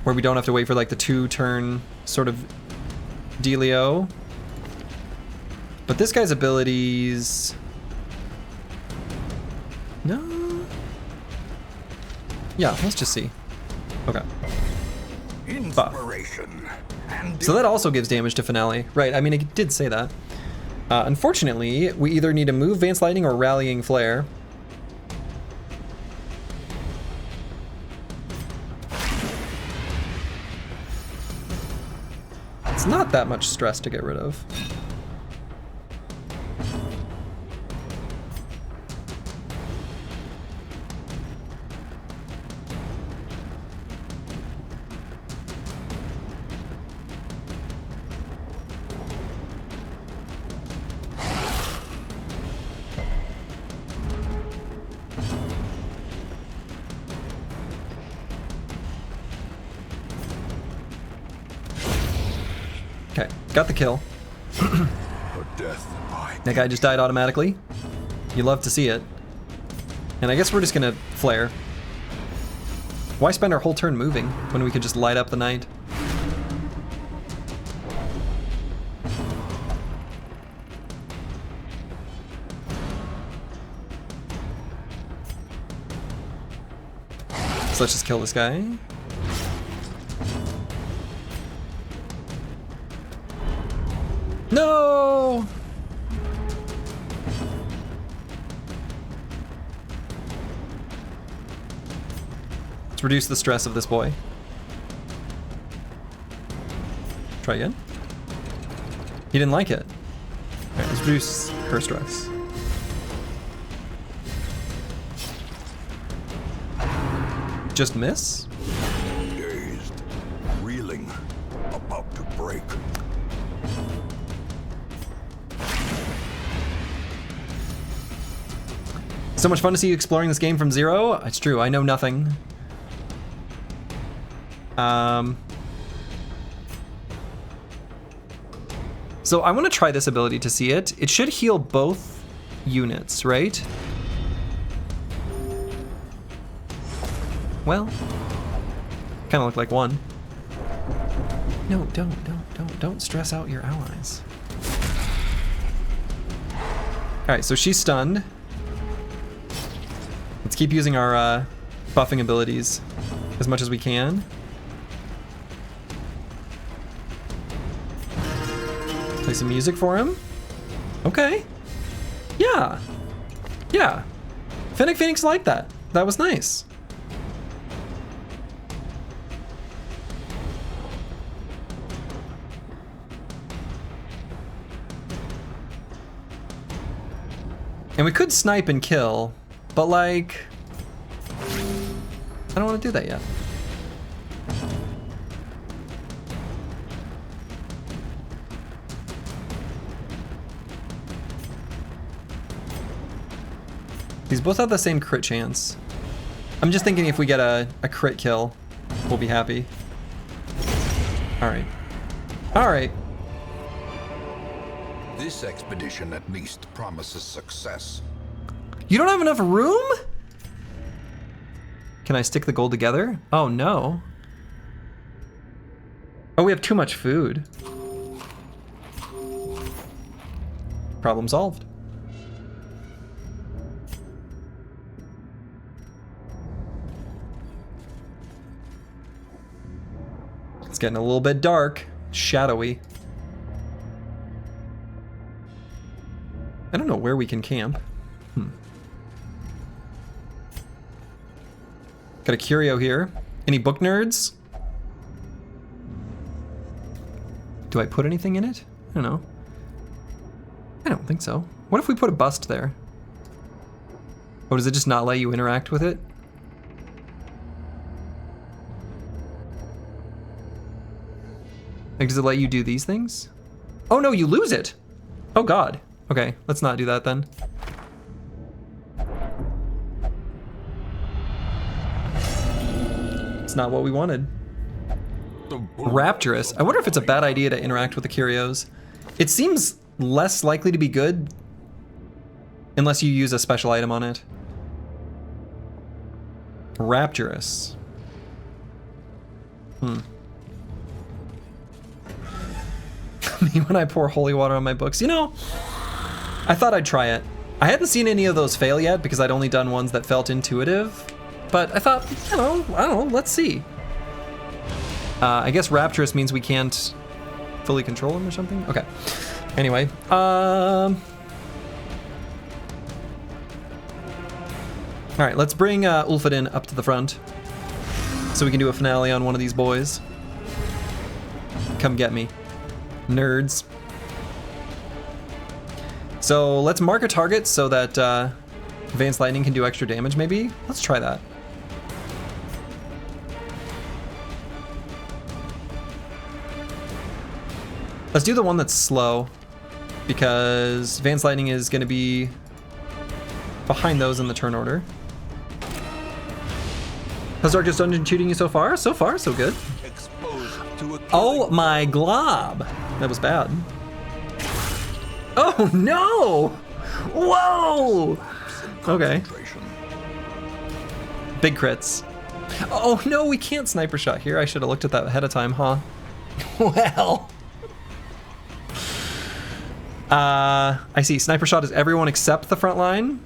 Where we don't have to wait for like the 2-turn sort of dealio. But this guy's abilities... No? Yeah, let's just see. Okay. Inspiration. And So that also gives damage to Finale. Right, I mean, it did say that. Unfortunately, we either need to move Vance Lightning or Rallying Flare. It's not that much stress to get rid of. Okay, got the kill. A death by That guy just died automatically. You love to see it. And I guess we're just gonna flare. Why spend our whole turn moving when we could just light up the night? So let's just kill this guy. No! Let's reduce the stress of this boy. Try again. He didn't like it. Alright, let's reduce her stress. Just miss? Dazed, reeling, about to break. So much fun to see you exploring this game from zero. It's true, I know nothing. So I want to try this ability to see it. It should heal both units, right? Well, kind of look like one. No, don't stress out your allies. All right, so she's stunned. Let's keep using our buffing abilities as much as we can. Play some music for him. Okay. Yeah. Yeah. Fennec Phoenix liked that. That was nice. And we could snipe and kill, but like, I don't want to do that yet. These both have the same crit chance. I'm just thinking if we get a crit kill, we'll be happy. Alright. Alright. This expedition at least promises success. You don't have enough room? Can I stick the gold together? Oh no. Oh, we have too much food. Problem solved. It's getting a little bit dark, shadowy. I don't know where we can camp. Got a curio here. Any book nerds? Do I put anything in it? I don't know. I don't think so. What if we put a bust there? Oh, does it just not let you interact with it? Like, does it let you do these things? Oh no, you lose it! Oh god. Okay, let's not do that then. It's not what we wanted. Rapturous. I wonder if it's a bad idea to interact with the curios. It seems less likely to be good unless you use a special item on it. Rapturous. Me when I pour holy water on my books. You know, I thought I'd try it. I hadn't seen any of those fail yet because I'd only done ones that felt intuitive. But I thought, I don't know, let's see. I guess Rapturous means we can't fully control him or something? Okay. Anyway, all right, let's bring Ulfadin up to the front so we can do a finale on one of these boys. Come get me, nerds. So let's mark a target so that Advanced Lightning can do extra damage maybe. Let's try that. Let's do the one that's slow because Advanced Lightning is going to be behind those in the turn order. How's Darkest Dungeon treating you so far? So far, so good. Oh my glob! That was bad. Oh no! Whoa! Okay. Big crits. Oh no, we can't sniper shot here. I should have looked at that ahead of time, huh? Well. I see. Sniper shot is everyone except the front line.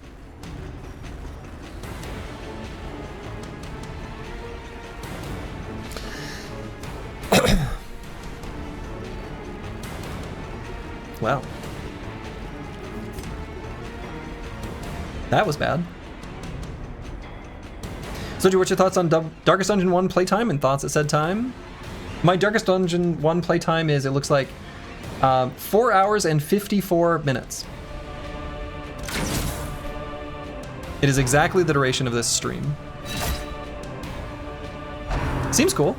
Well. That was bad. So, what's your thoughts on Darkest Dungeon 1 playtime and thoughts at said time? My Darkest Dungeon 1 playtime is, it looks like, 4 hours and 54 minutes. It is exactly the duration of this stream. Seems cool.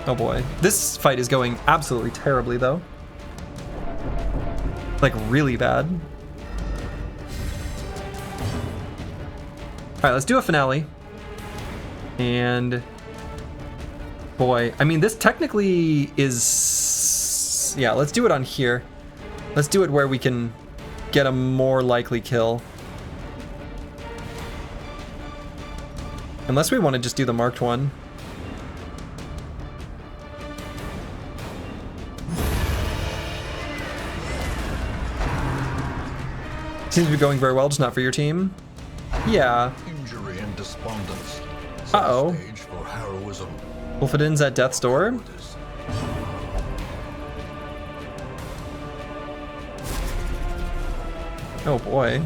Oh boy. This fight is going absolutely terribly, though. Like, really bad. Alright, let's do a finale. And... boy, I mean, this technically is... yeah, let's do it on here. Let's do it where we can get a more likely kill. Unless we want to just do the marked one. Seems to be going very well, just not for your team. Yeah. Injury and despondence. Uh-oh. Stage for heroism. Wolfidin's at death's door. Oh boy.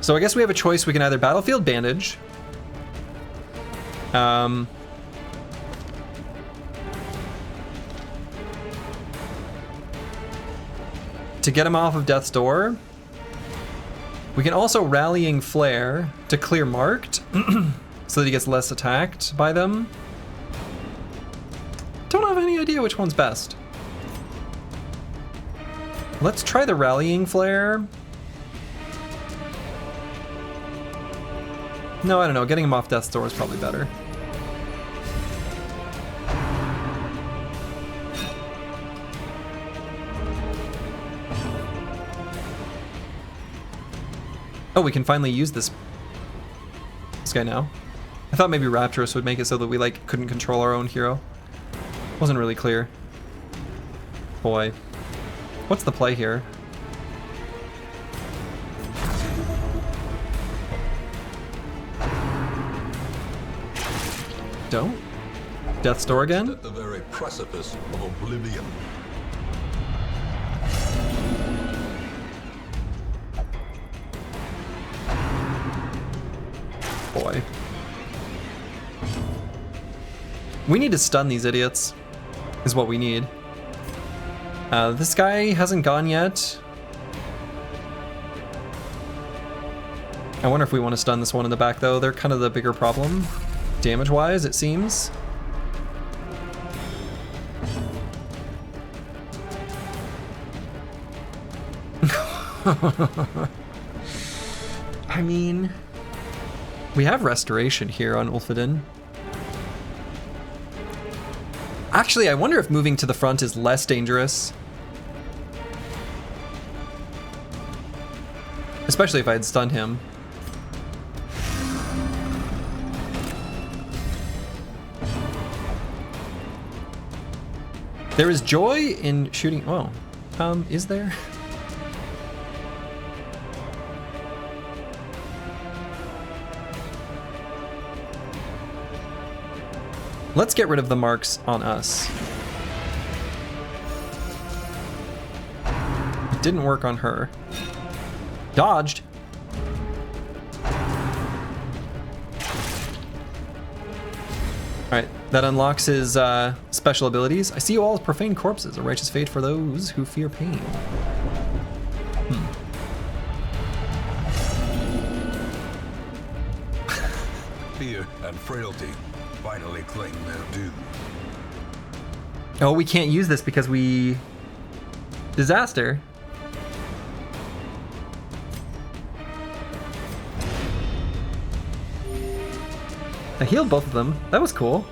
So I guess we have a choice. We can either Battlefield Bandage. To get him off of Death's Door. We can also Rallying Flare to clear Marked, so that he gets less attacked by them. Don't have any idea which one's best. Let's try the Rallying Flare. No, I don't know. Getting him off Death's Door is probably better. Oh, we can finally use this guy now. I thought maybe Rapturous would make it so that we like couldn't control our own hero. Wasn't really clear. Boy. What's the play here? Don't? Death's Door again? At the very precipice of oblivion. Boy. We need to stun these idiots, is what we need. This guy hasn't gone yet. I wonder if we want to stun this one in the back, though. They're kind of the bigger problem, damage-wise, it seems. I mean... we have Restoration here on Ulfidin. Actually, I wonder if moving to the front is less dangerous. Especially if I had stunned him. There is joy in shooting... oh. Is there? Let's get rid of the marks on us. It didn't work on her. Dodged. Alright, that unlocks his special abilities. I see you all as profane corpses, a righteous fate for those who fear pain. Fear and frailty finally claim their due. Oh, we can't use this because we... disaster. I healed both of them. That was cool.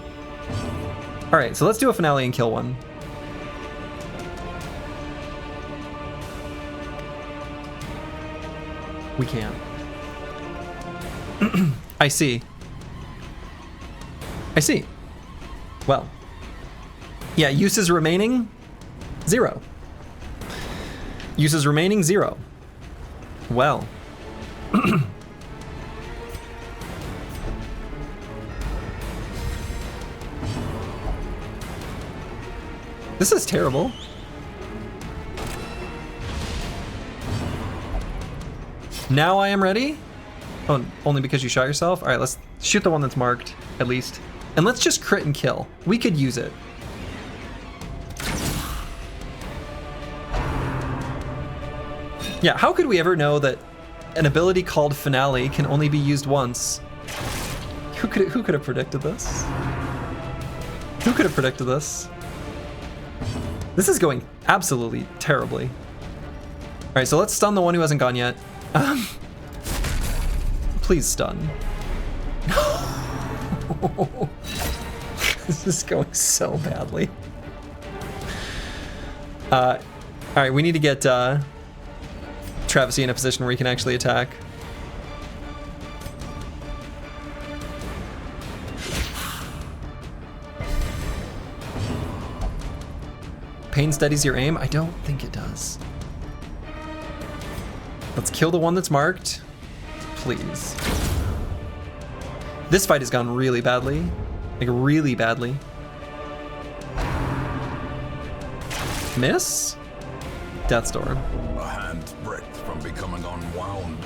Alright, so let's do a finale and kill one. We can't. I see. I see. Well. Yeah, uses remaining, 0. Uses remaining, 0. Well. This is terrible. Now I am ready? Oh, only because you shot yourself? Alright, let's shoot the one that's marked, at least. And let's just crit and kill. We could use it. Yeah, how could we ever know that an ability called Finale can only be used once? Who could have predicted this? Who could have predicted this? This is going absolutely terribly. Alright, so let's stun the one who hasn't gone yet. Please stun. This is going so badly. Alright, we need to get Travisy in a position where he can actually attack. Pain steadies your aim? I don't think it does. Let's kill the one that's marked. Please. This fight has gone really badly. Like, really badly. Miss? Death's Door. A hand's breadth from becoming unwound.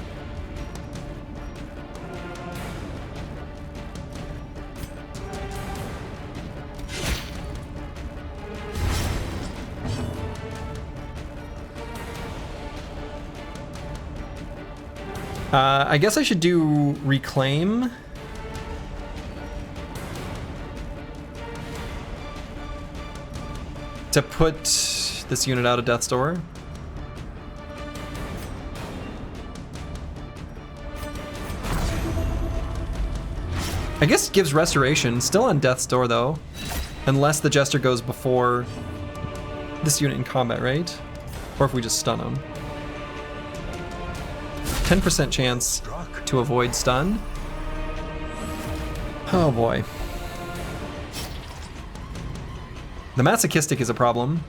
I guess I should do Reclaim. To put this unit out of Death's Door. I guess it gives Restoration, still on Death's Door though. Unless the Jester goes before this unit in combat, right? Or if we just stun him. 10% chance to avoid stun. Oh boy. The Masochistic is a problem.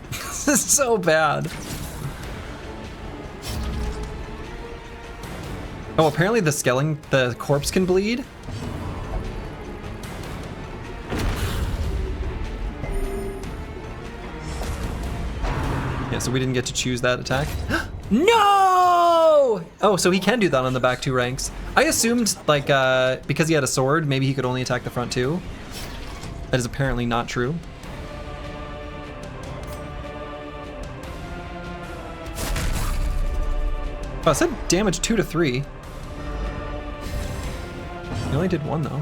This is so bad. Oh, apparently the corpse can bleed? Yeah, so we didn't get to choose that attack. No! Oh, so he can do that on the back two ranks. I assumed, like, because he had a sword, maybe he could only attack the front two. That is apparently not true. Oh, it said damage 2 to 3. He only did 1 though.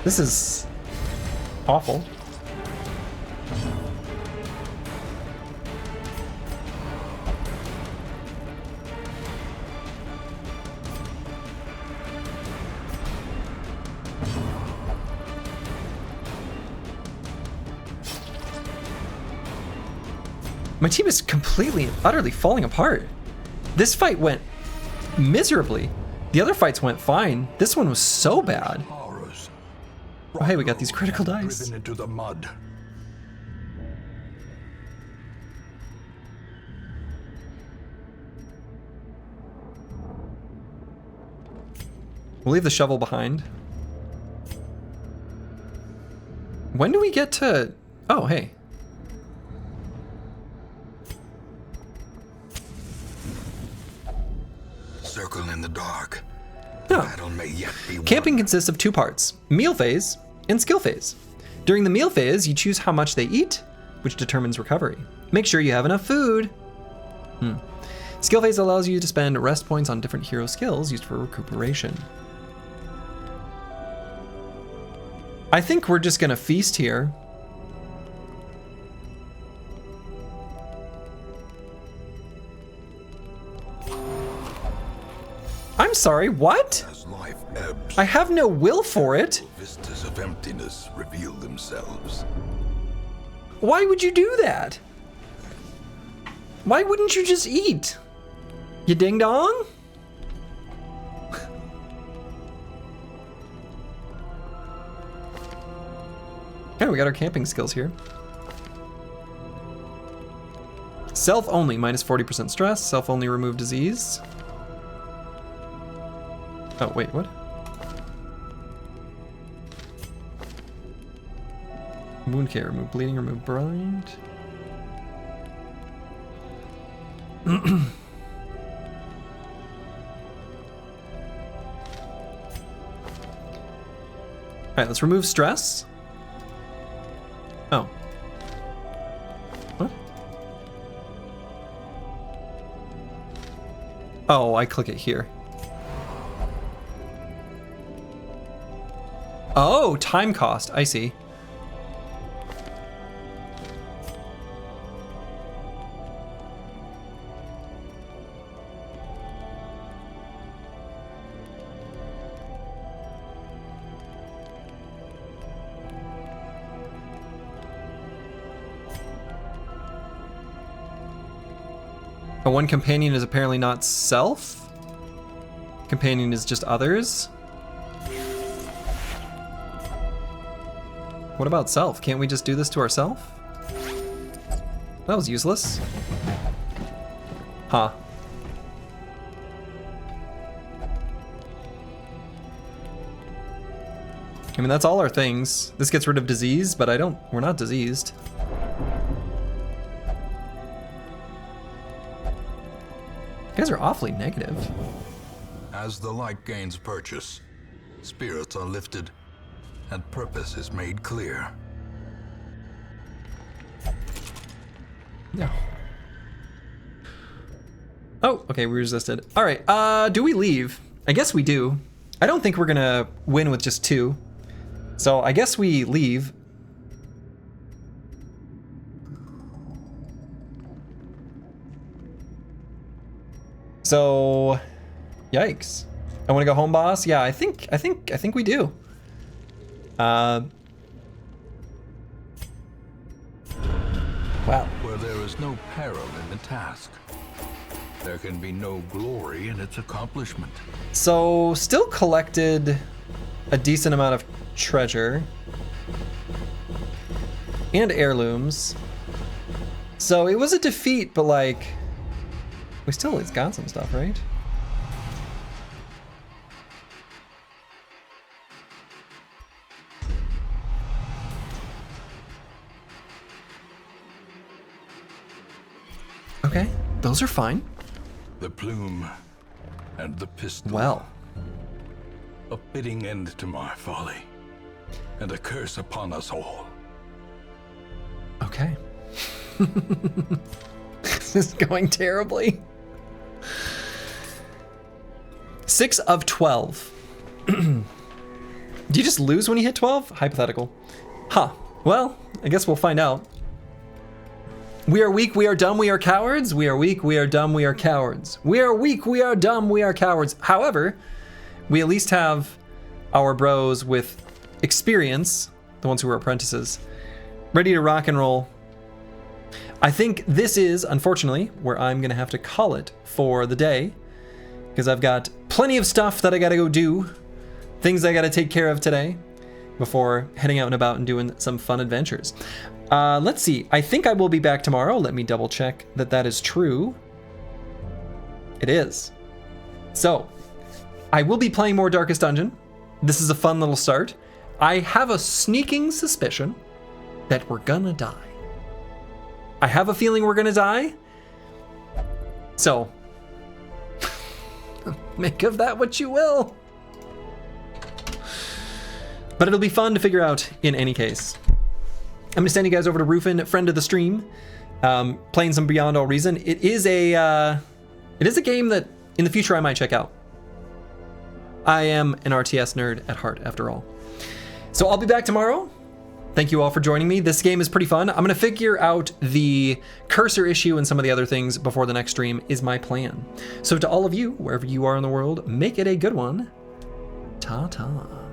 This is awful. My team is completely, utterly falling apart. This fight went miserably. The other fights went fine. This one was so bad. Oh, hey, we got these critical dice. Driven into the mud. We'll leave the shovel behind. When do we get to... Oh, hey. Circle in the dark. No. Battle may yet be won. Camping consists of 2 parts, meal phase and skill phase. During the meal phase, you choose how much they eat, which determines recovery. Make sure you have enough food. Skill phase allows you to spend rest points on different hero skills used for recuperation. I think we're just gonna feast here. I'm sorry, what? As life ebbs, I have no will for it. vistas of emptiness reveal themselves. Why would you do that? Why wouldn't you just eat? You ding dong? Okay, we got our camping skills here. Self only, minus 40% stress. Self only remove disease. Oh, wait, what? Wound care, remove bleeding, remove blind. Alright, let's remove stress. Oh. What? Oh, I click it here. Oh, time cost. I see. Oh, one companion is apparently not self. Companion is just others. What about self? Can't we just do this to ourselves? That was useless. Huh. I mean, that's all our things. This gets rid of disease, but we're not diseased. You guys are awfully negative. As the light gains purchase, spirits are lifted, and purpose is made clear. No. Oh, okay, we resisted. All right, do we leave? I guess we do. I don't think we're gonna win with just 2. So I guess we leave. So, yikes. I want to go home, boss. Yeah, I think we do. Wow. Where there is no peril in the task, there can be no glory in its accomplishment. So, still collected a decent amount of treasure and heirlooms. So it was a defeat, but like, we still at least got some stuff, right? Okay, those are fine. The plume and the pistol. Well. A fitting end to my folly, and a curse upon us all. Okay. This is going terribly. 6 of 12. Do you just lose when you hit 12? Hypothetical. Huh. Well, I guess we'll find out. We are weak, we are dumb, we are cowards. We are weak, we are dumb, we are cowards. We are weak, we are dumb, we are cowards. However, we at least have our bros with experience, the ones who are apprentices, ready to rock and roll. I think this is, unfortunately, where I'm gonna have to call it for the day, because I've got plenty of stuff that I gotta go do, things I gotta take care of today, before heading out and about and doing some fun adventures. Let's see, I think I will be back tomorrow. Let me double check that that is true. It is. So, I will be playing more Darkest Dungeon. This is a fun little start. I have a sneaking suspicion that we're gonna die. I have a feeling we're gonna die. So, make of that what you will. But it'll be fun to figure out in any case. I'm gonna send you guys over to Rufin, friend of the stream, playing some Beyond All Reason. It is a game that in the future I might check out. I am an RTS nerd at heart, after all. So I'll be back tomorrow. Thank you all for joining me. This game is pretty fun. I'm gonna figure out the cursor issue and some of the other things before the next stream is my plan. So to all of you, wherever you are in the world, make it a good one. Ta-ta.